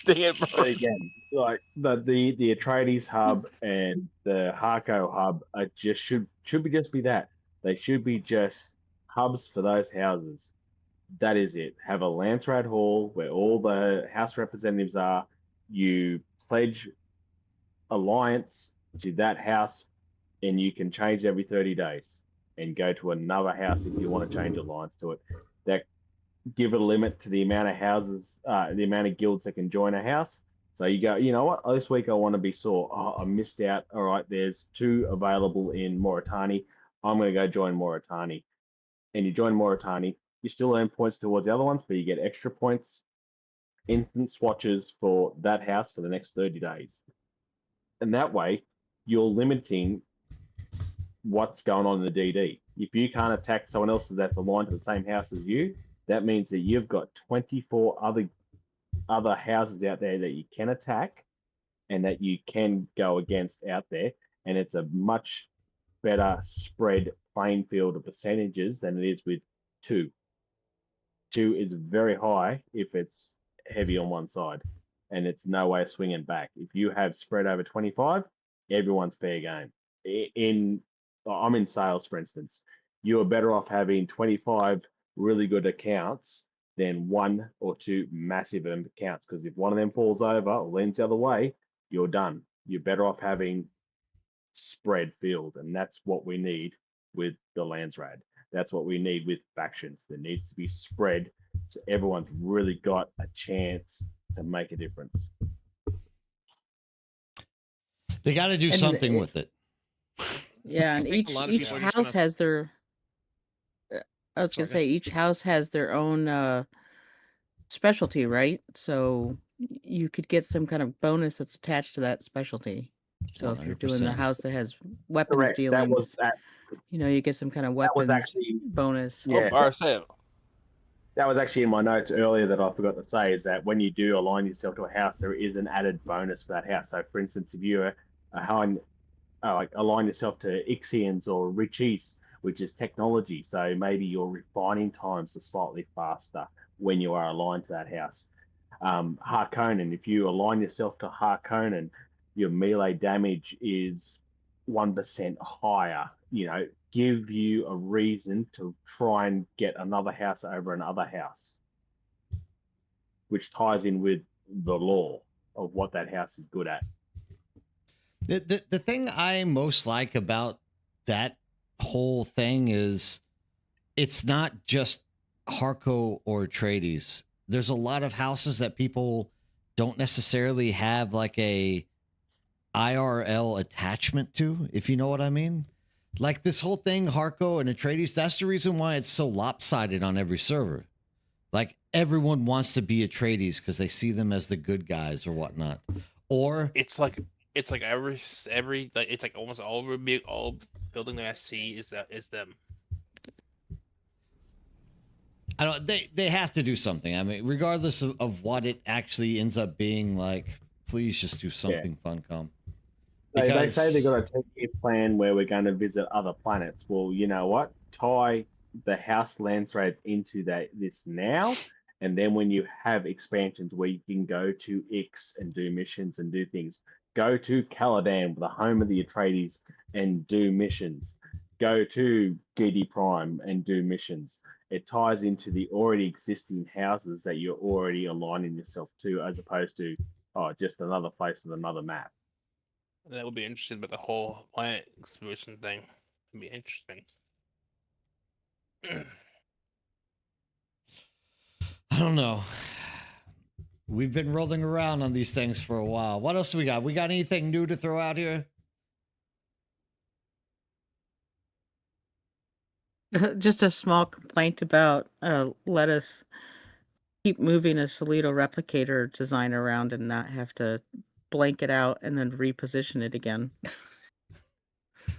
Dang it, bro. Again, like the Atreides hub and the Harco hub are should just be that. They should be just hubs for those houses. That is it. Have a Landsrad hall where all the house representatives are. You pledge alliance to that house, and you can change every 30 days and go to another house if you want to change alliance to it. That give it a limit to the amount of houses, the amount of guilds that can join a house. So you go, you know what, this week I want to be sore. Oh, I missed out. All right, there's 2 available in Mauritania. I'm going to go join Mauritania. And you join Mauritania, you still earn points towards the other ones, but you get extra points, instant swatches for that house for the next 30 days. And that way, you're limiting what's going on in the DD. If you can't attack someone else that's aligned to the same house as you, that means that you've got 24 other houses out there that you can attack and that you can go against out there. And it's a much better spread playing field of percentages than it is with 2. 2 is very high if it's heavy on one side, and it's no way of swinging back. If you have spread over 25, everyone's fair game. I'm in sales, for instance. You are better off having 25 really good accounts than 1 or 2 massive accounts, because if one of them falls over or leans the other way, you're done. You're better off having spread field, and that's what we need with the Landsrad. That's what we need with factions. There needs to be spread, so everyone's really got a chance to make a difference. They got to do something with it. Yeah, and each house has their. I was gonna say each house has their own specialty, right? So you could get some kind of bonus that's attached to that specialty. So if you're doing the house that has weapons dealings, you get some kind of weapons bonus. Yeah. RSM. That was actually in my notes earlier that I forgot to say, is that when you do align yourself to a house, there is an added bonus for that house. So, for instance, if you align yourself to Ixians or Richies, which is technology, so maybe your refining times are slightly faster when you are aligned to that house. Harkonnen. If you align yourself to Harkonnen, your melee damage is 1% higher. You know, give you a reason to try and get another house over another house, which ties in with the lore of what that house is good at. The thing I most like about that whole thing is it's not just Harco or Atreides. There's a lot of houses that people don't necessarily have like a IRL attachment to, if you know what I mean. Like this whole thing, Harco and Atreides, that's the reason why it's so lopsided on every server. Like everyone wants to be Atreides because they see them as the good guys or whatnot. Or It's like every like it's like almost all building that I see is them. I don't. They have to do something. I mean, regardless of what it actually ends up being, like, please just do something, Funcom. They say they've got a 10-year plan where we're going to visit other planets. Well, you know what? Tie the house lands rates into this now, and then when you have expansions where you can go to Ix and do missions and do things, go to Caladan, the home of the Atreides, and do missions. Go to Gidi Prime and do missions. It ties into the already existing houses that you're already aligning yourself to, as opposed to just another place with another map. That would be interesting, but the whole planet exploration thing would be interesting. I don't know. We've been rolling around on these things for a while. What else do we got? We got anything new to throw out here? Just a small complaint about let us keep moving a Solido replicator design around and not have to blank it out and then reposition it again.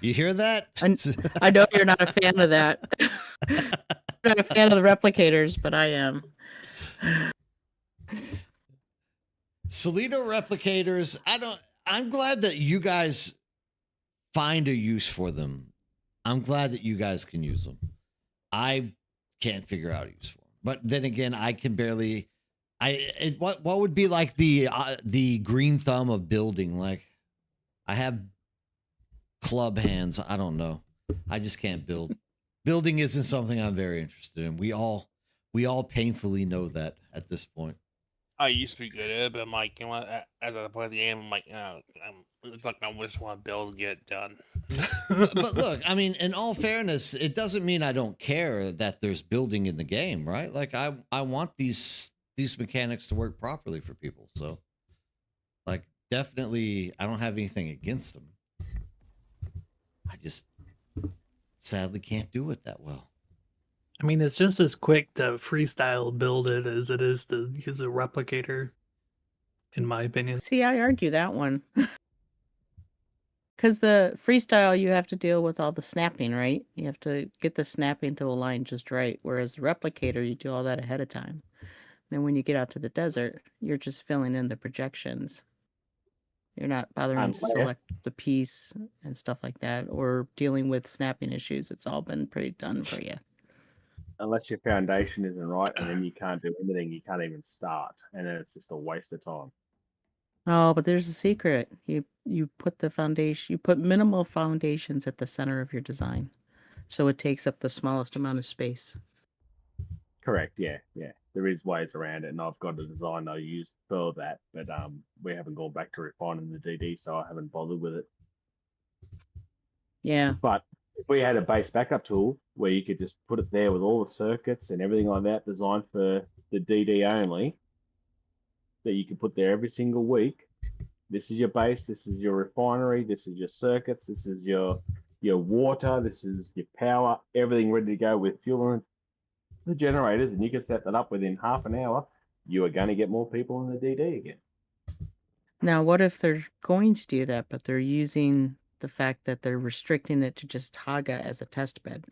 You hear that? I know you're not a fan of that. You're not a fan of the replicators, but I am. Solido replicators, I'm glad that you guys find a use for them. I'm glad that you guys can use them. I can't figure out a use for them. But then again, I can barely. What would be like the green thumb of building? Like, I have club hands. I don't know. I just can't build. Building isn't something I'm very interested in. We all painfully know that at this point. I used to be good at it, but I'm like, you know what? As I play the game, I'm like, it's like I just want to build and get it done. But look, I mean, in all fairness, it doesn't mean I don't care that there's building in the game, right? Like I want these mechanics to work properly for people. So, like, definitely, I don't have anything against them. I just sadly can't do it that well. I mean, it's just as quick to freestyle build it as it is to use a replicator, in my opinion. See, I argue that one. Because the freestyle, you have to deal with all the snapping, right? You have to get the snapping to align just right. Whereas the replicator, you do all that ahead of time. And when you get out to the desert, you're just filling in the projections. You're not bothering to select the piece and stuff like that, or dealing with snapping issues. It's all been pretty done for you. Unless your foundation isn't right, and then you can't do anything, you can't even start, and then it's just a waste of time. Oh, but there's a secret. You put the foundation, you put minimal foundations at the center of your design, so it takes up the smallest amount of space. Correct. Yeah. There is ways around it, and I've got a design I use for that, but we haven't gone back to refining the DD, so I haven't bothered with it. Yeah. But if we had a base backup tool where you could just put it there with all the circuits and everything like that designed for the DD only, that you can put there every single week. This is your base, this is your refinery, this is your circuits, this is your water, this is your power, everything ready to go with fuel and the generators, and you can set that up within half an hour. You are going to get more people in the DD again. Now, what if they're going to do that, but they're using the fact that they're restricting it to just Haga as a test bed?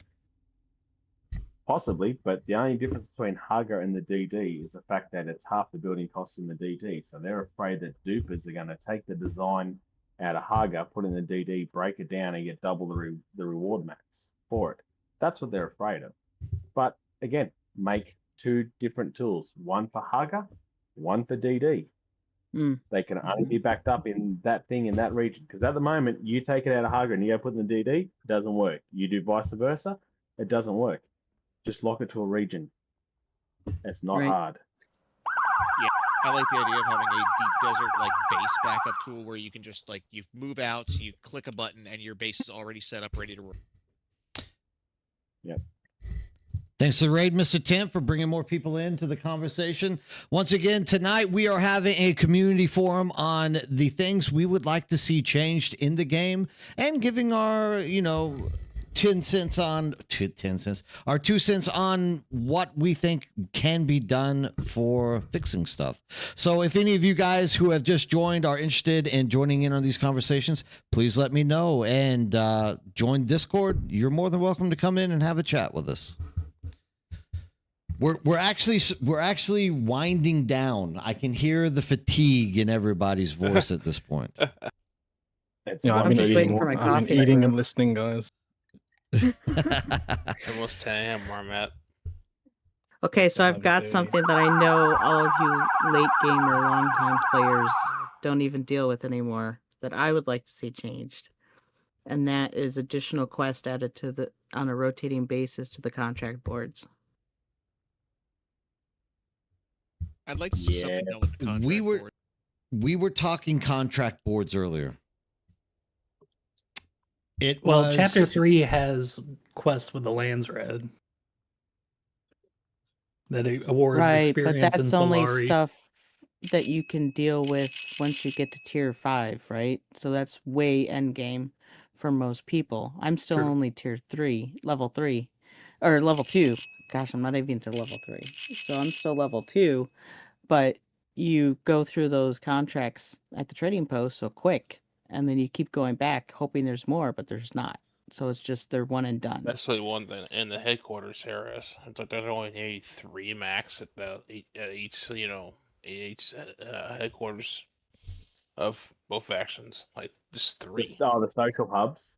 Possibly, but the only difference between Haga and the DD is the fact that it's half the building costs in the DD. So they're afraid that dupers are going to take the design out of Haga, put in the DD, break it down, and get double the reward mats for it. That's what they're afraid of. But again, make two different tools, one for Haga one for DD. Mm. They can only be backed up in that thing in that region. Because at the moment, you take it out of Haga and you go put it in the DD, it doesn't work. You do vice versa, it doesn't work. Just lock it to a region. It's not Right. hard. I like the idea of having a deep desert like base backup tool where you can just like you move out, you click a button, and your base is already set up, ready to roll. Yep. Thanks to the raid, Mr. Tim, for bringing more people into the conversation. Once again, tonight we are having a community forum on the things we would like to see changed in the game and giving our, 10 cents on 10 cents, our 2 cents on what we think can be done for fixing stuff. So if any of you guys who have just joined are interested in joining in on these conversations, please let me know and join Discord. You're more than welcome to come in and have a chat with us. We're actually winding down. I can hear the fatigue in everybody's voice at this point. Yeah, I'm just waiting for my I've been coffee. eating and listening, guys. Almost 10 a.m. where I'm at. Okay, so I've got something that I know all of you late gamer, long-time players don't even deal with anymore that I would like to see changed. And that is additional quests added to on a rotating basis to the contract boards. I'd like to see something done with the contract board. We were talking contract boards earlier. Chapter 3 has quests with the lands read that award experience, but that's in only Solari. stuff that you can deal with once you get to tier 5, right? So that's way end game for most people. I'm still only tier 3, level 3, or level 2. Gosh, I'm not even to level 3. So I'm still level 2, but you go through those contracts at the trading post so quick, and then you keep going back hoping there's more, but there's not. So it's just they're one and done. That's the one thing in the headquarters, Harris. It's like there's only maybe 3 max at each headquarters of both factions. Like just 3. The social hubs.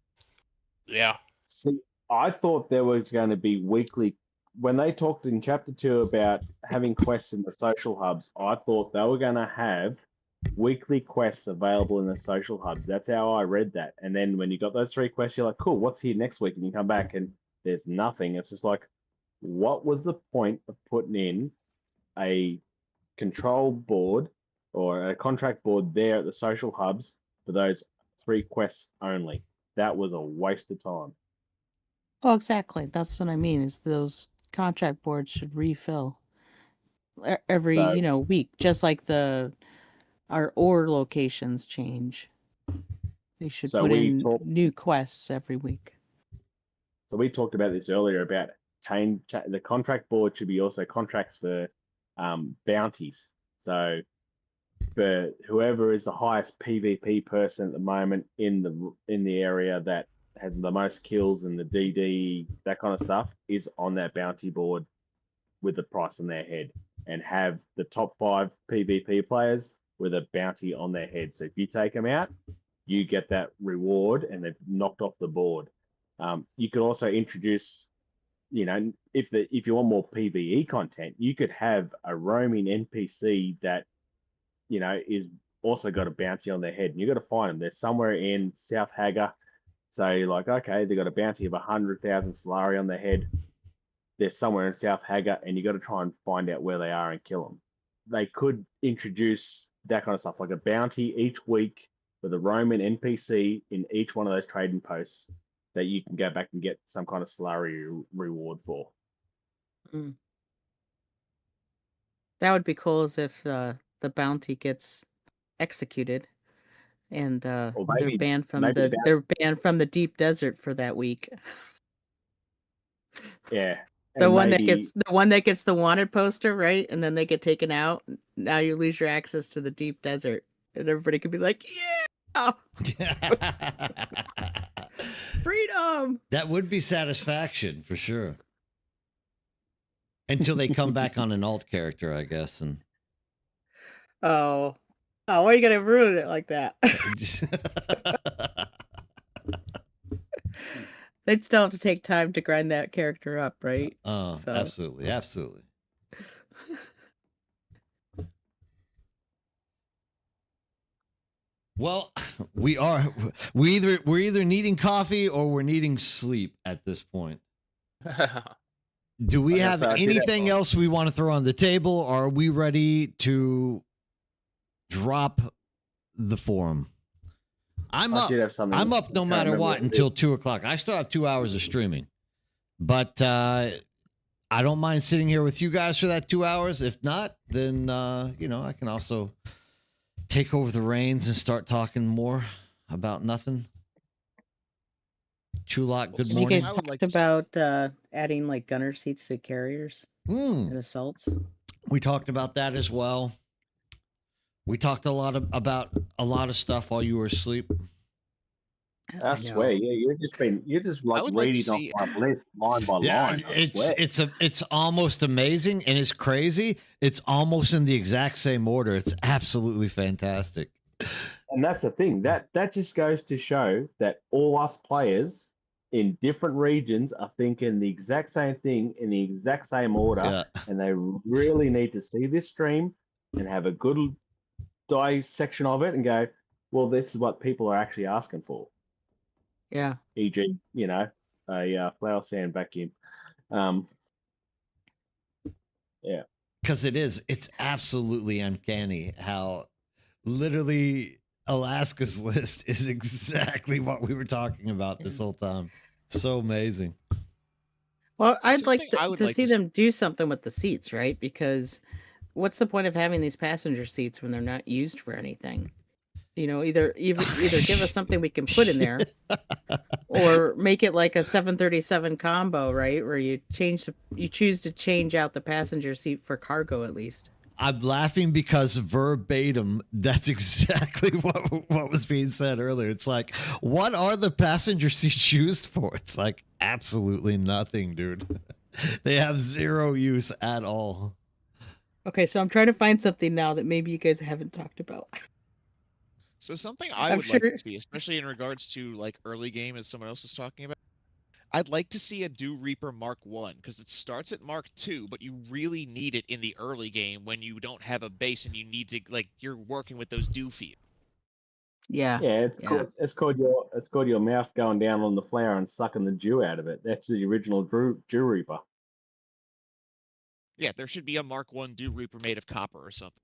Yeah. See, I thought there was going to be weekly. When they talked in Chapter 2 about having quests in the social hubs, I thought they were going to have weekly quests available in the social hubs. That's how I read that. And then when you got those 3 quests, you're like, cool, what's here next week? And you come back and there's nothing. It's just like, what was the point of putting in a control board or a contract board there at the social hubs for those 3 quests only? That was a waste of time. Oh, exactly. That's what I mean, is those contract boards should refill every, week, just like our ore locations change. They should put in new quests every week. So we talked about this earlier about the contract board should be also contracts for bounties. So for whoever is the highest PvP person at the moment in the area that has the most kills and the DD, that kind of stuff, is on that bounty board with the price on their head, and have the top 5 PvP players with a bounty on their head. So if you take them out, you get that reward and they've knocked off the board. You could also introduce, if you want more PvE content, you could have a roaming NPC that, is also got a bounty on their head, and you got to find them. They're somewhere in South Hagar. So you're like, okay, they got a bounty of 100,000 Solari on their head. They're somewhere in South Hagar, and you got to try and find out where they are and kill them. They could introduce that kind of stuff, like a bounty each week with a Roman NPC in each one of those trading posts that you can go back and get some kind of Solari reward for. Mm. That would be cool, as if the bounty gets executed, and they're banned from the deep desert for that week. Yeah. The one that gets the wanted poster, right? And then they get taken out. Now you lose your access to the deep desert. And everybody could be like, yeah! Freedom! That would be satisfaction for sure. Until they come back on an alt character, I guess. And why are you gonna ruin it like that? They'd still have to take time to grind that character up, right? Absolutely. Well, we're either needing coffee or we're needing sleep at this point. Do we Like I have said, I did have anything else we want to throw on the table, or are we ready to drop the forum? I'm I up. did have something. I'm up no I can't matter remember what it until is. 2:00. I still have 2 hours of streaming, but I don't mind sitting here with you guys for that 2 hours. If not, then I can also take over the reins and start talking more about nothing. Chulot, good You morning. guys I would talked like to see- about adding like gunner seats to carriers Hmm. and assaults. We talked about that as well. We talked about a lot of stuff while you were asleep. I swear, yeah, you're just like would like to reading off see- my list line by line. I swear. It's almost amazing and it's crazy. It's almost in the exact same order. It's absolutely fantastic. And that's the thing that just goes to show that all us players in different regions are thinking the exact same thing in the exact same order, Yeah. and they really need to see this stream and have a good dissection of it and go, well, this is what people are actually asking for. Yeah. E.g., a flower sand vacuum. Yeah. Because it's absolutely uncanny how literally Alaska's list is exactly what we were talking about this whole time. So amazing. Well, I'd like Something I would to like see to- them do something with the seats, right? Because what's the point of having these passenger seats when they're not used for anything? Either give us something we can put in there, or make it like a 737 combo, right? Where you choose to change out the passenger seat for cargo at least. I'm laughing because verbatim, that's exactly what was being said earlier. It's like, what are the passenger seats used for? It's like absolutely nothing, dude. They have zero use at all. Okay, so I'm trying to find something now that maybe you guys haven't talked about. So something I I'm would like sure- to see, especially in regards to like early game, as someone else was talking about, I'd like to see a Dew Reaper Mark 1 because it starts at Mark 2, but you really need it in the early game when you don't have a base and you need to you're working with those Dew fields. Yeah. Yeah, it's called your mouth going down on the flower and sucking the dew out of it. That's the original Dew Reaper. Yeah, there should be a Mark 1 Dew Reaper made of copper or something.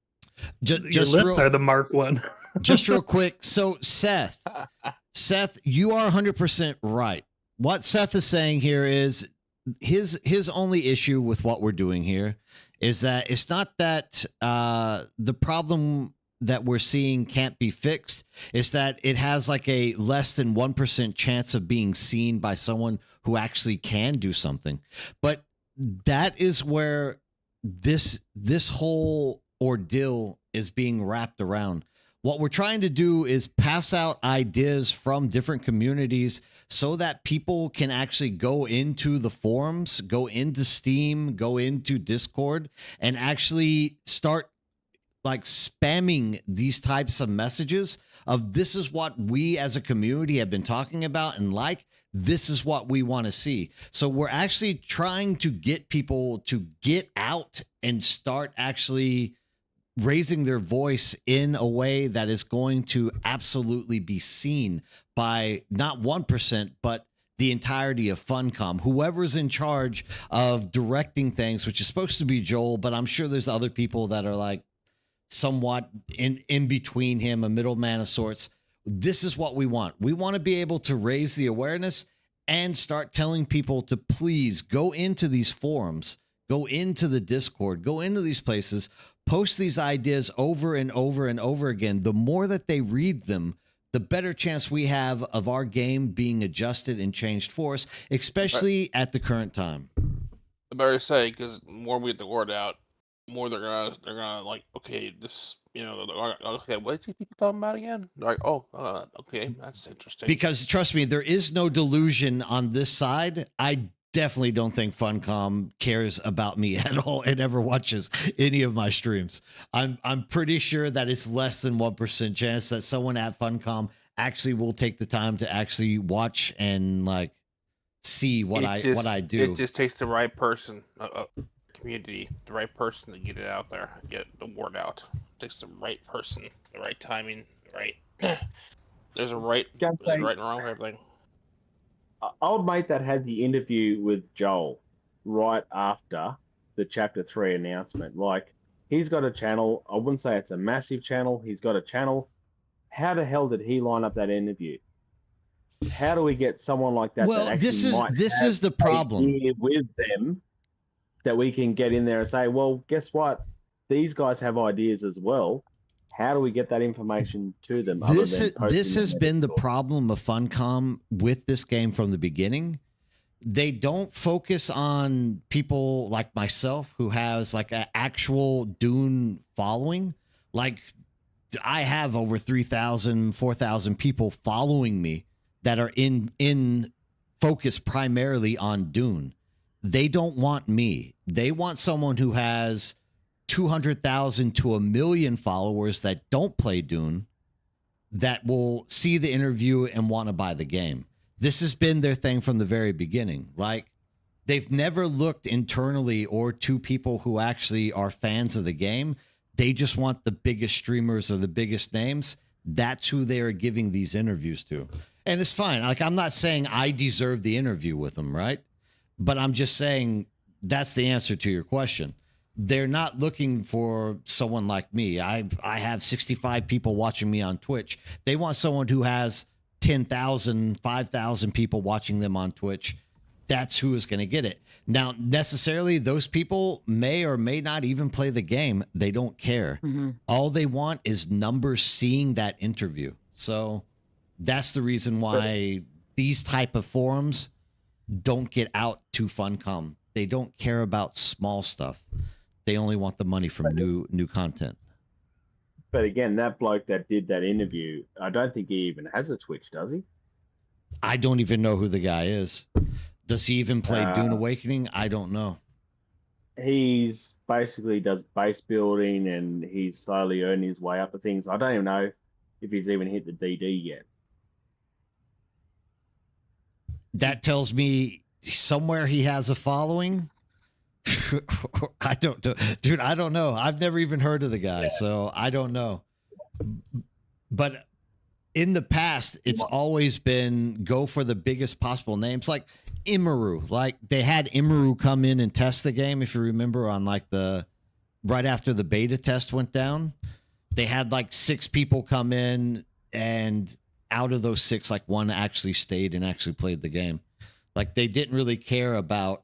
Your lips are the Mark 1. Just real quick. So Seth, you are 100% right. What Seth is saying here is his only issue with what we're doing here is that it's not that the problem that we're seeing can't be fixed. It's that it has like a less than 1% chance of being seen by someone who actually can do something. But that is where this whole ordeal is being wrapped around. What we're trying to do is pass out ideas from different communities so that people can actually go into the forums, go into Steam, go into Discord, and actually start like spamming these types of messages of this is what we as a community have been talking about and this is what we want to see. So we're actually trying to get people to get out and start actually raising their voice in a way that is going to absolutely be seen by not 1%, but the entirety of Funcom. Whoever's in charge of directing things, which is supposed to be Joel, but I'm sure there's other people that are like somewhat in between him, a middleman of sorts. This is what we want. We want to be able to raise the awareness and start telling people to please go into these forums, go into the Discord, go into these places, post these ideas over and over and over again. The more that they read them, the better chance we have of our game being adjusted and changed for us, especially at the current time. I better say, because more we get the word out, more they're gonna like, okay, this, okay, what are you people talking about again? They're like, oh, okay, that's interesting. Because trust me, there is no delusion on this side. I definitely don't think Funcom cares about me at all and ever watches any of my streams. I'm pretty sure that it's less than 1% chance that someone at Funcom actually will take the time to actually watch and like see what I do. It just takes the right person, community, the right person to get it out there, get the word out. It takes the right person, the right timing, the right There's a right, Gotta there's a say, right and wrong for everything. old mate that had the interview with Joel right after the Chapter 3 announcement. Like, he's got a channel. I wouldn't say it's a massive channel. He's got a channel. How the hell did he line up that interview? How do we get someone like that Well, that actually this is the a problem. ear with them that we can get in there and say, well, guess what? These guys have ideas as well. How do we get that information to them? This posting has it been the or- problem of Funcom with this game from the beginning. They don't focus on people like myself who has like an actual Dune following. Like I have over 3,000, 4,000 people following me that are in focus primarily on Dune. They don't want me. They want someone who has 200,000 to 1 million followers that don't play Dune that will see the interview and want to buy the game. This has been their thing from the very beginning. Like they've never looked internally or to people who actually are fans of the game. They just want the biggest streamers or the biggest names. That's who they are giving these interviews to. And it's fine. Like I'm not saying I deserve the interview with them, right? But I'm just saying that's the answer to your question. They're not looking for someone like me. I have 65 people watching me on Twitch. They want someone who has 10,000, 5,000 people watching them on Twitch. That's who is going to get it. Now, necessarily, those people may or may not even play the game. They don't care. All they want is numbers seeing that interview. So that's the reason why these type of forums don't get out to Funcom. They don't care about small stuff. They only want the money from new content. But again, that bloke that did that interview, I don't think he even has a Twitch, does he? I don't even know who the guy is. Does he even play Dune Awakening? I don't know. He's basically does base building and he's slowly earning his way up to things. I don't even know if he's even hit the DD yet. That tells me somewhere he has a following. I don't know. Dude, I don't know. I've never even heard of the guy, so I don't know. But in the past, it's always been go for the biggest possible names. Like Imaru. Like they had Imaru come in and test the game, if you remember, on like the right after the beta test went down. They had like 6 people come in, and out of those 6, like 1 actually stayed and actually played the game. Like they didn't really care about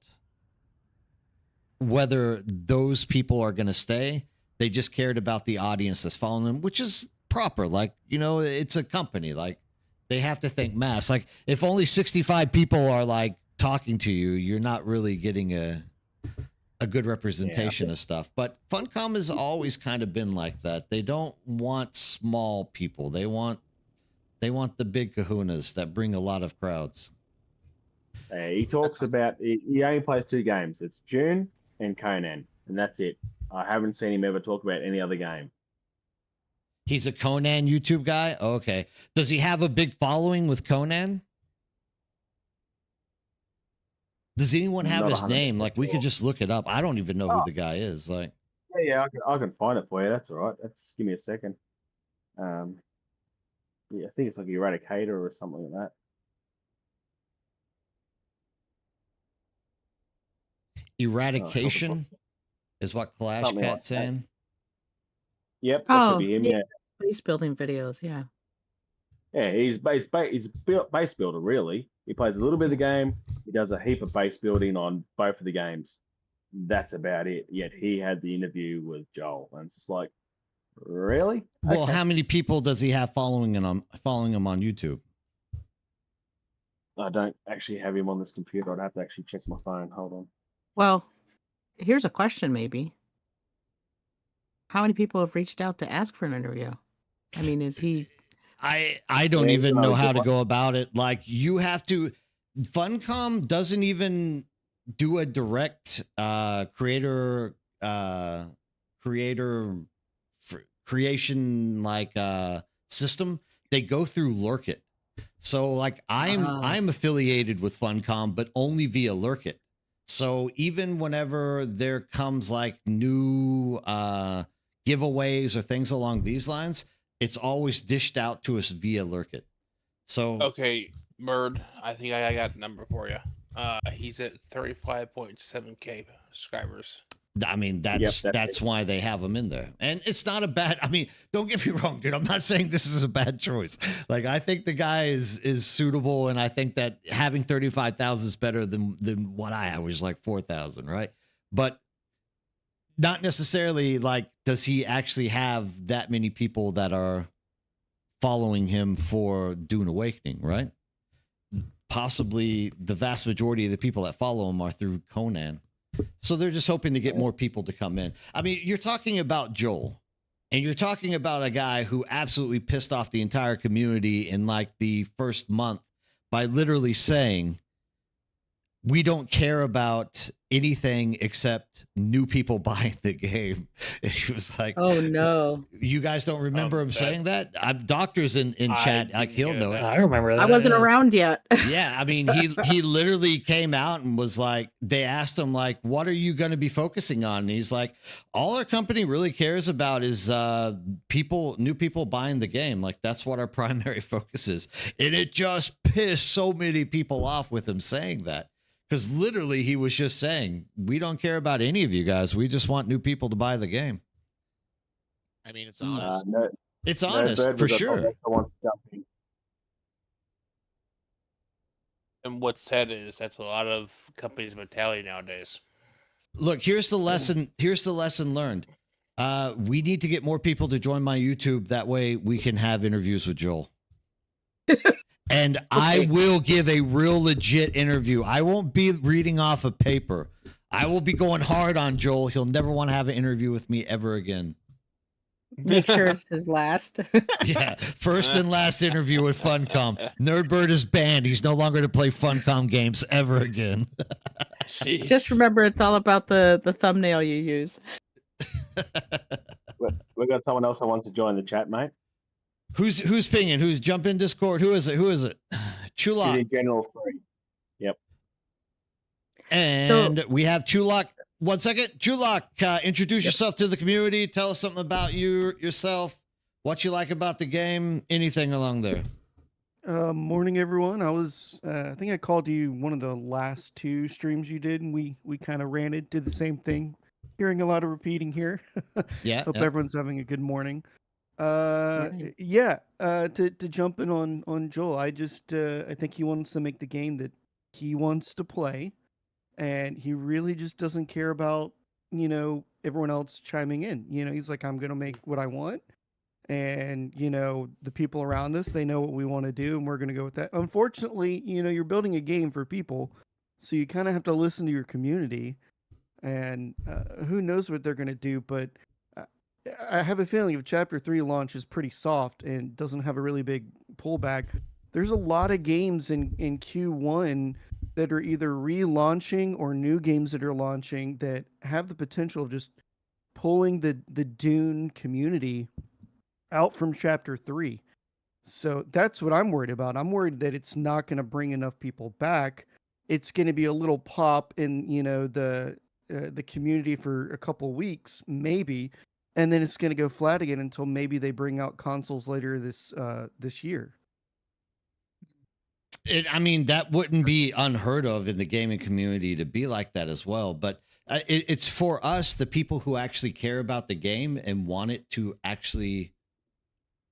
whether those people are going to stay. They just cared about the audience that's following them, which is proper. Like, you know, it's a company. Like they have to think mass. Like if only 65 people are like talking to you, you're not really getting a good representation of stuff. But Funcom has always kind of been like that. They don't want small people. They want the big kahunas that bring a lot of crowds. He talks about he only plays 2 games. It's Dune and Conan, and that's it. I haven't seen him ever talk about any other game. He's a Conan YouTube guy? Oh, okay. Does he have a big following with Conan? Does anyone have Not his 100% name? Like, we could sure. just look it up. I don't even know who the guy is. Like, Yeah, I can find it for you. That's all right. Give me a second. Yeah, I think it's like Eradicator or something like that. Eradication is what Clash Something like Cat's saying. Yep, that could be him. Yeah, Base building videos, yeah. yeah. He's base builder really. He plays a little bit of the game. He does a heap of base building on both of the games. That's about it. Yet he had the interview with Joel, and it's just like, really? Well, Okay. how many people does he have following him on YouTube? I don't actually have him on this computer. I'd have to actually check my phone. Hold on. Well, here's a question maybe. How many people have reached out to ask for an interview? I mean, is he... I don't Yeah, even you know, know how good to one. go about it. Like, you have to... Funcom doesn't even do a direct creation system. They go through Lurkit. So like I'm affiliated with Funcom, but only via Lurkit. So even whenever there comes like new giveaways or things along these lines, it's always dished out to us via Lurkit. So Okay, Murd, I think I got the number for you. He's at 35.7K subscribers. I mean, that's why they have him in there. And it's not a bad, I mean, don't get me wrong, dude. I'm not saying this is a bad choice. Like, I think the guy is suitable, and I think that having 35,000 is better than what I had, which is like 4,000, right? But not necessarily like, does he actually have that many people that are following him for Dune Awakening, right? Possibly the vast majority of the people that follow him are through Conan. So they're just hoping to get more people to come in. I mean, you're talking about Joel, and you're talking about a guy who absolutely pissed off the entire community in like the first month by literally saying, we don't care about anything except new people buying the game. And he was like, Oh no. you guys don't remember him saying that? Doctors in chat, like, he'll know it. I remember that. I wasn't yeah. around yet. Yeah, I mean, he literally came out and was like, they asked him, like, what are you going to be focusing on? And he's like, all our company really cares about is new people buying the game. Like, that's what our primary focus is. And it just pissed so many people off with him saying that. Because literally he was just saying, we don't care about any of you guys. We just want new people to buy the game. I mean, it's honest. It's honest, for sure. And what's said is that's a lot of companies' mentality nowadays. Look, here's the lesson. Here's the lesson learned. We need to get more people to join my YouTube. That way we can have interviews with Joel. And I will give a real legit interview. I won't be reading off a paper. I will be going hard on Joel. He'll never want to have an interview with me ever again. Make sure it's his last. Yeah, first and last interview with Funcom. Nerdbird is banned. He's no longer to play Funcom games ever again. Just remember, it's all about the thumbnail you use. We've got someone else that wants to join the chat, mate. Who's pinging? Who's jump in Discord? Who is it? Chulak. General 3. Yep. And we have Chulak. 1 second. Chulak, introduce yourself to the community. Tell us something about yourself, what you like about the game, anything along there. Morning, everyone. I think I called you one of the last 2 streams you did, and we kind of did the same thing. Hearing a lot of repeating here. Yeah. Hope everyone's having a good morning. To jump in on Joel, I think he wants to make the game that he wants to play, and he really just doesn't care about everyone else chiming in. He's like, I'm gonna make what I want, and the people around us, they know what we want to do, and we're gonna go with that. Unfortunately, you're building a game for people, so you kind of have to listen to your community, and who knows what they're gonna do, but I have a feeling if Chapter 3 launch is pretty soft and doesn't have a really big pullback, there's a lot of games in Q1 that are either relaunching or new games that are launching that have the potential of just pulling the Dune community out from Chapter 3. So that's what I'm worried about. I'm worried that it's not going to bring enough people back. It's going to be a little pop in the community for a couple weeks, maybe. And then it's going to go flat again until maybe they bring out consoles later this year. I mean, that wouldn't be unheard of in the gaming community to be like that as well. But it's for us, the people who actually care about the game and want it to actually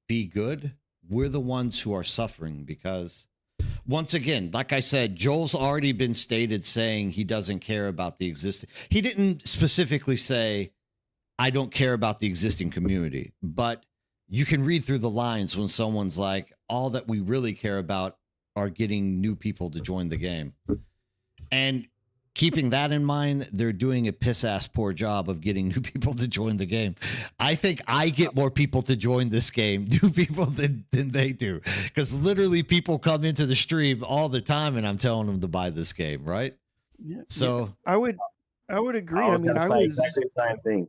be good. We're the ones who are suffering because, once again, like I said, Joel's already been stated saying he doesn't care about the existing. He didn't specifically say, I don't care about the existing community, but you can read through the lines when someone's like, all that we really care about are getting new people to join the game. And keeping that in mind, they're doing a piss-ass poor job of getting new people to join the game. I think I get more people to join this game, new people than they do. Because literally people come into the stream all the time and I'm telling them to buy this game, right? Yeah. So I would agree. I was exactly the same thing.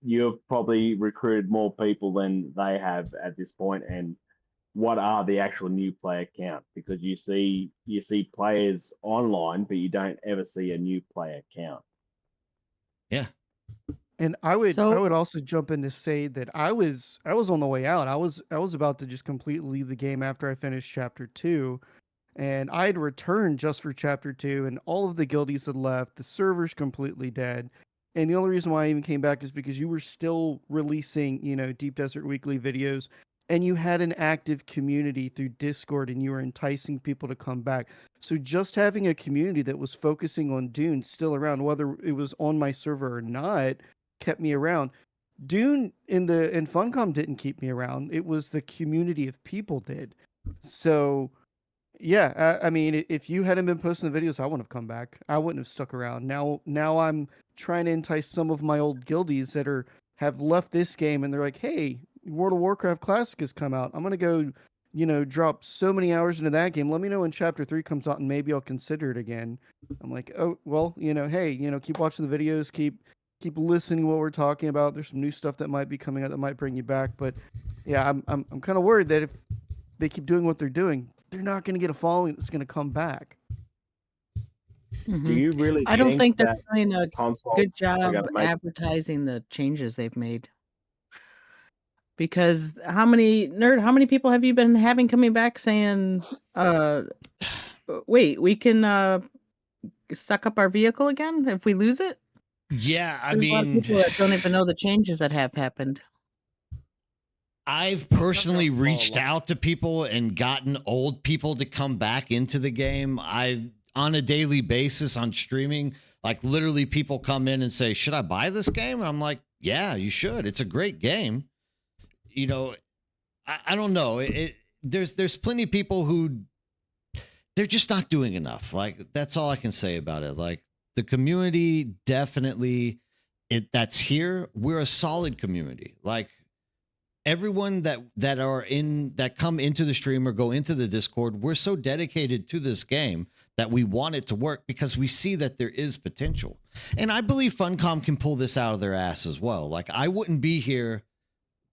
You've probably recruited more people than they have at this point, and what are the actual new player count? Because you see players online, but you don't ever see a new player count. Yeah. And I would So also jump in to say that I was on the way out. I was about to just completely leave the game after I finished chapter 2, and I had returned just for chapter 2, and all of the guildies had left. The server's completely dead. And the only reason why I even came back is because you were still releasing, Deep Desert Weekly videos, and you had an active community through Discord, and you were enticing people to come back. So just having a community that was focusing on Dune still around, whether it was on my server or not, kept me around. Dune in Funcom didn't keep me around. It was the community of people did. So yeah, I mean, if you hadn't been posting the videos, I wouldn't have come back. I wouldn't have stuck around. Now I'm trying to entice some of my old guildies that have left this game, and they're like, "Hey, World of Warcraft Classic has come out. I'm gonna go, drop so many hours into that game. Let me know when Chapter 3 comes out, and maybe I'll consider it again." I'm like, "Oh, well, hey, keep watching the videos, keep listening to what we're talking about. There's some new stuff that might be coming out that might bring you back." But yeah, I'm kind of worried that if they keep doing what they're doing, they're not going to get a following that's going to come back. Do you really I don't think they're that doing a consoles good are job going to make advertising the changes they've made. Because how many people have you been having coming back saying, wait, we can suck up our vehicle again if we lose it? Yeah, I There's a lot of mean, people that don't even know the changes that have happened. I've personally reached out to people and gotten old people to come back into the game. On a daily basis on streaming, like literally people come in and say, "Should I buy this game?" And I'm like, "Yeah, you should. It's a great game." I don't know. There's plenty of people who they're just not doing enough. Like that's all I can say about it. Like the community definitely that's here. We're a solid community. Like everyone that come into the stream or go into the Discord, we're so dedicated to this game that we want it to work because we see that there is potential. And I believe Funcom can pull this out of their ass as well. Like I wouldn't be here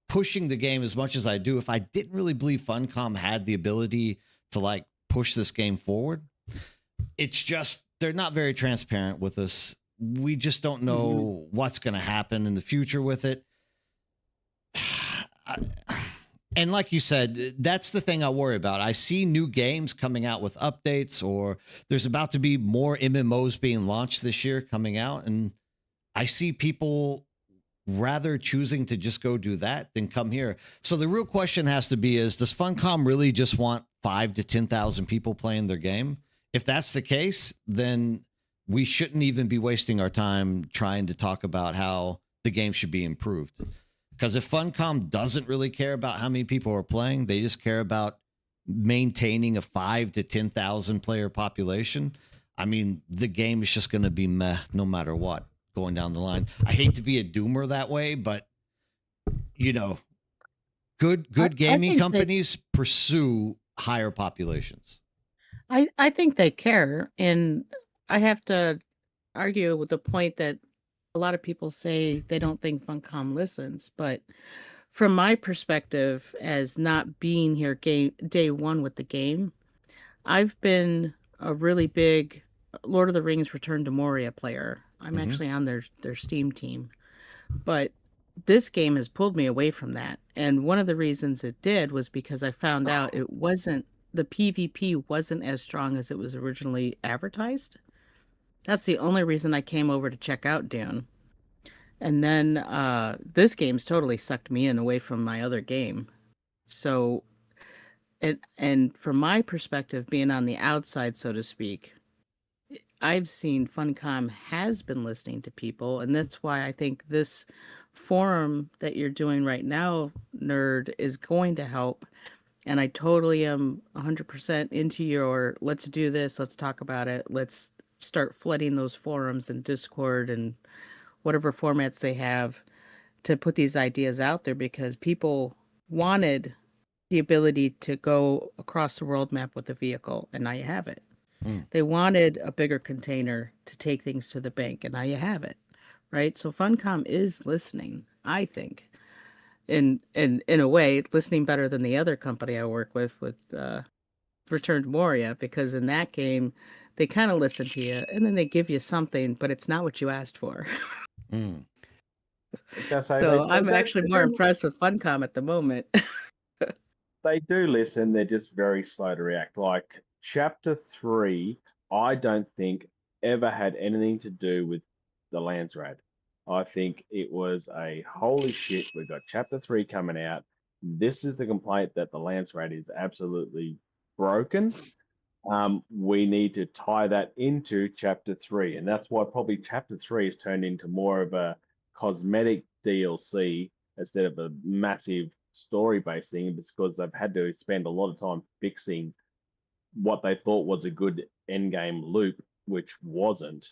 pushing the game as much as I do if I didn't really believe Funcom had the ability to like push this game forward. It's just they're not very transparent with us. We just don't know what's going to happen in the future with it. And like you said, that's the thing I worry about. I see new games coming out with updates, or there's about to be more MMOs being launched this year coming out, and I see people rather choosing to just go do that than come here. So the real question has to be is, does Funcom really just want 5,000 to 10,000 people playing their game? If that's the case, then we shouldn't even be wasting our time trying to talk about how the game should be improved. Because if Funcom doesn't really care about how many people are playing, they just care about maintaining a 5,000 to 10,000 player population. I mean, the game is just going to be meh no matter what going down the line. I hate to be a doomer that way, but good gaming companies pursue higher populations. I think they care, and I have to argue with the point that a lot of people say they don't think Funcom listens, but from my perspective as not being here day one with the game, I've been a really big Lord of the Rings Return to Moria player. I'm actually on their Steam team. But this game has pulled me away from that. And one of the reasons it did was because I found out the PvP wasn't as strong as it was originally advertised. That's the only reason I came over to check out Dune. And then this game's totally sucked me in away from my other game. So, and from my perspective, being on the outside, so to speak, I've seen Funcom has been listening to people, and that's why I think this forum that you're doing right now, Nerd, is going to help. And I totally am 100% into your let's do this, let's talk about it, let's start flooding those forums and Discord and whatever formats they have to put these ideas out there, because people wanted the ability to go across the world map with a vehicle, and now you have it. They wanted a bigger container to take things to the bank, and now you have it, right? So Funcom is listening, I think, in a way, listening better than the other company I work with Return to Moria, because in that game, they kind of listen to you, and then they give you something, but it's not what you asked for. was gonna say So I'm they actually more impressed with Funcom at the moment. they do listen. They're just very slow to react. Like chapter 3, I don't think ever had anything to do with the Landsrad. I think it was a holy shit. We've got chapter 3 coming out. This is the complaint that the Landsrad is absolutely broken. We need to tie that into chapter 3, and that's why probably chapter 3 has turned into more of a cosmetic DLC instead of a massive story-based thing, because they've had to spend a lot of time fixing what they thought was a good endgame loop, which wasn't,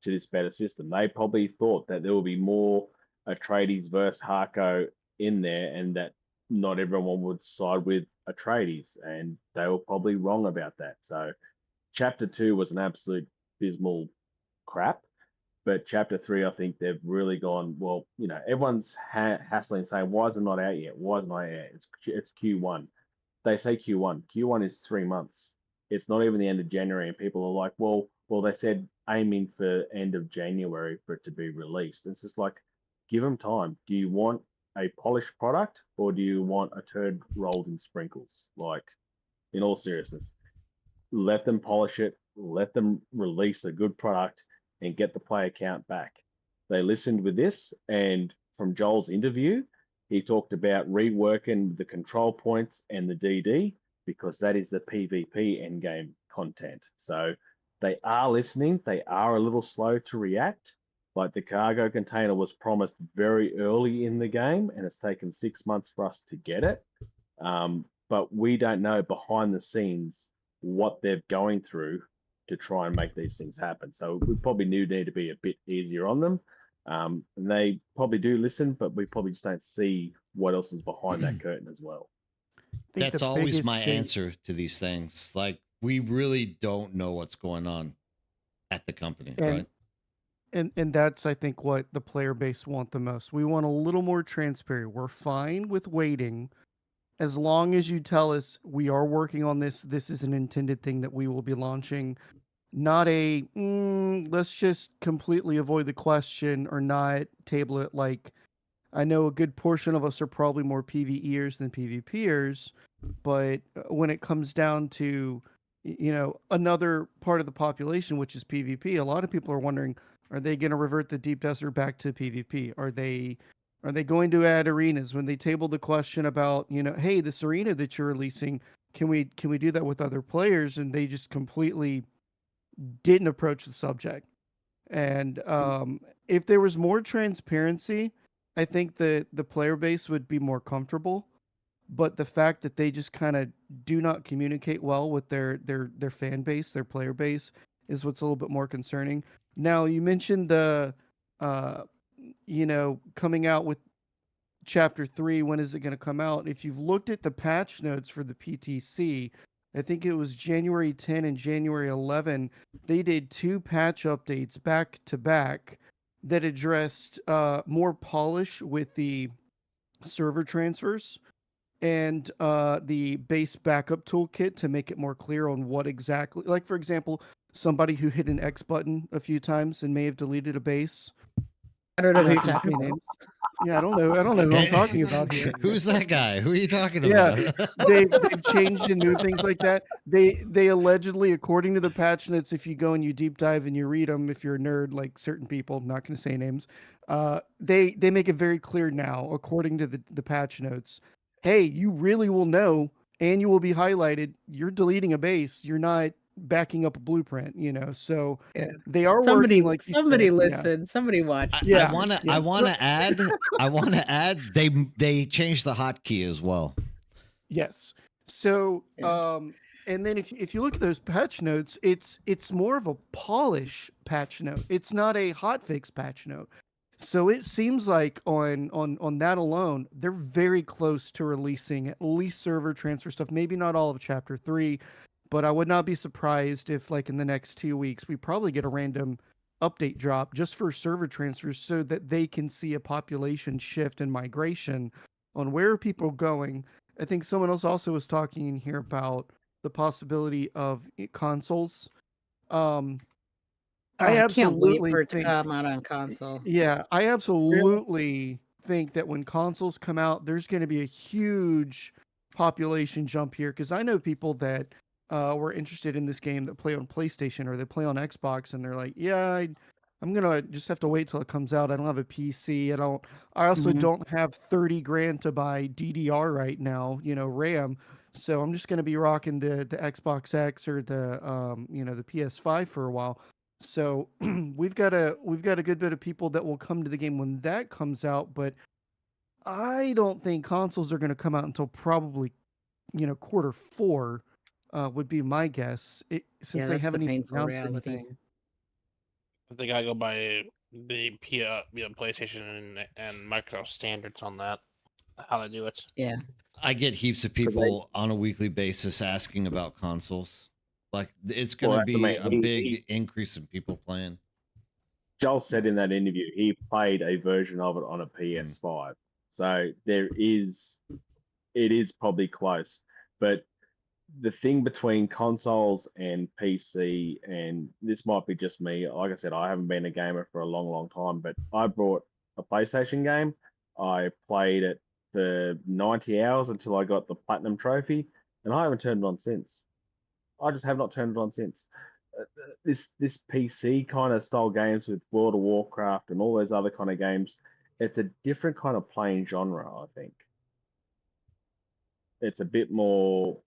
to this better system. They probably thought that there will be more Atreides versus Harco in there, and that not everyone would side with Atreides, and they were probably wrong about that. So, chapter 2 was an absolute abysmal crap. But chapter 3, I think they've really gone, well, everyone's hassling saying, why is it not out yet? Why is it not out yet? It's Q1. They say Q1. Q1 is 3 months. It's not even the end of January, and people are like, well, they said aiming for end of January for it to be released. It's just like, give them time. Do you want a polished product, or do you want a turd rolled in sprinkles? Like, in all seriousness, let them polish it, let them release a good product, and get the player count back. They listened with this, and from Joel's interview, he talked about reworking the control points and the DD, because that is the PvP endgame content. So they are listening. They are a little slow to react. Like the cargo container was promised very early in the game, and it's taken 6 months for us to get it. But we don't know behind the scenes what they're going through to try and make these things happen. So we probably need to be a bit easier on them. And they probably do listen, but we probably just don't see what else is behind that curtain as well. That's always my answer to these things. Like, we really don't know what's going on at the company, right? And that's, I think, what the player base want the most. We want a little more transparency. We're fine with waiting as long as you tell us we are working on this. This is an intended thing that we will be launching, not a let's just completely avoid the question or not table it. Like, I know a good portion of us are probably more PvEers than PvPers, but when it comes down to another part of the population, which is PvP, a lot of people are wondering, are they going to revert the Deep Desert back to PvP? Are they going to add arenas? When they tabled the question about, hey, this arena that you're releasing, can we do that with other players? And they just completely didn't approach the subject. And if there was more transparency, I think the player base would be more comfortable. But the fact that they just kind of do not communicate well with their fan base, their player base, is what's a little bit more concerning. Now, you mentioned the coming out with chapter 3. When is it going to come out? If you've looked at the patch notes for the PTC, I think it was January 10 and January 11, they did 2 patch updates back to back that addressed more polish with the server transfers and the base backup toolkit to make it more clear on what exactly, like, for example, somebody who hit an X button a few times and may have deleted a base. I don't know who you're talking about. Yeah, I don't know who I'm talking about here. Who's that guy? Who are you talking Yeah, about? they've changed and moved things like that. They allegedly, according to the patch notes, if you go and you deep dive and you read them, if you're a nerd like certain people, I'm not going to say names, they make it very clear now, according to the patch notes. Hey, you really will know, and you will be highlighted. You're deleting a base. You're not backing up a blueprint. So Yeah. they are Somebody, working like you somebody said, listened. Somebody watched. I want to add. They changed the hotkey as well. Yes. So, and then if you look at those patch notes, it's more of a polish patch note. It's not a hotfix patch note. So it seems like on that alone, they're very close to releasing at least server transfer stuff. Maybe not all of chapter 3, but I would not be surprised if, like, in the next 2 weeks, we probably get a random update drop just for server transfers so that they can see a population shift and migration on where are people going. I think someone else also was talking in here about the possibility of consoles. I can't wait absolutely for it to think, come out on console. yeah, I absolutely think that when consoles come out, there's going to be a huge population jump here because I know people that were interested in this game that play on PlayStation or they play on Xbox, and they're like, "Yeah, I'm gonna just have to wait till it comes out. I don't have a PC. I also Mhm. don't have 30 grand to buy DDR right now, RAM. So I'm just gonna be rocking the Xbox X or the PS5 for a while." So we've got a good bit of people that will come to the game when that comes out, but I don't think consoles are going to come out until probably quarter four, would be my guess. Since Yeah, they that's the haven't even painful announced reality. anything. I think I go by the PlayStation and Microsoft standards on that, how they do it. Yeah. I get heaps of people on a weekly basis asking about consoles. Like it's going Well, to that's what be I a mean. big increase in people playing. Joel said in that interview he played a version of it on a PS5. So it is probably close. But the thing between consoles and PC, and this might be just me, like I said, I haven't been a gamer for a long, long time, but I brought a PlayStation game. I played it for 90 hours until I got the Platinum Trophy, and I haven't turned it on since. I just have not turned it on since. This PC kind of style games with World of Warcraft and all those other kind of games, it's a different kind of playing genre, I think. It's a bit more,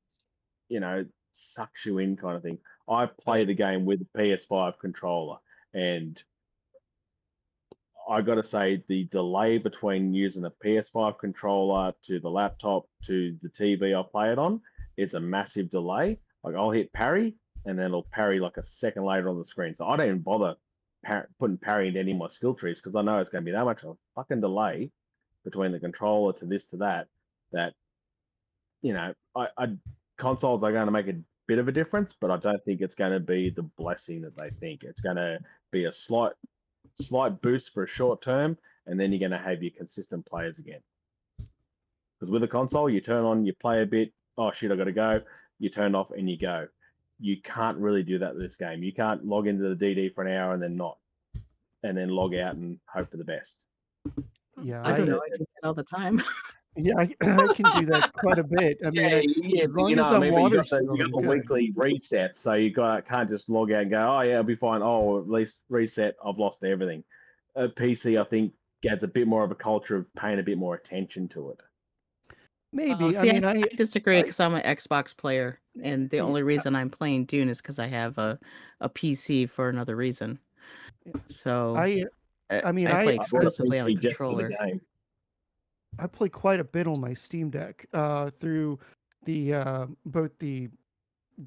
sucks you in kind of thing. I play the game with the PS5 controller, and I got to say the delay between using a PS5 controller to the laptop to the TV I play it on is a massive delay. Like I'll hit parry, and then it'll parry like a second later on the screen. So I don't even bother putting parry into any of my skill trees because I know it's going to be that much of a fucking delay between the controller to this to that. That I consoles are going to make a bit of a difference, but I don't think it's going to be the blessing that they think. It's going to be a slight boost for a short term, and then you're going to have your consistent players again. Because with a console, you turn on, you play a bit. Oh shit, I got to go. You turn off and you go. You can't really do that with this game. You can't log into the DD for an hour and then not, and then log out and hope for the best. Yeah, I don't know. I do that all the time. Yeah, I can do that quite a bit. I mean, yeah, as long you know as what I I'm mean? But water you got skilled, the I'm good. weekly reset, so can't just log out and go, oh yeah, I'll be fine. Oh, at least reset. I've lost everything. PC, I think, adds a bit more of a culture of paying a bit more attention to it. Maybe. See, I mean, I disagree I because I'm an Xbox player, and the only reason I'm playing Dune is because I have a PC for another reason. So I mean, I play I bought a exclusively on a PC just for the controller. game. I play quite a bit on my Steam Deck through the both the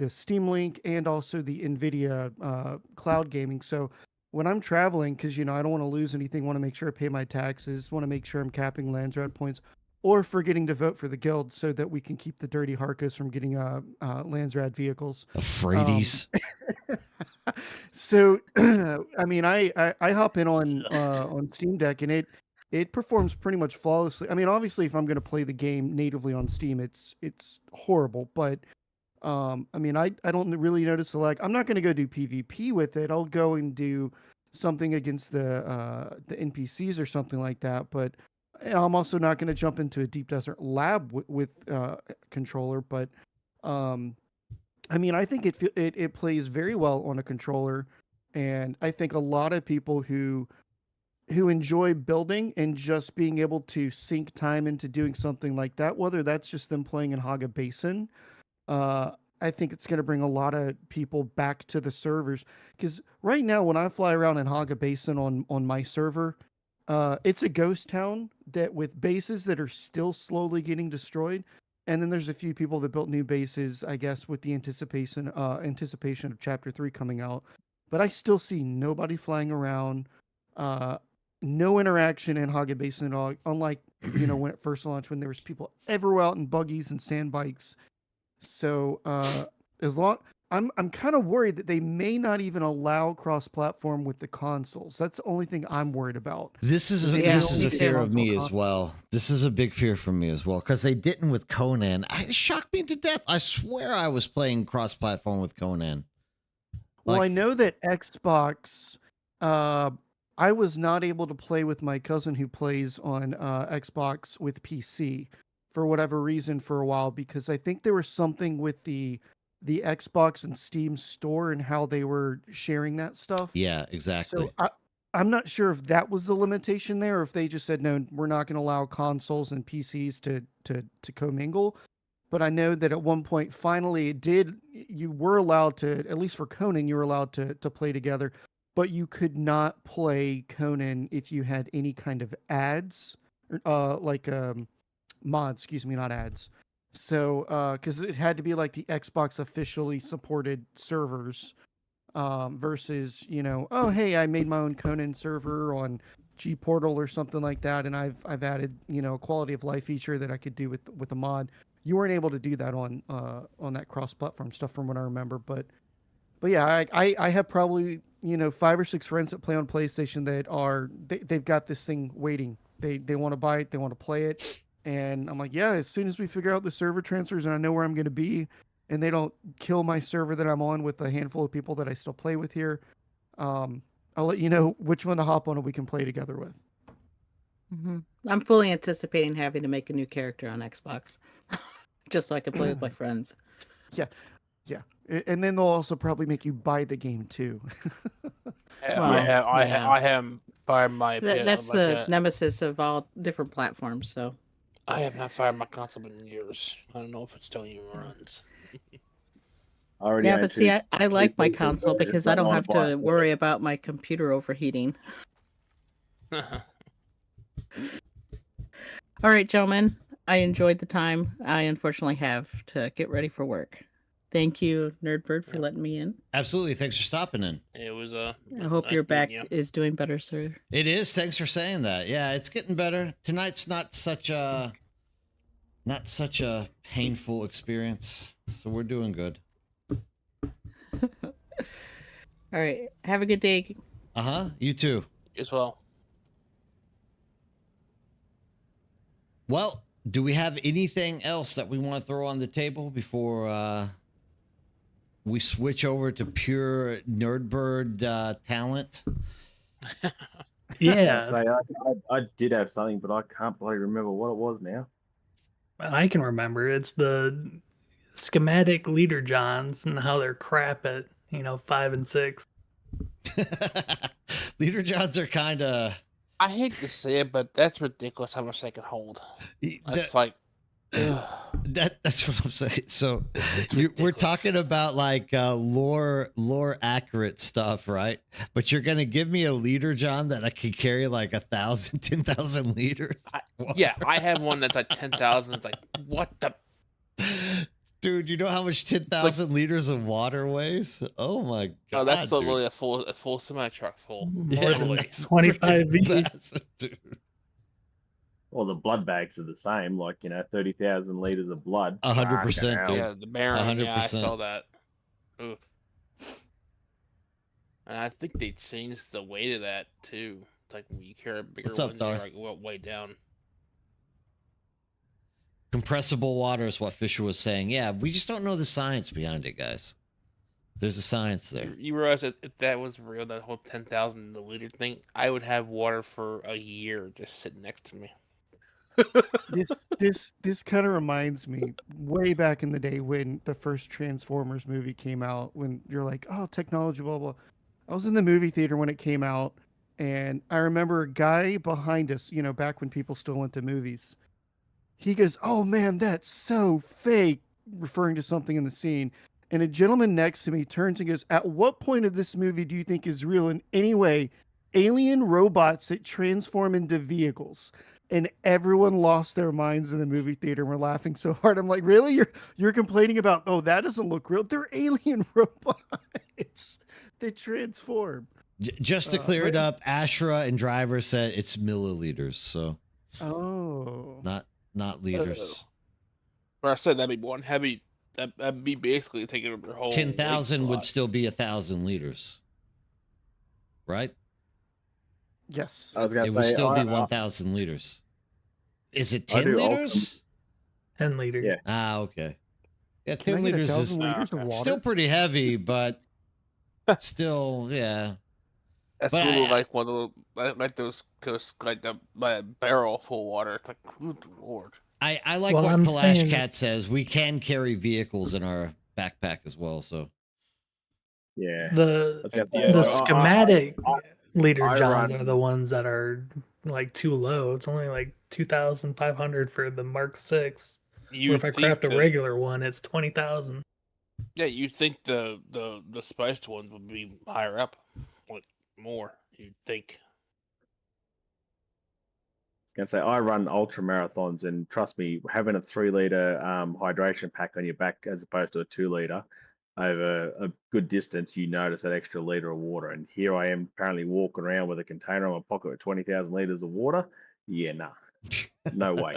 Steam Link and also the NVIDIA cloud gaming. So when I'm traveling, because I don't want to lose anything, want to make sure I pay my taxes, want to make sure I'm capping Landsrad points, or forgetting to vote for the guild so that we can keep the dirty Harkus from getting Landsrad vehicles. Afraidies. So I mean, I hop in on Steam Deck, and it performs pretty much flawlessly. I mean, obviously, if I'm going to play the game natively on Steam, it's horrible. But I mean, I don't really notice the lag. I'm not going to go do PvP with it. I'll go and do something against the NPCs or something like that. But I'm also not going to jump into a deep desert lab with controller. But I mean, I think it plays very well on a controller, and I think a lot of people who enjoy building and just being able to sink time into doing something like that, whether that's just them playing in Haga Basin, I think it's going to bring a lot of people back to the servers. Because right now, when I fly around in Haga Basin on my server, it's a ghost town that with bases that are still slowly getting destroyed. And then there's a few people that built new bases, I guess, with the anticipation of Chapter 3 coming out. But I still see nobody flying around, no interaction in Haga Basin at all, unlike, when it first launched, when there was people everywhere out in buggies and sand bikes. So I'm kind of worried that they may not even allow cross-platform with the consoles. That's the only thing I'm worried about. This is a fear of me as well. This is a big fear for me as well because they didn't with Conan. It shocked me to death. I swear I was playing cross-platform with Conan. Well, Like- I know that Xbox. I was not able to play with my cousin who plays on Xbox with PC for whatever reason for a while because I think there was something with the Xbox and Steam store and how they were sharing that stuff. Yeah, exactly. So I'm not sure if that was the limitation there, or if they just said no, we're not going to allow consoles and PCs to commingle. But I know that at one point, finally, it did. You were allowed to, at least for Conan, you were allowed to play together, but you could not play Conan if you had any kind of ads, like mods. Excuse me, not ads. So, because it had to be like the Xbox officially supported servers, versus oh hey, I made my own Conan server on G Portal or something like that, and I've added a quality of life feature that I could do with a mod. You weren't able to do that on that cross-platform stuff from what I remember, but yeah, I have probably 5 or 6 friends that play on PlayStation that they've got this thing waiting. They want to buy it, they want to play it, and I'm like, yeah, as soon as we figure out the server transfers and I know where I'm going to be, and they don't kill my server that I'm on with a handful of people that I still play with here, I'll let you know which one to hop on and we can play together with. I'm fully anticipating having to make a new character on Xbox, just so I can play with my friends. Yeah. And then they'll also probably make you buy the game too. I have fired my. That's the nemesis of all different platforms. So I have not fired my console in years. I don't know if it still even runs. yeah, but see, I like my console because I don't have to worry about my computer overheating. All right, gentlemen, I enjoyed the time. I unfortunately have to get ready for work. Thank you, Nerdbird, for letting me in. Absolutely. Thanks for stopping in. It was I hope your back is doing better, sir. It is. Thanks for saying that. Yeah, it's getting better. Tonight's not such a painful experience, so we're doing good. All right. Have a good day. You too. As well. Well, do we have anything else that we want to throw on the table before we switch over to pure Nerdbird talent? Yeah. I did have something, but I can't bloody remember what it was now. I can remember. It's the schematic leader johns and how they're crap at 5 and 6. Leader johns are kind of. I hate to say it, but that's ridiculous how much they can hold. That's like. That's what I'm saying. So we're talking about like lore accurate stuff, right? But you're gonna give me a leader, John, that I can carry like 1,000, 10,000 liters. Yeah, I have one that's like 10,000. It's like what the. Dude, you know how much 10,000 liters of water weighs? Oh my god! Oh, that's literally a full semi truck full. More than 25 massive, dude. Well, the blood bags are the same, like 30,000 liters of blood. 100%, dude. Yeah, the Baron. 100%. Yeah, I saw that. Oof. And I think they changed the weight of that too. It's like when you carry a bigger one, you're like way down. Compressible water is what Fisher was saying. Yeah, we just don't know the science behind it, guys. There's a science there. You realize that if that was real, that whole 10,000 liter thing, I would have water for a year just sitting next to me. This kind of reminds me way back in the day when the first Transformers movie came out, when you're like, oh, technology, blah, blah. I was in the movie theater when it came out, and I remember a guy behind us, back when people still went to movies. He goes, oh man, that's so fake, referring to something in the scene. And a gentleman next to me turns and goes, at what point of this movie do you think is real in any way? Alien robots that transform into vehicles. And everyone lost their minds in the movie theater and were laughing so hard. I'm like, really? You're complaining about, oh, that doesn't look real. They're alien robots. They transform. Just to clear it up, Ashra and Driver said it's milliliters, so. Oh. Not liters. But I said that'd be one heavy. That'd be basically taking over the whole. 10,000 would still be 1,000 liters, right? Yes. I was gonna it say, would still be 1,000 liters. Is it 10 liters? 10 liters. Yeah. Ah, okay. Yeah, Can 10 I get liters is 1,000 liters of water? still pretty heavy, but Still, yeah. That's But literally I- like one of like those like the barrel full of water. It's like, good lord. I like Well, what I'm Kalash saying- Cat says. We can carry vehicles in our backpack as well. So Yeah. The I was gonna say, Yeah, the like, schematic I- leader I johns run- are the ones that are like too low. It's only like 2,500 for the Mark 6. Or if I craft a regular one, it's 20,000. Yeah, you'd think the spiced ones would be higher up, like more. You'd think. Gonna say I run ultra marathons, and trust me, having a 3 liter hydration pack on your back as opposed to a 2 liter over a good distance, you notice that extra liter of water. And here I am, apparently walking around with a container in my pocket with 20,000 liters of water. Yeah, nah, no way.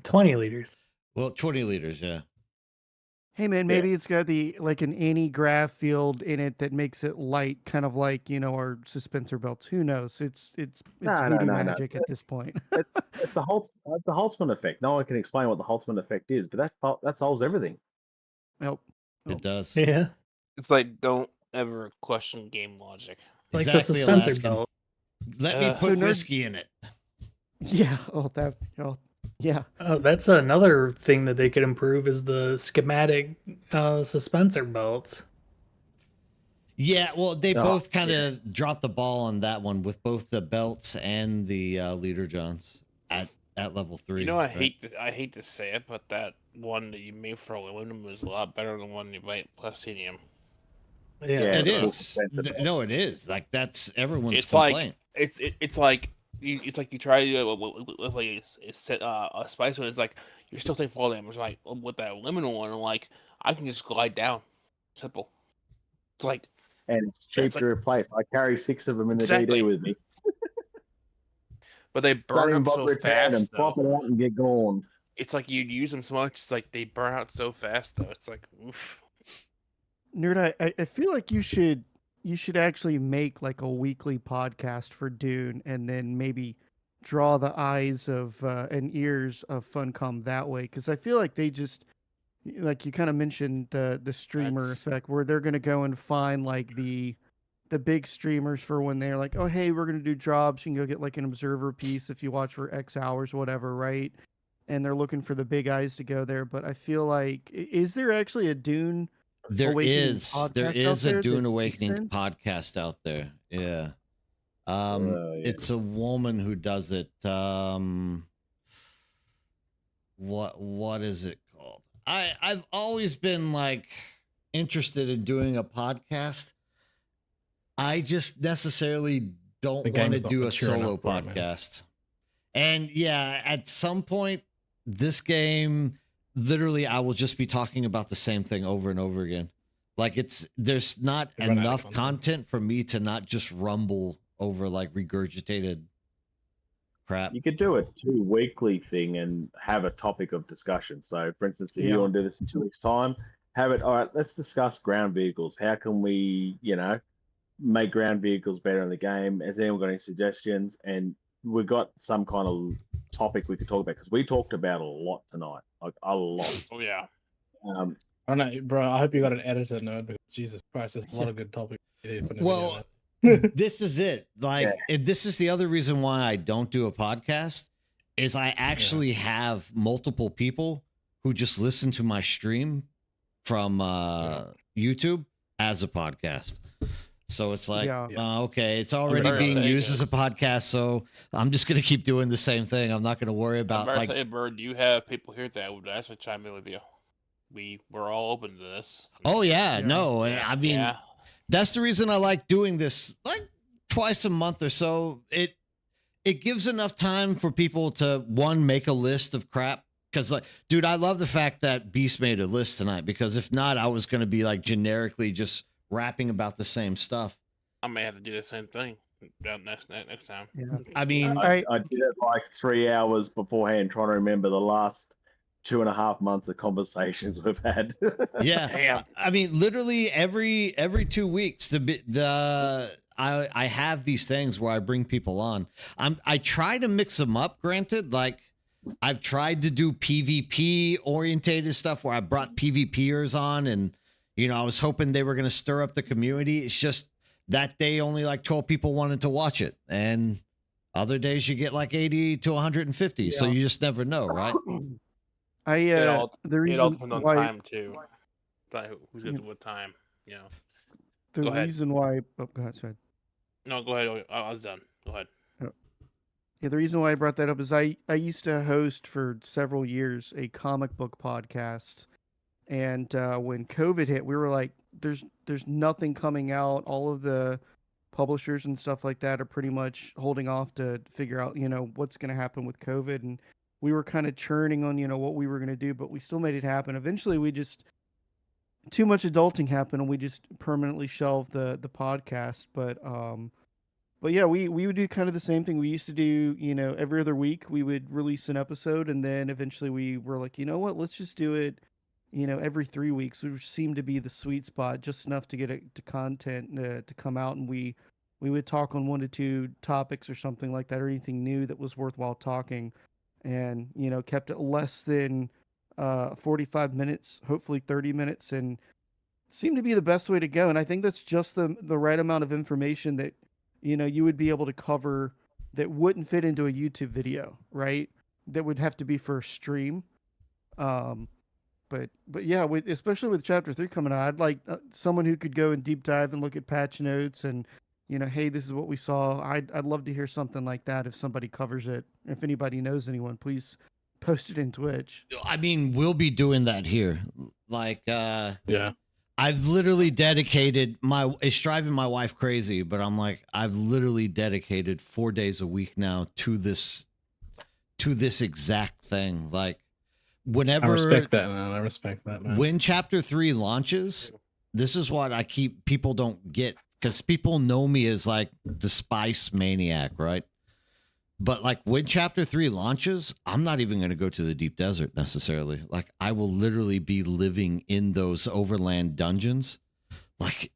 20 liters. well, 20 liters, yeah. Hey man, Yeah. maybe it's got the like an anti-grav field in it that makes it light, kind of like our suspensor belts. Who knows? It's No, voodoo no. magic at this point. It's the Holtzman effect. No one can explain what the Holtzman effect is, but that solves everything. Nope. It does. Yeah. It's like, don't ever question game logic. Like Exactly, the dispenser Alaskan. belt. Let me So put nerd- whiskey in it. Yeah. Yeah. Oh, that's another thing that they could improve is the schematic suspensor belts. Yeah, well, they Oh, both kind of dropped the ball on that one with both the belts and the leader johns at level 3. You know, I right? hate to say it, but that one that you made for aluminum is a lot better than the one you made platinum. Yeah. Yeah. It it's more is. expensive. No, it is. Like that's everyone's It's like complaint. it's like you try to do it with like a spice one. It's like you're still taking fall damage. Like with that aluminum one, I'm like I can just glide down, simple. It's like And it's cheap It's to replace. I carry 6 of them in the Exactly. DD with me. but they Don't burn even up bother so repairing them. fast. Swap Though. it out and get gone. It's like you'd use them so much. It's like they burn out so fast. Though it's like oof. Nerd, I feel like you should actually make like a weekly podcast for Dune, and then maybe draw the eyes of and ears of Funcom that way, because I feel like they just, like you kind of mentioned the streamer That's- effect, where they're gonna go and find like the big streamers for when they're like, oh hey, we're gonna do drops. You can go get like an observer piece if you watch for X hours, whatever, right? And they're looking for the big eyes to go there. But I feel like, is there actually a Dune? There Awakening is podcast out a there Dune that Awakening makes sense? podcast out there. Yeah. Yeah. It's a woman who does it. What is it called? I've always been like interested in doing a podcast. I just necessarily don't The want to game's not do a mature solo enough for it, man. podcast. And yeah, at some point, this game, literally, I will just be talking about the same thing over and over again. Like there's not You run out of enough content. content for me to not just rumble over like regurgitated crap. You could do a 2 weekly thing and have a topic of discussion. So, for instance, if Yeah. you want to do this in 2 weeks' time, have it. All right, let's discuss ground vehicles. How can we, make ground vehicles better in the game? Has anyone got any suggestions? And we've got some kind of topic we could talk about, because we talked about a lot tonight, like a lot. Oh yeah. I don't know, bro. I hope you got an editor, nerd, because Jesus Christ, there's a lot of good topics. Well, this is it. Like, this is the other reason why I don't do a podcast is I actually have multiple people who just listen to my stream from YouTube as a podcast. So it's like, Yeah. okay, it's already better being say used as a this. podcast, so I'm just gonna keep doing the same thing. I'm not gonna worry I'm about about like to say, Bird, you have people here that would actually chime in with you. We're all open to this. oh yeah, Yeah. no, I mean yeah. that's the reason I like doing this like twice a month or so. It gives enough time for people to make a list of crap. Because like, dude, I love the fact that Beast made a list tonight, because if not, I was gonna be like generically just rapping about the same stuff. I may have to do the same thing next time. Yeah. I mean, All right. I did it like 3 hours beforehand, trying to remember the last 2.5 months of conversations we've had. yeah. Damn. I mean, literally every 2 weeks, I have these things where I bring people on. I try to mix them up. Granted, like I've tried to do PvP orientated stuff where I brought PvPers on, and You know, I was hoping they were going to stir up the community. It's just that day only like 12 people wanted to watch it. And other days you get like 80 to 150. So you just never know, right? It all The it all reason depends on why time too. Who's got what time? You know. the Go ahead. reason why oh, go ahead, sorry. No, go ahead. I was done. Go ahead. Yeah, the reason why I brought that up is I used to host for several years a comic book podcast, and when COVID hit, we were like, "There's nothing coming out. All of the publishers and stuff like that are pretty much holding off to figure out, what's going to happen with COVID." And we were kind of churning on, what we were going to do, but we still made it happen. Eventually, we just too much adulting happened, and we just permanently shelved the podcast. But yeah, we would do kind of the same thing. We used to do, every other week we would release an episode, and then eventually we were like, you know what, let's just do it, every 3 weeks, which seemed to be the sweet spot, just enough to get it to content to come out, and we would talk on 1 to 2 topics or something like that, or anything new that was worthwhile talking, and kept it less than 45 minutes, hopefully 30 minutes, and seemed to be the best way to go. And I think that's just the right amount of information that you would be able to cover that wouldn't fit into a YouTube video, right? That would have to be for a stream. But yeah, especially with Chapter 3 coming out, I'd like someone who could go and deep dive and look at patch notes and, hey, this is what we saw. I'd love to hear something like that if somebody covers it. If anybody knows anyone, please post it in Twitch. I mean, we'll be doing that here. Like, Yeah. I've literally dedicated it's driving my wife crazy, but I'm like, I've literally dedicated 4 days a week now to this exact thing. Like, whenever I respect that, man. I respect that, man. When Chapter 3 launches, this is what people don't get, because people know me as like the spice maniac, right? But like when Chapter 3 launches, I'm not even going to go to the deep desert necessarily. Like, I will literally be living in those overland dungeons, like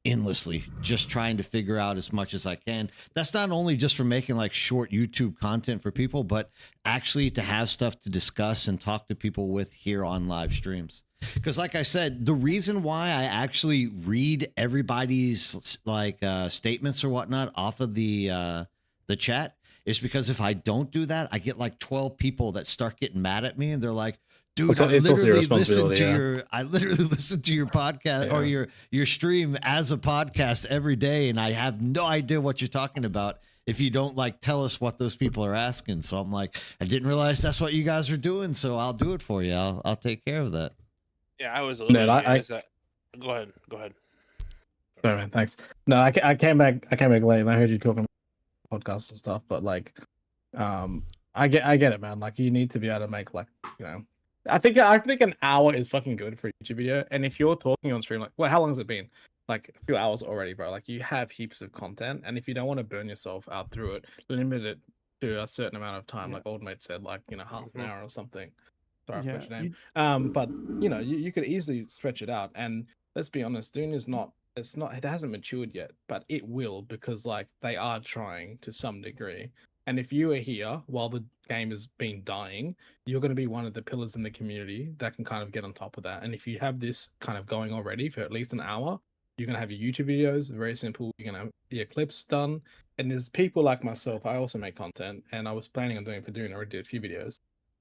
endlessly, just trying to figure out as much as I can. That's not only just for making like short YouTube content for people, but actually to have stuff to discuss and talk to people with here on live streams. Because like I said, the reason why I actually read everybody's like statements or whatnot off of the chat is because if I don't do that, I get like 12 people that start getting mad at me, and they're like, dude, I literally listen to your podcast or your stream as a podcast every day, and I have no idea what you're talking about if you don't like tell us what those people are asking. So I'm like, I didn't realize that's what you guys are doing, so I'll do it for you. I'll take care of that. Yeah, I was a No, little. Go ahead. Sorry, man. Thanks. No, I came back late, and I heard you talking about podcasts and stuff, but like, I get it, man. Like, you need to be able to make like, I think an hour is fucking good for a YouTube video. And if you're talking on stream, like, well, how long has it been? Like a few hours already, bro. Like, you have heaps of content, and if you don't want to burn yourself out through it, limit it to a certain amount of time. Like Old Mate said, like, half an hour or something. Sorry, I forgot your name. But you could easily stretch it out. And let's be honest, Dune is not. It hasn't matured yet, but it will, because like they are trying to some degree. And if you are here while the game has been dying, you're going to be one of the pillars in the community that can kind of get on top of that. And if you have this kind of going already for at least an hour, you're going to have your YouTube videos, very simple. You're going to have your clips done. And there's people like myself, I also make content, and I was planning on doing it for Dune. I already did a few videos.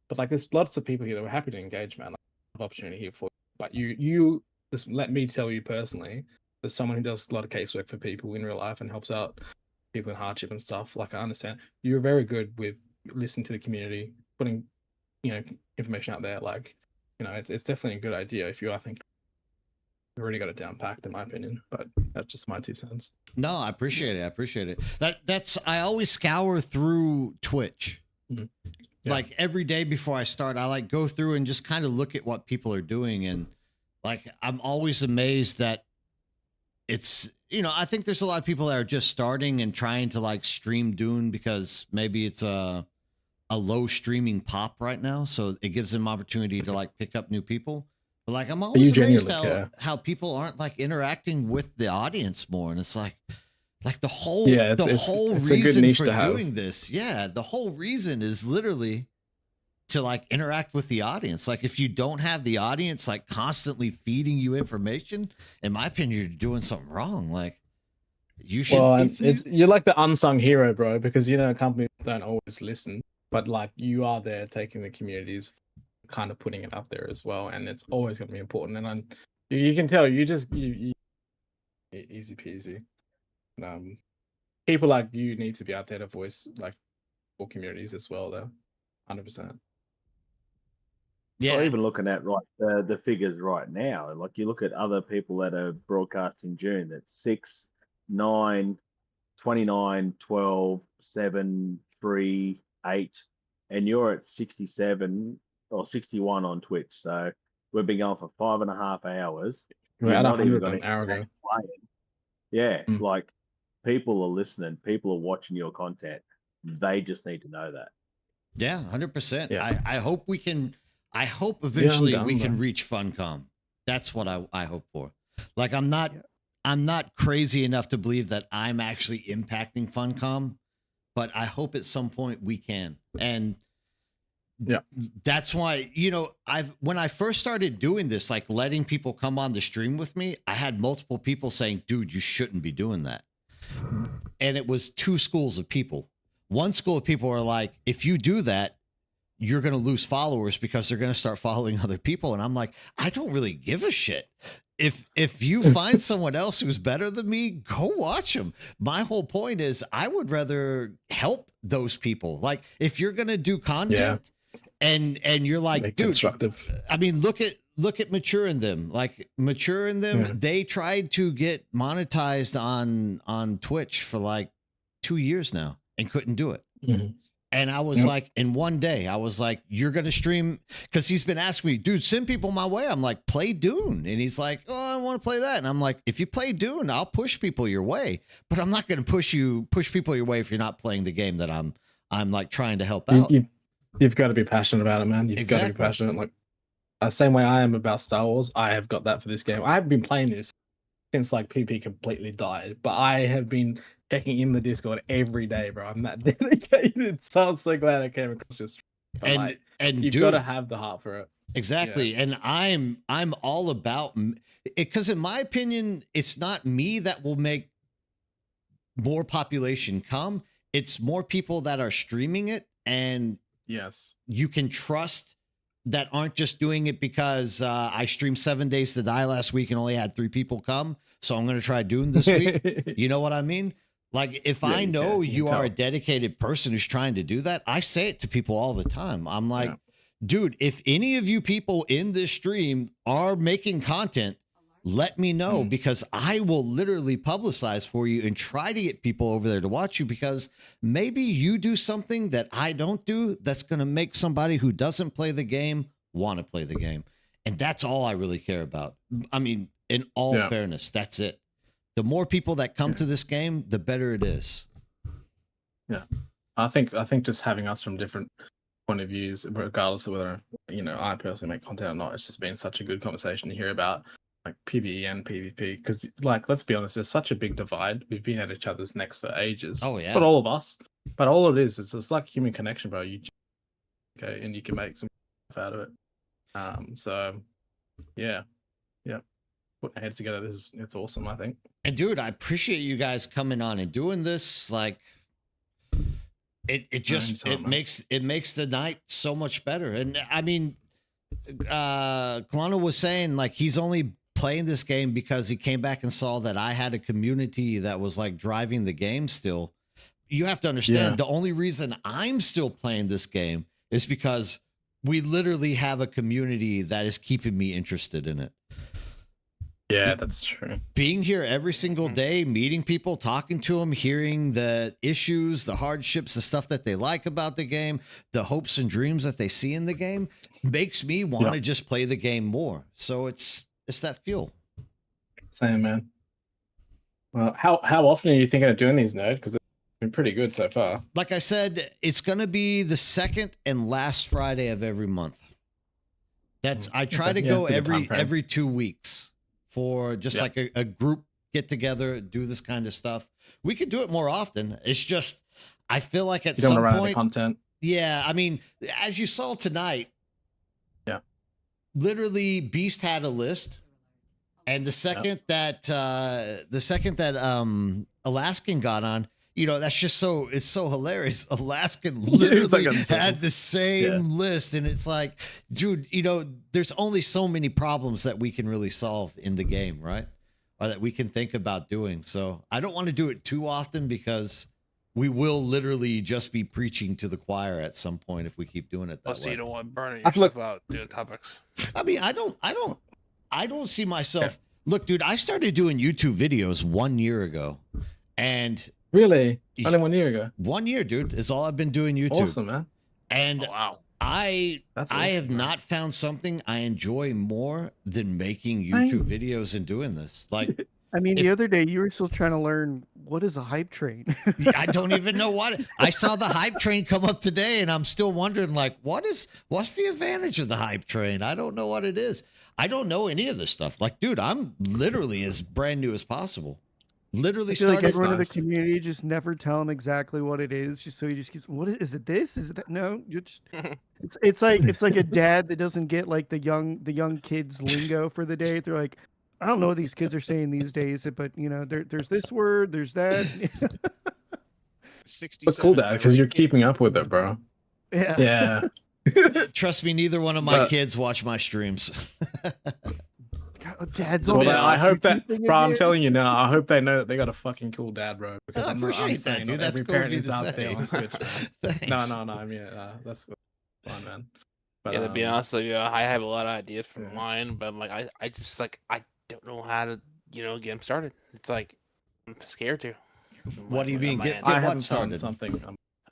But like, there's lots of people here that were happy to engage, man. Like, I have opportunity here for you. But you just let me tell you personally, as someone who does a lot of casework for people in real life and helps out people in hardship and stuff, like, I understand you're very good with listening to the community, putting information out there. Like, it's definitely a good idea if I think you've already got it down packed, in my opinion. But that's just my 2 cents. No, I appreciate it. I always scour through Twitch. Mm-hmm. Yeah. Like every day before I start, I like go through and just kind of look at what people are doing, and like, I'm always amazed that it's, I think there's a lot of people that are just starting and trying to like stream Dune because maybe it's a low streaming pop right now, so it gives them opportunity to like pick up new people. But like, I'm always amazed how people aren't like interacting with the audience more, and it's like the whole whole reason for doing this, the whole reason is literally to like interact with the audience. Like if you don't have the audience like constantly feeding you information, in my opinion, you're doing something wrong. Like you should. Well, and you're like the unsung hero, bro, because companies don't always listen, but like you are there taking the communities, kind of putting it up there as well, and it's always going to be important. And you can tell you easy peasy. People like you need to be out there to voice like for communities as well, though, 100%. Yeah. Or even looking at the figures right now, like you look at other people that are broadcasting Dune, that's 6, 9, 29, 12, 7, 3, 8, and you're at 67 or 61 on Twitch. So we've been going for 5.5 hours. We're at 100 an hour ago. Yeah, like people are listening, people are watching your content. They just need to know that. Yeah, 100%. Yeah. I hope we can. I hope eventually we can reach Funcom. That's what I hope for. Like I'm not crazy enough to believe that I'm actually impacting Funcom, but I hope at some point we can. And that's why, when I first started doing this, like letting people come on the stream with me, I had multiple people saying, dude, you shouldn't be doing that. And it was two schools of people. One school of people are like, if you do that, you're going to lose followers because they're going to start following other people. And I'm like, I don't really give a shit. If you find someone else who's better than me, go watch them. My whole point is I would rather help those people. Like if you're going to do content and you're like, dude, constructive. I mean, look at Mature in Them. Like Mature in Them, they tried to get monetized on Twitch for like 2 years now and couldn't do it. And I was like, in one day, I was like, you're going to stream? Because he's been asking me, dude, send people my way. I'm like, play Dune. And he's like, oh, I want to play that. And I'm like, if you play Dune, I'll push people your way. But I'm not going to push people your way if you're not playing the game that I'm like trying to help out. You've got to be passionate about it, man. You've got to be passionate. Like same way I am about Star Wars, I have got that for this game. I haven't been playing this since like PP completely died, but I have been checking in the Discord every day, bro. I'm that dedicated. So I'm so glad I came across this. And you've got to have the heart for it. Exactly. Yeah. And I'm all about it, because in my opinion, it's not me that will make more population come. It's more people that are streaming it, and you can trust that aren't just doing it because I streamed 7 Days to Die last week and only had 3 people come, so I'm going to try Dune this week. You know what I mean? Like if I know you are a dedicated person who's trying to do that, I say it to people all the time. I'm like, dude, if any of you people in this stream are making content, let me know, because I will literally publicize for you and try to get people over there to watch you, because maybe you do something that I don't do that's going to make somebody who doesn't play the game want to play the game. And that's all I really care about. I mean, in all fairness, that's it. The more people that come to this game, the better it is. Yeah. I think just having us from different point of views, regardless of whether, I personally make content or not, it's just been such a good conversation to hear about like PvE and PvP, because like, let's be honest, there's such a big divide. We've been at each other's necks for ages. Oh yeah. But all of us. But all it is it's like human connection, bro. And you can make some stuff out of it. So yeah. Putting our heads together, it's awesome, I think. And dude, I appreciate you guys coming on and doing this. Like it makes the night so much better. And I mean, Kalana was saying like he's only playing this game because he came back and saw that I had a community that was like driving the game still. You have to understand, the only reason I'm still playing this game is because we literally have a community that is keeping me interested in it. Yeah, that's true. Being here every single day, meeting people, talking to them, hearing the issues, the hardships, the stuff that they like about the game, the hopes and dreams that they see in the game, makes me want to just play the game more. So it's that fuel. Same, man. Well, how often are you thinking of doing these, Nerd? Because it's been pretty good so far. Like I said, it's going to be the second and last Friday of every month. I try to go every 2 weeks. For just like a group get together, do this kind of stuff. We could do it more often. It's just, I feel like at some point, content. Yeah, I mean, as you saw tonight, Yeah. literally Beast had a list, and the second that Alaskan got on, that's just it's so hilarious. Alaskan literally had the same list, and it's like, dude, there's only so many problems that we can really solve in the game, right? Or that we can think about doing. So I don't want to do it too often because we will literally just be preaching to the choir at some point if we keep doing it that Plus, way. you don't want burning yourself out doing topics. I mean, I don't see myself. Look, dude, I started doing YouTube videos 1 year ago, and really, only 1 year ago. 1 year, dude, is all I've been doing YouTube. Awesome, man. And wow, I have not found something I enjoy more than making YouTube videos and doing this. Like, I mean, the other day you were still trying to learn what is a hype train. I don't even know what. I saw the hype train come up today, and I'm still wondering, like, what's the advantage of the hype train? I don't know what it is. I don't know any of this stuff. Like, dude, I'm literally as brand new as possible. Literally I feel like started. everyone in the community just never tell him exactly what it is, just so he just keeps. What is it? This is it that? No, you're just. It's like a dad that doesn't get like the young kids lingo for the day. They're like, I don't know what these kids are saying these days, but there's this word, there's that. 60. But cool, Dad, because you're keeping up with it, bro. Yeah. Yeah. Trust me, neither one of my kids watch my streams. Dad's well, all I hope that, bro. I'm telling you now. I hope they know that they got a fucking cool dad, bro. Because I appreciate that, dude. That's every cool parent of you is to out there say. on Twitch. Thanks. No. I mean, that's fine, man. But, yeah, to be honest with you, I have a lot of ideas for mine, but I'm like, I just like I don't know how to get them started. It's like I'm scared to. What do you mean? Get I what haven't started? found something.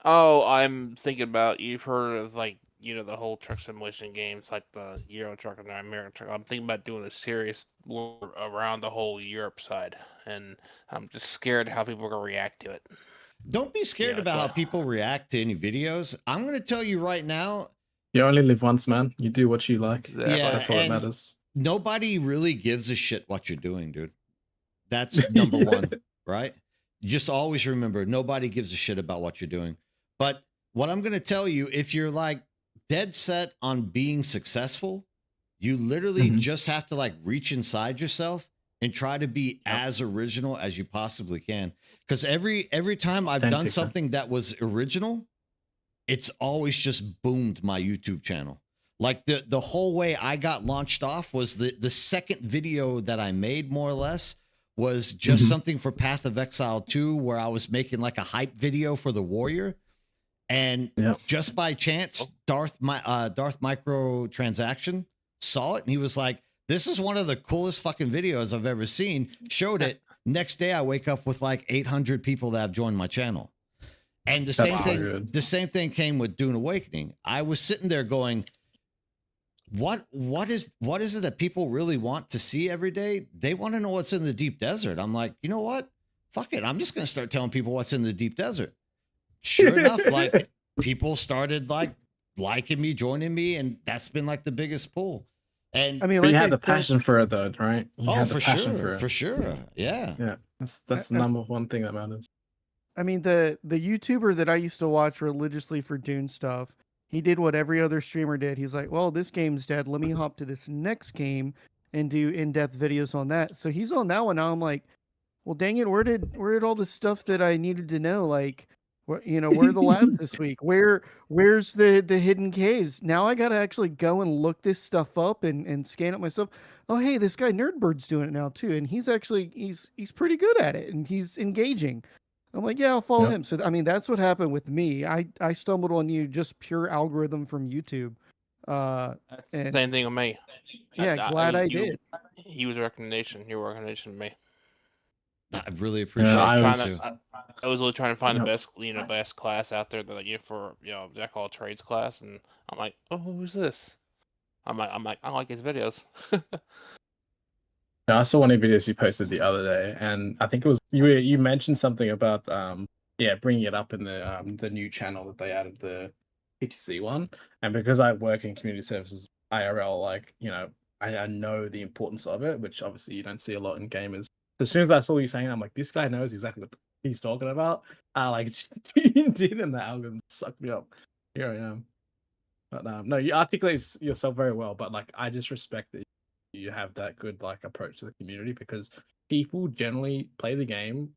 Oh, I'm thinking about, you've heard of like the whole truck simulation games like the Euro Truck and the American Truck. I'm thinking about doing a series around the whole Europe side, and I'm just scared how people are gonna react to it. Don't be scared about how people react to any videos. I'm going to tell you right now. You only live once, man. You do what you like. Yeah, that's all that matters. Nobody really gives a shit what you're doing, dude. That's number one, right? Just always remember, nobody gives a shit about what you're doing. But what I'm going to tell you, if you're like dead set on being successful, you literally just have to like reach inside yourself and try to be as original as you possibly can. Because every time I've done something that was original, it's always just boomed my YouTube channel. Like the whole way I got launched off was the second video that I made, more or less, was just something for Path of Exile 2, where I was making like a hype video for the Warrior. And just by chance, Darth Microtransaction saw it, and he was like, this is one of the coolest fucking videos I've ever seen. Showed it. Next day, I wake up with like 800 people that have joined my channel. And the same thing came with Dune Awakening. I was sitting there going, what is it that people really want to see every day? They want to know what's in the deep desert. I'm like, you know what? Fuck it. I'm just going to start telling people what's in the deep desert. Sure enough, like people started like liking me, joining me, and that's been like the biggest pull. And I mean, you had the passion for it, though, right? For sure. Yeah. That's the number one thing that matters. I mean, the YouTuber that I used to watch religiously for Dune stuff, he did what every other streamer did. He's like, well, this game's dead. Let me hop to this next game and do in-depth videos on that. So he's on that one. Now I'm like, well, dang it, where did all the stuff that I needed to know, like, where are the labs this week? Where's the hidden caves? Now I gotta actually go and look this stuff up and scan it myself. Oh, hey, this guy Nerdbird's doing it now too, and he's pretty good at it, and he's engaging. I'm like, yeah, I'll follow him. So I mean, that's what happened with me. I stumbled on you, just pure algorithm from YouTube. And same thing with me. Yeah, glad I did. He was a recommendation. Your recommendation to me. I really appreciate it. I was really trying to find the best class out there that for jack of all trades class, and I'm like, oh, who's this? I'm like, I like his videos. I saw one of the videos you posted the other day, and I think it was you mentioned something about bringing it up in the new channel that they added, the PTC one. And because I work in community services IRL, like I know the importance of it, which obviously you don't see a lot in gamers. So as soon as I saw you saying, I'm like, this guy knows exactly what he's talking about. I like tuned in, and the algorithm sucked me up. Here I am. But no, you articulate yourself very well. But like, I just respect that you have that good like approach to the community, because people generally play the game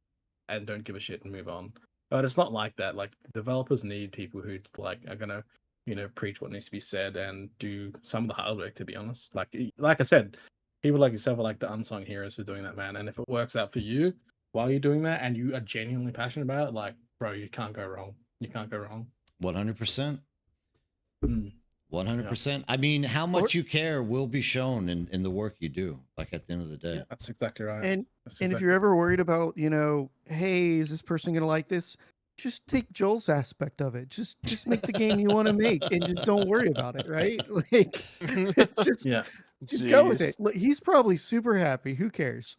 and don't give a shit and move on. But it's not like that. Like, developers need people who like are gonna, preach what needs to be said and do some of the hard work. To be honest, like I said, people like yourself are like the unsung heroes for doing that, man. And if it works out for you while you're doing that, and you are genuinely passionate about it, like, bro, you can't go wrong. You can't go wrong. 100%. Mm. 100%. I mean, how much you care will be shown in the work you do, like at the end of the day. Yeah, that's exactly right. And That's and if exactly you're ever worried about, hey, is this person gonna like this? Just take Joel's aspect of it. Just make the game you want to make, and just don't worry about it, right? Like, just Yeah. just go with Jeez. it. Look, he's probably super happy. Who cares?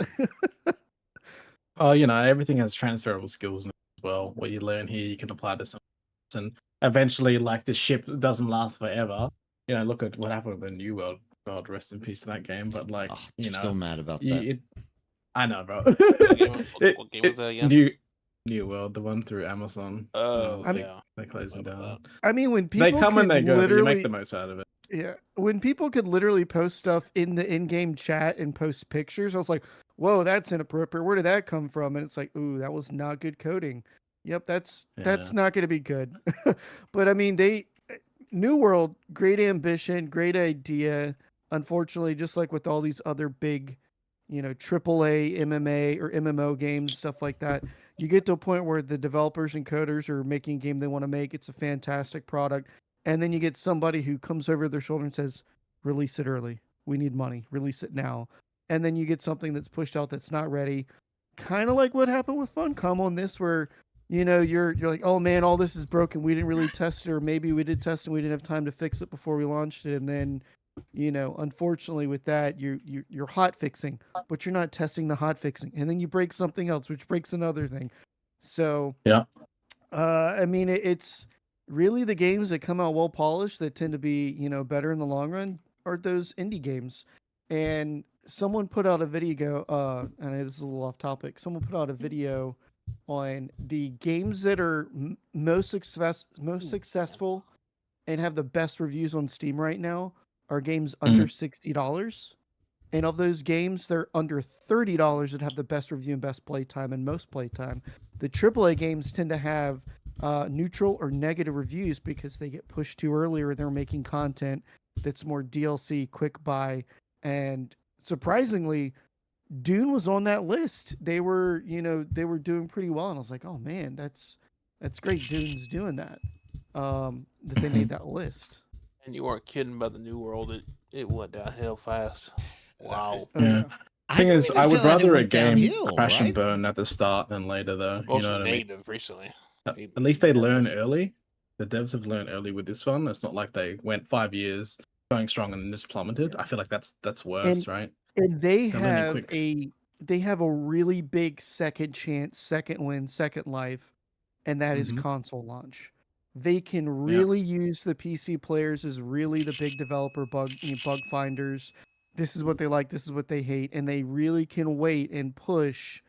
Oh, everything has transferable skills as well. What you learn here, you can apply to something else. And eventually, like, the ship doesn't last forever. Look at what happened with the New World. God rest in peace to that game. But like, Oh, I'm still mad about that. I know, bro. What game was that again? New World, the one through Amazon. Oh, yeah. They close them down. I mean, when They people come and could they go, but you literally, make the most out of it. yeah, when people could literally post stuff in the in-game chat and post pictures, I was like, whoa, that's inappropriate. Where did that come from? And it's like, ooh, that was not good coding. Yep, that's not going to be good. But I mean, New World, great ambition, great idea. Unfortunately, just like with all these other big, AAA MMA or MMO games, stuff like that, you get to a point where the developers and coders are making a game they want to make. It's a fantastic product. And then you get somebody who comes over their shoulder and says, release it early. We need money. Release it now. And then you get something that's pushed out that's not ready. Kind of like what happened with Funcom on this, where you're like, oh man, all this is broken. We didn't really test it, or maybe we did test and we didn't have time to fix it before we launched it. And then, unfortunately with that, you're hot fixing, but you're not testing the hot fixing, and then you break something else, which breaks another thing. So yeah, I mean, it's really the games that come out well polished that tend to be better in the long run are those indie games. And someone put out a video. I know this is a little off topic. Someone put out a video on the games that are most successful and have the best reviews on Steam right now are games under $60. And of those games, they're under $30 that have the best review and best playtime and most playtime. The AAA games tend to have neutral or negative reviews because they get pushed too early, or they're making content that's more DLC, quick buy. And surprisingly, Dune was on that list. They were doing pretty well, and I was like, oh man, that's great. Dune's doing that. That they made that list. And you weren't kidding about the New World. It went downhill fast. Wow. Yeah. Thing is, I would rather a game crash and burn at the start than later, though. You know what I mean? Negative recently. At least they learn early. The devs have learned early with this one. It's not like they went 5 years going strong and then just plummeted. I feel like that's worse, right? And they have a really big second chance, second win, second life, and that is console launch. They can really use the PC players as really the big developer bug finders. This is what they like, this is what they hate, and they really can wait and push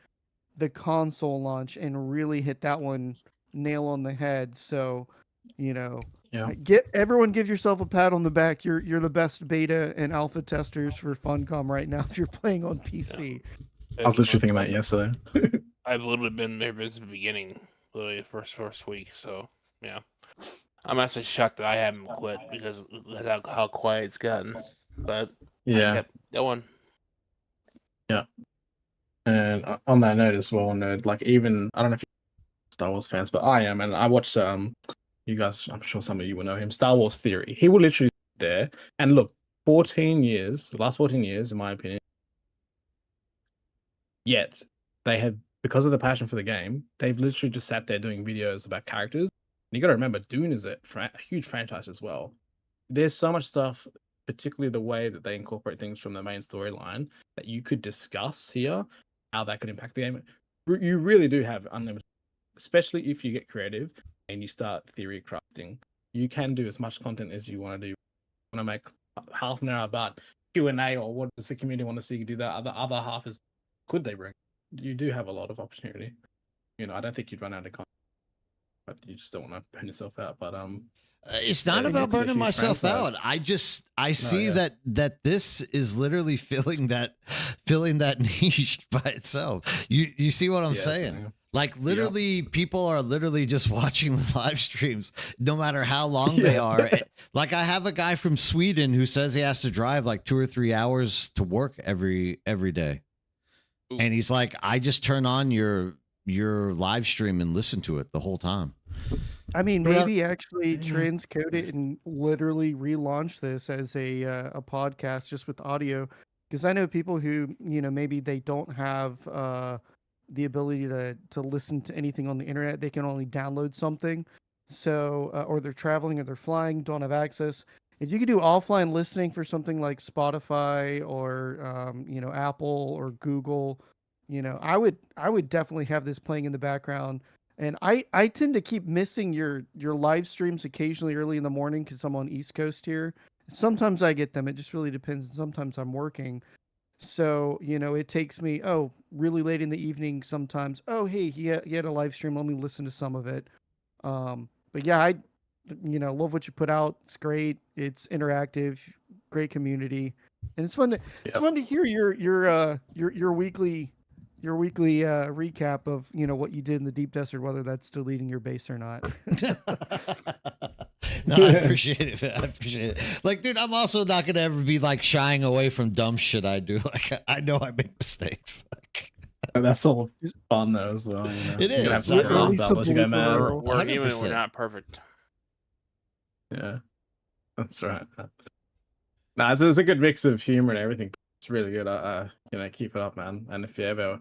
the console launch and really hit that one nail on the head. So, give yourself a pat on the back. You're the best beta and alpha testers for Funcom right now if you're playing on PC. I was literally thinking that yesterday. I've literally been there since the beginning, literally the first week. So yeah, I'm actually shocked that I haven't quit because of how quiet it's gotten. But yeah, I kept going. Yeah, and on that note as well, Nerd, like, even I don't know if you're Star Wars fans, but I am, and I watched you guys, I'm sure some of you will know him, Star Wars Theory. He will literally sit there and look, 14 years, the last 14 years, in my opinion, yet they have, because of the passion for the game, they've literally just sat there doing videos about characters. And you got to remember, Dune is a huge franchise as well. There's so much stuff, particularly the way that they incorporate things from the main storyline, that you could discuss here, how that could impact the game. You really do have unlimited, especially if you get creative and you start theory crafting. You can do as much content as you want to do. You want to make half an hour about Q&A, or what does the community want to see you do that? Other half is, could they bring? You do have a lot of opportunity. I don't think you'd run out of content, but you just don't want to burn yourself out. But It's not Yeah, about it's a burning huge myself out. franchise. I see yeah. that this is literally filling that niche by itself. You see what I'm Yeah, saying? same. Like literally, people are literally just watching the live streams, no matter how long they are. Like I have a guy from Sweden who says he has to drive like 2 or 3 hours to work every day, Ooh. and he's like, I just turn on your live stream and listen to it the whole time. I mean, Well, maybe actually yeah. transcode it and literally relaunch this as a podcast just with audio. Because I know people who, maybe they don't have the ability to listen to anything on the internet. They can only download something. So, or they're traveling or they're flying, don't have access. If you could do offline listening for something like Spotify or, Apple or Google, I would definitely have this playing in the background. And I tend to keep missing your live streams occasionally early in the morning because I'm on East Coast here. Sometimes I get them. It just really depends. Sometimes I'm working. So, it takes me, really late in the evening sometimes. Oh, hey, he had a live stream. Let me listen to some of it. But yeah, I love what you put out. It's great. It's interactive, great community. And it's fun to hear your weekly recap of what you did in the deep desert, whether that's deleting your base or not. No, I appreciate it. I appreciate it. Like, dude, I'm also not gonna ever be like shying away from dumb shit I do. Like, I know I make mistakes. That's all fun though as well. It You can have is. some At fun least unless you the go mad. blooper We're human. 100%. We're not perfect. Yeah, that's right. Nah, it's a good mix of humor and everything. It's really good. Keep it up, man. And if you ever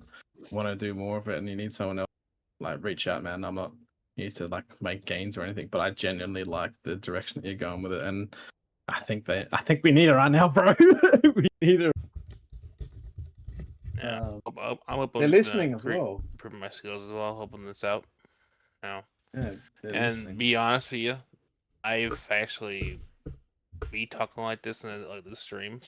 want to do more of it and you need someone else, like reach out, man. I'm not here to like make gains or anything, but I genuinely like the direction that you're going with it, and I think we need it right now, bro. We need it. Yeah, I'm open. They're listening as well. well. Improving my skills as well, helping this out. Now, Yeah, and be honest with you, I've actually be talking like this in like the stream.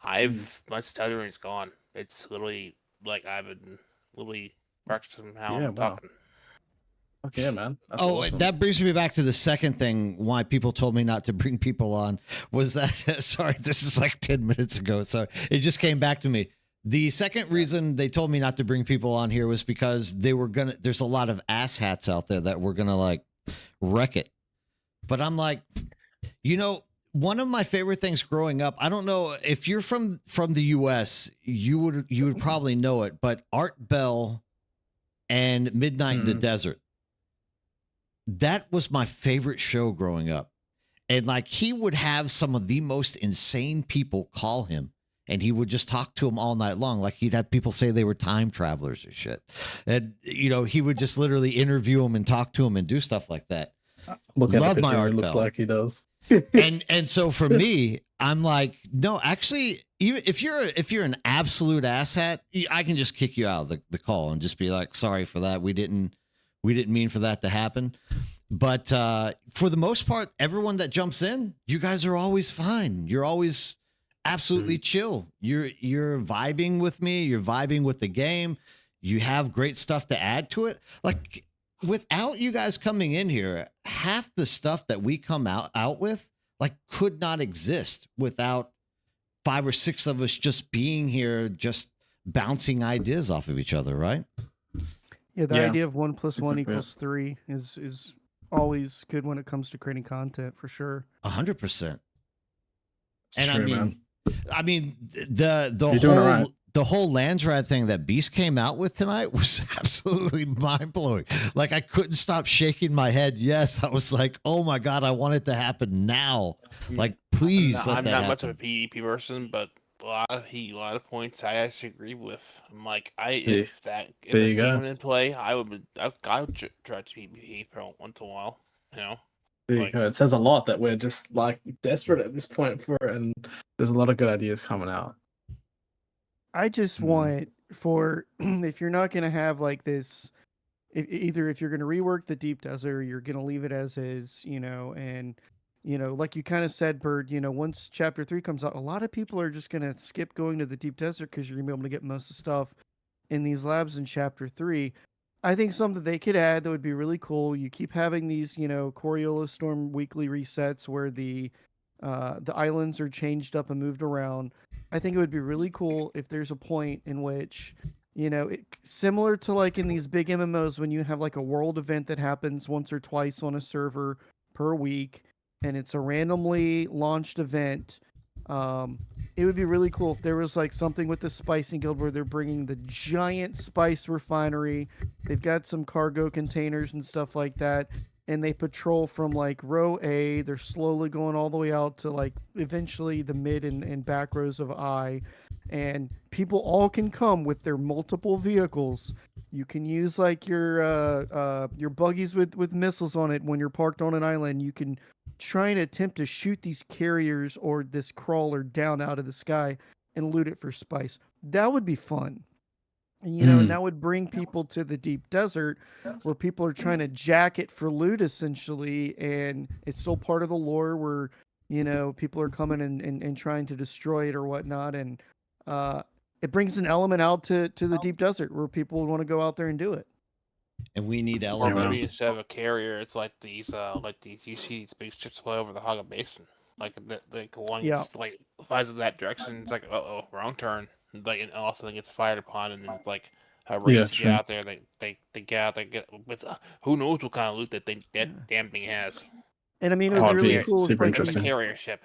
My stuttering's gone. It's literally like I've been literally practicing how I'm talking. Okay, yeah, man. That's Oh, awesome. that brings me back to the second thing why people told me not to bring people on was that, sorry, this is like 10 minutes ago. So it just came back to me. The second reason they told me not to bring people on here was because there's a lot of asshats out there that were going to like wreck it. But I'm like, one of my favorite things growing up, I don't know if you're from the US, you would probably know it, but Art Bell and Midnight in the Desert. That was my favorite show growing up. And like he would have some of the most insane people call him and he would just talk to them all night long. Like he'd have people say they were time travelers or shit. And, he would just literally interview them and talk to them and do stuff like that. Look at Love the my picture, Art it looks Bell. like he does. and so for me, I'm like, no, actually, even if you're an absolute asshat, I can just kick you out of the call and just be like, sorry for that. We didn't mean for that to happen. But for the most part, everyone that jumps in, you guys are always fine. You're always absolutely chill. You're vibing with me. You're vibing with the game. You have great stuff to add to it. Like without you guys coming in here, half the stuff that we come out with like could not exist without 5 or 6 of us just being here, just bouncing ideas off of each other, right? Yeah, the idea of 1 + 1 exactly = 3 is always good when it comes to creating content, for sure. 100%. It's And true, the You're doing it right. the whole Landsrad thing that Beast came out with tonight was absolutely mind blowing. Like I couldn't stop shaking my head. Yes, I was like, oh my god, I want it to happen now. Like, please let I'm that not happen. much of a PvP person, but a lot of points I actually agree with. I'm like, if there the you game go. went in play, I would try to PvP once in a while. There you Like- go. It says a lot that we're just like desperate at this point for it, and there's a lot of good ideas coming out. I just want for if you're not going to have like this, either if you're going to rework the deep desert, or you're going to leave it as is, and like you kind of said, Bird, once chapter 3 comes out, a lot of people are just going to skip going to the deep desert because you're going to be able to get most of the stuff in these labs in chapter 3. I think something they could add that would be really cool. You keep having these, Coriolis Storm weekly resets where the islands are changed up and moved around. I think it would be really cool if there's a point in which, similar to like in these big MMOs when you have like a world event that happens once or twice on a server per week, and it's a randomly launched event. Um, it would be really cool if there was like something with the spicing guild where they're bringing the giant spice refinery. They've got some cargo containers and stuff like that, and they patrol from like row A. They're slowly going all the way out to like eventually the mid and back rows of I, and people all can come with their multiple vehicles. You can use like your buggies with missiles on it when you're parked on an island. You can try and attempt to shoot these carriers or this crawler down out of the sky and loot it for spice. That would be fun. And that would bring people to the deep desert where people are trying to jack it for loot essentially, and it's still part of the lore where, people are coming and trying to destroy it or whatnot. And it brings an element out to the deep desert where people would want to go out there and do it. And we need Or elements. maybe instead of a carrier, it's like these you see spaceships fly over the Haga Basin. Like the one like flies in that direction. It's like, wrong turn. Like, and all of a sudden gets fired upon, and then it's like a race to get out there. They get out there, get with who knows what kind of loot that damn thing has. And I mean, it would be really cool super if interesting. A carrier ship.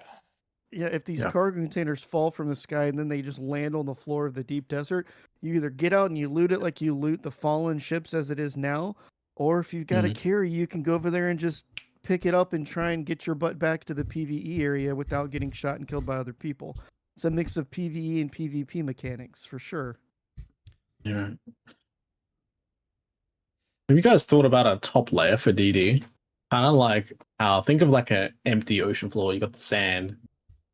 Yeah, if these cargo containers fall from the sky and then they just land on the floor of the deep desert, you either get out and you loot it like you loot the fallen ships as it is now, or if you've got a carry, you can go over there and just pick it up and try and get your butt back to the PvE area without getting shot and killed by other people. It's a mix of PvE and PvP mechanics for sure. Yeah. Have you guys thought about a top layer for DD? Kind of like think of like an empty ocean floor. You got the sand,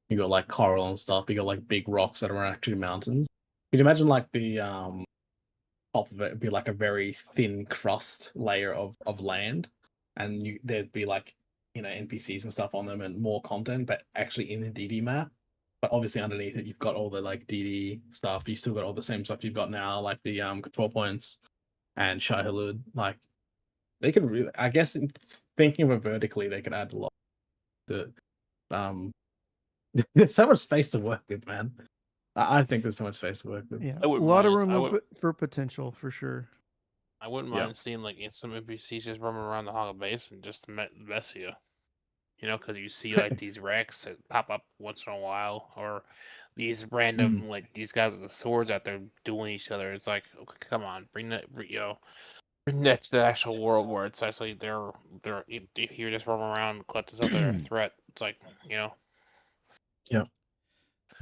you got like coral and stuff. You got like big rocks that are actually mountains. Could you imagine like the top of it would be like a very thin crust layer of land, and there'd be like NPCs and stuff on them and more content, but actually in the DD map. But obviously underneath it, you've got all the like DD stuff. You still got all the same stuff you've got now, like the control points and Shai Hulud. Like they could really, I guess, thinking of it vertically, they could add a lot to. There's so much space to work with, man. I think there's so much space to work with. Yeah, a lot of room for potential for sure. I wouldn't mind seeing like some NPCs just roaming around the Haga Basin just to mess you. Because you see like these wrecks that pop up once in a while, or these random like these guys with the swords out there dueling each other. It's like, okay, come on, bring that to the actual world where it's actually they're if you're just roaming around and collect this other threat. It's like, Yeah.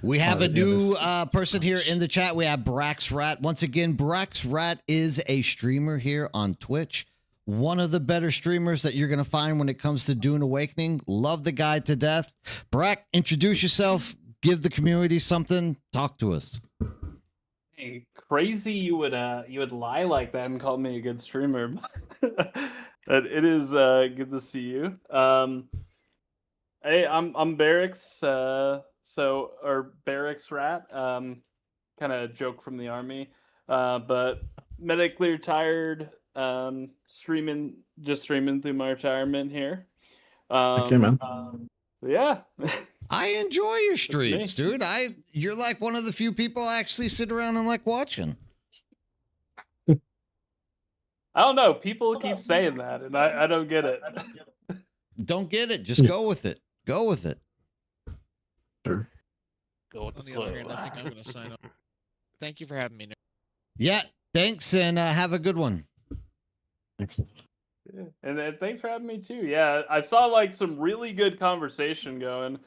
We have a new person here in the chat. We have Brax Rat. Once again, Brax Rat is a streamer here on Twitch. One of the better streamers that you're going to find when it comes to Dune Awakening. Love the guy to death. Brack, introduce yourself. Give the community something. Talk to us. Hey, crazy you would lie like that and call me a good streamer. But it is good to see you. Hey, I'm Barracks. Or Barracks Rat. Kind of joke from the army. But medically retired. Streaming through my retirement here. Okay, man. Yeah. I enjoy your streams, dude. You're like one of the few people I actually sit around and like watching. I don't know. People keep saying that, and I don't get it. Don't get it. Just go with it. Go with it. Sure. Go with On the other hand, I think I'm going to sign up. Thank you for having me, Nick. Yeah, thanks, and have a good one. Thanks. Yeah. And thanks for having me too. Yeah, I saw like some really good conversation going.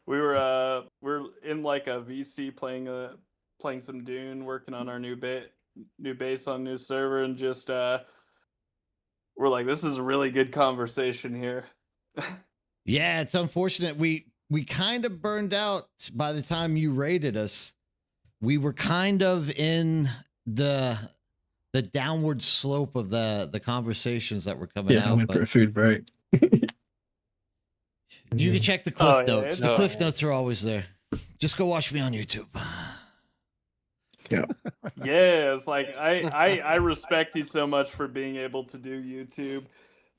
We're in like a VC playing some Dune, working on our new base on new server, and just we're like, this is a really good conversation here. Yeah, it's unfortunate. We kind of burned out by the time you raided us. We were kind of in the downward slope of the conversations that were coming out. Yeah, I went for a food break. You can check the cliff notes. The cliff notes are always there. Just go watch me on YouTube. Yeah. Yeah, it's like I respect you so much for being able to do YouTube.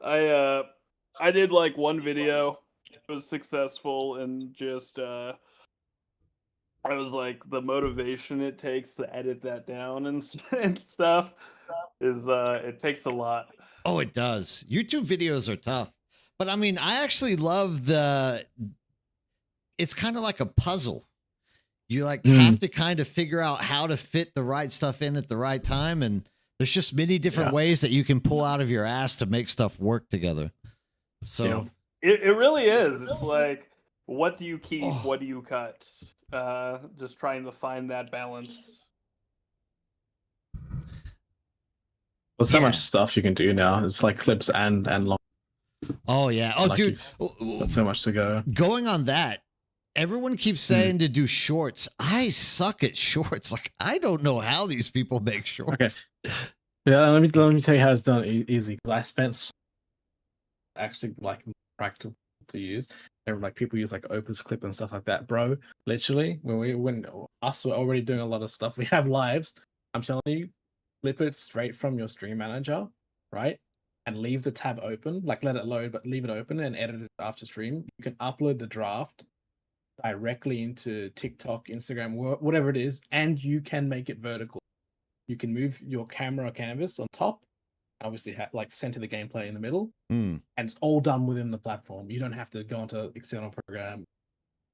I did like one video. It was successful, and just I was like, the motivation it takes to edit that down and and stuff is it takes a lot. Oh, it does. YouTube videos are tough. But I mean, I actually love it's kind of like a puzzle. You like have to kind of figure out how to fit the right stuff in at the right time. And there's just many different ways that you can pull out of your ass to make stuff work together. So it really is. It's like, what do you keep? What do you cut? Just trying to find that balance. There's so much stuff you can do now. It's like clips and long. Oh yeah. Oh, Like dude. there's so much to go. Going on that, everyone keeps saying to do shorts. I suck at shorts. Like, I don't know how these people make shorts. Okay. Yeah, let me tell you how it's done easy. Because I spent actually like practical to use. And like people use like Opus Clip and stuff like that, bro. Literally, when us were already doing a lot of stuff, we have lives. I'm telling you, flip it straight from your stream manager, right? And leave the tab open, like let it load, but leave it open and edit it after stream. You can upload the draft directly into TikTok, Instagram, whatever it is, and you can make it vertical. You can move your camera canvas on top, obviously like center the gameplay in the middle, and it's all done within the platform. You don't have to go into external program.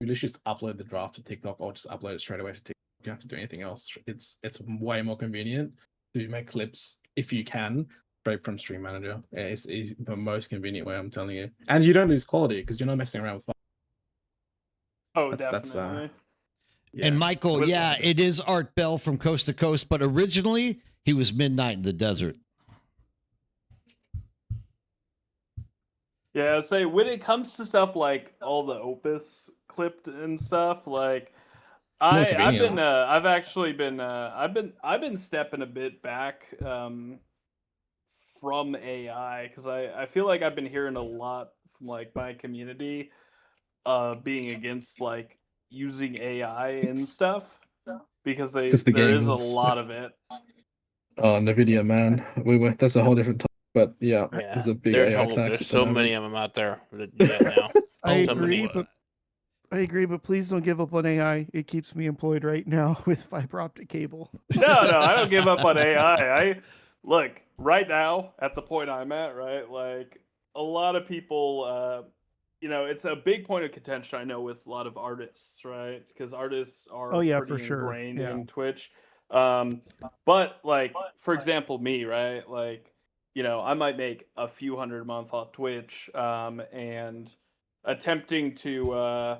You literally just upload the draft to TikTok or just upload it straight away to TikTok. You don't have to do anything else. It's way more convenient to make clips if you can straight from Stream Manager. It's the most convenient way, I'm telling you, and you don't lose quality because you're not messing around with. Oh, definitely. And Michael, it is Art Bell from Coast to Coast, but originally he was Midnight in the Desert. Yeah, say when it comes to stuff like all the Opus clipped and stuff, like I've been stepping a bit back from AI because I feel like I've been hearing a lot from like my community being against like using AI and stuff because there is a lot of it. Oh, NVIDIA, man, that's a whole different topic. But yeah, there's a big AI tax. There's so many of them out there that do that now. I agree, but please don't give up on AI. It keeps me employed right now with fiber optic cable. No, I don't give up on AI. I look right now at the point I'm at, right? Like a lot of people, it's a big point of contention I know with a lot of artists, right? Because artists are pretty ingrained in Twitch. But like, for example, me, right? Like, I might make a few hundred a month off Twitch, and attempting to,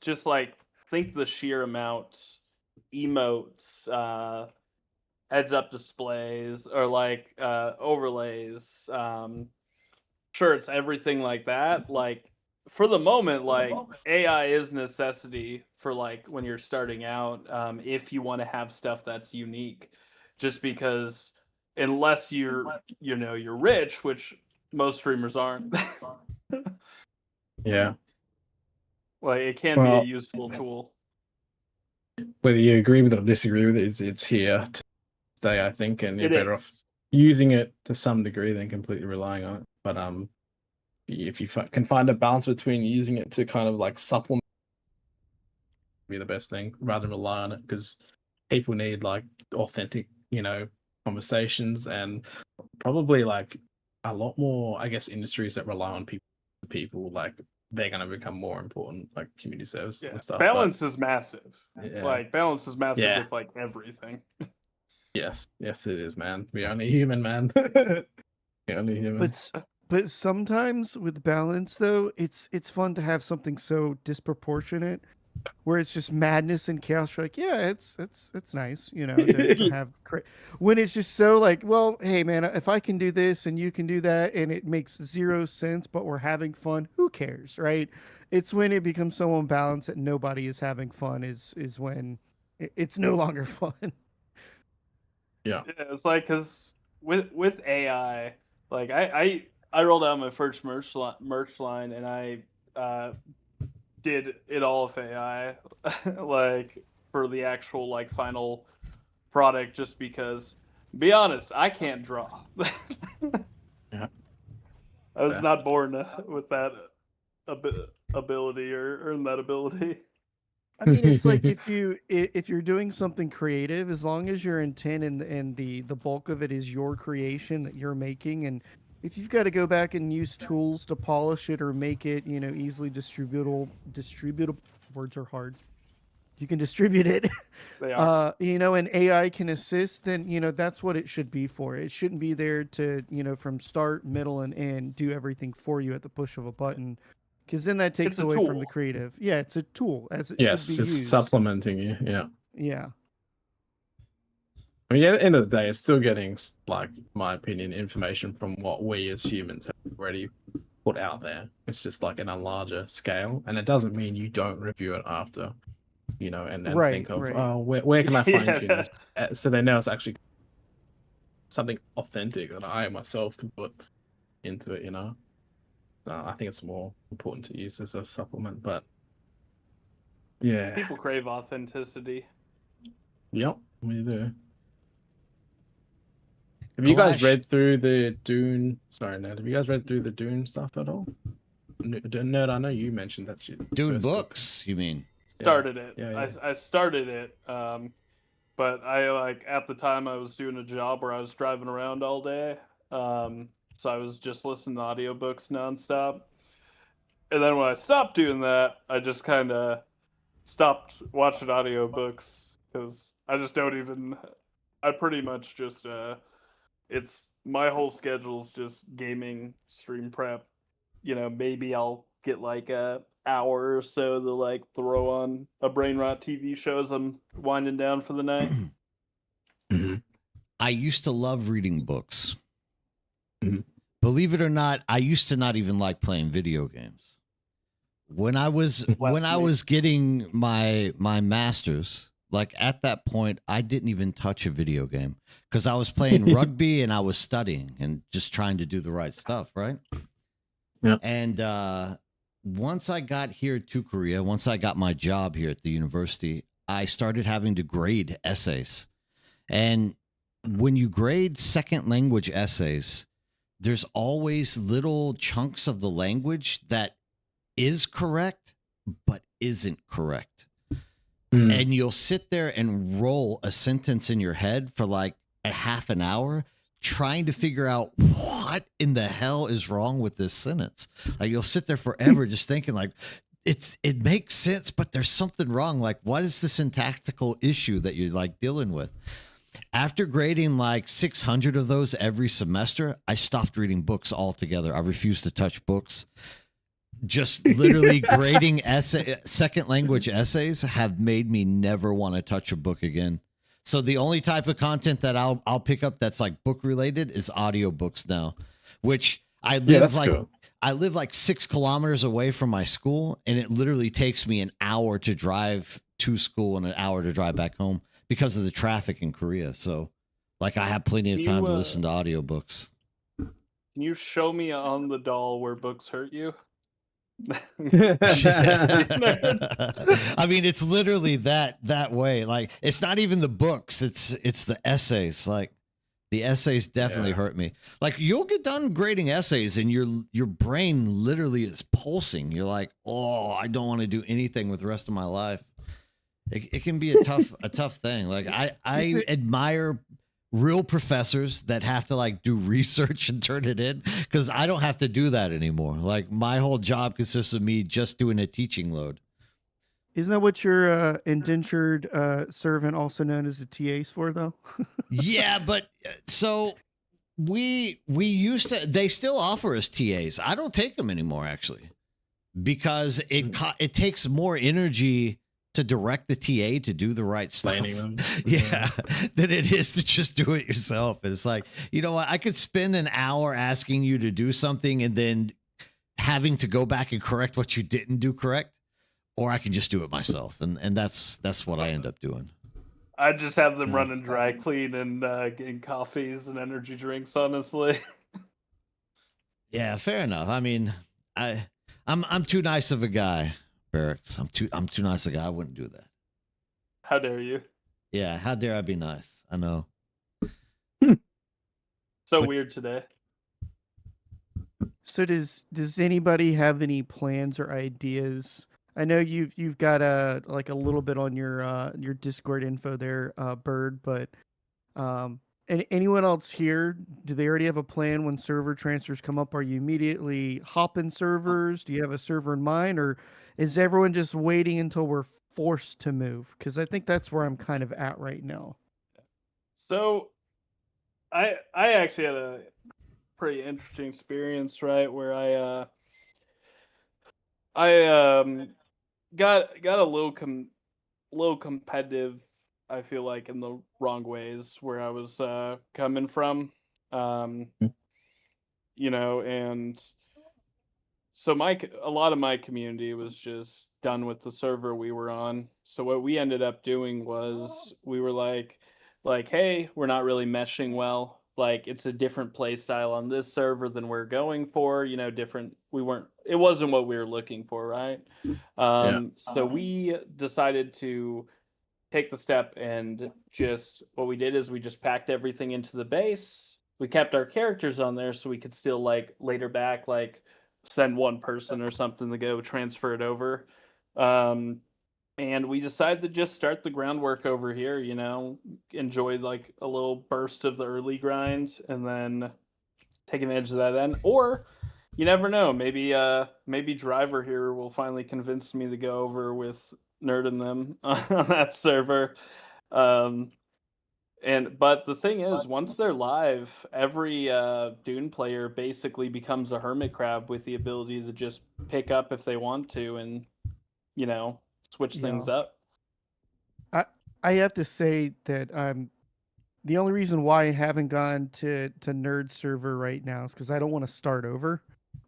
just like think the sheer amount emotes, heads up displays, or like overlays, shirts, everything like that. Like for the moment, like AI is necessity for like when you're starting out, if you want to have stuff that's unique, just because unless you're rich, which most streamers aren't. Yeah. Like it can be a useful tool. Whether you agree with it or disagree with it, it's here to stay, I think, and you're better off using it to some degree than completely relying on it. But if you can find a balance between using it to kind of like supplement, be the best thing rather than rely on it, because people need like authentic, conversations, and probably like a lot more, I guess, industries that rely on people like they're going to become more important, like community service and stuff. Balance is massive. Yeah. Like balance is massive with like everything. Yes, it is, man. We're only human, man. We're only human. But sometimes with balance, though, it's fun to have something so disproportionate, where it's just madness and chaos. You're like, yeah, it's nice, to have. When it's just so like, well, hey, man, if I can do this and you can do that, and it makes zero sense, but we're having fun, who cares, right? It's when it becomes so unbalanced that nobody is having fun is when it's no longer fun. Yeah, it's like because with AI, like I rolled out my first merch line, and I did it all with AI, like for the actual like final product just because. Be honest, I can't draw. Yeah. I was Yeah. not born with that ability or earn that ability. I mean, it's like if you're doing something creative, as long as your intent and the bulk of it is your creation that you're making, and if you've got to go back and use tools to polish it or make it, easily distributable, words are hard. You can distribute it. They are. And AI can assist, then that's what it should be for. It shouldn't be there to, from start, middle, and end do everything for you at the push of a button. Because then that takes It's a away from the tool. creative. Yeah, it's a tool as it Yes, should be it's used. supplementing you. Yeah. Yeah. I mean, at the end of the day, it's still getting, like, my opinion, information from what we as humans have already put out there. It's just like on a larger scale, and it doesn't mean you don't review it after, and Right, think of, right. oh, where can I Yeah, fine tune this? So they know it's actually something authentic that I myself can put into it. I think it's more important to use as a supplement, but yeah, People crave authenticity. yep, we do. Have you guys Clash. read through the Dune? Sorry, Ned. Have you guys read through the Dune stuff at all? Nerd, I know you mentioned that shit. Dune books, you mean? Started it. Yeah. I started it, but I at the time I was doing a job where I was driving around all day, so I was just listening to audiobooks nonstop. And then when I stopped doing that, I just kind of stopped watching audiobooks because I just don't even. I pretty much just it's my whole schedule's just gaming, stream prep. Maybe I'll get like a hour or so to like throw on a brain rot TV show as I'm winding down for the night. I used to love reading books. Mhm. Believe it or not, I used to not even like playing video games. When I was getting my master's, like at that point, I didn't even touch a video game because I was playing rugby and I was studying and just trying to do the right stuff, right? Yeah. And once I got here to Korea, once I got my job here at the university, I started having to grade essays. And when you grade second language essays, there's always little chunks of the language that is correct, but isn't correct. And you'll sit there and roll a sentence in your head for like a half an hour trying to figure out what in the hell is wrong with this sentence. Like you'll sit there forever just thinking like it makes sense, but there's something wrong. Like what is the syntactical issue that you're like dealing with? After grading like 600 of those every semester, I stopped reading books altogether. I refused to touch books. Just literally grading second language essays have made me never want to touch a book again. So the only type of content that I'll pick up that's like book related is audiobooks now, which I live cool. I live like 6 kilometers away from my school, and it literally takes me an hour to drive to school and an hour to drive back home because of the traffic in Korea. So like I have plenty of time to listen to audiobooks. Can you show me on the doll where books hurt you? I mean, it's literally that way. Like, it's not even the books; it's the essays. Like, the essays definitely hurt me. Like, you'll get done grading essays, and your brain literally is pulsing. You're like, oh, I don't want to do anything with the rest of my life. It can be a tough thing. Like, I admire real professors that have to like do research and turn it in because I don't have to do that anymore. Like my whole job consists of me just doing a teaching load. Isn't that what your indentured servant, also known as a TA's for, though? Yeah, but so we used to. They still offer us TAs. I don't take them anymore actually because it takes more energy to direct the TA to do the right stuff. Yeah, than it is to just do it yourself. It's like, you know what? I could spend an hour asking you to do something and then having to go back and correct what you didn't do correct, or I can just do it myself. And that's what I end up doing. I just have them running dry clean and getting coffees and energy drinks, honestly. Yeah, fair enough. I mean, I'm too nice of a guy. Barracks. I'm too nice a guy. I wouldn't do that. How dare you? Yeah, how dare I be nice? I know. So But- weird today. So does anybody have any plans or ideas? I know you've got a like a little bit on your Discord info there, Bird, but anyone else here? Do they already have a plan when server transfers come up? Are you immediately hopping servers? Do you have a server in mind, or is everyone just waiting until we're forced to move? Because I think that's where I'm kind of at right now. So I actually had a pretty interesting experience, right? Where I got a little competitive, I feel like, in the wrong ways where I was coming from. You know, and so a lot of my community was just done with the server we were on. So what we ended up doing was we were like, hey, we're not really meshing well. Like, it's a different play style on this server than we're going for, you know, different. It wasn't what we were looking for, right? So we decided to take the step, and just what we did is we just packed everything into the base. We kept our characters on there so we could still, like, later back, like, send one person or something to go transfer it over. And we decided to just start the groundwork over here, you know, enjoy like a little burst of the early grind and then take advantage of that then. Or you never know, maybe Driver here will finally convince me to go over with Nerd and them on that server. But the thing is, once they're live, every Dune player basically becomes a hermit crab with the ability to just pick up if they want to and, you know, switch things up. I have to say that the only reason why I haven't gone to Nerd server right now is because I don't want to start over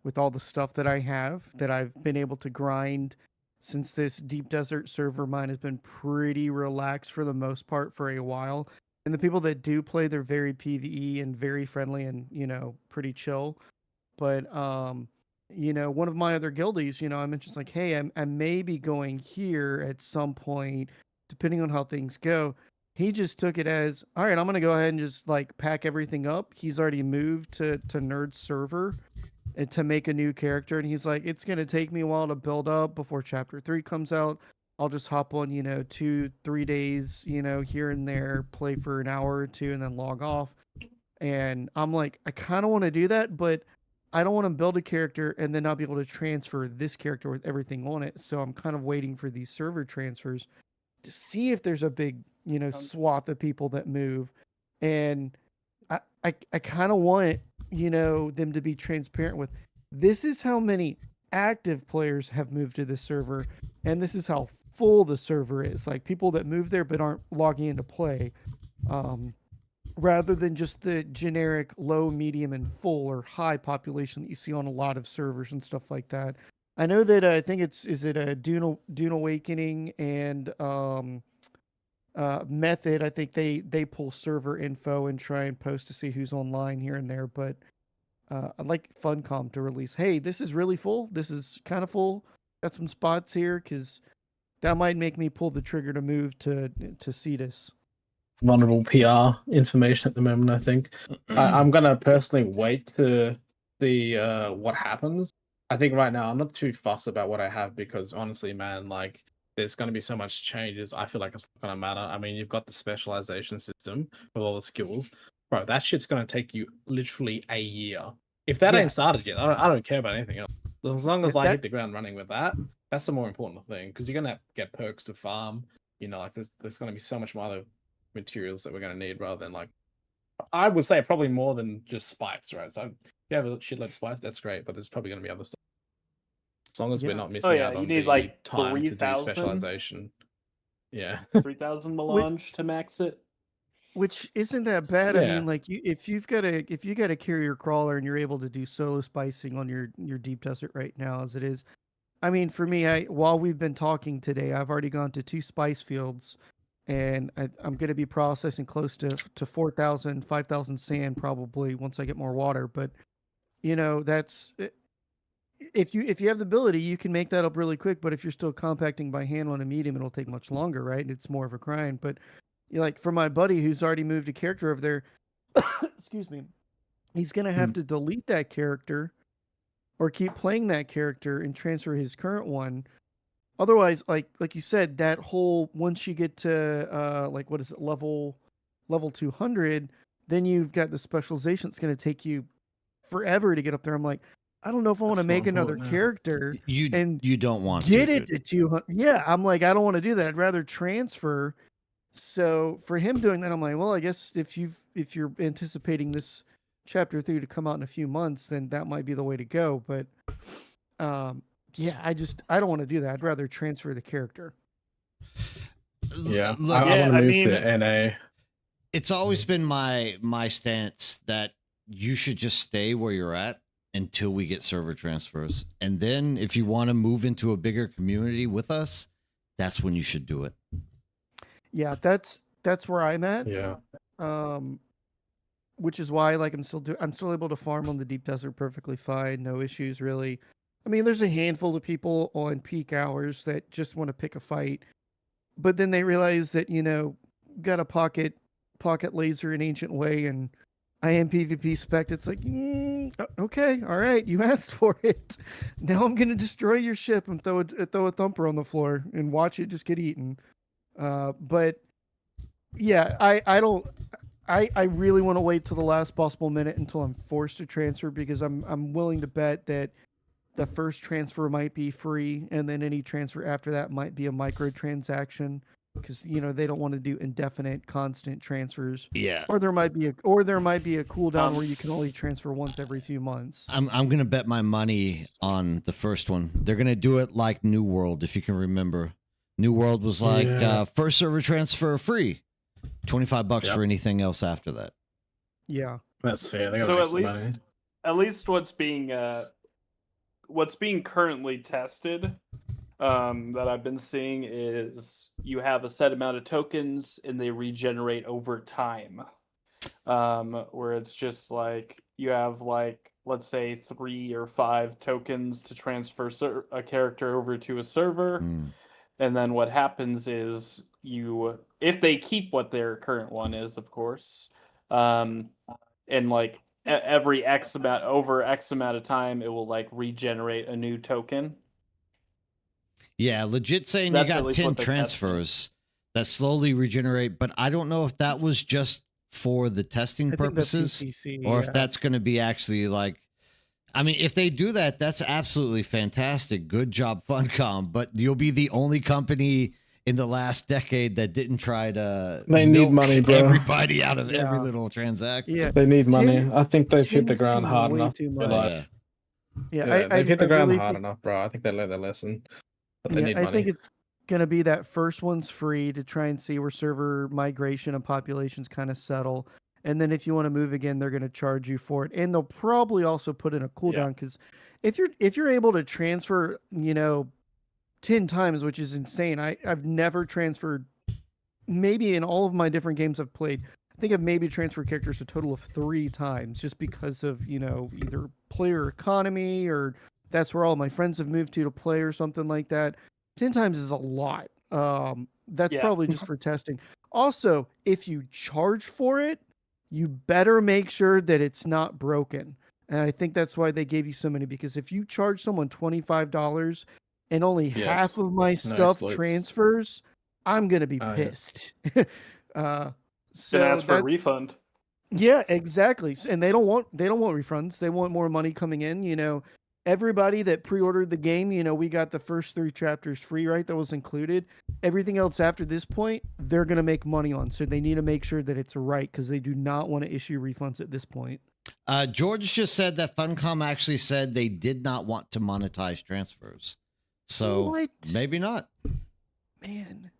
with all the stuff that I have that I've been able to grind since this Deep Desert server mine has been pretty relaxed for the most part for a while. And the people that do play, they're very PvE and very friendly and, you know, pretty chill. But you know, one of my other guildies, you know, I mentioned like, hey, I may be going here at some point, depending on how things go. He just took it as, all right, I'm gonna go ahead and just like pack everything up. He's already moved to Nerd server and to make a new character, and he's like, it's gonna take me a while to build up before chapter 3 comes out. I'll just hop on, you know, 2-3 days, you know, here and there, play for an hour or two, and then log off. And I'm like, I kind of want to do that, but I don't want to build a character and then not be able to transfer this character with everything on it. So I'm kind of waiting for these server transfers to see if there's a big, you know, swath of people that move. And I kind of want, you know, them to be transparent with, this is how many active players have moved to this server, and this is how full the server is. Like people that move there but aren't logging into play. Rather than just the generic low, medium, and full or high population that you see on a lot of servers and stuff like that. I know that I think is it a Dune Awakening and Method. I think they pull server info and try and post to see who's online here and there. But I'd like Funcom to release, hey, this is really full. This is kind of full. Got some spots here, because that might make me pull the trigger to move to Cetus. Vulnerable PR information at the moment, I think. I'm gonna personally wait to see what happens. I think right now I'm not too fussed about what I have, because honestly, man, like there's gonna be so much changes. I feel like it's not gonna matter. I mean, you've got the specialization system with all the skills, bro. That shit's gonna take you literally a year. If that ain't started yet, I don't care about anything else. As long as I hit the ground running with that, that's the more important thing, because you're gonna get perks to farm. You know, like there's gonna be so much more other materials that we're going to need, rather than, like, I would say probably more than just spikes, right? So if you have a shitload of spikes, that's great, but there's probably going to be other stuff. As long as we're not missing out on need the like time to do 3,000? specialization. Yeah. 3,000 melange to max it. Which isn't that bad. I Yeah. mean, like if you got a carrier crawler and you're able to do solo spicing on your deep desert right now as it is. I mean, for me, while we've been talking today, I've already gone to 2 spice fields, and I'm going to be processing close to 4,000, 5,000 sand probably once I get more water. But you know, that's if you have the ability, you can make that up really quick. But if you're still compacting by hand on a medium, it'll take much longer, right? It's more of a grind. But like for my buddy who's already moved a character over there, excuse me, he's gonna have to delete that character or keep playing that character and transfer his current one. Otherwise, like you said, that whole once you get to like what is it, level 200, then you've got the specialization. It's gonna take you forever to get up there. I'm like, I don't know if I want to That's make not another important, yeah. character and You don't want get to. it to 200. Yeah, I'm like, I don't want to do that. I'd rather transfer. So for him doing that, I'm like, well, I guess if you're anticipating this chapter 3 to come out in a few months, then that might be the way to go. But yeah, I don't want to do that. I'd rather transfer the character. Yeah, Look, I Yeah, want to I move mean- to NA. it's always been my stance that you should just stay where you're at until we get server transfers. And then if you want to move into a bigger community with us, that's when you should do it. Yeah, that's where I'm at. Yeah. Which is why like I'm still able to farm on the deep desert perfectly fine, no issues really. I mean, there's a handful of people on peak hours that just want to pick a fight, but then they realize that, got a pocket laser in Ancient Way and I am PvP spec. It's like, okay, all right, you asked for it. Now I'm gonna destroy your ship and throw a thumper on the floor and watch it just get eaten. But yeah, I really want to wait till the last possible minute until I'm forced to transfer, because I'm willing to bet that the first transfer might be free and then any transfer after that might be a microtransaction, because they don't want to do indefinite constant transfers. Yeah. Or there might be a cooldown where you can only transfer once every few months. I'm gonna bet my money on the first one. They're gonna do it like New World, if you can remember. New World was like first server transfer free, $25 Yep. for anything else after that. Yeah. That's fair. They So gotta make at some least, money. at least what's being currently tested, that I've been seeing is you have a set amount of tokens and they regenerate over time. Where it's just like you have like, let's say 3 or 5 tokens to transfer a character over to a server. And then what happens is if they keep what their current one is, of course, and like every X amount of time, it will like regenerate a new token. Yeah, legit saying That's you at got least 10 what they're testing. transfers that slowly regenerate, but I don't know if that was just for the testing I think that's purposes PCC, or yeah. if that's going to be actually like, I mean, if they do that, that's absolutely fantastic. Good job, Funcom. But you'll be the only company in the last decade that didn't try to They need milk money, bro. everybody out of every Yeah. little transaction. Yeah. They need money. 10 I think they've hit the 10 ground seems hard way enough. too in much. life. Yeah, Yeah, they've hit the ground really hard think- enough, bro. I think they learned their lesson. But they Yeah, need I money. think it's gonna be that first one's free to try and see where server migration and populations kind of settle, and then if you want to move again, they're gonna charge you for it, and they'll probably also put in a cooldown, because if you're able to transfer, 10 times, which is insane. I've never transferred, maybe in all of my different games I've played, I think I've maybe transferred characters a total of 3 times, just because of either player economy or that's where all my friends have moved to play or something like that. 10 times is a lot. That's Yeah. probably just for testing. Also, if you charge for it, you better make sure that it's not broken. And I think that's why they gave you so many, because if you charge someone $25 and only half of my stuff exploits. transfers, I'm going to be Oh, yeah. pissed. So Gonna ask for a that, refund. yeah, exactly. And they don't want refunds. They want more money coming in. Everybody that pre-ordered the game, we got the first 3 chapters free, right? That was included. Everything else after this point, they're going to make money on. So they need to make sure that it's right, because they do not want to issue refunds at this point. George just said that Funcom actually said they did not want to monetize transfers. So What? maybe not. Man.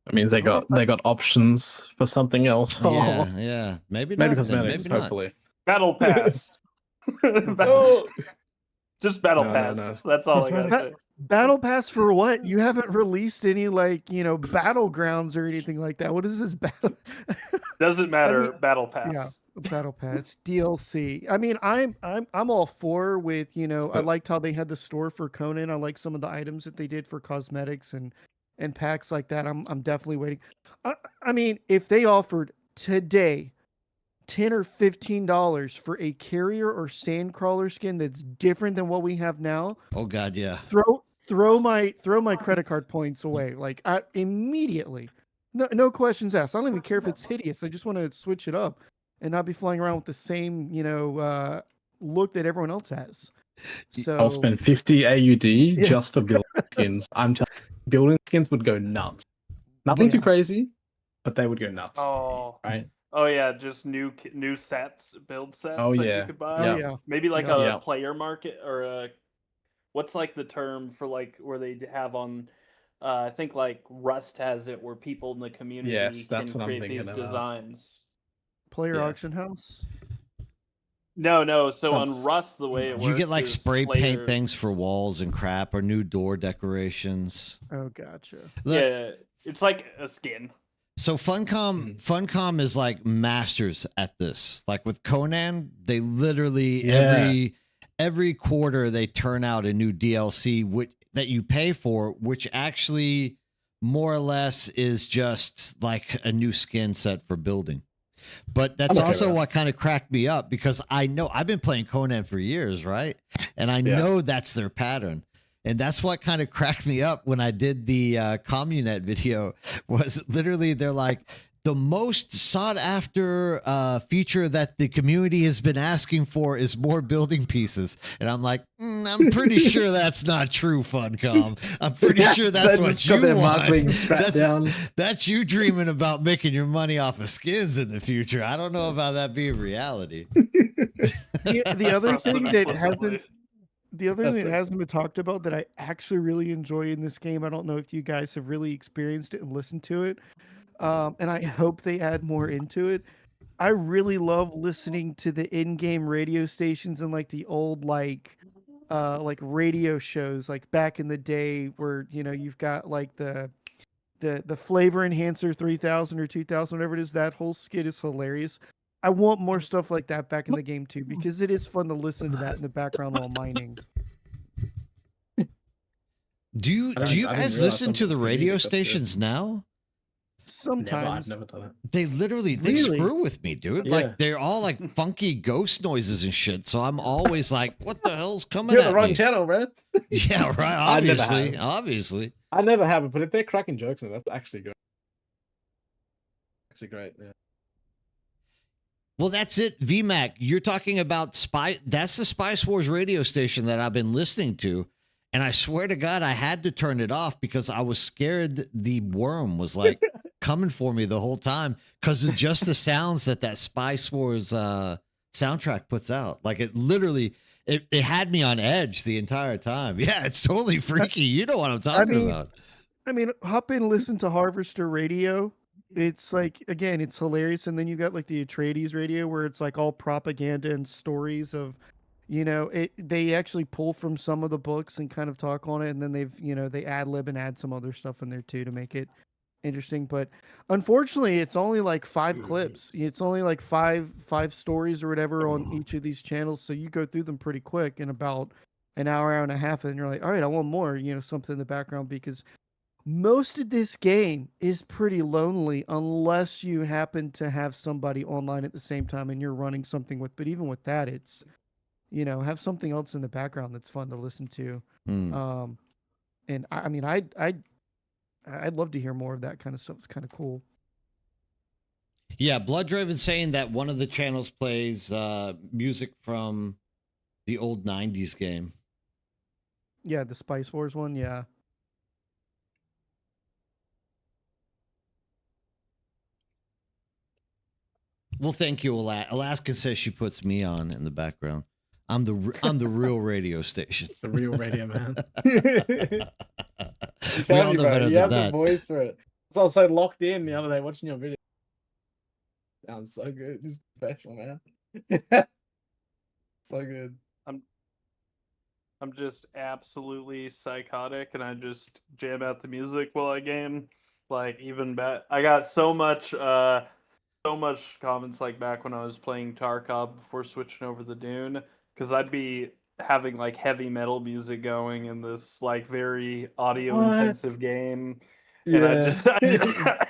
It means they got options for something else. Yeah. Maybe not. Maybe then, cosmetics, maybe not. hopefully. Battle Pass. Just Battle No, Pass. no. That's all I gotta say. Battle Pass for what? You haven't released any battlegrounds or anything like that. What is this battle? Doesn't matter. mean, Battle Pass. Yeah, Battle Pass DLC. I mean, I'm all for with I liked how they had the store for Conan. I like some of the items that they did for cosmetics and and packs like that, I'm definitely waiting. I mean, if they offered today $10 or $15 for a carrier or sandcrawler skin that's different than what we have now, Oh God, yeah. throw my credit card points away, like immediately. No questions asked. I don't even care if it's hideous. I just want to switch it up and not be flying around with the same, look that everyone else has. So I'll spend 50 AUD just for building skins. I'm telling you, building skins would go nuts. Nothing too crazy, but they would go nuts. Oh, right? Oh yeah, just new sets, build sets Oh, that yeah. you could buy. Oh yeah. Maybe like Yeah. a Yeah. player market or a what's like the term for like where they have on I think like Rust has it where people in the community Yes, can that's what I'm create thinking these about. designs. Player Yes. auction house. No. So on Sounds- Rust, the way it works, You get like is spray paint players- things for walls and crap, or new door decorations. Oh, gotcha. Look, Yeah, it's like a skin. So Funcom is like masters at this. Like with Conan, they literally every quarter they turn out a new DLC that you pay for, which actually more or less is just like a new skin set for building. But that's I'm okay also with that. what kind of cracked me up, because I know I've been playing Conan for years, right? And I know that's their pattern. And that's what kind of cracked me up when I did the Communet video, was literally they're like, the most sought after feature that the community has been asking for is more building pieces. And I'm like, I'm pretty sure that's not true, Funcom. I'm pretty sure that's They what just got you their want. marketing strapped down. That's you dreaming about making your money off of skins in the future. I don't know about that being reality. The other Trust them thing that implicitly. hasn't been talked about that I actually really enjoy in this game, I don't know if you guys have really experienced it and listened to it, and I hope they add more into it. I really love listening to the in-game radio stations and like the old like radio shows like back in the day where you've got like the flavor enhancer 3000 or 2000, whatever it is. That whole skit is hilarious. I want more stuff like that back in the game too, because it is fun to listen to that in the background while mining. Do you I didn't guys realize listen to some the of this radio community stuff good. stations now? Sometimes. I've never done it. They literally Really? screw with me, dude. Yeah. Like they're all like funky ghost noises and shit. So I'm always like, what the hell's coming You're on at the wrong me? channel, man. Yeah, right. I never Obviously, have. obviously. I never have it, but if they're cracking jokes, then that's actually good. Actually great, yeah. Well, that's it. VMAC, you're talking about that's the Spice Wars radio station that I've been listening to. And I swear to God, I had to turn it off because I was scared the worm was like coming for me the whole time, because of just the sounds that Spice Wars soundtrack puts out. Like it literally, it had me on edge the entire time. Yeah, it's totally freaky. You know what I'm talking about. I mean, hop in and listen to Harvester Radio. It's like, again, it's hilarious. And then you got like the Atreides radio where it's like all propaganda and stories of, they actually pull from some of the books and kind of talk on it. And then they ad lib and add some other stuff in there too to make it interesting. But unfortunately, it's only like 5 clips. It's only like five stories or whatever on each of these channels. So you go through them pretty quick in about an hour and a half. And you're like, all right, I want more, something in the background, because most of this game is pretty lonely unless you happen to have somebody online at the same time and you're running something with. But even with that, it's have something else in the background that's fun to listen to. And I mean, I'd love to hear more of that kind of stuff. It's kind of cool. Yeah, Blood Draven saying that one of the channels plays music from the old 90s game. Yeah, the Spice Wars one. Yeah. Well, thank you, Alaska says she puts me on in the background. I'm the real radio station. The real radio man. We all know better you than have that. the voice for it. So I was so locked in the other day watching your video. Sounds so good. Just professional, man. So good. I'm just absolutely psychotic, and I just jam out the music while I game. Like even I got so much comments like back when I was playing Tarkov before switching over to Dune, because I'd be having like heavy metal music going in this like very audio intensive game, And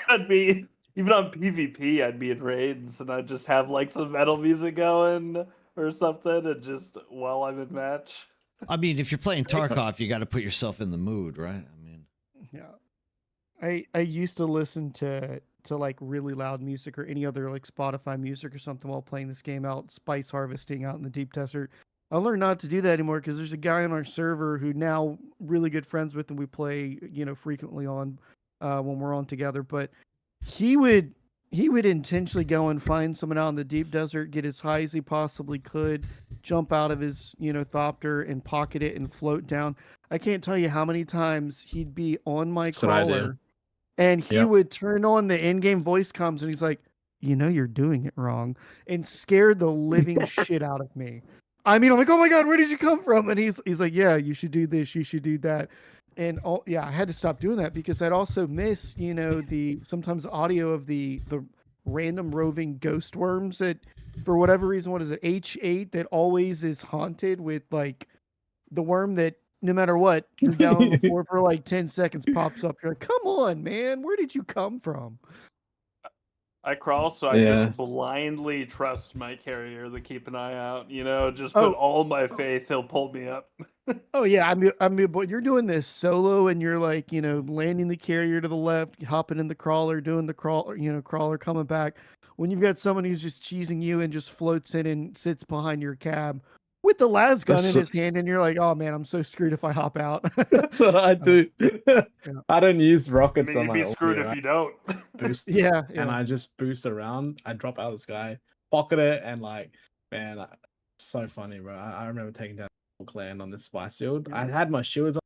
I'd be even on PvP, I'd be in raids, and I'd just have like some metal music going or something, and just while I'm in match. I mean, if you're playing Tarkov, you got to put yourself in the mood, right? I mean, yeah. I used to listen to like really loud music or any other like Spotify music or something while playing this game out, spice harvesting out in the deep desert. I learned not to do that anymore because there's a guy on our server who now really good friends with and we play, frequently on when we're on together. But he would intentionally go and find someone out in the deep desert, get as high as he possibly could, jump out of his, thopter and pocket it and float down. I can't tell you how many times he'd be on my crawler and he would turn on the in-game voice comms and he's like, you're doing it wrong, and scared the living shit out of me. I mean, I'm like, oh my God, where did you come from? And he's like, yeah, you should do this, you should do that. And I had to stop doing that because I'd also miss, the sometimes audio of the random roving ghost worms that, for whatever reason, what is it, H8, that always is haunted with like the worm that no matter what, you're down on the floor for like 10 seconds, pops up. You're like, come on, man, where did you come from? I crawl, so I just blindly trust my carrier to keep an eye out. Just put all my faith, he'll pull me up. Oh yeah, but you're doing this solo, and you're like, landing the carrier to the left, hopping in the crawler, doing the crawler coming back. When you've got someone who's just cheesing you and just floats in and sits behind your cab with the las gun in his hand, and you're like, oh man, I'm so screwed if I hop out. That's what I do. I don't use rockets on You'd be screwed if you don't. Boost, yeah. And I just boost around. I drop out of the sky, pocket it, and like, man, so funny, bro. I remember taking down a clan on this spice shield. I had my shields on,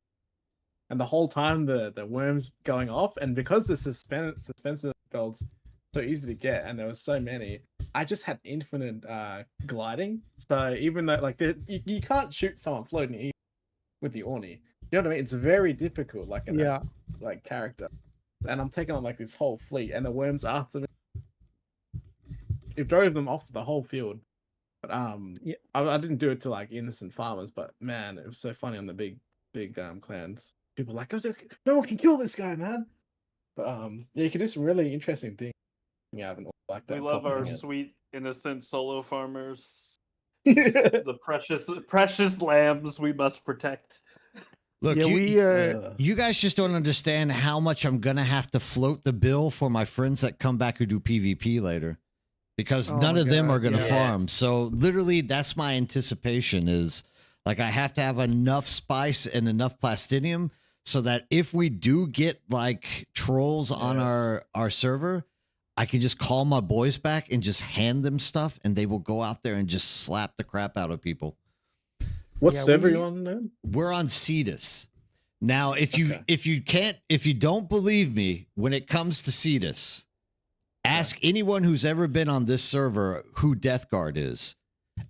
and the whole time the worms going off, and because the suspensive builds so easy to get, and there was so many, I just had infinite gliding. So even though like you can't shoot someone floating with the Orni, you know what I mean? It's very difficult, like like character. And I'm taking on like this whole fleet, and the worms after me. It drove them off the whole field. But I didn't do it to like innocent farmers. But man, it was so funny on the big clans. People were like, oh, no one can kill this guy, man. But you can do some really interesting things out and all like that. We love our sweet innocent solo farmers. The precious lambs we must protect. Look, you guys just don't understand how much I'm gonna have to float the bill for my friends that come back who do PvP later, because none of them are gonna farm. So literally, that's my anticipation is like I have to have enough spice and enough plastinium so that if we do get like trolls on our server, I can just call my boys back and just hand them stuff, and they will go out there and just slap the crap out of people. What server are you on then? We're on Cetus. Now, if you don't believe me when it comes to Cetus, ask anyone who's ever been on this server who Death Guard is.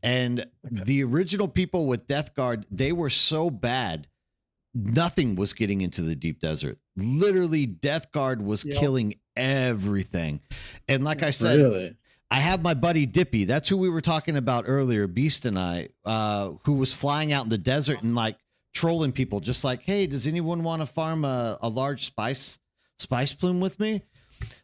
And the original people with Death Guard, they were so bad, nothing was getting into the deep desert. Literally, Death Guard was killing everything. And like I said, I have my buddy Dippy. That's who we were talking about earlier, Beast and I, who was flying out in the desert and like trolling people, just like, hey, does anyone want to farm a large spice plume with me?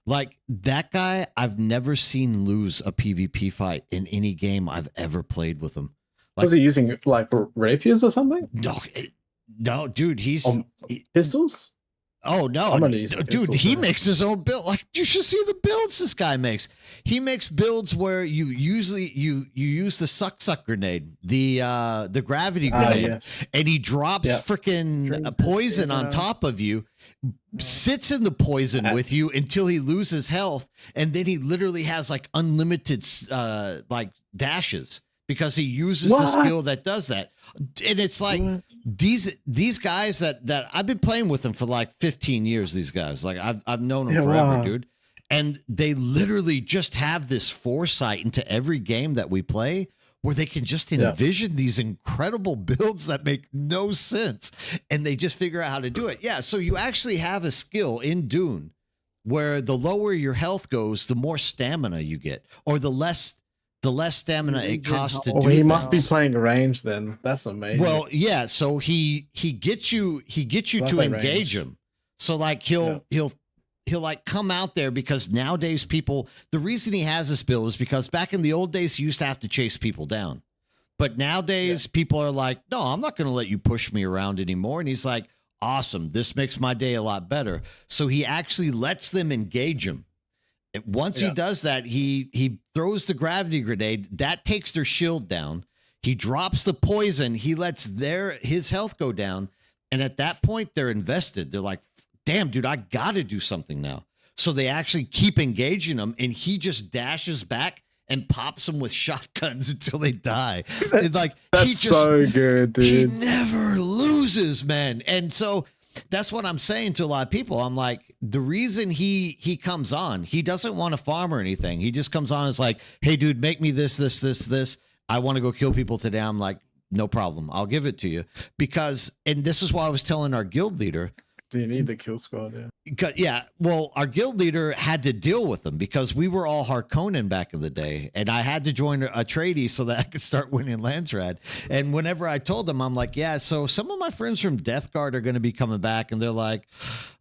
Like that guy, I've never seen lose a PvP fight in any game I've ever played with him. Like, was he using like rapiers or something? No, dude, pistols. Oh no, dude, he makes his own build. Like you should see the builds this guy makes. He makes builds where you use the suck grenade, the gravity grenade, and he drops freaking poison on top of you, sits in the poison with you until he loses health, and then he literally has like unlimited like dashes because he uses the skill that does that. And it's like these guys that I've been playing with them for like 15 years. These guys, like I've known them forever, dude. And they literally just have this foresight into every game that we play, where they can just envision these incredible builds that make no sense, and they just figure out how to do it. Yeah, so you actually have a skill in Dune where the lower your health goes, the more stamina you get, or the less stamina it costs to do. He must be playing range then. That's amazing. Well, yeah. So he gets you to engage him. So like he'll like come out there because nowadays people, the reason he has this bill is because back in the old days he used to have to chase people down. But nowadays people are like, no, I'm not going to let you push me around anymore. And he's like, awesome, this makes my day a lot better. So he actually lets them engage him. And once he does that, he throws the gravity grenade that takes their shield down. He drops the poison. He lets his health go down. And at that point, they're invested. They're like, damn, dude, I got to do something now. So they actually keep engaging him. And he just dashes back and pops them with shotguns until they die. It's like, That's so good, dude. He never loses, man. And so that's what I'm saying to a lot of people. I'm like, the reason he comes on, he doesn't want to farm or anything. He just comes on as like, hey, dude, make me this. I want to go kill people today. I'm like, no problem. I'll give it to you. Because, and this is why I was telling our guild leader. Do you need the kill squad? Yeah. Well, our guild leader had to deal with them because we were all Harkonnen back in the day. And I had to join a tradie so that I could start winning Landsrad. And whenever I told them, I'm like, yeah, so some of my friends from Death Guard are going to be coming back. And they're like,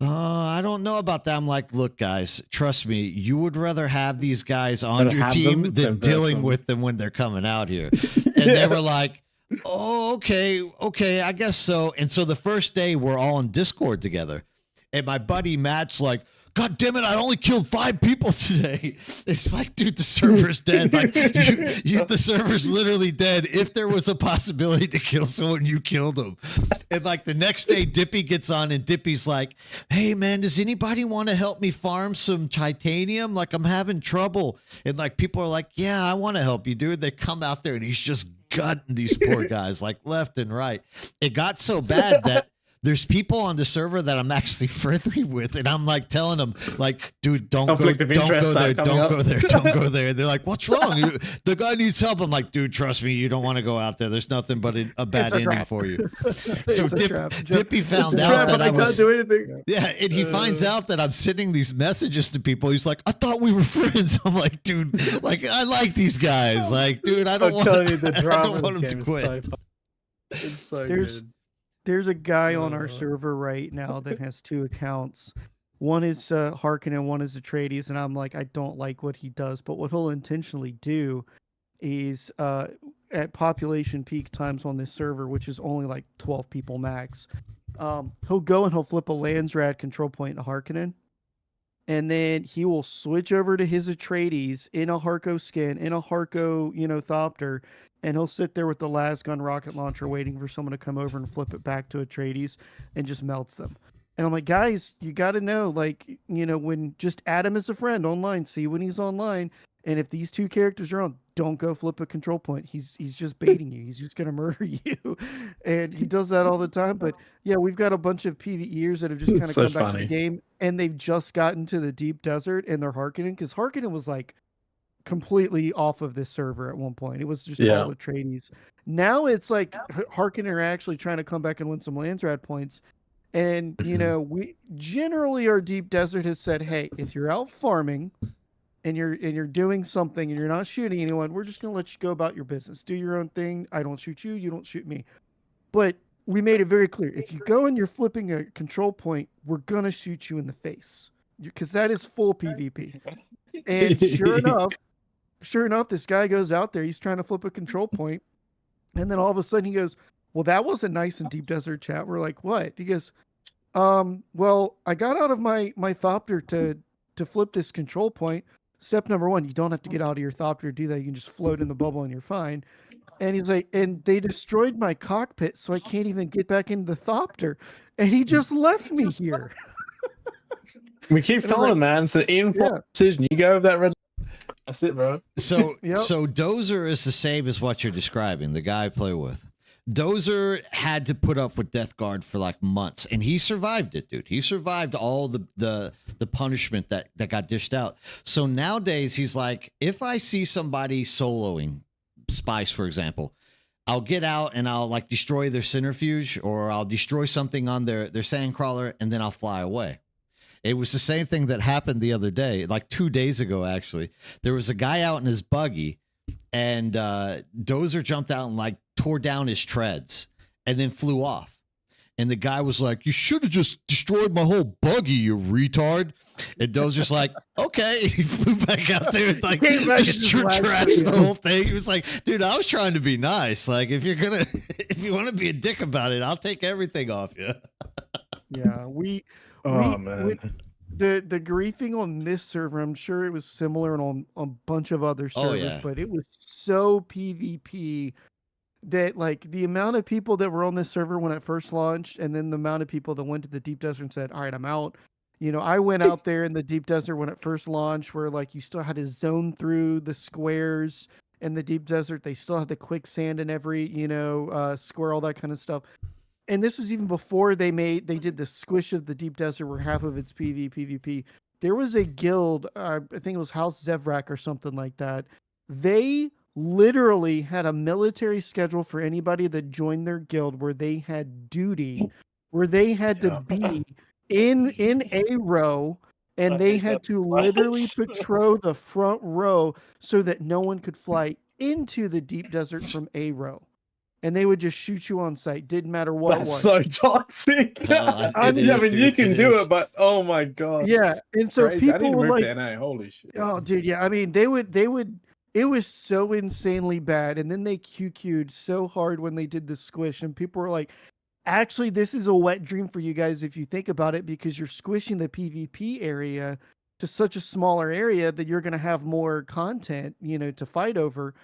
I don't know about that. I'm like, look, guys, trust me, you would rather have these guys on your team than dealing with them when they're coming out here. And they were like, oh, okay, I guess so. And so the first day we're all in Discord together, and my buddy Matt's like, God damn it, I only killed 5 people today. It's like, dude, the server's dead. Like, the server's literally dead. If there was a possibility to kill someone, you killed them. And like the next day, Dippy gets on, and Dippy's like, hey man, does anybody want to help me farm some titanium? Like, I'm having trouble. And like people are like, yeah, I want to help you, dude. They come out there and he's just gutting these poor guys like left and right. It got so bad that there's people on the server that I'm actually friendly with, and I'm like telling them, like, dude, don't go there. They're like, what's wrong? The guy needs help. I'm like, dude, trust me, you don't want to go out there. There's nothing but a bad ending for you. So Dippy found out that I was do anything. Yeah, and he finds out that I'm sending these messages to people. He's like, I thought we were friends. I'm like, dude, like I like these guys. Like, dude, I don't want them to quit. It's so good. There's a guy on our server right now that has 2 accounts. One is Harkonnen and one is Atreides, and I'm like, I don't like what he does. But what he'll intentionally do is at population peak times on this server, which is only like 12 people max, he'll go and he'll flip a Landsrad control point to Harkonnen. And then he will switch over to his Atreides in a Harko skin, in a Harko, Thopter, and he'll sit there with the lasgun rocket launcher waiting for someone to come over and flip it back to Atreides and just melts them. And I'm like, guys, you got to know, like, when just add him as a friend online, see when he's online. And if these 2 characters are on, don't go flip a control point. He's just baiting you. He's just going to murder you. And he does that all the time. But yeah, we've got a bunch of PvEers that have just kind of come back to the game, and they've just gotten to the deep desert and they're Harkonnen, because Harkonnen was like completely off of this server at one point. It was just all Atreides. Now it's like Harkonnen are actually trying to come back and win some Landsrad points. And, we generally, our deep desert has said, hey, if you're out farming and you're doing something and you're not shooting anyone, we're just going to let you go about your business. Do your own thing. I don't shoot you. You don't shoot me. But we made it very clear. If you go and you're flipping a control point, we're going to shoot you in the face, because that is full PvP. And sure enough, this guy goes out there. He's trying to flip a control point. And then all of a sudden he goes, well, that wasn't nice in deep desert chat. We're like, what? He goes, well, I got out of my Thopter to flip this control point. Step number 1, you don't have to get out of your Thopter to do that. You can just float in the bubble and you're fine. And he's like, and they destroyed my cockpit, so I can't even get back into the Thopter. And he just left me here. We keep telling him, man. It's an informed decision. You go over that red. That's it, bro. So Dozer is the same as what you're describing, the guy I play with. Dozer had to put up with Death Guard for like months, and he survived it, dude. He survived all the punishment that got dished out. So nowadays he's like, if I see somebody soloing Spice, for example, I'll get out and I'll like destroy their centrifuge, or I'll destroy something on their sandcrawler, and then I'll fly away. It was the same thing that happened the other day, like 2 days ago, actually. There was a guy out in his buggy, and Dozer jumped out and like tore down his treads and then flew off. And the guy was like, "You should have just destroyed my whole buggy, you retard." And Doe's just like, "Okay." And he flew back out there and like Came back and just just laughed trashed the at whole thing. He was like, "Dude, I was trying to be nice. Like, if you want to be a dick about it, I'll take everything off you." Yeah, Oh we man. the griefing on this server, I'm sure it was similar on a bunch of other Oh, servers, yeah. but it was so PvP that like the amount of people that were on this server when it first launched, and then the amount of people that went to the deep desert and said, "All right, I'm out." You know, I went out there in the deep desert when it first launched, where like you still had to zone through the squares in the deep desert. They still had the quicksand in every square, all that kind of stuff. And this was even before they did the squish of the deep desert where half of it's PvP. There was a guild, I think it was House Zevrak or something like that. They literally had a military schedule for anybody that joined their guild where they had duty, where they had to be in a row, and I they hate had that to so much. literally patrol the front row so that no one could fly into the deep desert from a row. And they would just shoot you on sight. Didn't matter what That's it was. so toxic. Oh, I it mean- Yeah, I is, mean, you dude. can It do is. it, but oh my god. Yeah. And so Crazy. I need people to were move like, to NA. Holy shit. oh, dude, yeah. I mean, they would, it was so insanely bad. And then they QQ'd so hard when they did the squish. And people were like, actually, this is a wet dream for you guys if you think about it, because you're squishing the PvP area to such a smaller area that you're going to have more content, to fight over.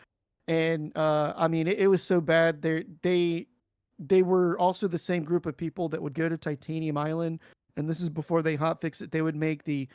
And I mean, it was so bad. They were also the same group of people that would go to Titanium Island, and this is before they hotfix it. They would make the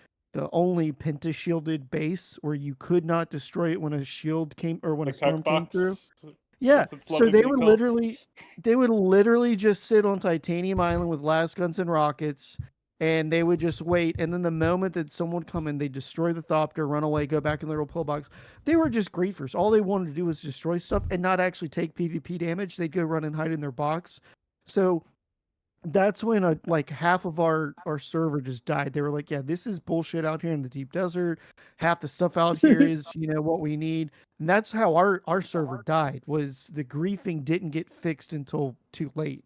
only penta shielded base where you could not destroy it when a shield came or when The a storm came through. cockbox. Yeah, As it's so lovingly called. they would literally just sit on Titanium Island with las guns and rockets, and they would just wait. And then the moment that someone would come in, they destroy the Thopter, run away, go back in their little pillbox. They were just griefers. All they wanted to do was destroy stuff and not actually take PvP damage. They'd go run and hide in their box. So that's when like half of our server just died. They were like, "Yeah, this is bullshit out here in the deep desert. Half the stuff out here is what we need." And that's how our server died. Was the griefing didn't get fixed until too late.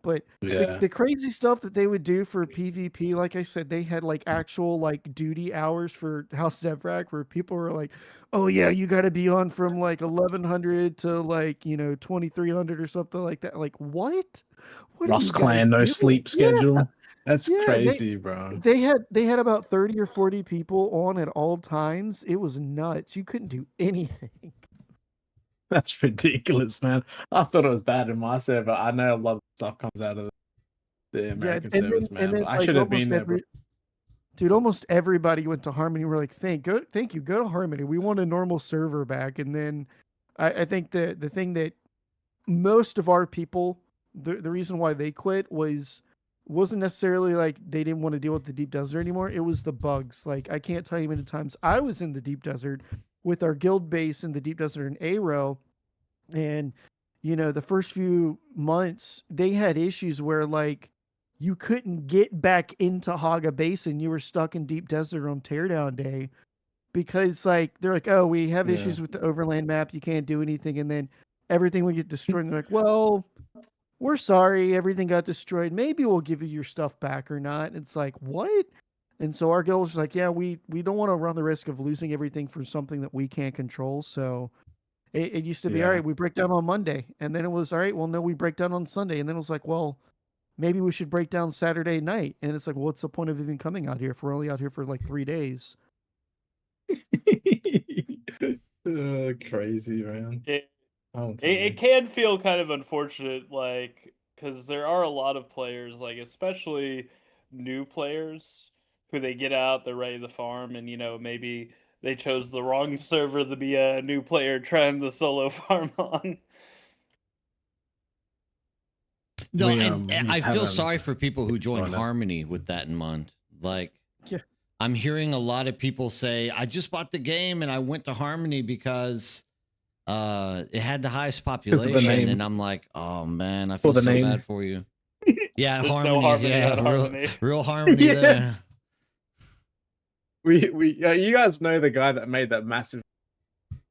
But Yeah. the crazy stuff that they would do for PvP, like I said, they had like actual like duty hours for House Zevrak where people were like, "Oh yeah, you got to be on from like 1100 to like 2300 or something like that." Like what? What are Ross you guys Clan, no doing? sleep Yeah, schedule. That's yeah. crazy, bro. They had about 30 or 40 people on at all times. It was nuts. You couldn't do anything. That's ridiculous, man. I thought it was bad in my server. I know a lot of stuff comes out of the American servers, man. But I like, should have almost been there, bro. Dude, almost everybody went to Harmony. We're like, thank you, go to Harmony. We want a normal server back. And then I think the thing that most of our people, the reason why they quit wasn't necessarily like they didn't want to deal with the deep desert anymore. It was the bugs. Like I can't tell you how many times I was in the deep desert with our guild base in the deep desert in Aero, and the first few months they had issues where like you couldn't get back into Haga Basin. You were stuck in deep desert on teardown day because like they're like, "Oh, we have issues with the overland map. You can't do anything," and then everything would get destroyed. And they're like, "Well, we're sorry, everything got destroyed. Maybe we'll give you your stuff back or not." It's like, what? And so our guild was like, "Yeah, we don't want to run the risk of losing everything for something that we can't control." So it used to be, all right, we break down on Monday. And then it was, all right, well, no, we break down on Sunday. And then it was like, well, maybe we should break down Saturday night. And it's like, well, what's the point of even coming out here if we're only out here for like 3 days? Crazy, man. It can feel kind of unfortunate, like, because there are a lot of players, like, especially new players, who they get out, they're ready to farm, and, maybe they chose the wrong server to be a new player trying the solo farm on. No, We, and we I just feel haven't sorry for people who join gone up. Harmony with that in mind. Like, Yeah. I'm hearing a lot of people say, "I just bought the game and I went to Harmony because it had the highest of the population," name. and I'm like, "Oh man, I For feel the so name. bad for you." Yeah, There's Harmony. no Harmony Yeah, at Harmony. real Harmony Yeah. there. You guys know the guy that made that massive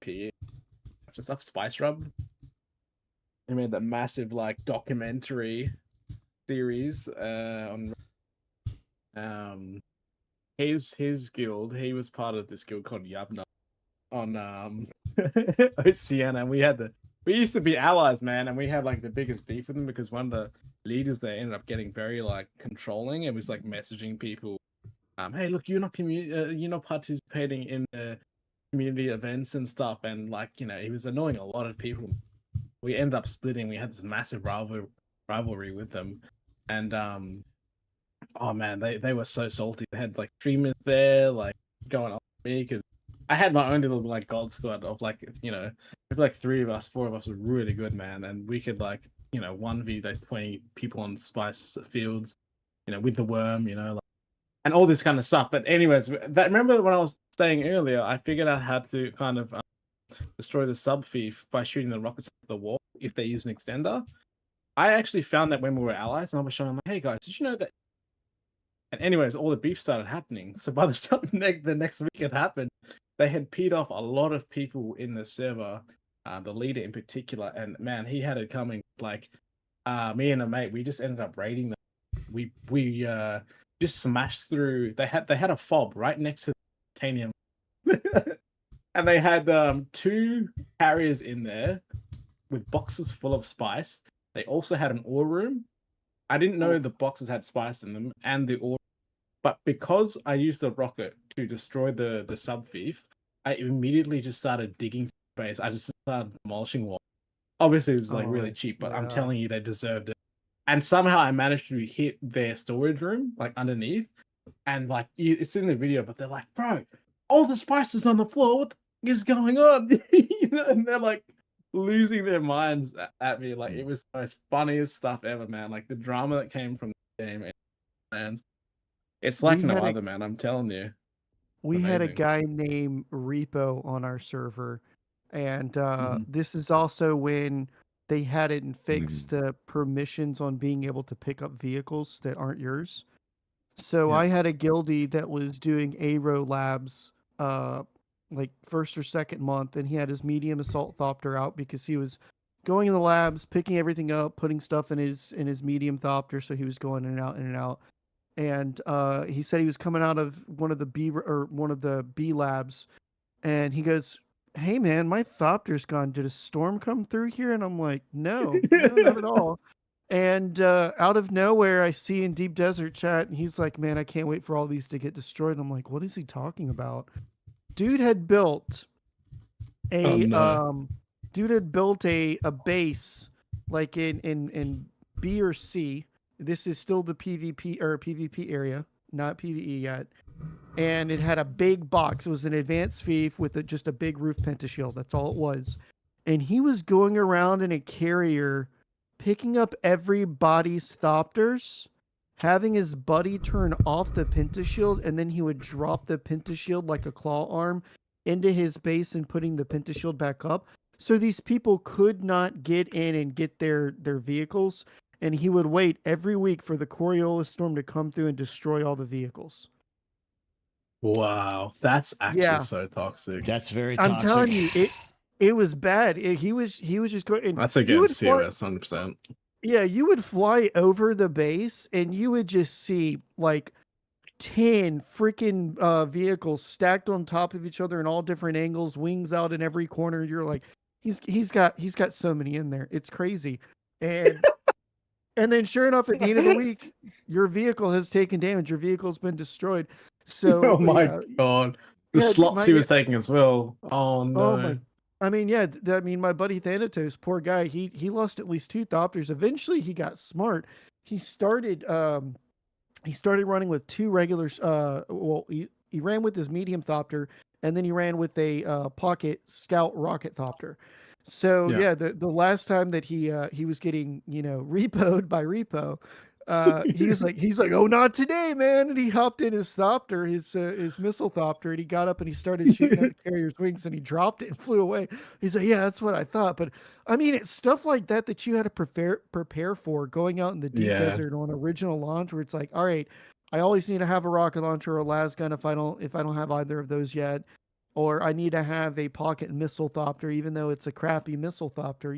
P stuff, Spice Rub. He made that massive like documentary series on his guild. He was part of this guild called Yabna on Oceania, and we used to be allies, man, and we had like the biggest beef with them because one of the leaders there ended up getting very like controlling and was like messaging people, hey, look, you're not participating in the community events and stuff, and like, you know, he was annoying a lot of people. We ended up splitting. We had this massive rivalry with them, and oh man, they were so salty. They had like streamers there, like going on me because I had my own little like god squad of like, you know, like 4 of us were really good, man, and we could like, you know, 1v like 20 people on spice fields, you know, with the worm, you know, like, and all this kind of stuff. But anyways, that remember when I was saying earlier, I figured out how to kind of destroy the sub thief by shooting the rockets at the wall if they use an extender. I actually found that when we were allies, and I was showing them, like, hey guys, did you know that? And anyways, all the beef started happening. So by the time the next week it happened, they had peed off a lot of people in the server, the leader in particular. And man, he had it coming. Like me and a mate, we just ended up raiding them. We just smashed through. They had a fob right next to the titanium, and they had 2 carriers in there with boxes full of spice. They also had an ore room. I didn't know the boxes had spice in them and the ore, but because I used the rocket to destroy the sub thief, I immediately just started digging base. I just started demolishing walls. Obviously, it was like really cheap, but I'm telling you, they deserved it. And somehow I managed to hit their storage room, like underneath, and like it's in the video. But they're like, "Bro, all the spice is on the floor. What the is going on?" You know, and they're like losing their minds at me. Like it was the most funniest stuff ever, man. Like the drama that came from the game, man. It's like no other, man. I'm telling you. We had a guy named Repo on our server, and this is also when they hadn't fixed the permissions on being able to pick up vehicles that aren't yours. So I had a guildie that was doing Aero labs, like first or second month, and he had his medium assault thopter out because he was going in the labs, picking everything up, putting stuff in his medium thopter, so he was going in and out, in and out. And he said he was coming out of one of the B labs, and he goes, "Hey man, my thopter's gone. Did a storm come through here?" And I'm like, "No, not at all." And out of nowhere, I see in Deep Desert chat, and he's like, "Man, I can't wait for all these to get destroyed." And I'm like, "What is he talking about?" Dude had built a base like in B or C. This is still the PvP area, not PvE yet. And it had a big box. It was an advanced thief with just a big roof pentashield. That's all it was. And he was going around in a carrier, picking up everybody's thopters, having his buddy turn off the pentashield, and then he would drop the pentashield like a claw arm into his base and putting the pentashield back up. So these people could not get in and get their vehicles, and he would wait every week for the Coriolis storm to come through and destroy all the vehicles. Wow, that's actually so toxic. That's very toxic. I'm telling you, it was bad. He was just going. That's against COS 100%. Yeah, you would fly over the base and you would just see like 10 freaking vehicles stacked on top of each other in all different angles, wings out in every corner. You're like, he's got so many in there. It's crazy. And and then sure enough, at the end of the week, your vehicle has taken damage. Your vehicle's been destroyed. So oh my god, the slots he was taking as well. Oh no. Oh my. I mean, yeah. I mean, my buddy Thanatos, poor guy. He lost at least 2 thopters. Eventually, he got smart. He started running with 2 regulars. Well, he ran with his medium thopter, and then he ran with a pocket scout rocket thopter. So yeah, the last time that he was getting repoed by Repo, he's like, "Oh, not today, man!" And he hopped in his thopter, his missile thopter, and he got up and he started shooting at the carrier's wings, and he dropped it and flew away. He's like, "Yeah, that's what I thought." But I mean, it's stuff like that you had to prepare for going out in the deep desert on original launch, where it's like, all right, I always need to have a rocket launcher or a las gun if I don't have either of those yet. Or I need to have a pocket missile thopter, even though it's a crappy missile thopter,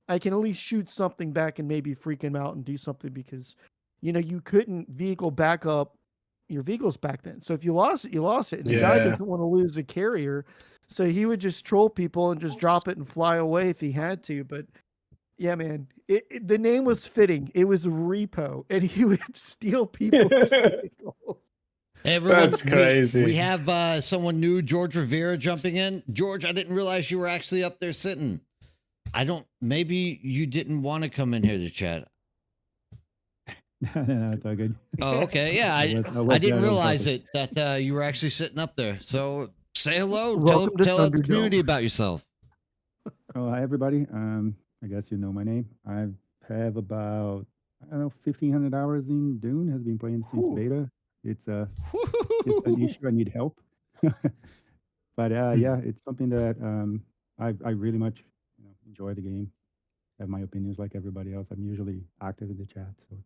I can at least shoot something back and maybe freak him out and do something because, you couldn't vehicle back up your vehicles back then. So if you lost it, you lost it. And the guy Yeah. doesn't want to lose a carrier. So he would just troll people and just drop it and fly away if he had to. But yeah, man, the name was fitting. It was Repo, and he would steal people's vehicles. Hey, everyone, That's crazy. We have someone new, George Rivera, jumping in. George, I didn't realize you were actually up there sitting. Maybe you didn't want to come in here to chat. No, it's all good. Oh, okay. Yeah, I didn't realize that you were actually sitting up there. So say hello. Tell the community about yourself. Oh, hi everybody. I guess you know my name. I have about 1,500 hours in Dune. Has been playing since beta. It's an issue. I need help. But yeah, it's something that I really much enjoy the game. Have my opinions like everybody else. I'm usually active in the chat. So.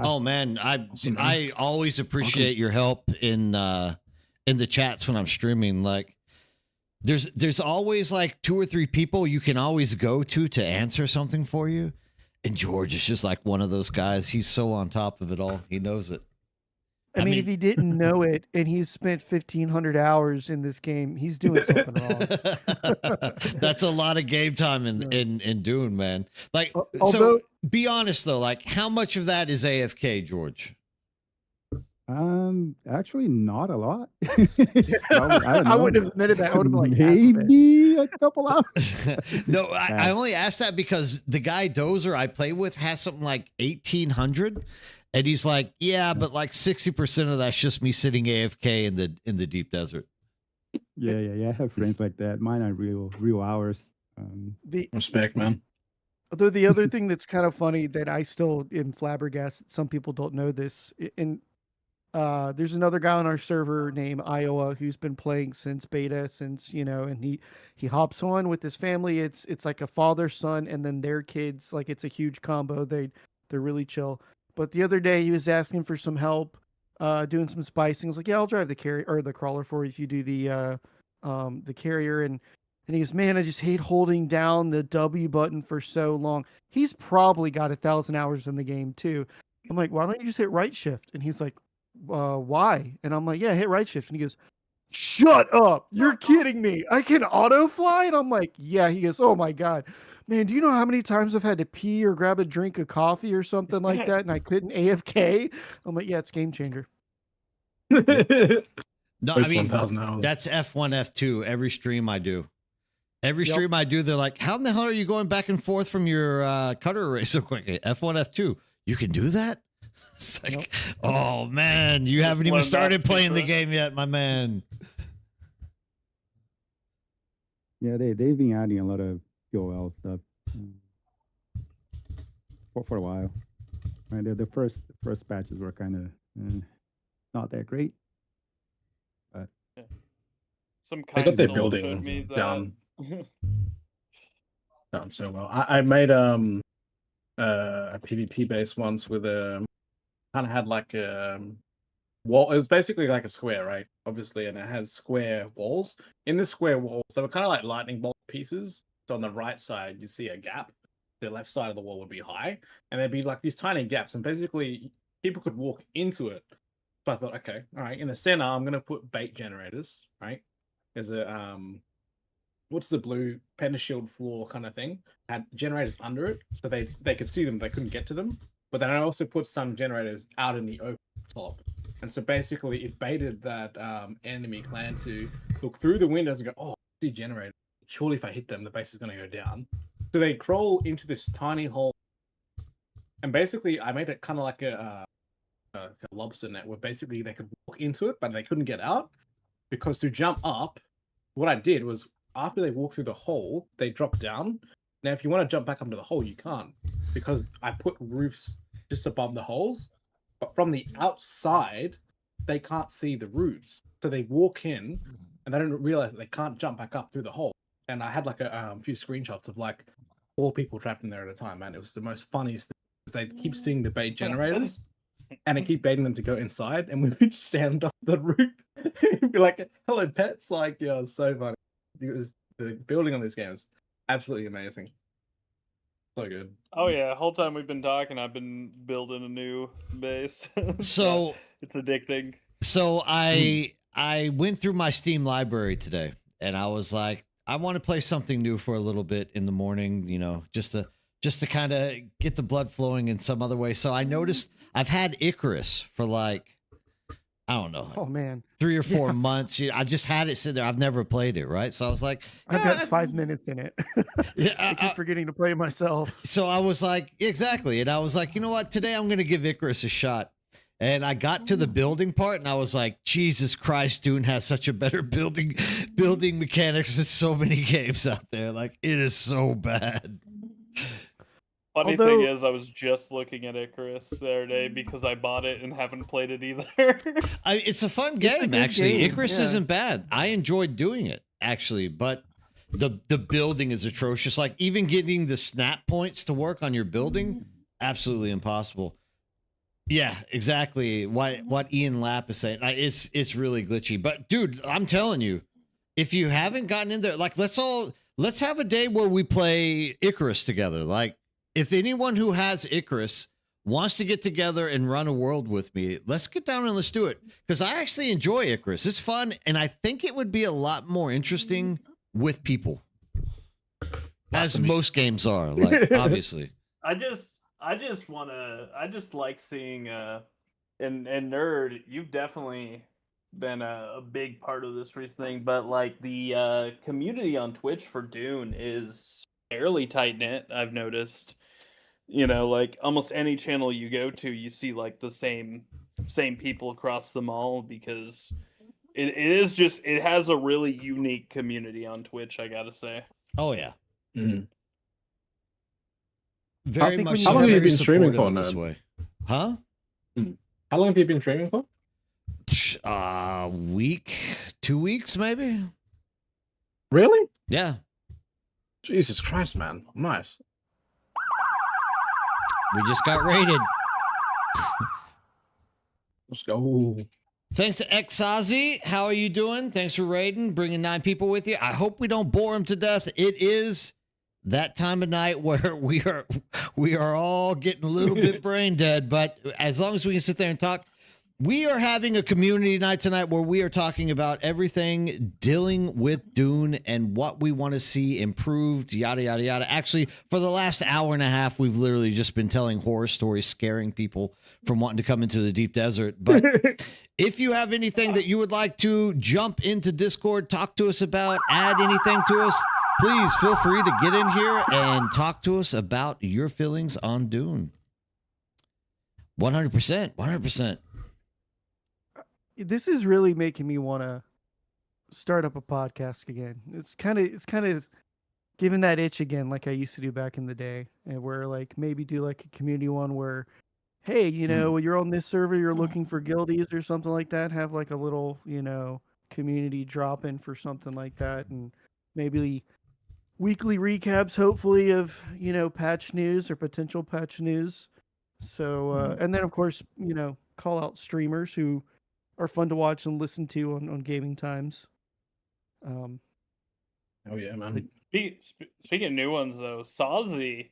Oh man, I always appreciate your help in the chats when I'm streaming. Like, there's always like 2 or 3 people you can always go to answer something for you, and George is just like one of those guys. He's so on top of it all. He knows it. I mean, if he didn't know it and he's spent 1,500 hours in this game, he's doing something wrong. That's a lot of game time in Dune, man. Like, although, so be honest though, like how much of that is AFK, George? Actually not a lot. I wouldn't have admitted that. I would have been like maybe a couple hours. No, I only asked that because the guy Dozer I play with has something like 1,800. And he's like, yeah, but like 60% of that's just me sitting AFK in the deep desert. Yeah. I have friends like that. Mine are real hours. Respect, man. Although the other thing that's kind of funny that I still am flabbergasted, some people don't know this, and there's another guy on our server named Iowa who's been playing since beta, and he hops on with his family. It's like a father, son, and then their kids. Like it's a huge combo. They're really chill. But the other day he was asking for some help doing some spicing. I was like, yeah, I'll drive the carrier or the crawler for you if you do the carrier. And he goes, man, I just hate holding down the W button for so long. He's probably got 1,000 hours in the game too. I'm like, why don't you just hit right shift? And he's like, why? And I'm like, yeah, hit right shift. And he goes, shut up. You're kidding me. I can auto fly? And I'm like, yeah. He goes, oh my God. Man, do you know how many times I've had to pee or grab a drink of coffee or something like that and I couldn't AFK? I'm like, yeah, it's game changer. No, I mean, 1,000 hours. that's F1, F2. Every stream I do. Every stream I do, they're like, how in the hell are you going back and forth from your cutter array so quickly? F1, F2. You can do that? It's like, oh man, you haven't even started playing the game yet, my man. Yeah, they've been adding a lot of POL stuff for a while. Right, the first patches were kind of not that great, but some they kind got their soul building showed me that. done so well. I made a PvP base once with kind of had like a wall. It was basically like a square, right? Obviously, and it has square walls. In the square walls, they were kind of like lightning bolt pieces. So on the right side, you see a gap. The left side of the wall would be high, and there'd be like these tiny gaps, and basically people could walk into it. So I thought, okay, all right. In the center, I'm gonna put bait generators. Right? There's a what's the blue pentashield floor kind of thing? Had generators under it, so they could see them. They couldn't get to them. But then I also put some generators out in the open top. And so basically it baited that enemy clan to look through the windows and go, oh, I see generators. Surely if I hit them, the base is going to go down. So they crawl into this tiny hole. And basically I made it kind of like a lobster net where basically they could walk into it, but they couldn't get out. Because to jump up, what I did was after they walk through the hole, they drop down. Now, if you want to jump back up to the hole, you can't. Because I put roofs just above the holes, but from the outside, they can't see the roofs. So they walk in, and they don't realize that they can't jump back up through the hole. And I had like a few screenshots of like 4 people trapped in there at a time, man. It was the most funniest thing. They keep seeing the bait generators, and they keep baiting them to go inside, and we would just stand up the roof and be like, hello, pets. Like, yeah, it was so funny. It was, the building on this game is absolutely amazing. So good. Oh yeah, whole time we've been talking, I've been building a new base. So it's addicting. So I went through my Steam library today, and I was like, I want to play something new for a little bit in the morning, just to kind of get the blood flowing in some other way. So I noticed I've had Icarus for like, I don't know, Oh man, 3 or 4 months. I just had it sit there. I've never played it, right? So I was like, I've got 5 minutes in it. Yeah, I keep forgetting to play it myself. So I was like, exactly. And I was like, you know what? Today I'm going to give Icarus a shot. And I got to the building part and I was like, Jesus Christ, Dune has such a better building mechanics than so many games out there. Like, it is so bad. Funny thing is, I was just looking at Icarus the other day because I bought it and haven't played it either. It's a fun It's a game, good actually. game, Icarus yeah. isn't bad. I enjoyed doing it, actually, but the building is atrocious. Like, even getting the snap points to work on your building, absolutely impossible. Yeah, exactly. What Ian Lapp is saying, it's really glitchy. But dude, I'm telling you, if you haven't gotten in there, like let's have a day where we play Icarus together. Like, if anyone who has Icarus wants to get together and run a world with me, let's get down and let's do it. Because I actually enjoy Icarus. It's fun, and I think it would be a lot more interesting with people, as most games are. Like, obviously. I just like seeing and Nerd, you've definitely been a big part of this recent thing, but like the community on Twitch for Dune is fairly tight knit, I've noticed. Like almost any channel you go to, you see like the same people across them all, because it has a really unique community on Twitch, I gotta say. Oh yeah. Mm. Very much. How long have you been streaming for, this Nerd? way? Huh? How long have you been streaming for? Week, 2 weeks, maybe. Really? Yeah. Jesus Christ, man. Nice. We just got raided. Let's go. Thanks to Xazi. How are you doing? Thanks for raiding, bringing 9 people with you. I hope we don't bore them to death. It is that time of night where we are all getting a little bit brain dead, but as long as we can sit there and talk, we are having a community night tonight where we are talking about everything dealing with Dune and what we want to see improved, yada, yada, yada. Actually, for the last hour and a half, we've literally just been telling horror stories, scaring people from wanting to come into the deep desert. But if you have anything that you would like to jump into Discord, talk to us about, add anything to us, please feel free to get in here and talk to us about your feelings on Dune. 100%. 100%. This is really making me want to start up a podcast again. It's kind of giving that itch again, like I used to do back in the day, and where like maybe do like a community one where, hey, when you're on this server, you're looking for guildies or something like that. Have like a little, community drop in for something like that, and maybe weekly recaps, hopefully, of patch news or potential patch news. So and then of course call out streamers who are fun to watch and listen to on gaming times. Oh yeah, man. Speaking of new ones though, Sazi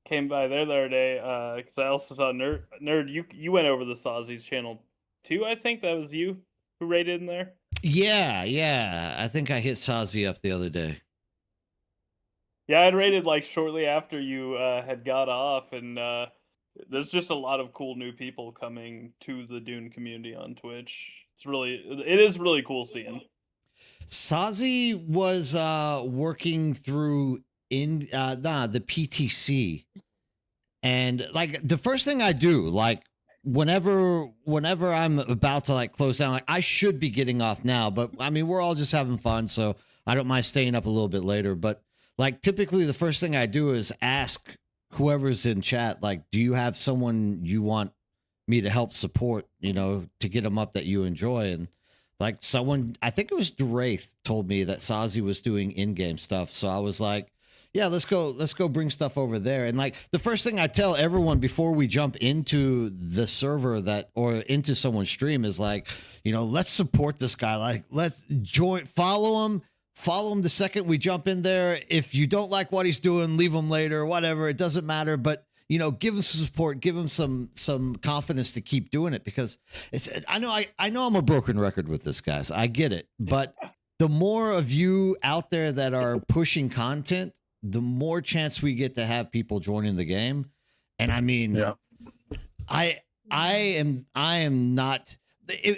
came by there the other day because I also saw Nerd. You went over the Sazi's channel too. I think that was you who raided in there. Yeah. I think I hit Sazi up the other day. Yeah, I'd raided like shortly after you had got off, and there's just a lot of cool new people coming to the Dune community on Twitch. It is really cool seeing. Sazi was working through the PTC, and like the first thing I do, like whenever I'm about to like close down, like I should be getting off now, but I mean we're all just having fun, so I don't mind staying up a little bit later. But like typically the first thing I do is ask whoever's in chat, like, do you have someone you want me to help support, to get them up that you enjoy? And like someone, I think it was Dwraith, told me that Sazi was doing in-game stuff. So I was like, yeah, let's go bring stuff over there. And like the first thing I tell everyone before we jump into the server or into someone's stream is like, let's support this guy. Like, let's follow him, Follow him the second we jump in there. If you don't like what he's doing, leave him later, whatever. It doesn't matter. But give him some support, give him some confidence to keep doing it, because I know I'm a broken record with this, guys. I get it. But the more of you out there that are pushing content, the more chance we get to have people joining the game. And I mean, Yeah. I am not.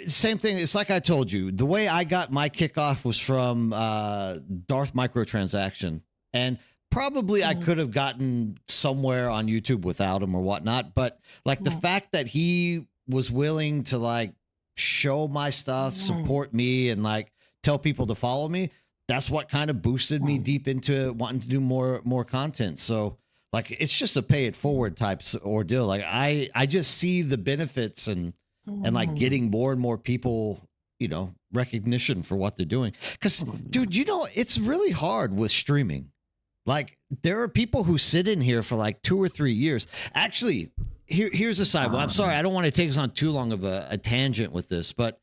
Same thing. It's like I told you. The way I got my kickoff was from Darth Microtransaction, and probably I could have gotten somewhere on YouTube without him or whatnot. But like the fact that he was willing to like show my stuff, support me, and like tell people to follow me, that's what kind of boosted me deep into wanting to do more content. So like it's just a pay it forward type ordeal. Like I just see the benefits and like getting more and more people, recognition for what they're doing. Because, dude, it's really hard with streaming. Like, there are people who sit in here for like 2 or 3 years. Actually, here's a side. Well, I'm sorry, I don't want to take us on too long of a tangent with this, but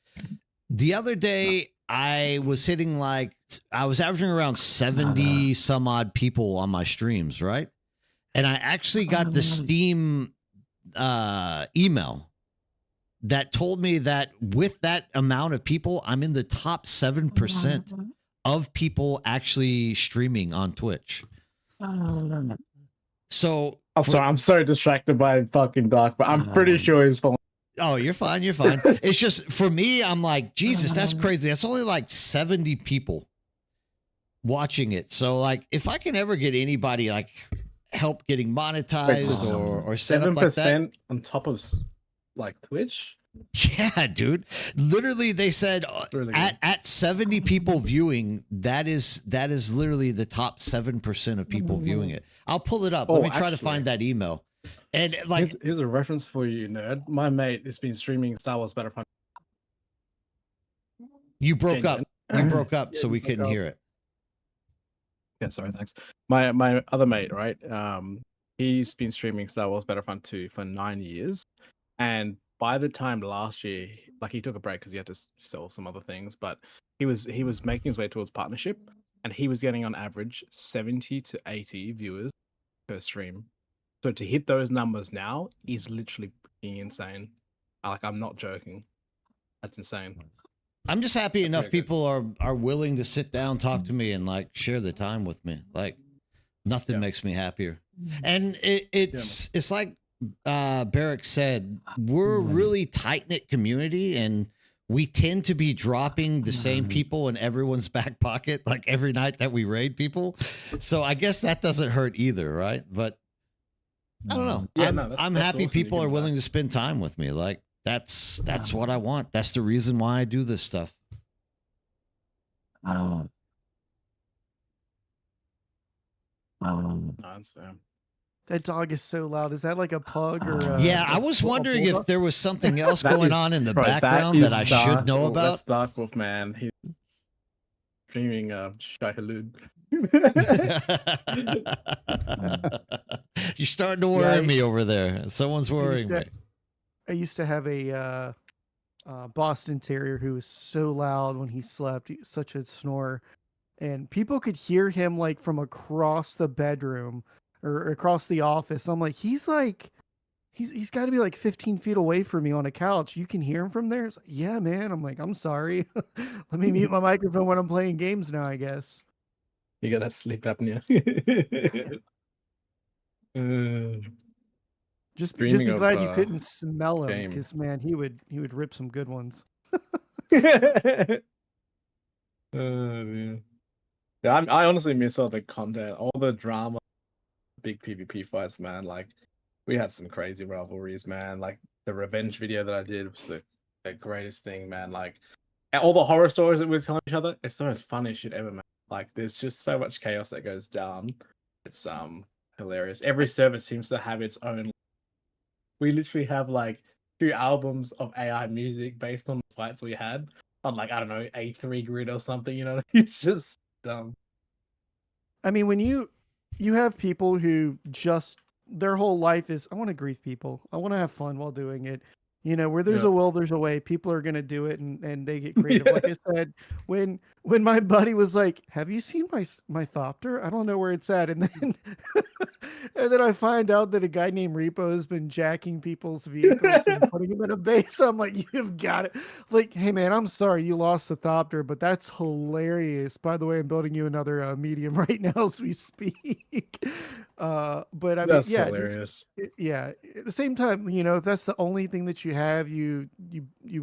the other day I was hitting I was averaging around 70 some odd people on my streams, right? And I actually got the Steam email that told me that with that amount of people, I'm in the top 7% of people actually streaming on Twitch. So I'm so distracted by fucking Dark, but I'm pretty sure he's falling. Oh, you're fine. You're fine. It's just for me, I'm like, Jesus, that's crazy. That's only like 70 people watching it. So like, if I can ever get anybody like help getting monetized or set up like that on top of like Twitch. Yeah, dude. Literally, they said really at 70 people viewing, that is literally the top 7% of people viewing it. I'll pull it up. Let me try to find that email. And like, here's a reference for you, nerd. My mate has been streaming Star Wars Battlefront. You broke up. You broke up, so we couldn't hear it. Yeah, sorry, thanks. My other mate, right? He's been streaming Star Wars Battlefront 2 for 9 years, and by the time last year, like he took a break because he had to sell some other things, but he was making his way towards partnership, and he was getting on average 70 to 80 viewers per stream. So to hit those numbers now is literally insane. Like, I'm not joking. That's insane. I'm just happy enough people are willing to sit down, talk to me, and like share the time with me. Like nothing makes me happier. And it's like Barrick said, we're a really tight-knit community, and we tend to be dropping the same people in everyone's back pocket like every night that we raid people. So I guess that doesn't hurt either, right? But I don't know. Yeah, I'm happy awesome people are willing to spend time with me. Like that's what I want. That's the reason why I do this stuff. That dog is so loud. Is that like a pug or? Yeah, I was wondering if there was something else going on in the background that I should know about. That's Dark Wolf, man. He's streaming Shai-Hulud. You're starting to worry me over there. Someone's worrying me. I used to have a Boston Terrier who was so loud when he slept, such a snorer, and people could hear him like from across the bedroom or across the office. I'm like, he's got to be like 15 feet away from me on a couch. You can hear him from there. It's like, yeah, man. I'm like, I'm sorry. Let me mute my microphone when I'm playing games now, I guess. You got that sleep apnea. Just be glad you couldn't smell him, because man, he would rip some good ones. Man. Yeah, I honestly miss all the content, all the drama, big PvP fights, man. Like, we had some crazy rivalries, man. Like, the revenge video that I did was the greatest thing, man. Like, all the horror stories that we're telling each other, it's the most funniest shit ever, man. Like, there's just so much chaos that goes down. It's hilarious. Every server seems to have its own. We literally have like 2 albums of AI music based on the fights we had on, like, I don't know, A3 grid or something, you know? It's just dumb. I mean, when you have people who just their whole life is, I want to grief people. I want to have fun while doing it. You know, where there's Yeah. a will, there's a way. People are gonna do it, and they get creative. Like I said, when my buddy was like, "Have you seen my Thopter? I don't know where it's at," and then and then I find out that a guy named Repo has been jacking people's vehicles and putting them in a base. I'm like, "You've got it!" Like, hey man, I'm sorry you lost the Thopter, but that's hilarious. By the way, I'm building you another medium right now as we speak. But I mean, That's yeah, hilarious. yeah, at the same time, you know, if that's the only thing that you have, you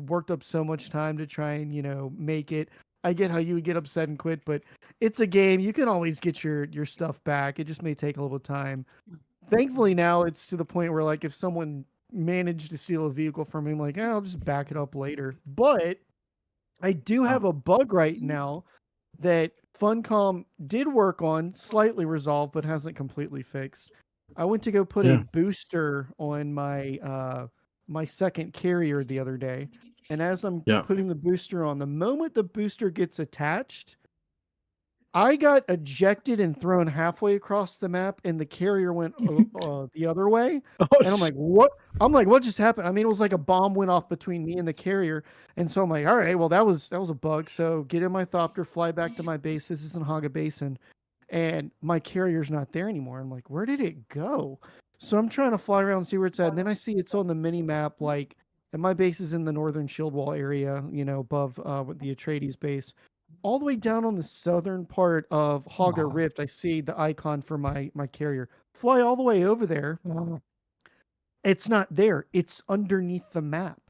worked up so much time to try and, you know, make it. I get how you would get upset and quit, but it's a game. You can always get your stuff back. It just may take a little time. Thankfully now it's to the point where, like, if someone managed to steal a vehicle from me, I'm like, I'll just back it up later. But I do have a bug right now that Funcom did work on, slightly resolved, but hasn't completely fixed. I went to go put a booster on my my second carrier the other day, and as I'm putting the booster on, the moment the booster gets attached, I got ejected and thrown halfway across the map, and the carrier went the other way. And I'm like, what? I'm like, what just happened? I mean, it was like a bomb went off between me and the carrier. And so I'm like, all right, well, that was a bug. So get in my Thopter, fly back to my base. This is in Haga Basin. And my carrier's not there anymore. I'm like, where did it go? So I'm trying to fly around and see where it's at. And then I see it's on the mini map, like, and my base is in the northern shield wall area, you know, above the Atreides base. All the way down on the southern part of Hogger Rift, I see the icon for my carrier. Fly all the way over there. It's not there. It's underneath the map.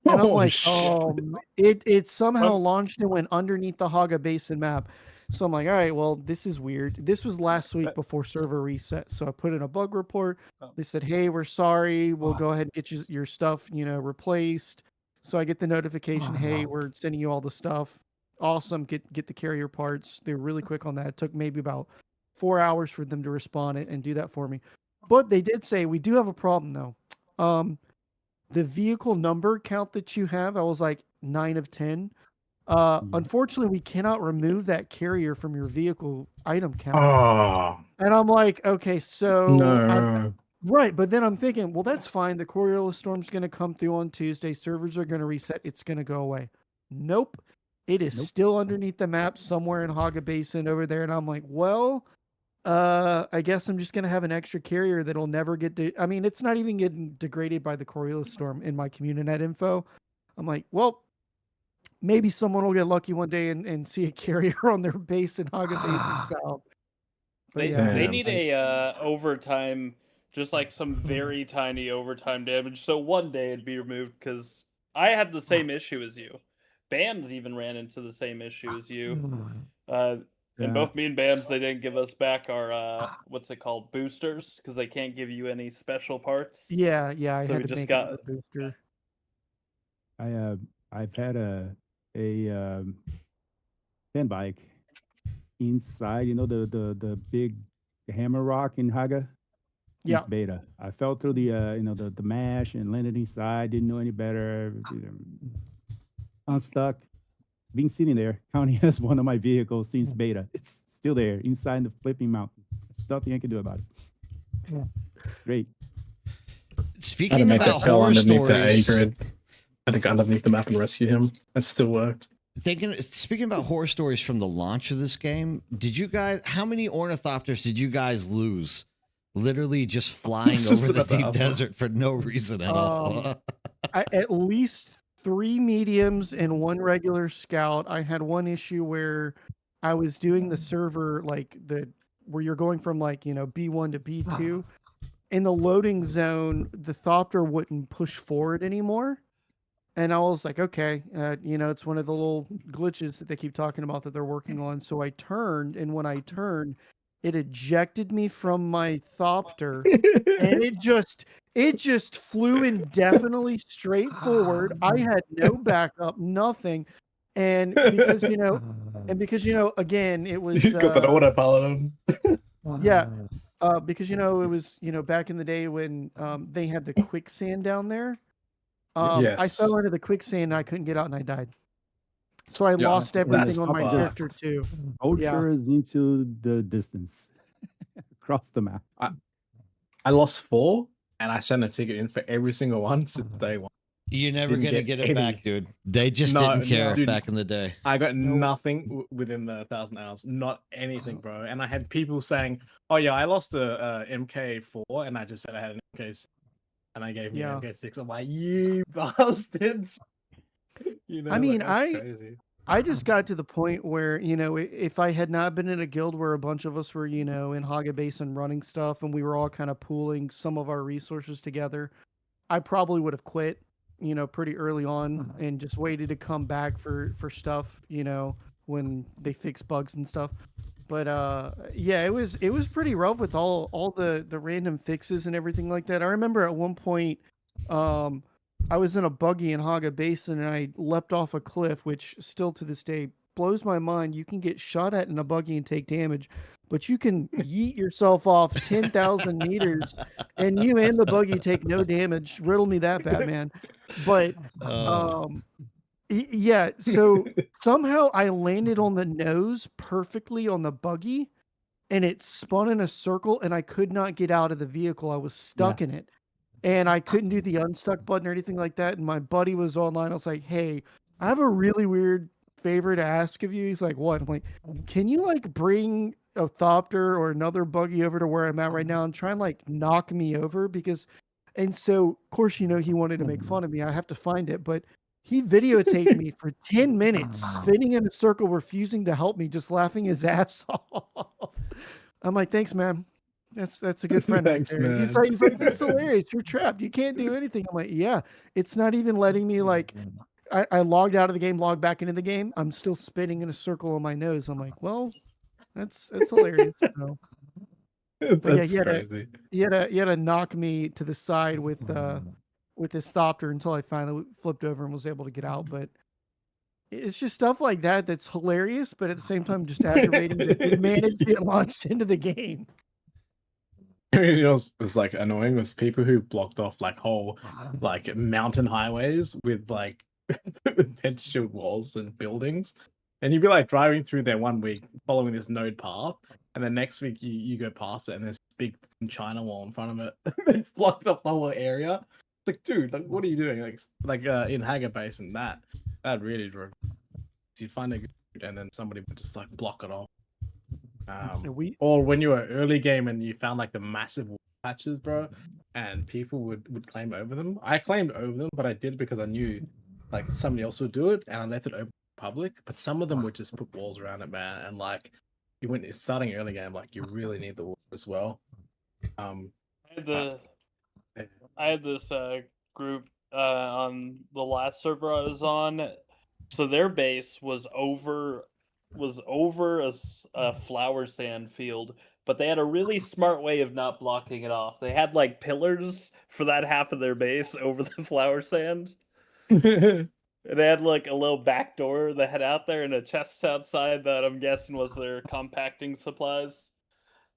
And I'm like, it somehow launched and went underneath the Haga Basin map. So I'm like, all right, well, this is weird. This was last week before server reset. So I put in a bug report. They said, hey, we're sorry. We'll go ahead and get your stuff, you know, replaced. So I get the notification, hey, we're sending you all the stuff. Awesome. Get the carrier parts. They were really quick on that. It took maybe about 4 hours for them to respond and do that for me. But they did say we do have a problem though. The vehicle number count that you have, I was like 9 of 10. Unfortunately, we cannot remove that carrier from your vehicle item count. And I'm like, okay, so right, but then I'm thinking, well, that's fine. The Coriolis storm's going to come through on Tuesday. Servers are going to reset. It's going to go away. Nope. It is still underneath the map somewhere in Haga Basin over there. And I'm like, well, I guess I'm just going to have an extra carrier that'll never get I mean, it's not even getting degraded by the Coriolis storm in my CommuniNet info. I'm like, well, maybe someone will get lucky one day and see a carrier on their base in Haga Basin South. They need a overtime, just like some very tiny overtime damage. So one day it'd be removed because I had the same issue as you. Bams even ran into the same issue as you. And both me and Bams, they didn't give us back our what's it called, boosters, because they can't give you any special parts. Yeah, I so had we to just make got a booster. I've had a fan bike inside, you know, the big hammer rock in Haga. Yeah. It's beta. I fell through the you know, the mesh and landed inside. Didn't know any better. Unstuck. Been sitting there, counting as one of my vehicles since beta. It's still there inside the flipping mountain. There's nothing I can do about it. Great. Speaking about horror stories, I had to go underneath the map and rescue him. That still worked. Speaking about horror stories from the launch of this game, how many ornithopters did you guys lose? Literally just flying over the deep desert for no reason at all. At least 3 mediums and 1 regular scout. I had one issue where I was doing the server, like where you're going from, like, you know, B1 to B2. In the loading zone, the Thopter wouldn't push forward anymore. And I was like, okay, you know, it's one of the little glitches that they keep talking about that they're working on. So I turned, and when I turned, it ejected me from my Thopter, and it just flew indefinitely straight forward. I had no backup, nothing. And because, you know, again, it was Got that autopilot on. yeah. Because, you know, it was, you know, back in the day when they had the quicksand down there. I fell into the quicksand and I couldn't get out and I died. So I lost everything on my drifter too. Ultra is into the distance across the map. I lost 4 and I sent a ticket in for every single one since day one. You're never Didn't gonna get get it back, any. dude. They just No, didn't care dude. back in the day. I got nothing within the 1,000 hours. Not anything, bro. And I had people saying, "Oh yeah, I lost a MK4," and I just said I had an MK6, and I gave me an MK6. I'm like, you bastards. You know, I mean, that's crazy. I just got to the point where, you know, if I had not been in a guild where a bunch of us were, you know, in Haga Basin running stuff and we were all kind of pooling some of our resources together, I probably would have quit, you know, pretty early on and just waited to come back for stuff, you know, when they fix bugs and stuff. But yeah, it was pretty rough with all the random fixes and everything like that. I remember at one point I was in a buggy in Haga Basin and I leapt off a cliff, which still to this day blows my mind. You can get shot at in a buggy and take damage, but you can yeet yourself off 10,000 meters and you and the buggy take no damage. Riddle me that, Batman. But yeah, so somehow I landed on the nose perfectly on the buggy and it spun in a circle and I could not get out of the vehicle. I was stuck in it. And I couldn't do the unstuck button or anything like that. And my buddy was online. I was like, hey, I have a really weird favor to ask of you. He's like, what? I'm like, can you like bring a Thopter or another buggy over to where I'm at right now and try and like knock me over? Because, and so of course, you know, he wanted to make fun of me. I have to find it, but he videotaped me for 10 minutes, spinning in a circle, refusing to help me, just laughing his ass off. I'm like, thanks, man. That's a good friend. Thanks, right there. man. He's like, this is hilarious. You're trapped. You can't do anything. I'm like, yeah. It's not even letting me like. I logged out of the game, logged back into the game. I'm still spinning in a circle on my nose. I'm like, well, that's hilarious. So, That's yeah, crazy. he had to knock me to the side with his Thopter until I finally flipped over and was able to get out. But it's just stuff like that that's hilarious, but at the same time just aggravating that it managed to get launched into the game. You know, was like annoying was people who blocked off like whole like mountain highways with like pedestrian walls and buildings, and you'd be like driving through there one week following this node path, and then next week you go past it and there's a big China wall in front of it. It's blocked off the whole area. It's like, dude, like what are you doing? Like in Haga Basin, that really drove. You'd find it good, and then somebody would just like block it off. Or when you were early game and you found like the massive patches, bro, and people would claim over them. I claimed over them, but I did because I knew like somebody else would do it, and I left it open public. But some of them would just put walls around it, man, and like you went starting early game, like you really need the wall as well. I had this group on the last server I was on, so their base was over a flower sand field, but they had a really smart way of not blocking it off. They had like pillars for that half of their base over the flower sand. They had like a little back door that had out there and a chest outside that I'm guessing was their compacting supplies.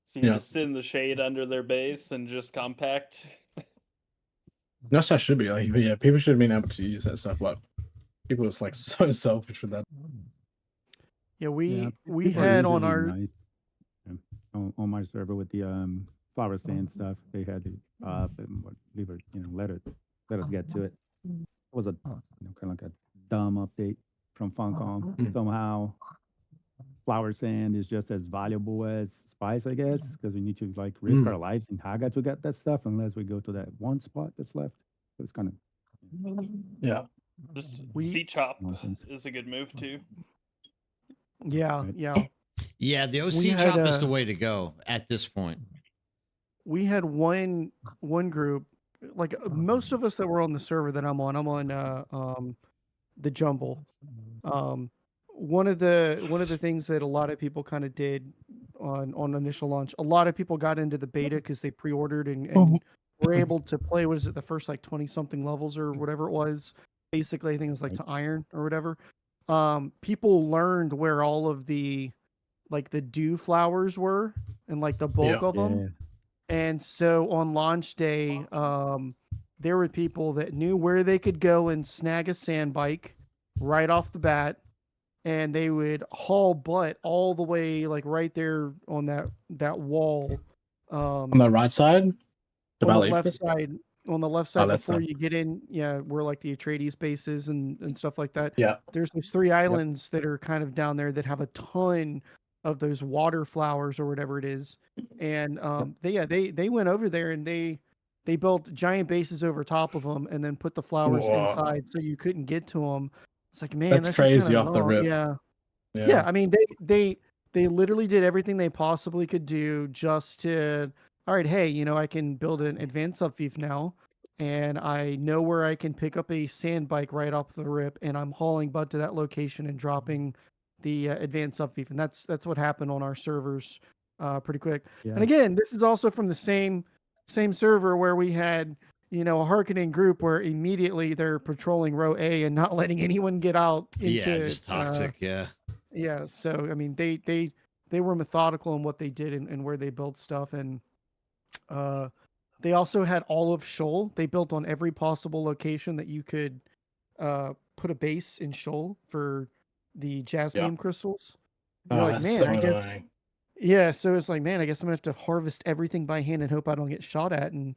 So you just sit in the shade under their base and just compact. That's how it should be. Like, yeah, people should have been able to use that stuff. But people was like so selfish with that. Yeah, we people are had on usually our nice. On my server with the flower sand stuff. They had to leave it, let us get to it. It was a kind of like a dumb update from Funcom. Somehow flower sand is just as valuable as spice, I guess, because we need to like risk our lives in Haga to get that stuff unless we go to that one spot that's left. So it's kind of Just sea chop is a good move too. Yeah. Yeah, the OC chop is the way to go at this point. We had one group, like most of us that were on the server that I'm on the Jumble. One of the things that a lot of people kind of did on initial launch, a lot of people got into the beta because they pre-ordered and were able to play, what is it, the first like 20 something levels or whatever it was. Basically, I think it was like to iron or whatever. People learned where all of the dew flowers were and like the bulk of them. And so on launch day, there were people that knew where they could go and snag a sand bike right off the bat, and they would haul butt all the way like right there on that wall. On the right side? On the left side. on the left side left before side. you get in, yeah, where like the Atreides bases and stuff like that. Yeah. There's those 3 islands that are kind of down there that have a ton of those water flowers or whatever it is. And they went over there and they built giant bases over top of them and then put the flowers Whoa. inside so you couldn't get to them. It's like, man, That's that's crazy just kind off of the rip. Yeah. Yeah. Yeah, I mean they literally did everything they possibly could do just to, all right, hey, you know, I can build an advanced subfief now, and I know where I can pick up a sand bike right off the rip, and I'm hauling Bud to that location and dropping the advanced subfief, and that's what happened on our servers pretty quick. Yeah. And again, this is also from the same server where we had, you know, a Harkonnen group where immediately they're patrolling row A and not letting anyone get out into Yeah, just toxic. Yeah. yeah, so I mean, they were methodical in what they did and where they built stuff, and they also had all of Shoal. They built on every possible location that you could put a base in Shoal for the jasmine crystals. You're like, that's man, so I guess. annoying. Yeah, so it's like, man, I guess I'm gonna have to harvest everything by hand and hope I don't get shot at. And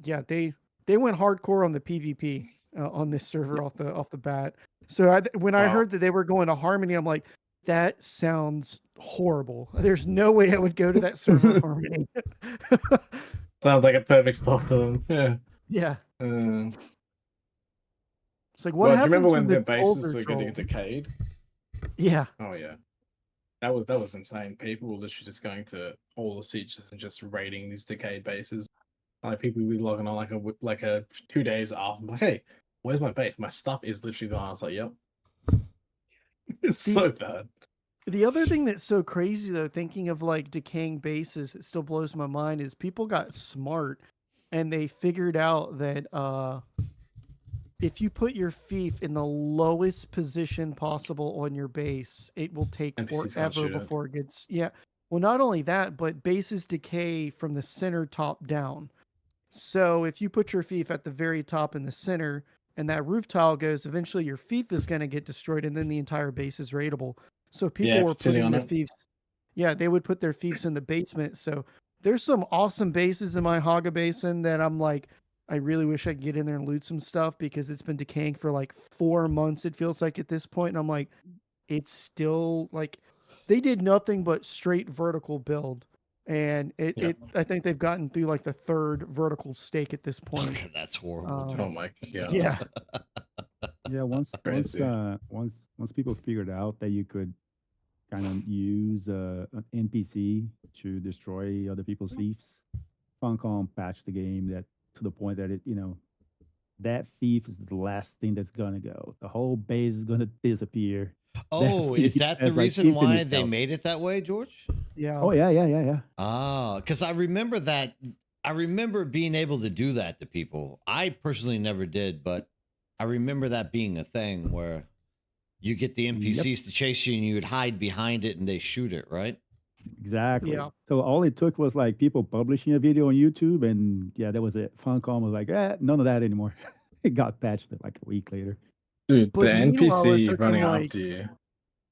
yeah, they went hardcore on the PvP on this server off the bat. So when I heard that they were going to Harmony, I'm like, that sounds horrible. There's no way I would go to that server Harmony. Sounds like a perfect spot for them. Yeah. Yeah. Uh, It's like, what do you happens remember when the the bases trolls are were getting trolled? decayed? Yeah. Oh yeah. That was insane. People were literally just going to all the sieges and just raiding these decayed bases. Like people would be logging on like a 2 days after. I'm like, hey, where's my base? My stuff is literally gone. I was like, yep. It's so bad. The other thing that's so crazy though, thinking of like decaying bases, it still blows my mind, is people got smart and they figured out that if you put your fief in the lowest position possible on your base, it will take NPCs can't forever shoot it. before it gets. Yeah. Well, not only that, but bases decay from the center top down. So if you put your fief at the very top in the center and that roof tile goes, eventually your fief is going to get destroyed and then the entire base is raidable. So people Yeah, if were it's sitting putting on their it. fiefs. Yeah, they would put their fiefs in the basement. So there's some awesome bases in my Haga Basin that I'm like, I really wish I could get in there and loot some stuff because it's been decaying for like 4 months, it feels like at this point. And I'm like, it's still like they did nothing but straight vertical build. And I think they've gotten through like the 3rd vertical stake at this point. That's horrible. Oh my god. Yeah. Yeah, once Crazy. once people figured out that you could kind of use an NPC to destroy other people's thieves, Funcom patched the game that to the point that that thief is the last thing that's gonna go. The whole base is gonna disappear. Oh, is thief that the has, like, reason why infinite they health. made it that way, George? Yeah. Oh yeah. Ah, because I remember that. I remember being able to do that to people. I personally never did, but I remember that being a thing where you get the NPCs to chase you and you would hide behind it and they shoot it, right? Exactly. Yeah. So all it took was like people publishing a video on YouTube, and yeah, that was it. Funcom was like, none of that anymore. It got patched like a week later. Dude, But the meanwhile, it NPC took running them, like- after you.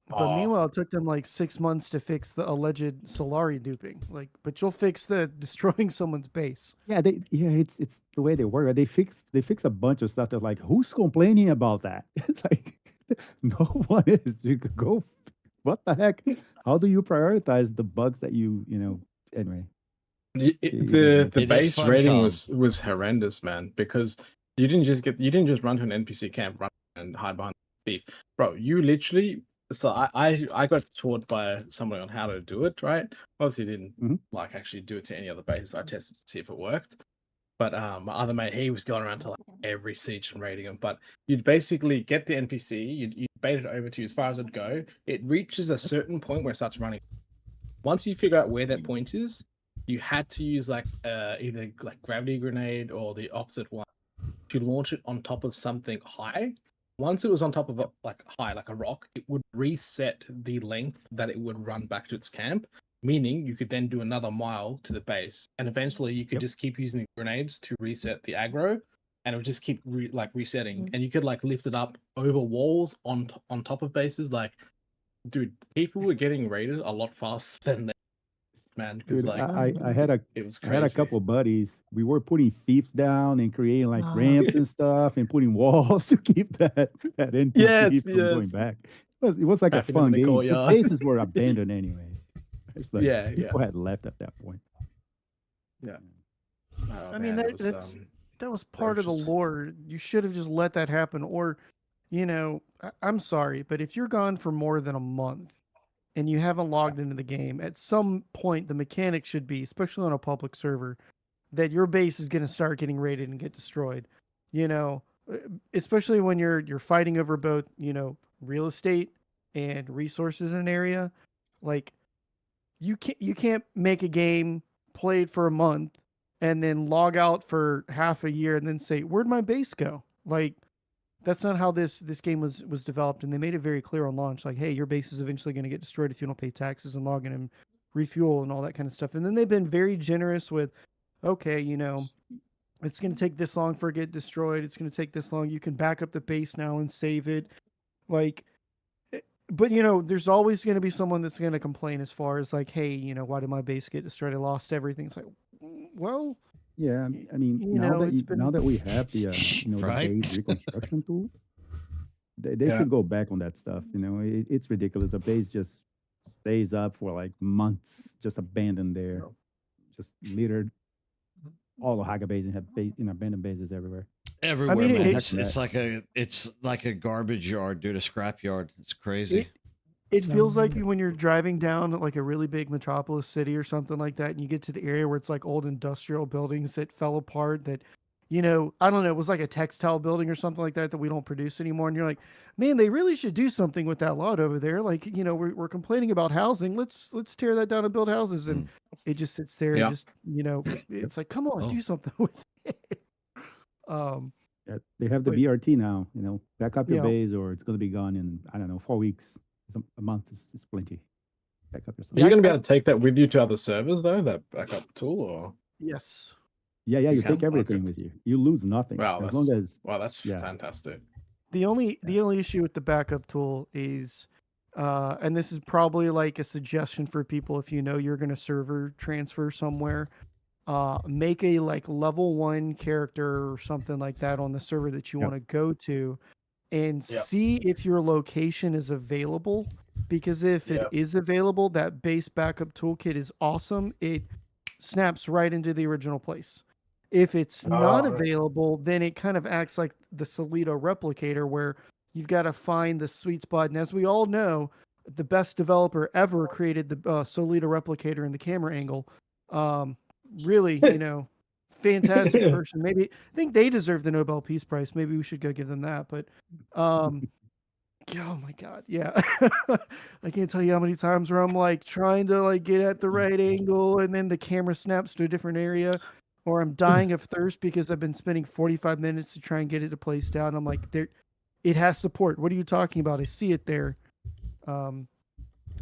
But meanwhile, it took them like 6 months to fix the alleged Solari duping. Like, but you'll fix the destroying someone's base. Yeah, it's the way they work. They fix a bunch of stuff. They're like, who's complaining about that? It's like no one is. You could go. What the heck? How do you prioritize the bugs that you anyway? The It is base fun, rating Colin. was horrendous, man, because you didn't just run to an NPC camp, run and hide behind the thief, bro. You literally. So I got taught by someone on how to do it, right? Obviously, didn't like actually do it to any other bases. I tested to see if it worked, but my other mate, he was going around to like every siege and raiding them. But you'd basically get the NPC, you'd bait it over to you as far as it'd go. It reaches a certain point where it starts running. Once you figure out where that point is, you had to use like either like gravity grenade or the opposite one to launch it on top of something high. Once it was on top of like a rock, it would reset the length that it would run back to its camp, meaning you could then do another mile to the base, and eventually you could just keep using the grenades to reset the aggro, and it would just keep resetting, and you could like lift it up over walls on top of bases. Like, dude, people were getting raided a lot faster than man, because Dude, like I had a it was I had a crazy. couple buddies. We were putting thieves down and creating like Ah. ramps and stuff, and putting walls to keep that Yes, NPC from going yes. back. It was like Back a into fun the game. The courtyard. bases were abandoned anyway. It's like Yeah, yeah. people had left at that point. Yeah. Oh, I mean, man, it that was that was part of the ferocious. lore. You should have just let that happen. Or, I'm sorry, but if you're gone for more than a month and you haven't logged into the game, at some point the mechanic should be, especially on a public server, that your base is going to start getting raided and get destroyed. You know, uh, especially when you're fighting over both, real estate and resources in an area. Like you can't make a game, play it for a month, and then log out for half a year and then say, "Where'd my base go?" Like that's not how this game was developed, and they made it very clear on launch. Like, hey, your base is eventually going to get destroyed if you don't pay taxes and log in and refuel and all that kind of stuff. And then they've been very generous with, okay, it's going to take this long for it to get destroyed. It's going to take this long. You can back up the base now and save it. Like, but there's always going to be someone that's going to complain as far as like, hey, why did my base get destroyed? I lost everything. It's like, well, Yeah, I mean, it's now been that we have the the Right? base reconstruction tool, they Yeah. should go back on that stuff. It's ridiculous. A base just stays up for like months, just abandoned there, just littered. All the Haga bases have abandoned bases everywhere. Everywhere, mean, man. it's- It's like a garbage yard, dude, a scrap yard. It's crazy. It feels like when you're driving down like a really big metropolis city or something like that, and you get to the area where it's like old industrial buildings that fell apart. That, I don't know, it was like a textile building or something like that that we don't produce anymore. And you're like, man, they really should do something with that lot over there. Like, we're complaining about housing. Let's tear that down and build houses. And it just sits there Yeah. and just, it's like, come on, Oh. do something with it. Um, Yeah, they have the But- BRT now. Back up your Yeah. base, or it's going to be gone in, I don't know, 4 weeks. A month is plenty. Back up your Are stuff. you going to be able to take that with you to other servers though? That backup tool, or yes. Yeah, You you take can? everything Okay. with you. You lose nothing wow, as that's long as yeah. fantastic. The only issue with the backup tool is, and this is probably like a suggestion for people if you're going to server transfer somewhere, make a like level 1 character or something like that on the server that you Yep. want to go to, and Yep. see if your location is available. Because if Yep. it is available, that base backup toolkit is awesome. It snaps right into the original place. If it's not Oh, right. available, then it kind of acts like the Solito replicator, where you've got to find the sweet spot. And as we all know, the best developer ever created the Solito replicator and the camera angle. Really, fantastic person. Maybe I think they deserve the Nobel Peace Prize. Maybe we should go give them that. But, oh my God, yeah. I can't tell you how many times where I'm like trying to like get at the right angle, and then the camera snaps to a different area, or I'm dying of thirst because I've been spending 45 minutes to try and get it to place down. I'm like, it has support. What are you talking about? I see it there.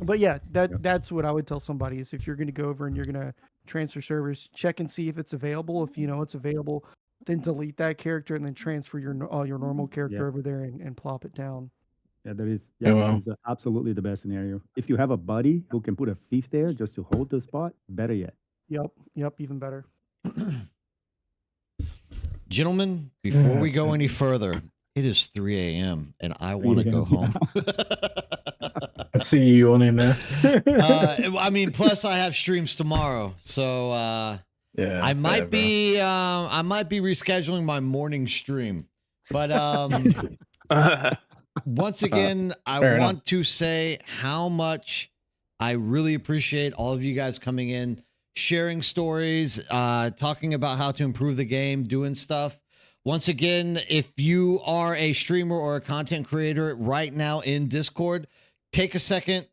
But yeah, that's what I would tell somebody is if you're going to go over and you're going to transfer servers, check and see if it's available. If it's available, then delete that character and then transfer your normal character over there and plop it down. Yeah, that is Oh, wow. that is absolutely the best scenario. If you have a buddy who can put a thief there just to hold the spot, better yet. Yep, even better. Gentlemen, before we go any further, it is 3 a.m. and I want to go 3 home. I see you on in there. I mean, plus I have streams tomorrow, so yeah, I might whatever. be rescheduling my morning stream. But once again, I fair enough. want to say how much I really appreciate all of you guys coming in, sharing stories, talking about how to improve the game, doing stuff. Once again, if you are a streamer or a content creator right now in Discord, take a second,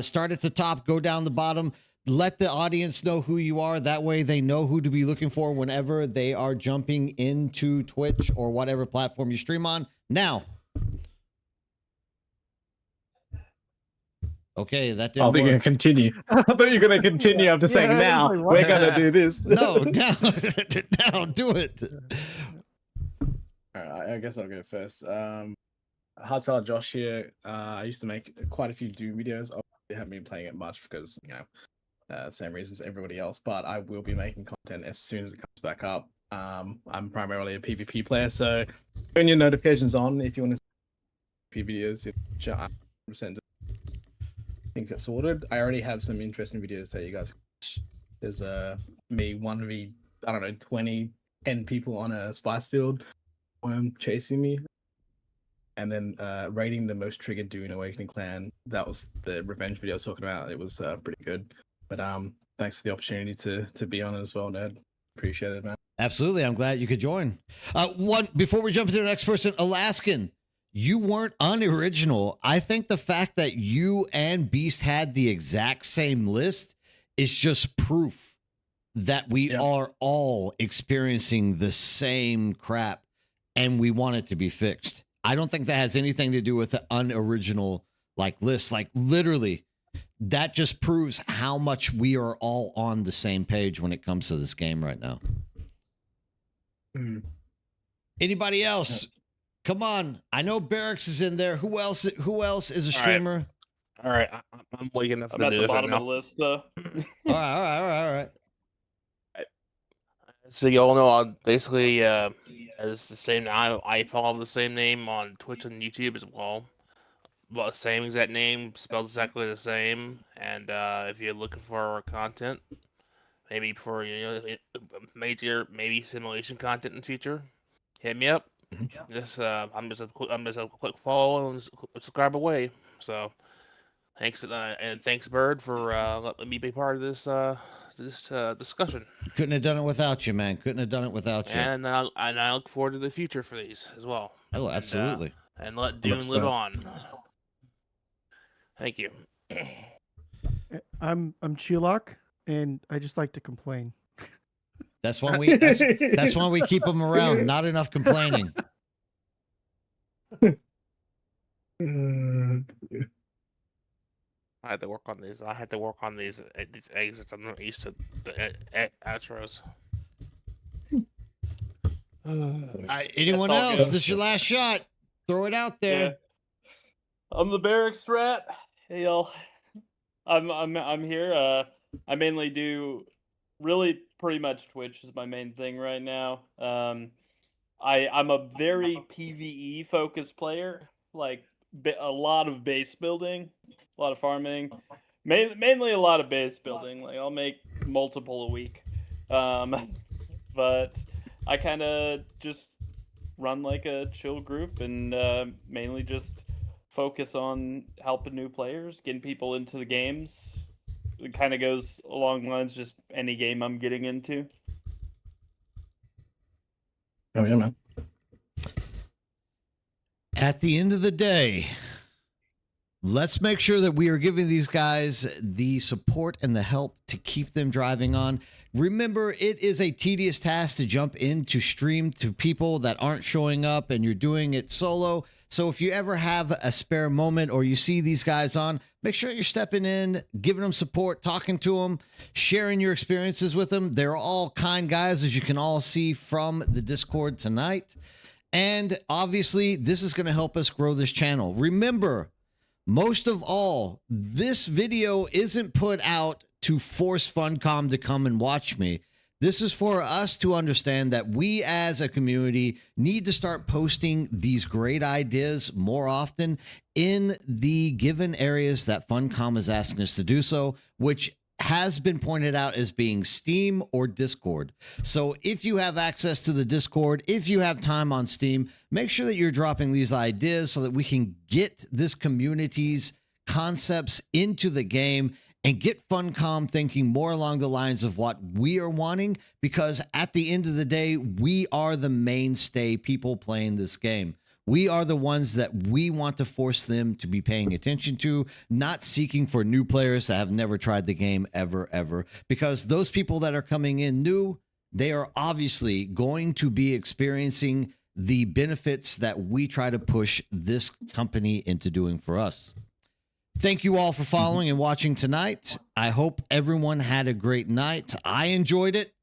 start at the top, go down the bottom, let the audience know who you are. That way they know who to be looking for whenever they are jumping into Twitch or whatever platform you stream on. Now, okay, that didn't I thought you're work. going to continue. I thought you were going to continue after saying, I was now, like, what? we're going to do this. No, now, now, do it. All right, I guess I'll go first. Hardstyle Josh here. I used to make quite a few Doom videos. I haven't been playing it much because, same reasons as everybody else. But I will be making content as soon as it comes back up. I'm primarily a PvP player, so turn your notifications on if you want to see videos. 100% things get sorted. I already have some interesting videos that you guys can watch. There's me 1v, I don't know, 10 people on a spice field chasing me. And then raiding the most triggered Dune Awakening clan. That was the revenge video I was talking about. It was pretty good. But thanks for the opportunity to be on it as well, Ned. Appreciate it, man. Absolutely. I'm glad you could join. Before we jump into the next person, Alaskan, you weren't unoriginal. I think the fact that you and Beast had the exact same list is just proof that we are all experiencing the same crap and we want it to be fixed. I don't think that has anything to do with the unoriginal list. Like literally, that just proves how much we are all on the same page when it comes to this game right now. Anybody else? Come on. I know Barracks is in there. Who else is a streamer? All right. I'm waking up. I'm at the bottom of the list, though. All right. So you all know, I basically as the same. I follow the same name on Twitch and YouTube as well. Well, same exact name, spelled exactly the same. And if you're looking for content, maybe for major simulation content in the future, hit me up. Just I'm just a quick follow and subscribe away. So thanks and thanks Bird for letting me be part of this discussion. Couldn't have done it without you, man. Couldn't have done it without you. And I look forward to the future for these as well. Oh, absolutely. And let Dune live on. Thank you. I'm Chilok, and I just like to complain. That's why we keep them around. Not enough complaining. I had to work on these exits. I'm not used to the outros. Anyone else? This is your last shot. Throw it out there. Yeah. I'm the Barracks Rat. Hey y'all. I'm here. I mainly do really pretty much Twitch is my main thing right now. I'm a very PvE focused player, like a lot of base building, a lot of farming, mainly a lot of base building. Like I'll make multiple a week, but I kind of just run like a chill group and mainly just focus on helping new players, getting people into the games. It kind of goes along the lines just any game I'm getting into. Oh yeah, man. At the end of the day, let's make sure that we are giving these guys the support and the help to keep them driving on. Remember, it is a tedious task to jump into stream to people that aren't showing up and you're doing it solo. So if you ever have a spare moment or you see these guys on, make sure you're stepping in, giving them support, talking to them, sharing your experiences with them. They're all kind guys, as you can all see from the Discord tonight. And obviously, this is going to help us grow this channel. Remember, most of all, this video isn't put out to force Funcom to come and watch me. This is for us to understand that we as a community need to start posting these great ideas more often in the given areas that Funcom is asking us to do so, which has been pointed out as being Steam or Discord. So if you have access to the Discord, if you have time on Steam, make sure that you're dropping these ideas so that we can get this community's concepts into the game and get Funcom thinking more along the lines of what we are wanting, because at the end of the day, we are the mainstay people playing this game. We are the ones that we want to force them to be paying attention to, not seeking for new players that have never tried the game ever, because those people that are coming in new, they are obviously going to be experiencing the benefits that we try to push this company into doing for us. Thank you all for following and watching tonight. I hope everyone had a great night. I enjoyed it.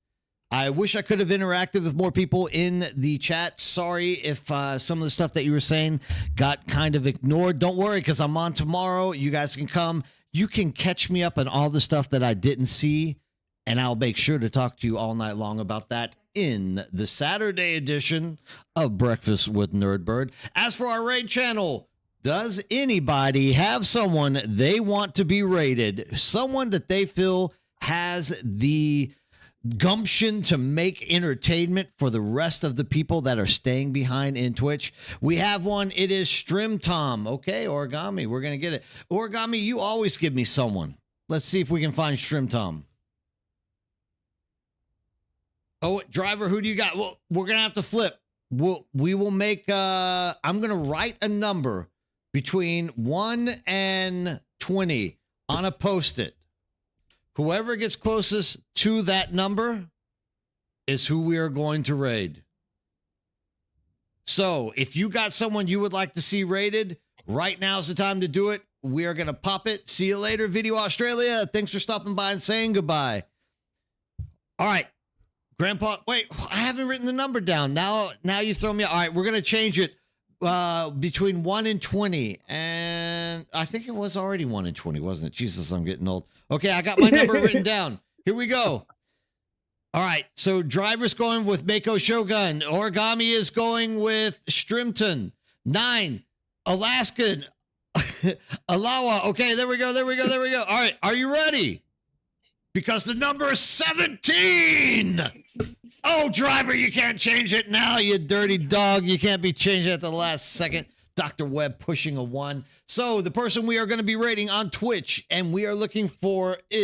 I wish I could have interacted with more people in the chat. Sorry if some of the stuff that you were saying got kind of ignored. Don't worry, because I'm on tomorrow. You guys can come you can catch me up on all the stuff that I didn't see, and I'll make sure to talk to you all night long about that in the Saturday edition of Breakfast with Nerdbird. As for our raid channel, does anybody have someone they want to be raided? Someone that they feel has the gumption to make entertainment for the rest of the people that are staying behind in Twitch? We have one. It is Strim Tom. Okay, Origami, we're going to get it. Origami, you always give me someone. Let's see if we can find Strim Tom. Oh, Driver, who do you got? Well, we're going to have to flip. We will make, I'm going to write a number between 1 and 20 on a Post-it. Whoever gets closest to that number is who we are going to raid. So if you got someone you would like to see raided, right now is the time to do it. We are going to pop it. See you later, Video Australia. Thanks for stopping by and saying goodbye. All right. Grandpa, wait, I haven't written the number down. Now you throw me. All right, we're going to change it between 1 and 20. And I think it was already 1 and 20, wasn't it? Jesus, I'm getting old. Okay, I got my number written down. Here we go. All right, so Driver's going with Mako Shogun. Origami is going with Strimton. 9, Alaskan. Alawa. Okay, there we go. All right, are you ready? Because the number is 17. Oh, Driver, you can't change it now, you dirty dog. You can't be changing it at the last second. Dr. Webb pushing a 1. So the person we are going to be rating on Twitch and we are looking for is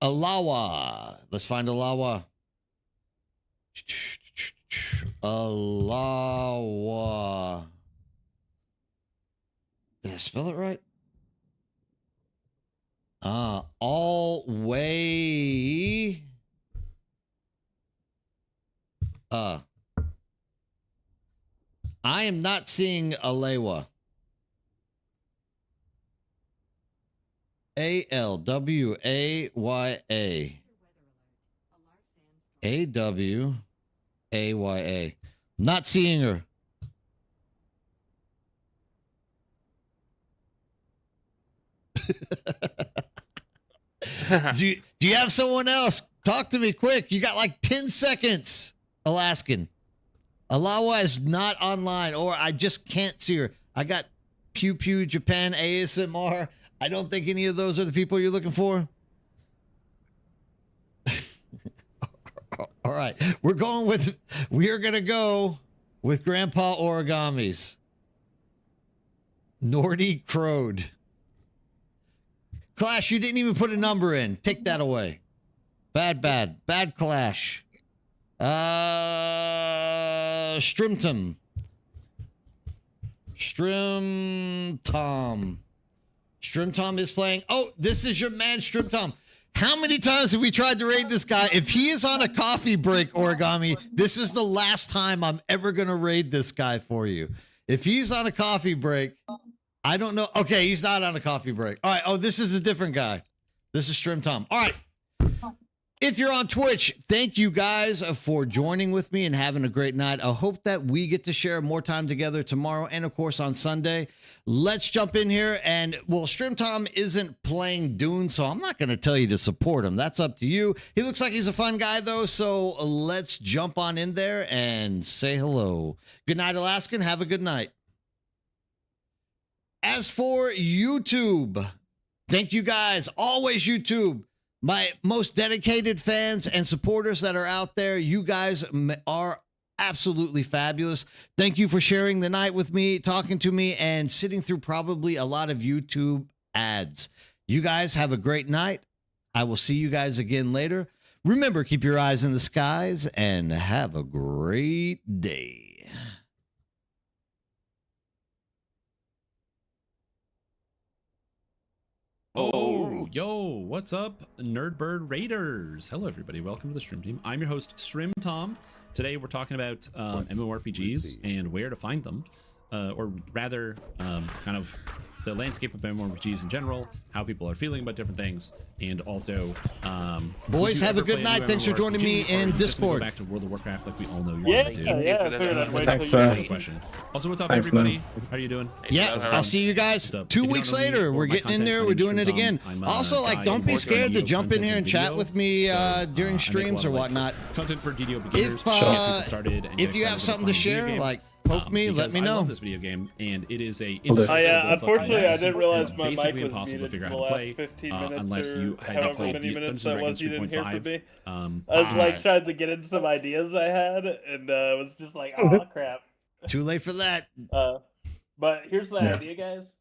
Alawa. Let's find Alawa. Alawa. Did I spell it right? All way. I am not seeing Alewa. A-L-W-A-Y-A. A-W-A-Y-A. Not seeing her. do you have someone else? Talk to me quick. You got like 10 seconds. Alaskan. Alawa is not online, or I just can't see her. I got Pew Pew Japan ASMR. I don't think any of those are the people you're looking for. All right. We are going to go with Grandpa Origami's. Nordy Crowed. Clash, you didn't even put a number in. Take that away. Bad Clash. Strimtom. Strimtom is playing. Oh, this is your man, Strimtom. How many times have we tried to raid this guy? If he is on a coffee break, Origami, this is the last time I'm ever going to raid this guy for you. If he's on a coffee break, I don't know. Okay, he's not on a coffee break. All right. Oh, this is a different guy. This is Strimtom. All right. If you're on Twitch, thank you guys for joining with me and having a great night. I hope that we get to share more time together tomorrow and, of course, on Sunday. Let's jump in here. And, well, Strimtom isn't playing Dune, so I'm not going to tell you to support him. That's up to you. He looks like he's a fun guy, though, so let's jump on in there and say hello. Good night, Alaskan. Have a good night. As for YouTube, thank you guys. Always YouTube. My most dedicated fans and supporters that are out there, you guys are absolutely fabulous. Thank you for sharing the night with me, talking to me, and sitting through probably a lot of YouTube ads. You guys have a great night. I will see you guys again later. Remember, keep your eyes in the skies and have a great day. Oh, yo, what's up, Nerdbird Raiders? Hello, everybody. Welcome to the Stream Team. I'm your host, Strim Tom. Today, we're talking about MMORPGs and where to find them, or rather, kind of the landscape of MMORPGs in general, how people are feeling about different things, and also boys, have a good night. Thanks for joining me in Discord. Go back to World of Warcraft like we all know you're Yeah, going to do. yeah. I figured I'd wait Thanks, till sir. you Question. Also, what's up, Thanks, everybody? man. How are you doing? Yeah, I'll see you guys So, 2 if you weeks don't know me later. or We're my getting in content, there. my We're name's doing it Tom. again. I'm a Also, guy like, in don't be board scared to video jump in content here and chat video. with me So, during I make a streams lot or of, like, whatnot. Content for DDO beginners. If to get people started and if get you have excited something about to playing a video share, game, like poke me, let because me I know. love this video game, and it is a Will do. Unfortunately, I didn't realize it's my mic basically was impossible to muted figure for out the how to last play 15 minutes unless or you had however played many minutes Dungeons that and was Dragons you didn't hear from 3.5. me. Um, I was like trying to get into some ideas I had, and was just like, oh crap. Too late for that. But here's the Yeah. idea, guys.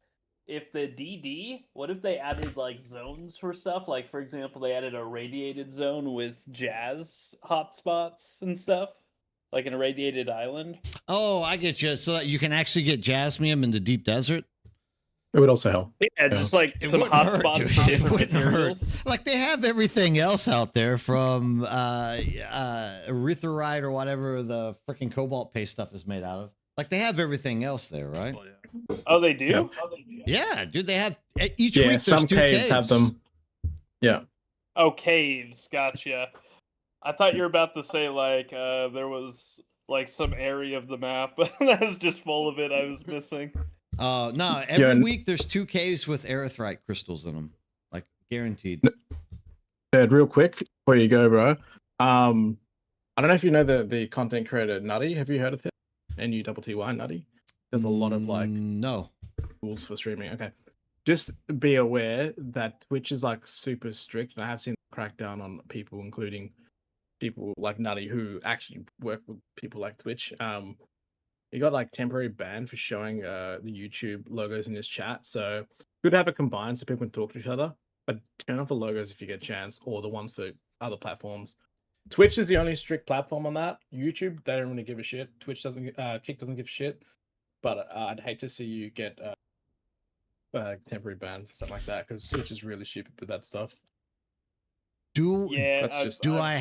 If the DD, what if they added like zones for stuff? Like, for example, they added a radiated zone with jazz hotspots and stuff, like an irradiated island. Oh, I get you. So that you can actually get jasmium in the deep desert. It would also help. Yeah, just like It some wouldn't hurt, hotspots dude. for It different wouldn't hurt. materials. Like they have everything else out there from erythrite or whatever the freaking cobalt paste stuff is made out of. Like they have everything else there, right? Oh, they do? Yeah. Yeah, dude. They have each Yeah, week. There's some two caves have them. Yeah. Oh, caves. Gotcha. I thought you were about to say like there was like some area of the map that was just full of it I was missing. No. Every week there's 2 caves with erythrite crystals in them, like guaranteed. Nerd, real quick before you go, bro. I don't know if you know the content creator Nutty. Have you heard of him? NUTTY Nutty. There's a lot of like no rules for streaming. Okay, just be aware that Twitch is like super strict, and I have seen crackdown on people, including people like Nutty who actually work with people like Twitch. He got like temporary ban for showing the YouTube logos in his chat. So good to have it combined so people can talk to each other. But turn off the logos if you get a chance, or the ones for other platforms. Twitch is the only strict platform on that. YouTube, they don't really give a shit. Twitch doesn't, Kick doesn't give a shit. But I'd hate to see you get temporary ban for something like that, because Twitch is really stupid with that stuff. Do Yeah, that's just do I